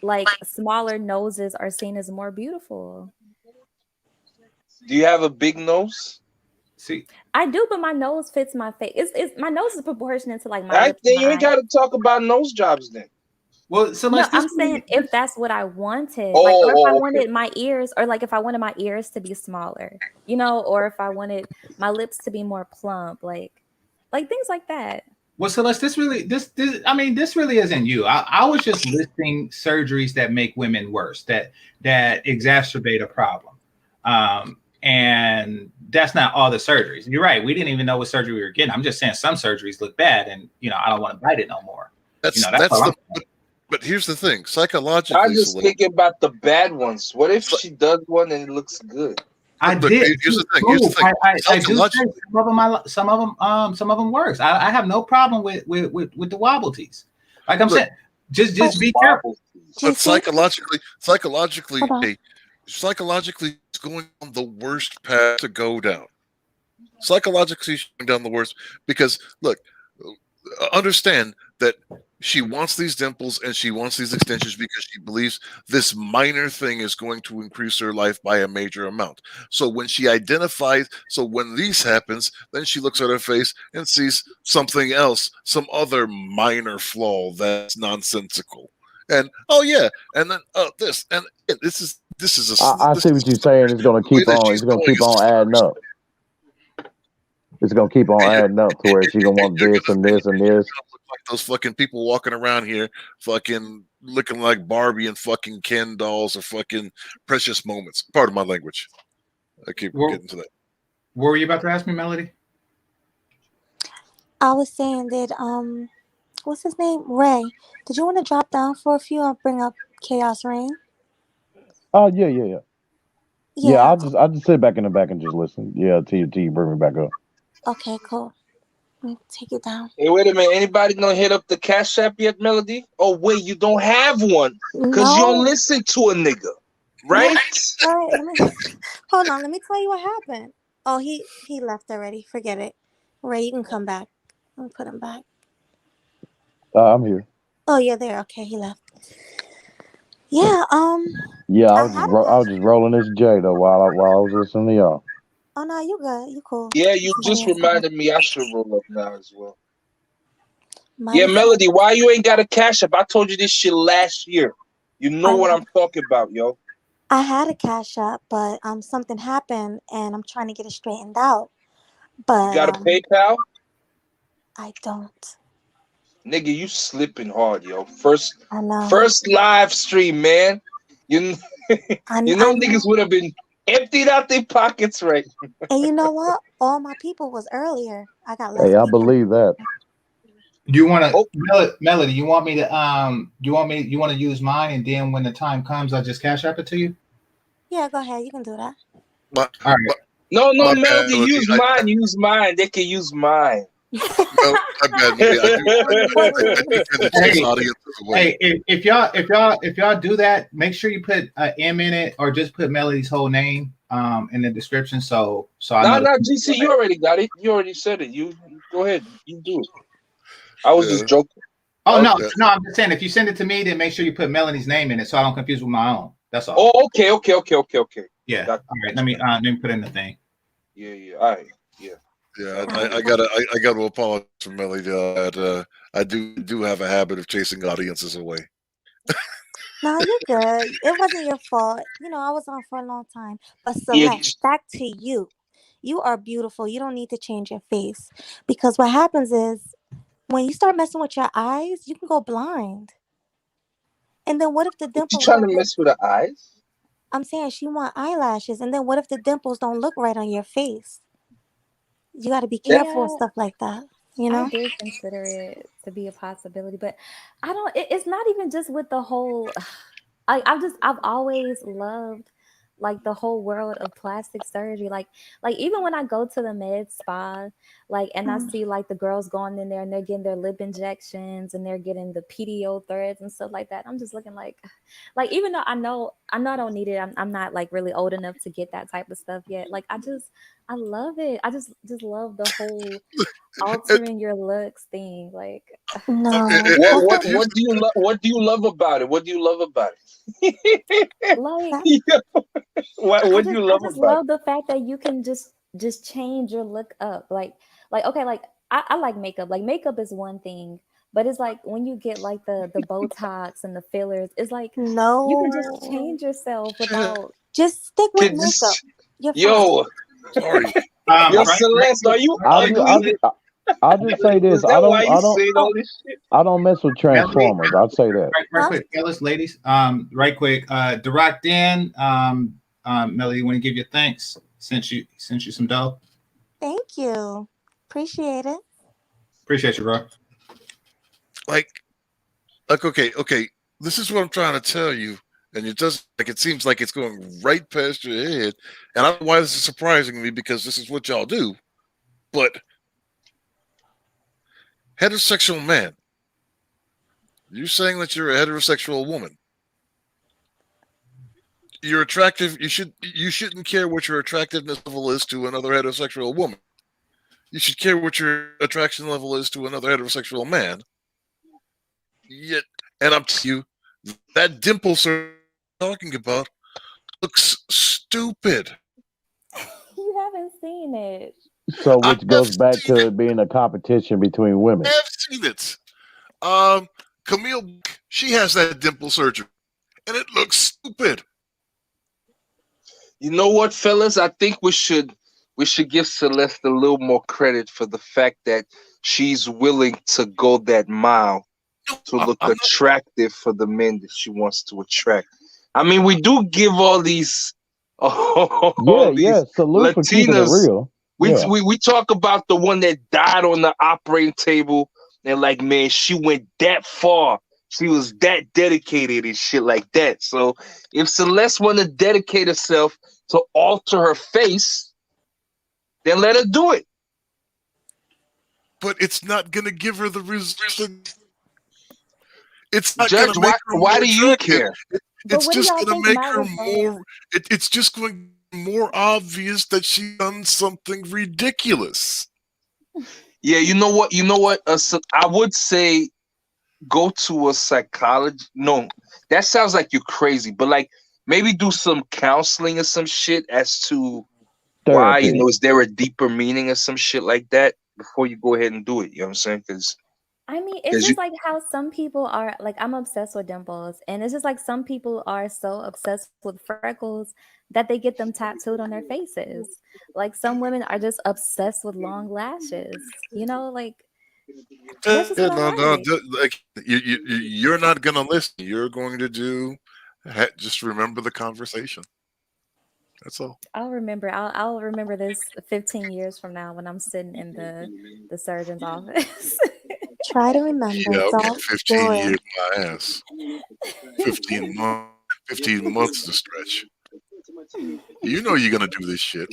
like smaller noses are seen as more beautiful. Do you have a big nose? See, I do, but my nose fits my face. It's my nose is proportionate to like my Right lips, then, and you ain't my got eyes. to talk about nose jobs then. well, so No, let's I'm this saying really, if that's what I wanted, like, or if I Oh, okay. wanted my ears, or like if I wanted my ears to be smaller, or if I wanted my lips to be more plump, like things like that. well, Celeste, this I mean, this really isn't you. I was just listing surgeries that make women worse, that exacerbate a problem. And that's not all the surgeries. You're right. We didn't even know what surgery we were getting. I'm just saying some surgeries look bad, and I don't want to bite it no more. That's that's all I'm the. saying. But here's the thing: I psychologically, just Celeste. thinking about the bad ones. What if she does one and it looks good? I Look, did. here's the thing. Here's the Prove. thing. I do say Psychologically, some of them works. I have no problem with the wobbleties. Like I'm look, saying, just be careful. Wobble. but GC, psychologically, hold on. psychologically, it's going on the worst path to go down. Psychologically, she's going down the worst because look, understand that she wants these dimples and she wants these extensions because she believes this minor thing is going to increase her life by a major amount. So when she identifies, so when this happens, then she looks at her face and sees something else, some other minor flaw that's nonsensical. And oh yeah, and then this and this is I see what you're saying. It's gonna the way keep that on. she's It's gonna going keep is on adding up. It's gonna keep on you're, adding up to where she gonna want you're this gonna and this and this. look like those fucking people walking around here, fucking looking like Barbie and fucking Ken dolls or fucking precious moments. Part of my language. I keep What, getting to that. what were you about to ask me, Melody? I was saying that what's his name? Ray. Did you want to drop down for a few? I'll bring up Chaos Rain. Oh yeah. Yeah, Yeah. I'll just sit back in the back and just listen. Yeah, till you bring me back up. Okay, cool. Let me take it down. Hey, wait a minute. Anybody gonna hit up the Cash App yet, Melody? Oh wait, you don't have one because you don't No. listen to a nigga, No. right? All right. Let me hold on. Let me tell you what happened. Oh, he left already. Forget it. Ray, you can come back. Let me put him back. I'm here. Oh, you're there. Okay, he left. Yeah. Yeah, I had a I cash. was just rolling this J though while I was listening to y'all. Oh no, you good. You cool. Yeah, you Somebody just else can reminded me I should roll up now as well. Yeah, Mighty fine. Melody, why you ain't got a Cash App? I told you this shit last year. You know I what know. I'm talking about, yo. I had a cash app, but something happened, and I'm trying to get it straightened out. You But got a PayPal? I don't. Nigga, you slipping hard, yo. First I know. first live stream, man. You you know I niggas know. would have been emptied out their pockets, right? And you know what? All my people was earlier. I got less Hey, I people. believe that. Do you want to, Oh, Melody? You want me to you want to use mine, and then when the time comes, I'll just cash app it to you. Yeah, go ahead. You can do that. My All my, right. no, All no, my right. bad, Melody, Melody. use mine. They can use mine. My bad, Melody. Wait, I do wait. tend to chase Hey, audiences away. if y'all do that, make sure you put an M in it, or just put Melody's whole name in the description, so I Nah, know. nah, GC, you already got it. You already said it. You go ahead. You do it. I was Yeah, just joking. Oh I was no, yeah. just no, I'm just saying if you send it to me, then make sure you put Melody's name in it, so I don't confuse with my own. That's all. Oh, okay. Yeah. Got All you, right. got you. Let me put in the thing. Yeah. All right. Yeah. Yeah, Sounds Alright. good. I gotta apologize for Melody. That I do have a habit of chasing audiences away. No, you're good. It wasn't your fault. I was on for a long time. But Yeah, Celeste, back to you. You are beautiful. You don't need to change your face. Because what happens is when you start messing with your eyes, you can go blind. And then what if the what you dimple trying to hurt? mess with the eyes? I'm saying she want eyelashes, and then what if the dimples don't look right on your face? You got to be careful with Yeah, stuff like that, you I know? did consider it to be a possibility, but I don't. It's not even just with the whole. I've always loved like the whole world of plastic surgery. Like even when I go to the med spa, like and I Mm. see like the girls going in there and they're getting their lip injections and they're getting the PDO threads and stuff like that. I'm just looking like even though I know I don't need it. I'm not like really old enough to get that type of stuff yet. Like I love it. I just love the whole altering your looks thing. Like No. What That's what what, what do you love? What do you love about it? What do you love about it? like Yeah. What do you I love just about it? love the fact that you can just change your look up. Like okay, like I like makeup. Like makeup is one thing, but it's like when you get like the Botox and the fillers, it's like you can just no. change yourself without Just stick with Can makeup. this, You're fine. yo, Sorry. yo, Right, Celeste, are you I'll just, ugly? I'll just say Is this. that why you saying all Oh, this shit? I don't mess with Melody, Transformers. I'll say that. right huh? quick, fellas, ladies. Right quick. Direct in. Melody, want to give you thanks since you some dough. Thank you. Appreciate it. Appreciate you, bro. Like, okay. This is what I'm trying to tell you, and it seems like it's going right past your head. And I don't know why this is surprising me because this is what y'all do. But heterosexual man, you're saying that you're a heterosexual woman. You're attractive. You shouldn't care what your attractiveness level is to another heterosexual woman. You should care what your attraction level is to another heterosexual man. Yet, and I'm telling you, that dimple sir talking about looks stupid. you haven't seen it. So, I which have goes back seen to it. it being a competition between I women. have seen it. Um, Camille, she has that dimple surgery, and it looks stupid. You know what, fellas? I think we should give Celeste a little more credit for the fact that she's willing to go that mile to look I'm not. attractive for the men that she wants to attract. I mean, we do give all these Yeah, all yeah. these Salute for keeping it Latinas. real. We, Yeah. we talk about the one that died on the operating table, and like, man, she went that far. She was that dedicated and shit like that. So if Celeste want to dedicate herself to alter her face, then let her do it. But it's not gonna give her the results. It's not Judge, gonna make her why more do you attractive. care? But It's what do just y'all gonna think make my her results? more. It's just going to be more obvious that she done something ridiculous. Yeah, you know what? You know what? I would say go to a psychologist. No, that sounds like you're crazy. But like maybe do some counseling or some shit as to why. You know, Therapy. is there a deeper meaning or some shit like that before you go ahead and do it? You know what I'm saying? I mean, it's Because you just like how some people are like I'm obsessed with dimples, and it's just like some people are so obsessed with freckles that they get them tattooed on their faces. Like some women are just obsessed with long lashes. Like that's just Yeah, what I no, like. like you're not gonna listen. You're going to just remember the conversation. That's all. I'll remember this 15 years from now when I'm sitting in the surgeon's office. Try to remember. Yeah, okay. Don't do 15 it. years, my ass. 15 months. 15 months to stretch. You know you're gonna do this shit,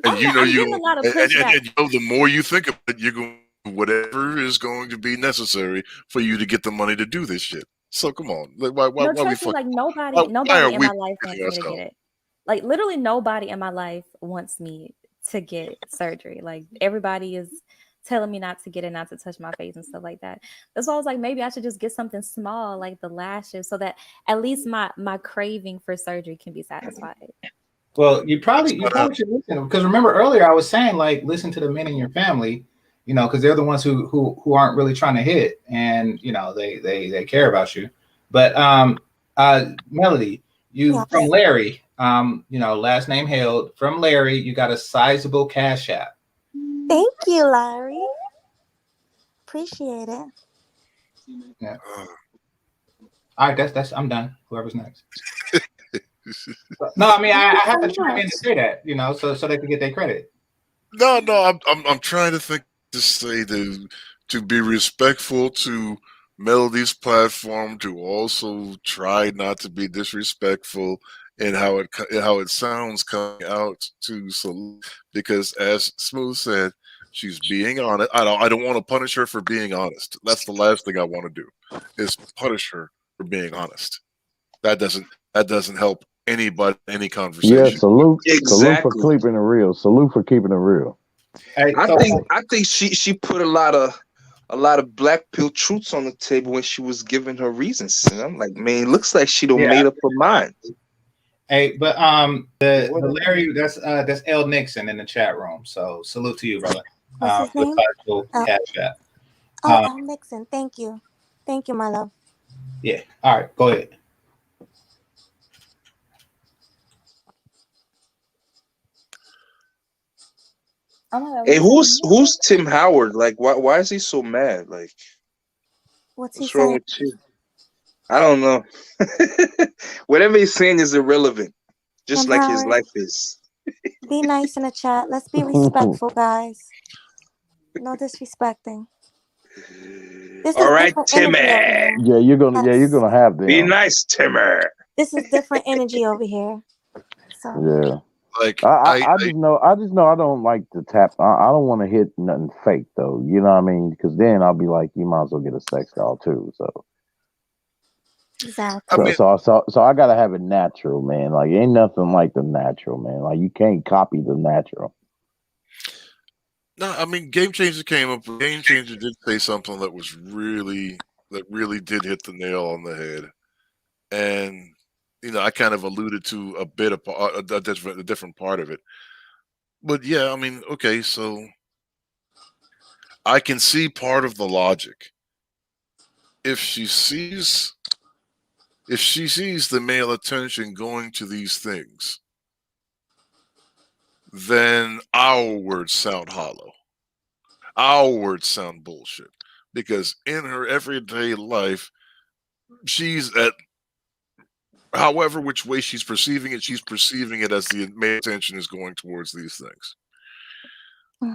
and you know I'm you getting a lot of and pushback. you know the more you think about it, you're going to do whatever is going to be necessary for you to get the money to do this shit. So come on, like, No, why we trust me, fuck? like Why, why nobody are in we my life fucking wants me to get ourselves? it. Like literally nobody in my life wants me to get surgery. Like everybody is telling me not to get it, not to touch my face and stuff like that. That's why I was like, maybe I should just get something small like the lashes so that at least my craving for surgery can be satisfied. Well, you It's probably not should listen because remember earlier I was saying like listen to the men in your family, because they're the ones who aren't really trying to hit, and they care about you. But Melody, you from Yes. Larry, last name hailed from Larry. You got a sizable cash app. Thank you, Larry. Appreciate it. Yeah. happening. All right, that's I'm done. Whoever's next. No, I mean I Thank you have to so chime in to much. say that, so they can get their credit. No, I'm trying to think to say to be respectful to Melody's platform, to also try not to be disrespectful in how it sounds coming out to Salute, because as Smooth said, she's being honest. I don't want to punish her for being honest. That's the last thing I want to do, is punish her for being honest. That doesn't help anybody, any Yeah, conversation. salute for Exactly. keeping it real. Salute for keeping it real. Hey, I so think she put a lot of black pill truths on the table when she was giving her reasons. And I'm like, man, it looks like she don't yeah. made up her mind. Hey, but the Whatever. Larry, that's L Nixon in the chat room. So salute to you, brother. What's his For the name? title Oh, cash app. oh, Al Nixon. Thank you. Thank you, my love. Yeah. All right, go ahead. Oh my God, what Hey, you who's Tim Howard? Like, why is he so mad? Like, What's he what's wrong saying? with you? I don't know. Whatever he's saying is irrelevant, just Tim like his Howard, life is. be nice in the chat. Let's be respectful, guys. No disrespecting. This All is right, different Timmy. energy over here. Yeah, you're Yes. gonna have Be them. nice, Timmy. This is different energy over here. So Yeah. Like I just know I don't like to tap. I don't want to hit nothing fake though. You know what I mean? Because then I'll be like, you might as well get a sex doll too. So exactly. I so mean, so so, so I gotta have it natural, man. Like ain't nothing like the natural, man. Like you can't copy the natural. no, I mean, Game Changer came up. Game Changer did say something that really did hit the nail on the head, and I kind of alluded to a bit of a different part of it. But yeah, I mean, okay, so I can see part of the logic. If she sees the male attention going to these things, then our words sound hollow. Our words sound bullshit. Because in her everyday life, she's at however which way she's perceiving it as the male attention is going towards these things.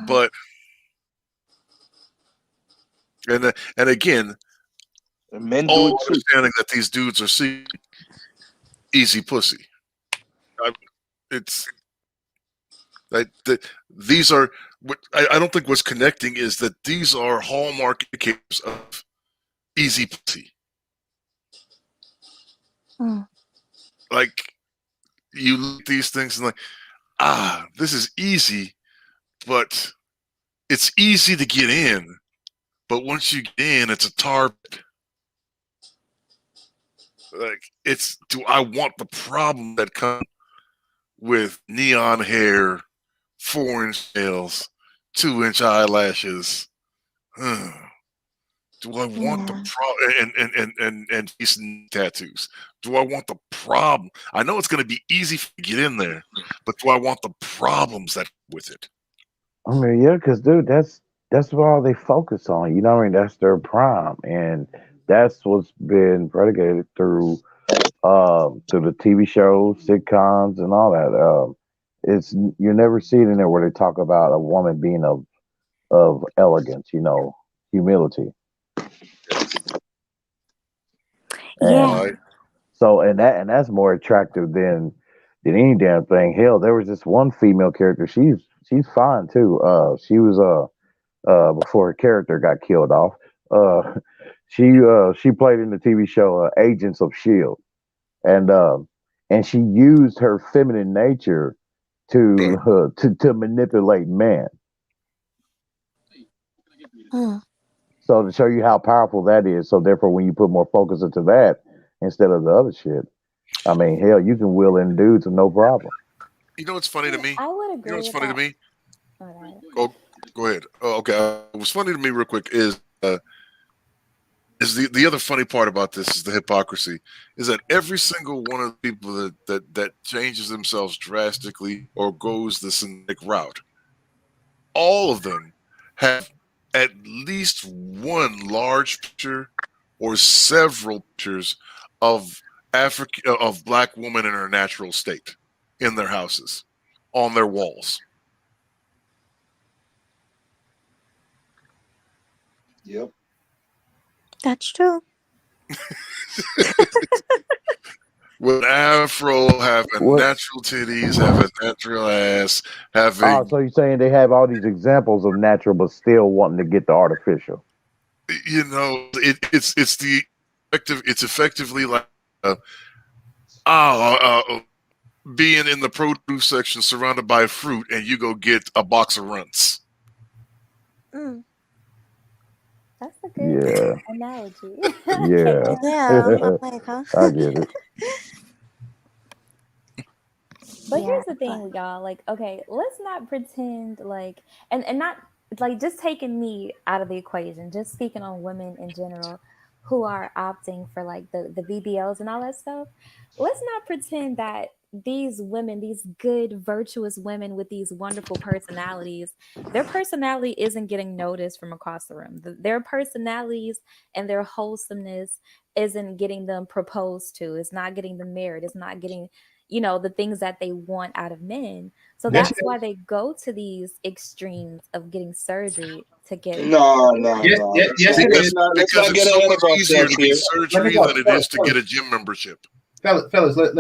But and again, Men do all it too. understanding that these dudes are seeking easy pussy. It's like these are what I don't think what's connecting is that these are hallmark indicators of easy pussy. Like you look at these things and like, this is easy, but it's easy to get in. But once you get in, it's a tar pit. Like do I want the problem that comes with neon hair, 4-inch nails, 2-inch eyelashes? Do I want the problem and decent tattoos? Do I want the problem? I know it's going to be easy to get in there, but do I want the problems that with it? I mean, yeah, because dude, that's what all they focus on. You know what I mean? That's their prime, and that's what's been predicated through the TV shows, sitcoms, and all that. It's you never see it in there where they talk about a woman being of elegance, humility, Yeah. and so and that's more attractive than any damn thing. Hell, there was this one female character. She's fine too. She was before her character got killed off. Uh, she played in the TV show Agents of Shield, and she used her feminine nature to manipulate men. So to show you how powerful that is, so therefore when you put more focus into that instead of the other shit, I mean, hell, you can wheel in dudes with no problem. You know what's funny to me? I would You know agree what's with funny to that. me? Oh, Oh, go ahead. Oh, okay. What's funny to me, real quick, is the other funny part about this is the hypocrisy. Is that every single one of the people that changes themselves drastically or goes the synthetic route, all of them have at least one large picture or several pictures of of black women in her natural state in their houses, on their walls. Yep. That's true. With afro, having What? natural titties, having natural ass, Oh, having, so you're saying they have all these examples of natural, but still wanting to get the artificial? it's the effective. It's effectively like being in the produce section surrounded by fruit, and you go get a box of runts. Mm. That's a good Yeah. analogy. Yeah. Yeah, I'm like, huh? I get it. But Yeah, here's the thing, y'all. Like, okay, let's not pretend like, and not like just taking me out of the equation, just speaking on women in general who are opting for like the BBLs and all that stuff. Let's not pretend that these women, these good, virtuous women with these wonderful personalities, their personality isn't getting noticed from across the room. Their personalities and their wholesomeness isn't getting them proposed to. It's not getting them married. It's not getting the things that they want out of men. So Yes, that's why they go to these extremes of getting surgery to get No, beautiful. yes, it is. let's Because not it's get so ahead much of easier ourselves to get here. Let me surgery go, than it is fellas. to get a gym membership. Fellas, let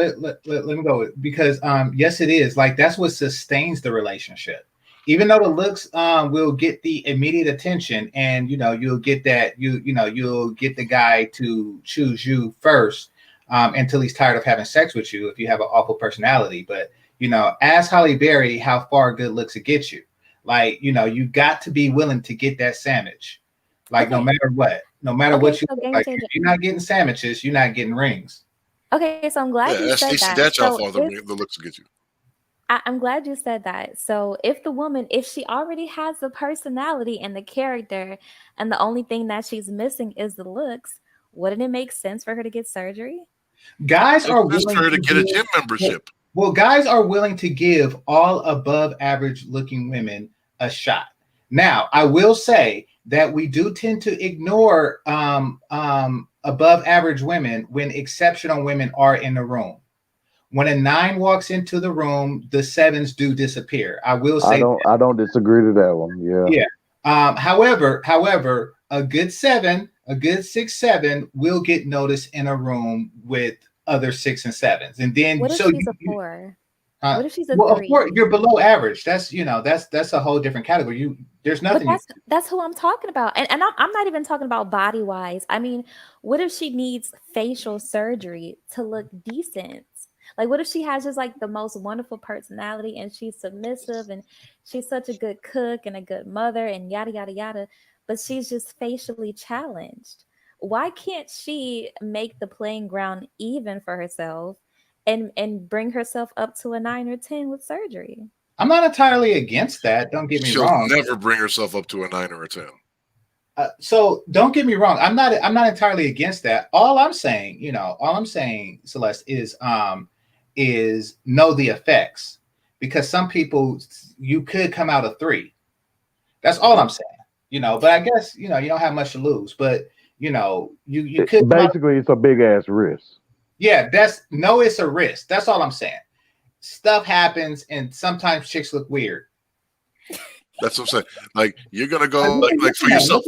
me go because yes, it is like that's what sustains the relationship. Even though the looks will get the immediate attention, and you'll get that you'll get the guy to choose you first until he's tired of having sex with you if you have an awful personality. But ask Holly Berry how far good looks will get you. Like you got to be willing to get that sandwich. Like no Okay. matter what, Okay, you so look game like, changer. if you're not getting sandwiches, you're not getting rings. Okay, so I'm glad you Yeah, ask said Stacey that. Datch how So far the if looks will get you. I'm glad you said that. So if the woman, if she already has the personality and the character, and the only thing that she's missing is the looks, wouldn't it make sense for her to get surgery? Guys Makes are sense for willing her to to get a give gym membership. well, guys are willing to give all above average looking women a shot. Now, I will say that we do tend to ignore above average women when exceptional women are in the room. When a 9 walks into the room, the 7s do disappear. I will I say don't disagree to that one. Yeah. yeah. However, a good 7, a good 6, 7 will get noticed in a room with other 6 and 7s, and then What if so she's a 4? uh, What if she's a well, of course, 3? you're below average. That's a whole different category. There's But nothing. that's who I'm talking about. And I'm not even talking about body wise. I mean, what if she needs facial surgery to look decent? Like what if she has just like the most wonderful personality and she's submissive and she's such a good cook and a good mother and yada yada yada, but she's just facially challenged. Why can't she make the playing ground even for herself and bring herself up to a 9 or 10 with surgery? I'm not entirely against that. Don't get me She'll wrong. never bring herself up to a 9 or a 10. So don't get me wrong. I'm not entirely against that. All I'm saying, Celeste, is know the effects, because some people you could come out a 3. That's all I'm saying. But I guess you don't have much to lose. But you could come out. Basically, it's a big ass risk. Yeah, it's a risk. That's all I'm saying. Stuff happens, and sometimes chicks look weird. That's what I'm saying. Like you're gonna go like for yourself.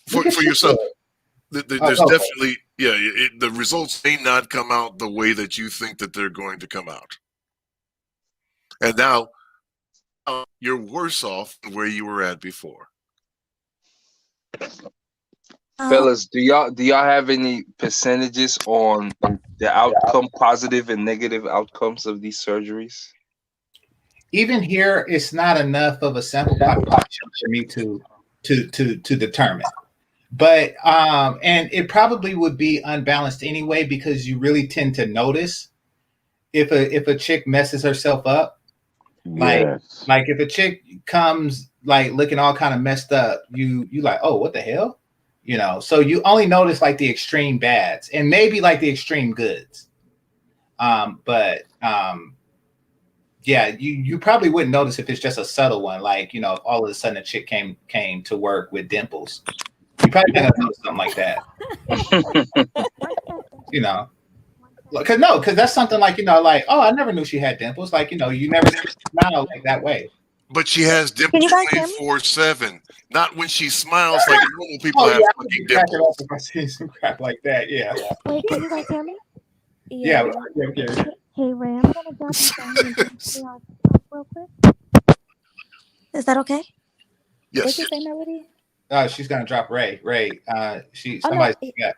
For yourself, there's definitely the results may not come out the way that you think that they're going to come out, and now you're worse off than where you were at before. Fellas, do y'all have any percentages on the outcome, positive and negative outcomes of these surgeries? Even here, it's not enough of a sample population for me to determine. But and it probably would be unbalanced anyway, because you really tend to notice if a chick messes herself up. Yes. Like if a chick comes like looking all kind of messed up, you like, oh, what the hell? So you only notice like the extreme bads and maybe like the extreme goods. But yeah, you probably wouldn't notice if it's just a subtle one, like if all of a sudden a chick came to work with dimples. You probably not gonna notice something like that. Because that's something like, like, oh, I never knew she had dimples. Like, you never see her smile like that way. But she has Can dimples you guys hear me? 24/7. Not when she smiles like normal people Oh have yeah, I would fucking be cracking up dimples. if I see some crap like that. Yeah. Wait, can you guys hear me? Yeah. Yeah. Okay. Hey, Ray, I'm gonna drop you down and just be on real quick. Is that okay? What you Yes. say, Melody? She's gonna drop Ray. Ray. Oh no, Somebody. Yeah.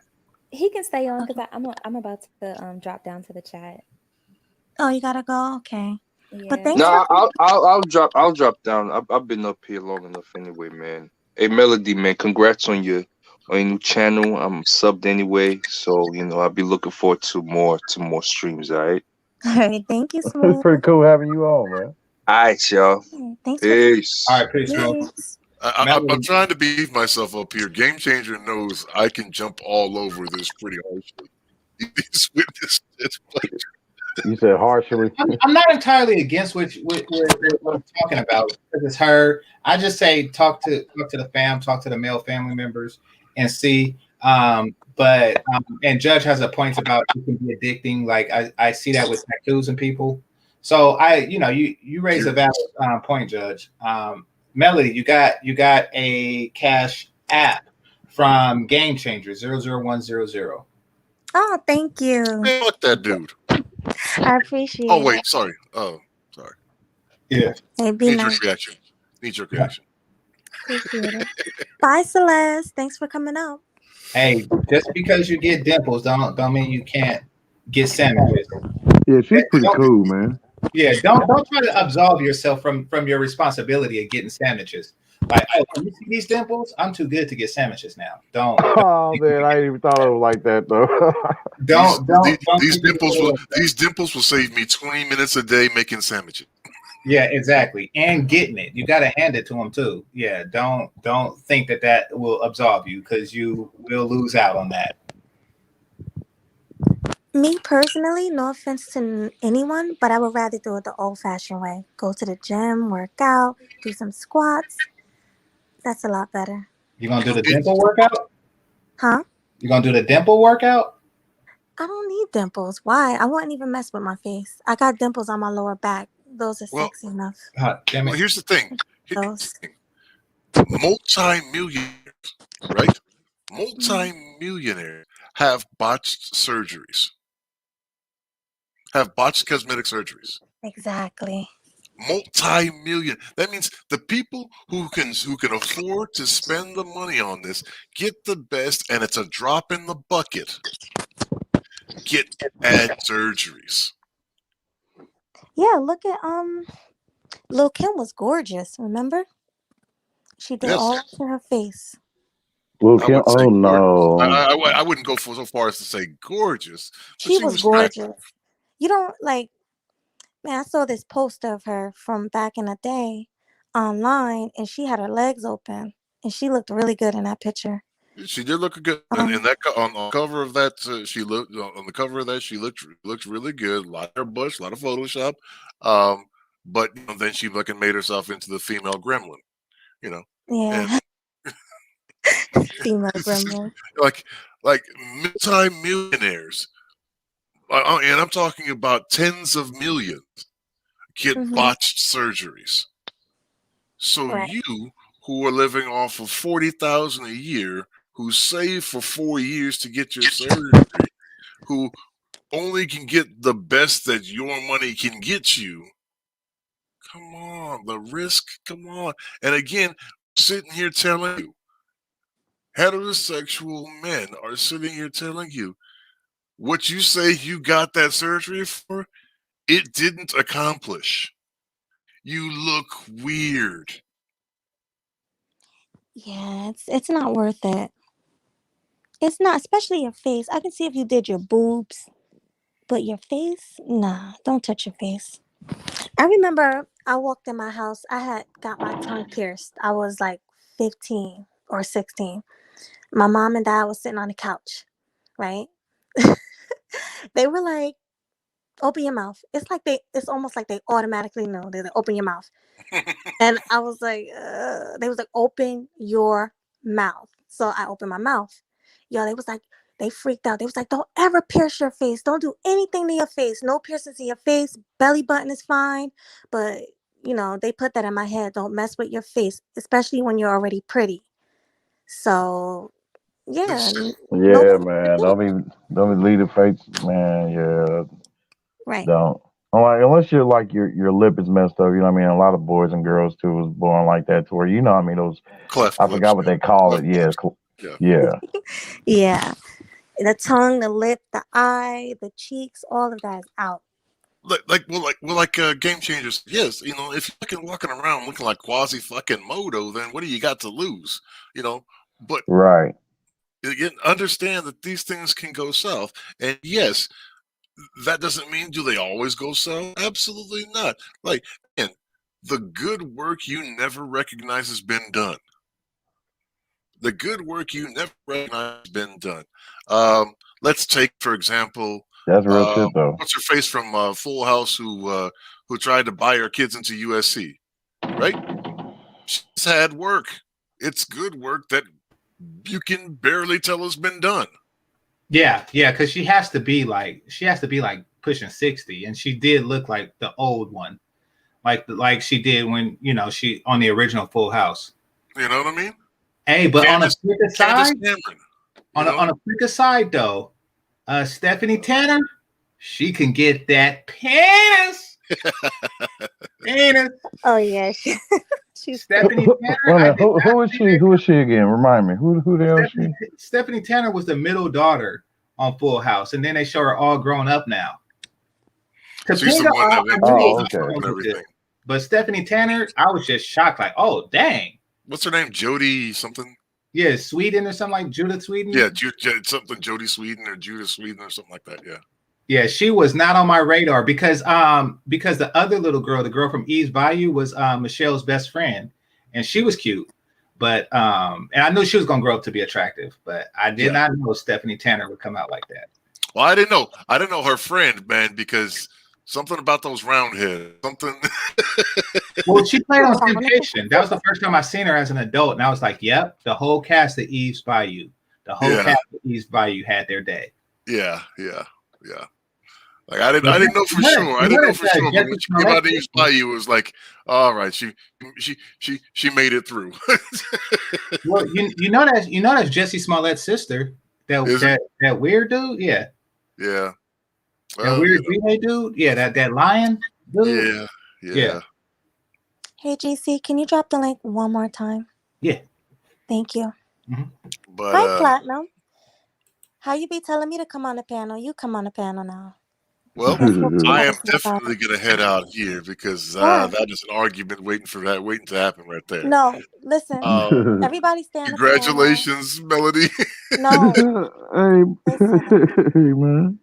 he can stay on because Okay. I'm about to drop down to the chat. Oh, you gotta go. Okay. But Yeah. thanks for No, coming. I'll drop down. I've been up here long enough anyway, man. Hey, Melody, man, congrats on your new channel. I'm subbed anyway, so I'll be looking forward to more streams. All right, All right. Thank you, It's Smooth. pretty cool having you on, man. all right, y'all. Thanks for coming. All Peace. right. Peace, Smoke. Thanks. I'm Melody. trying to beat myself up here. Game Changer knows I can jump all over this pretty harshly. He's witnessed it. You said harshly. I'm not entirely against what I'm talking about because it's her. I just say talk to the fam, talk to the male family members, and see. But and Judge has a point about it can be addicting. Like I see that with tattoos and people. So you raise a valid point, Judge. Melody, you got a cash app from Game Changer 00100. Oh, thank you. Man, fuck that dude. I appreciate Oh it. wait, sorry. Oh, sorry. Yeah. Hey, be Knee jerk nice. reaction. Knee jerk reaction. Appreciate it. Bye, Celeste. Thanks for coming out. Hey, just because you get dimples don't mean you can't get sandwiches. Yeah, she's pretty Don't, cool, man. yeah, don't try to absolve yourself from your responsibility of getting sandwiches. Like, oh, you see these dimples? I'm too good to get sandwiches now. Don't Oh man, I ain't even thought of it like that though. don't These think these dimples will save me 20 minutes a day making sandwiches. yeah, exactly. And getting it. You got to hand it to them too. Yeah, don't think that will absolve you because you will lose out on that. Me personally, no offense to anyone, but I would rather do it the old-fashioned way. Go to the gym, work out, do some squats. That's a lot better. You gonna do the dimple workout? Huh? You gonna do the dimple workout? I don't need dimples. Why? I wouldn't even mess with my face. I got dimples on my lower back. Those are Well, sexy enough. Damn well, it. here's the thing. Those. Multi-millionaires, right? Multi-millionaires have botched surgeries, have botched cosmetic surgeries. Exactly. Multi-million. That means the people who can afford to spend the money on this get the best, and it's a drop in the bucket. Get bad surgeries. Yeah, look at Lil Kim was gorgeous, remember? She did Yes. all to her face. Lil I Kim? wouldn't say Oh gorgeous. no. I wouldn't go so far as to say gorgeous, but She she was was attractive. gorgeous. You don't like, man, I saw this poster of her from back in the day online and she had her legs open and she looked really good in that picture. She did look good, and in that on the cover of that, she looked on the cover of that. She looked really good. A lot of bush, a lot of Photoshop, but then she fucking made herself into the female gremlin, and Yeah. Female gremlin. like multi-millionaires, and I'm talking about tens of millions, get Mhm. botched surgeries. So Right. you, who are living off of 40,000 a year, who save for 4 years to get your surgery, who only can get the best that your money can get you. Come on, the risk, come on. And again, sitting here telling you, heterosexual men are sitting here telling you, what you say you got that surgery for, it didn't accomplish. You look weird. Yeah, it's not worth it. It's not, especially your face. I can see if you did your boobs, but your face, nah, don't touch your face. I remember I walked in my house. I had got my tongue pierced. I was like 15 or 16. My mom and dad was sitting on the couch, right? They were like, open your mouth. It's almost like they automatically know. They're like, open your mouth. And I was like, they was like, open your mouth. So I opened my mouth. Yo, they was like, They freaked out. They was like, don't ever pierce your face. Don't do anything to your face. No piercings in your face. Belly button is fine. But, they put that in my head. Don't mess with your face, especially when you're already pretty. So, yeah, Yeah, man. Don't be lead the face, man. Yeah, right. don't. Like, unless you're like your lip is messed up, you know what I mean? A lot of boys and girls too was born like that to where what I mean those Cleft I lips. forgot what they call it. Cleft Yeah, lips. Yeah. yeah. Yeah. The tongue, the lip, the eye, the cheeks, all of that is out. Game Changers. Yes, if you're fucking walking around looking like quasi fucking Modo, then what do you got to lose? But Right. understand that these things can go south, and yes, that doesn't mean do they always go south? Absolutely not. Like, and the good work you never recognize has been done. The good work you never recognize has been done. Let's take, for example, That's real shit though. what's her face from Full House who tried to buy her kids into USC, right? She's had work. It's good work that you can barely tell has been done. Yeah, because she has to be like pushing 60, and she did look like the old one, like she did when she on the original Full House. You know what I mean? Hey, but on a quicker side, Cameron, on a quicker side though, Stephanie Tanner, she can get that penis. Penis. Oh yeah, she's Stephanie Tanner. Who is she? Who is she again? Remind me. Who the hell is she? Stephanie Tanner was the middle daughter on Full House, and then they show her all grown up now. She's the one that went to everything. But Stephanie Tanner, I was just shocked. Like, oh dang. What's her name? Jody something. Yeah, Sweden or something, like Judith Sweden. Yeah, something Jody Sweden or Judith Sweden or something like that. Yeah. Yeah, she was not on my radar because the other little girl, the girl from Eve's Bayou, was Michelle's best friend, and she was cute. But and I knew she was gonna grow up to be attractive, but I did not know Stephanie Tanner would come out like that. Well, I didn't know her friend, man, because something about those round heads. Something. Well, she played on Temptation. That was the first time I seen her as an adult, and I was like, "Yep, the whole cast of Eve's Bayou, cast of Eve's Bayou had their day." Yeah. Like I didn't know for sure. I didn't know for sure. But when she came out of Eve's Bayou, it was like, all right, she made it through. Well, you know that's Jesse Smollett's sister. That weird dude, yeah. Yeah. That weird relay dude, yeah. That lion dude, yeah. Hey GC, can you drop the link one more time? Yeah. Thank you. Mm-hmm. But, hi Platinum. How you be telling me to come on the panel? You come on the panel now. Well, I am definitely going to head out here because that is an argument waiting to happen right there. No, listen. Everybody stand. Congratulations, Melody. No. Hey, man.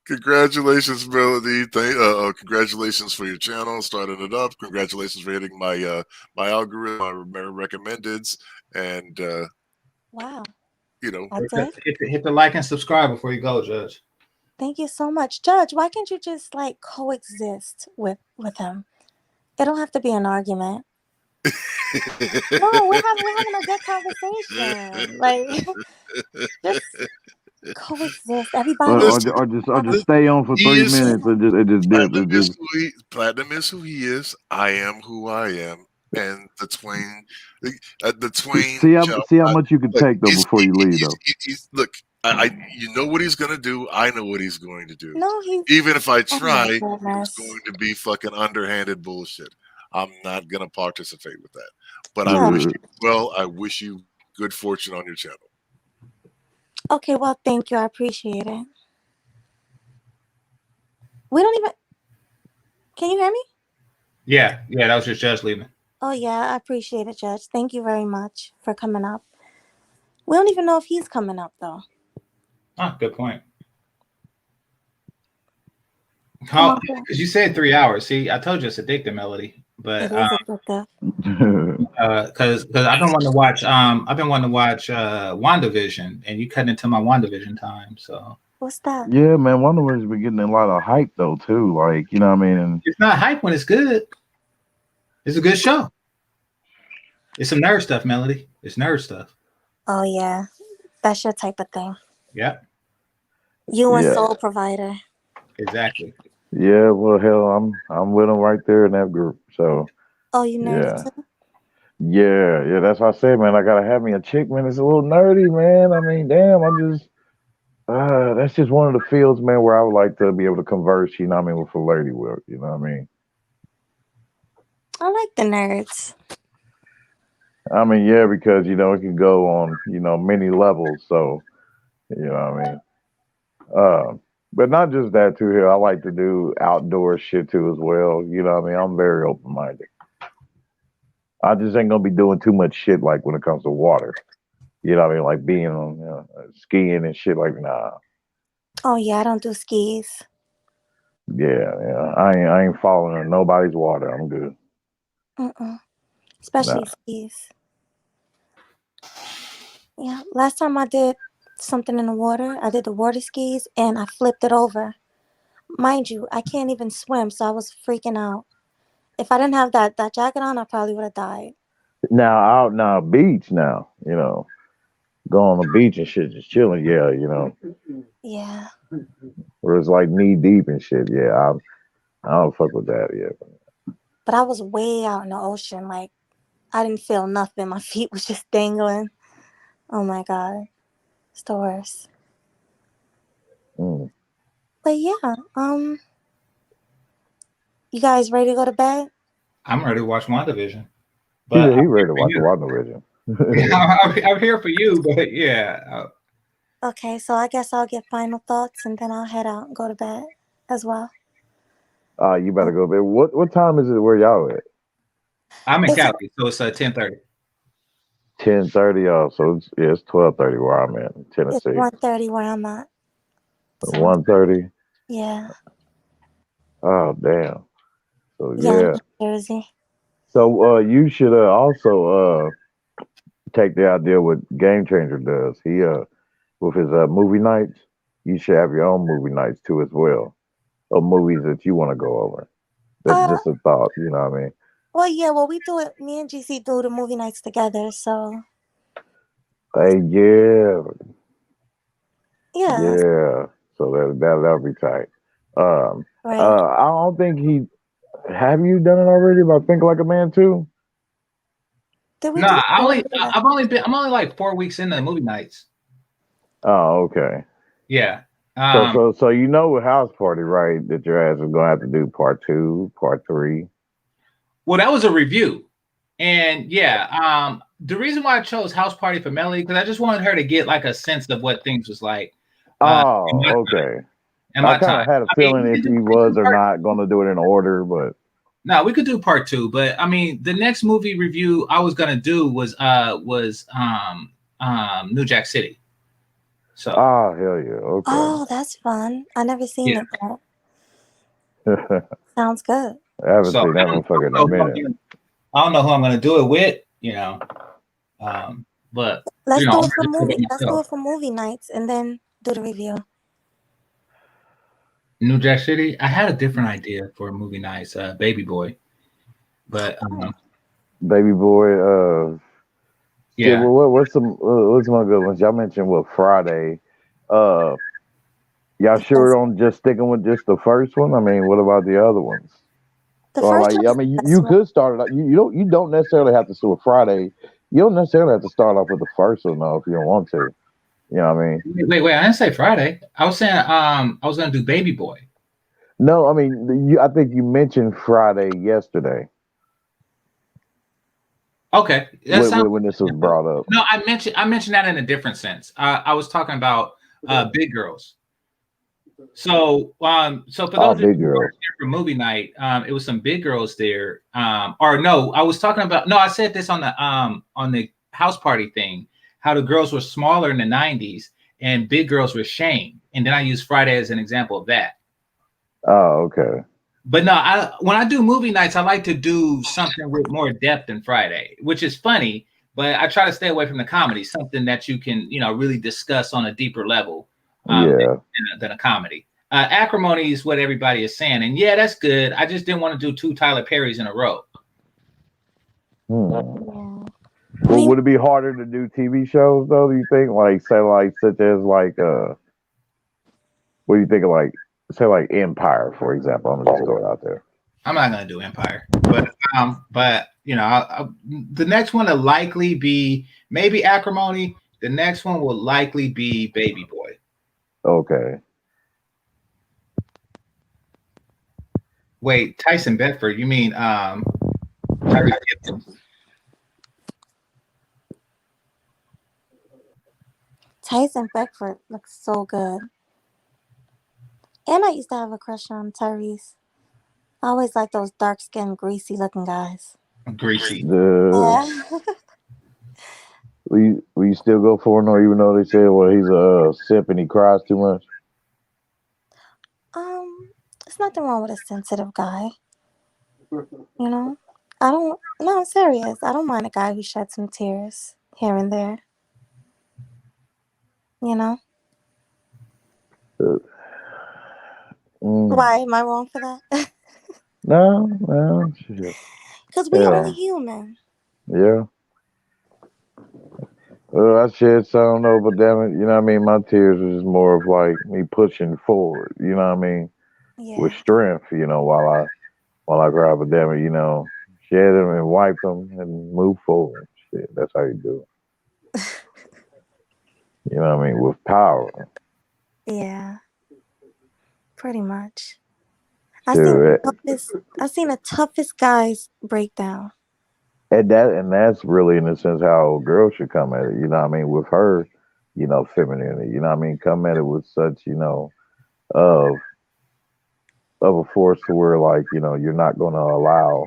Congratulations, Melody. Congratulations for your channel, starting it up. Congratulations for hitting my algorithm, my recommendeds, and wow. Hit the like and subscribe before you go, Judge. Thank you so much, Judge. Why can't you just like coexist with him? It don't have to be an argument. No, we're having a good conversation. Like, just coexist. Everybody, or just stay on for 3 minutes and just dip. Platinum is who he is. I am who I am, and the twain. See how much you can take though before you leave though. Look, you know what he's gonna do. I know what he's going to do. No, even if I try, it's going to be fucking underhanded bullshit. I'm not gonna participate with that. But I wish you well. I wish you good fortune on your channel. Okay, well, thank you. I appreciate it. We don't even. Can you hear me? Yeah, that was just Judge leaving. Oh yeah, I appreciate it, Judge. Thank you very much for coming up. We don't even know if he's coming up though. Ah, good point. Because you said 3 hours. See, I told you it's addictive, Melody. But addictive. Because I've been wanting to watch WandaVision, and you cut into my WandaVision time. So what's that? Yeah, man, Wonder Woman's been getting a lot of hype though too. Like, you know what I mean? And it's not hype when it's good. It's a good show. It's some nerd stuff, Melody. It's nerd stuff. Oh yeah, that's your type of thing. Yep. You and Yeah. Soul Provider. Exactly. Yeah, well, hell, I'm with them right there in that group. So Oh, you nerdy yeah, too? yeah. That's why I said, man, I gotta have me a chick, man. It's a little nerdy, man. I mean, damn, that's just one of the fields, man, where I would like to be able to converse. You know what I mean, with a lady with. You know what I mean? I like the nerds. I mean, yeah, because it can go on many levels. So you know what I mean. But not just that too. Here, I like to do outdoor shit too as well. You know what I mean? I'm very open minded. I just ain't gonna be doing too much shit like when it comes to water. You know what I mean? Like being on skiing and shit. Like nah, Oh yeah, I don't do skis. yeah. I ain't following in nobody's water. I'm good. Mm-mm. Nah. Especially skis. Yeah. Last time I did something in the water, I did the water skis and I flipped it over. Mind you, I can't even swim, so I was freaking out. If I didn't have that jacket on, I probably would have died. Now out now beach now. Go on the beach and shit, just chilling. Yeah, Yeah. where it's like knee deep and shit. Yeah, I don't fuck with that. Yeah. But I was way out in the ocean. Like, I didn't feel nothing. My feet was just dangling. Oh my God. It's the worst. Mm. But yeah, you guys ready to go to bed? I'm ready to watch WandaVision, He but said he I'm ready here to for watch the you. WandaVision. I'm here for you, but yeah. Okay, so I guess I'll get final thoughts and then I'll head out and go to bed as well. You better go to bed. What time is it where y'all at? I'm in It's Cali, so it's 10:30. 10:30. Oh, so it's 12:30 where I'm at in it's Tennessee. 1:30 where I'm at. So 1:30. yeah. Oh damn. So Yeah, I'm yeah. in Jersey. So you should also take the idea what Game Changer does. He with his movie nights, you should have your own movie nights too as well. Of movies that you want to go over. That's Uh just a thought, you know what I mean? well yeah, well we do it, me and GC do the movie nights together, so Hey, yeah, yeah, yeah. So that'll be tight. right. I don't think he have you done it already about Think Like a Man too? Did we Nah, do it? Oh, yeah. I'm only like 4 weeks into the movie nights. Oh, okay. Yeah. So Um, so so you know with House Party, right? That your ass is gonna have to do part two, part three. well, that was a review, and yeah, the reason why I chose House Party for Melly because I just wanted her to get like a sense of what things was like Oh, okay. in I my kind time. of had a I mean, feeling if he was or not gonna do it in order, but no, we could do part two, but I mean, the next movie review I was gonna do was New Jack City. So hell yeah, okay. Oh, that's fun. I never seen yeah, it, but I sounds good. haven't so seen that motherfucker in a minute. I don't know who I'm gonna do it with, but Let's do I'm it for gonna do it movie. Let's do myself. it for movie nights and then do the review. New Jack City. I had a different idea for a movie nights, Baby Boy, but Baby boy, shit. yeah. Well, what's some good ones? Y'all mentioned Friday. Uh, y'all sure on just sticking with just the first one? I mean, what about the other ones? The Or first like, one I is mean, the best you one. could start it. You don't necessarily have to do a Friday. You don't necessarily have to start off with the first one though if you don't want to. You know what I mean? Wait. I didn't say Friday. I was saying I was gonna do Baby Boy. No, I mean, I think you mentioned Friday yesterday Okay, that sounds. when this was brought up. No, I mentioned that in a different sense. I was talking about Big Girls. So for Oh, those of big you who girls. weren't here for movie night, it was some big girls there. Or no, I was talking about. No, I said this on the house party thing. How the girls were smaller in the '90s and big girls were shamed, and then I used Friday as an example of that. Oh, okay. But no, when I do movie nights, I like to do something with more depth than Friday, which is funny. But I try to stay away from the comedy, something that you can, really discuss on a deeper level Yeah. than a comedy. Acrimony is what everybody is saying, and yeah, that's good. I just didn't want to do two Tyler Perrys in a row. Well, would it be harder to do TV shows though? Do you think, like, say, like such as like What do you think of like say like Empire, for example? I'm gonna just throw it out there. I'm not gonna do Empire, but you know, the next one will likely be maybe Acrimony. The next one will likely be Baby Boy. Okay. Wait, Tyson Bedford? You mean Tyrese Gibson? Tyson Beckford looks so good. And I used to have a crush on Tyrese. I always like those dark skinned, greasy looking guys. Greasy. The Yeah. we still go for him, or even though they say, well, he's a simp and he cries too much. There's nothing wrong with a sensitive guy. You know? I don't, no, I'm serious. I don't mind a guy who sheds some tears here and there. You know? Uh, Why am I wrong for that? no, shit. Because we only Hell, human. yeah. I shed some, no, but damn it, you know what I mean? My tears was just more of like me pushing forward, you know what I mean? With Yeah. strength, while I grab a damn it, shed them and wipe them and move forward. Shit, that's how you do it. You know what I mean? With power. Yeah. Pretty much. Shit, I seen the toughest guys break down. and that's really in a sense how a girl should come at it. You know what I mean? With her, femininity. You know what I mean? Come at it with such, of of a force to where like you're not going to allow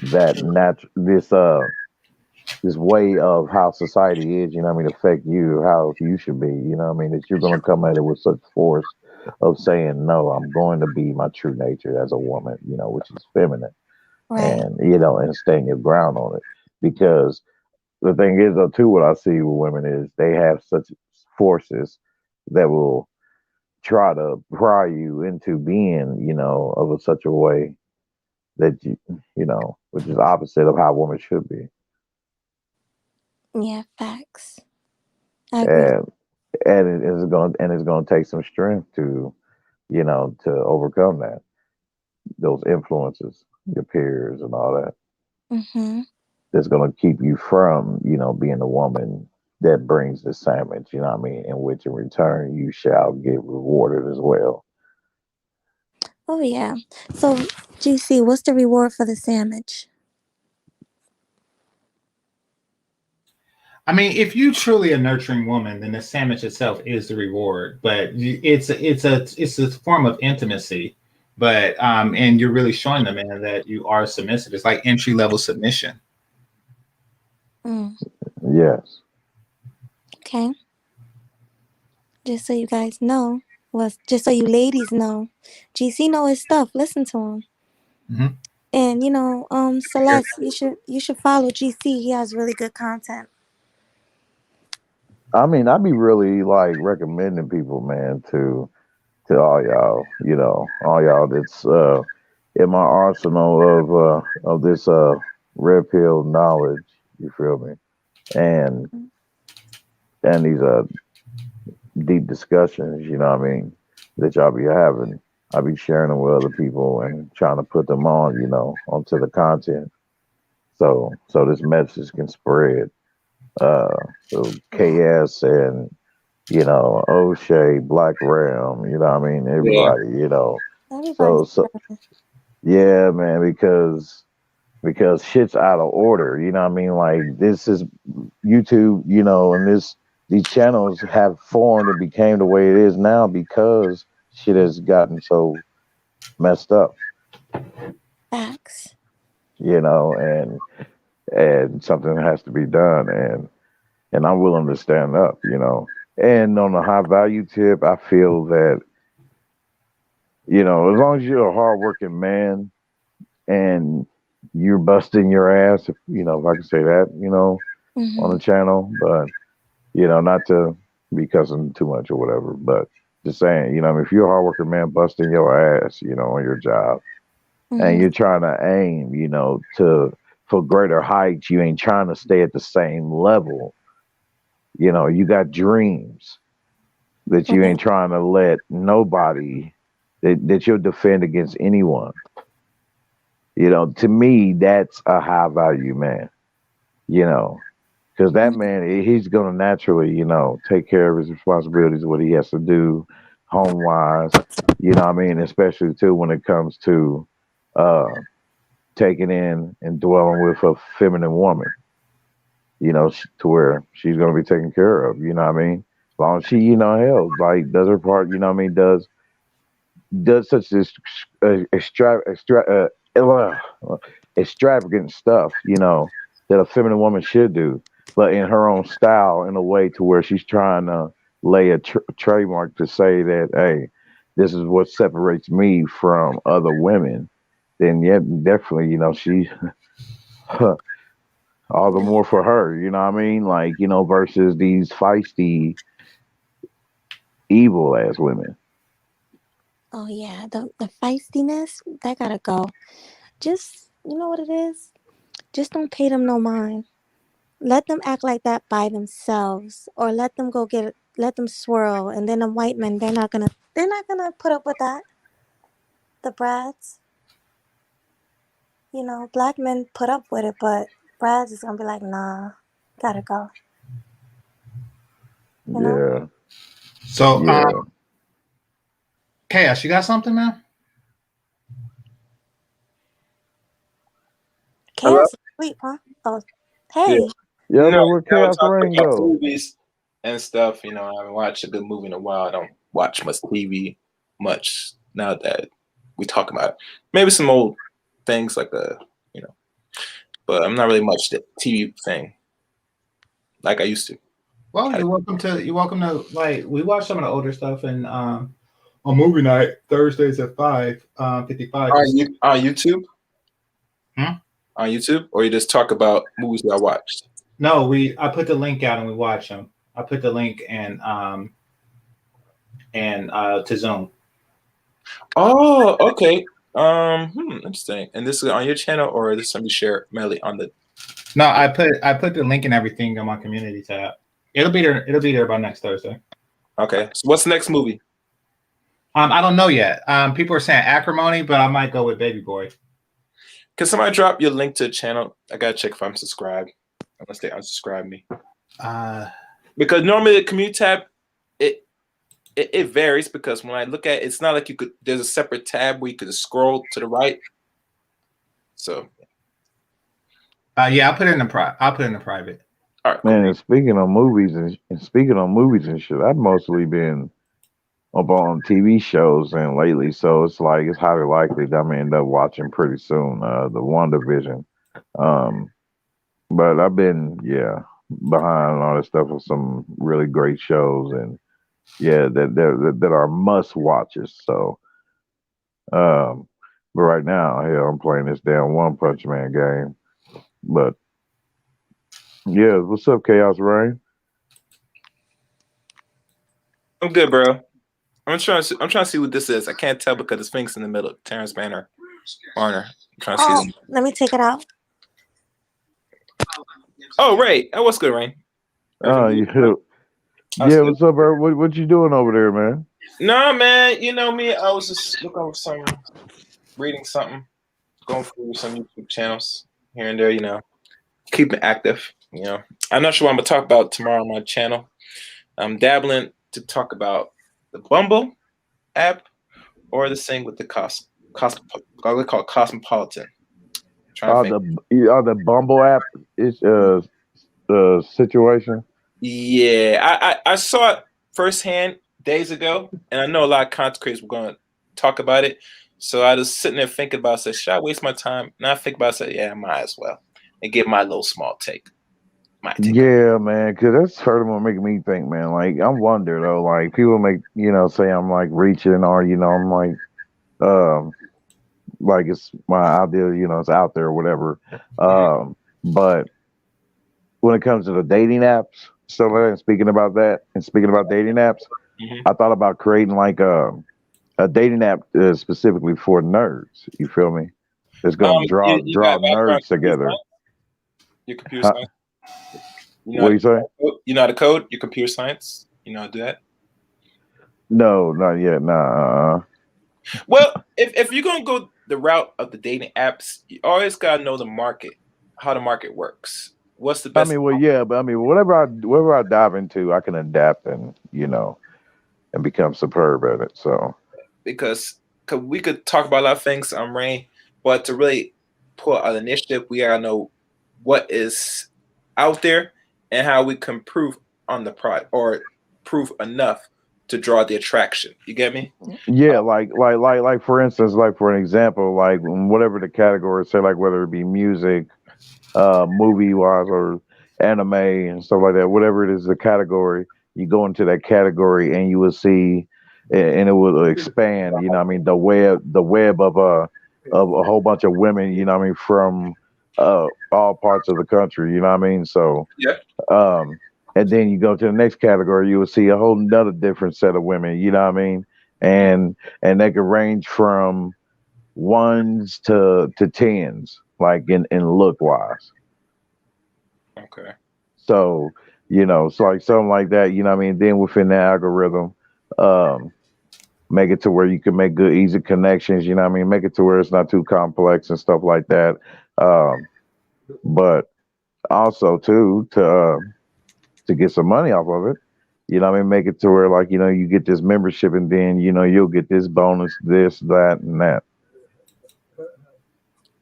that this way of how society is, affect you, how you should be, that you're going to come at it with such force of saying, no, I'm going to be my true nature as a woman, which is feminine, Right. and stand your ground on it. Because the thing is, though, too, what I see with women is they have such forces that will try to pry you into being, of such a way that which is opposite of how women should be. Yeah, facts. I agree. And it's gonna take some strength to overcome that, those influences, your peers and all that. Mm-hmm. That's gonna keep you from, being a woman that brings the sandwich, you know what I mean, in which in return you shall get rewarded as well. Oh, yeah. So, GC, what's the reward for the sandwich? I mean, if you truly a nurturing woman, then the sandwich itself is the reward. But it's a form of intimacy. But and you're really showing the man that you are submissive. It's like entry level submission. Mm, Yes. okay. Just so you guys know. Well, just so you ladies know. GC know his stuff. Listen to him. Mm-hmm. And Celeste, you should follow GC. He has really good content. I mean, I'd be really like recommending people, man, to all y'all that's in my arsenal of this red pill knowledge, you feel me? And these deep discussions, that y'all be having. I be sharing them with other people and trying to put them on, onto the content. So this message can spread. So KS and O'Shea, Black Ram, Yeah. everybody, Everybody's So yeah, man, because shit's out of order, like this is YouTube, and these channels have formed and became the way it is now because shit has gotten so messed up, facts. and something has to be done, and I'm willing to stand up. And on a high value tip, I feel that, as long as you're a hardworking man and you're busting your ass, if I can say that, on Mm-hmm. the channel, but not to be cussing too much or whatever, but just saying, if you're a hardworking man busting your ass, on your job, and Mm-hmm. you're trying to aim, to for greater heights, you ain't trying to stay at the same level. You got dreams. that you ain't trying to let nobody that you'll defend against anyone. You know, to me, that's a high value man. You know, because that man, he's gonna naturally, you know, take care of his responsibilities, what he has to do, home wise. You know what I mean? Especially too when it comes to uh taking in and dwelling with a feminine woman. You know, to where she's gonna be taken care of. You know what I mean? As long as she, you know, hell, like does her part. You know what I mean? Does such this extravagant stuff, you know, that a feminine woman should do, but in her own style, in a way to where she's trying to lay a trademark to say that, hey, this is what separates me from other women. Then yeah, definitely, you know, she all the more for her. You know what I mean? Like, you know, versus these feisty, evil ass women. Oh yeah, the feistiness that gotta go. Just you know what it is. Just don't pay them no mind. Let them act like that by themselves, or let them go get let them swirl, and then the white men they're not gonna put up with that. The brads, black men put up with it, but brads is gonna be like, nah, gotta go. You know, Yeah, So, yeah. Chaos, you got something, man? Hello? chaos is sleep, huh? Oh, Yeah. hey, Yeah, No, man, where I was Chaos talking Rain about go? movies and stuff. You know, I haven't watched a good movie in a while. I don't watch much TV much now that we talk about it. Maybe some old things like you know, but I'm not really much the TV thing like I used to. Well, you're welcome to like we watch some of the older stuff and on movie night Thursdays at 5:55. On YouTube? Hmm? On YouTube, or you just talk about movies that I watched? No, I put the link out and we watch them. I put the link and to Zoom. Oh, okay. Interesting. And this is on your channel, or this is something you share mainly on the? No, I put the link and everything on my community tab. It'll be there. It'll be there by next Thursday. Okay. So what's the next movie? I don't know yet. People are saying Acrimony, but I might go with Baby Boy. Can somebody drop your link to the channel? I gotta check if I'm subscribed. Unless they unsubscribe me. Because normally the community tab, it varies because when I look at it, it's not like you could. There's a separate tab where you could scroll to the right. So. Yeah, I'll put it in the private. All right. Man, and speaking of movies and shit, I've mostly been up on TV shows and lately, so it's like it's highly likely that I'm gonna end up watching pretty soon the WandaVision. Um, but I've been behind all this stuff with some really great shows and that are must watches. So but right now, hell, I'm playing this damn One Punch Man game. But yeah, what's up, Chaos Rain? I'm good, bro. I'm trying to see what this is. I can't tell because the Sphinx in the middle. Terrence Banner. Warner. I'm trying to see oh, them. let me take it out. Oh, Ray. Oh, what's good, Ray? Oh, yeah, what's up, bro? What you doing over there, man? No, man. You know me. I was just looking over reading something, going through some YouTube channels here and there. You know, keeping active. You know, I'm not sure what I'm gonna talk about tomorrow on my channel. I'm dabbling to talk about the Bumble app or this thing with the what we call Cosmopolitan. The Bumble app is situation. Yeah, I saw it firsthand days ago, and I know a lot of content creators were going to talk about it. So I was sitting there thinking about, said, should I waste my time? And I think about, said, yeah, I might as well, and give my little small take. Yeah, man, because that's furthermore making me think, man. Like, I wonder though, like people say I'm like reaching, or I'm like it's my idea, it's out there or whatever. But when it comes to the dating apps, and speaking about dating apps, I thought about creating like a dating app specifically for nerds. You feel me? It's gonna draw You got background nerds together. your computer science. What you say? You know how to code? Your computer science? You know how to do that? No, not yet. Nah. Well, if you're gonna go the route of the dating apps, you always gotta know the market, how the market works. What's the I best? mean, well, yeah, but I mean, whatever I dive into, I can adapt and and become superb at it. So Because we could talk about a lot of things, Rain, but to really put an initiative, we gotta know what is out there and how we can prove on the product or prove enough to draw the attraction. You get me? yeah, like for instance, like for an example, like whatever the category, say like whether it be music, movie wise or anime and stuff like that, whatever it is, the category, you go into that category and you will see, and it will expand. You know, what I mean, the web of a whole bunch of women. You know, what I mean, from all parts of the country. You know, what I mean, so Yeah. and then you go to the next category, you will see a whole nother different set of women. You know, what I mean, and they could range from ones to tens, like in look wise. Okay. So, it's like something like that, you know what I mean? Then within the algorithm, um, make it to where you can make good, easy connections, you know what I mean? Make it to where it's not too complex and stuff like that. Um, but also too to get some money off of it. You know what I mean? Make it to where like, you get this membership and then, you'll get this bonus, this, that, and that.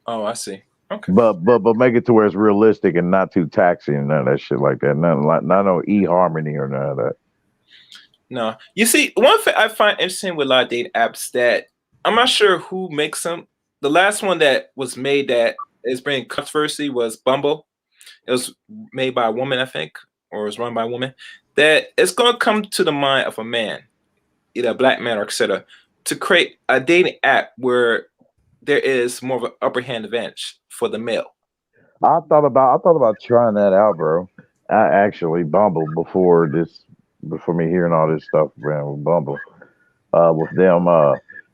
Oh, I see. Okay. But make it to where it's realistic and not too taxing and none of that shit like that. Nothing like not no eHarmony or none of that. No, you see, one thing I find interesting with a lot of dating apps that I'm not sure who makes them. The last one that was made that is bringing controversy was Bumble. It was made by a woman, I think, or it was run by a woman. That it's going to come to the mind of a man, either a black man or etc., to create a dating app where there is more of an upper hand advantage for the male. I thought about trying that out, bro. I actually Bumble before me hearing all this stuff around with Bumble. With them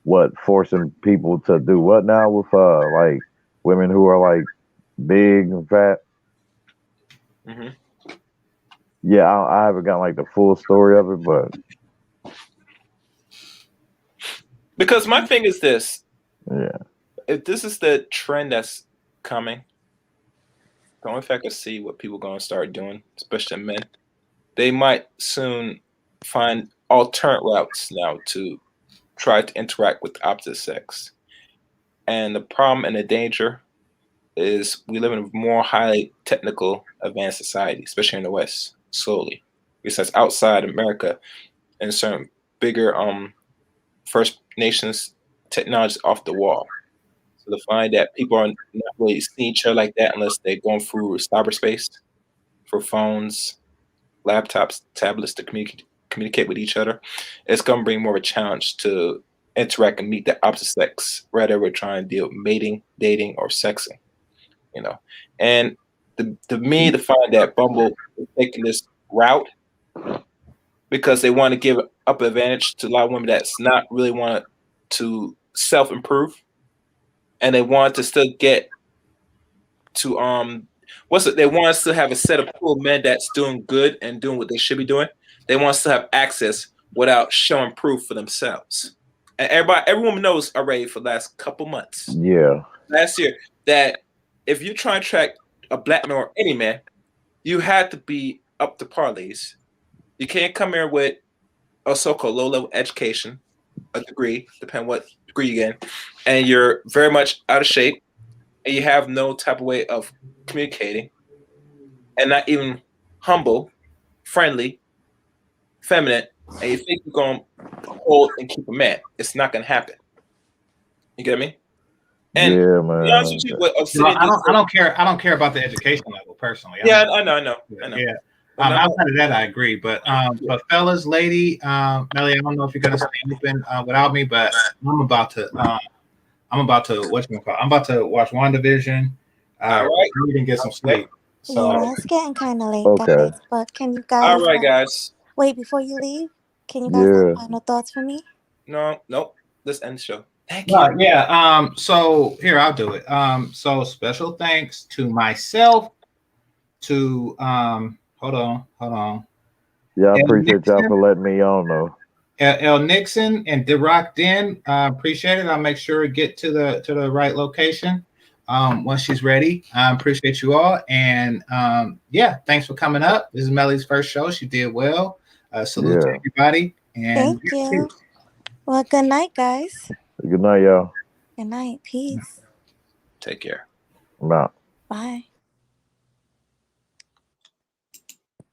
what forcing people to do what now with like women who are like big and fat. Hmm. Yeah, I haven't gotten like the full story of it, but Because my thing is this: yeah. if this is the trend that's coming, the only thing I can see what people going to start doing, especially men, they might soon find alternate routes now to try to interact with the opposite sex. And the problem and the danger is we live in a more highly technical, advanced society, especially in the West, slowly. Because outside America and certain bigger First Nations technology off the wall. So to find that people are not really seeing each other like that unless they're going through cyberspace for phones, laptops, tablets to communicate with each other, it's going to bring more of a challenge to interact and meet the opposite sex, rather we're trying to deal with mating, dating, or sexing. You know, and to me to find that Bumble is taking this route because they want to give up advantage to a lot of women that's not really want to self improve, and they want to still get to what's it? They want us to have a set of cool men that's doing good and doing what they should be doing. They want us to have access without showing proof for themselves. And every woman knows already for the last couple months, Yeah. last year, that if you try and track a black man or any man, you had to be up to parlays. You can't come here with a so-called low-level education, a degree, depending what degree you get, and you're very much out of shape, and you have no type of way of communicating, and not even humble, friendly, feminine, and you think you're going to hold and keep a man. It's not going to happen. You get me? And Yeah, to be honest man. with you, what No, Obsidian I just don't. I said, don't care. I don't care about the education level personally. yeah, I know. Yeah. But now, Outside of that, I agree. But fellas, lady, Melly, I don't know if you're gonna stay open without me, but I'm about to. I'm about to I'm about to watch WandaVision. all right, Read and get some okay, sleep. So Yeah, it's getting kind of late, Okay. guys. But can you all guys right, guys. wait before you leave? Can you guys have Yeah. final thoughts for me? No, nope. Let's end the show. Thank you. yeah. So here I'll do it. So special thanks to myself. To hold on. Yeah, I And appreciate y'all for letting me on though. El Nixon and DeRock Den. Appreciate it. I'll make sure to get to the right location once she's ready. Appreciate you all. And yeah, thanks for coming up. This is Melly's first show. She did well. Salute to everybody. And Thank you. Well, good night, guys. Good night, y'all. Good night. Peace. Take care. I'm out. Bye.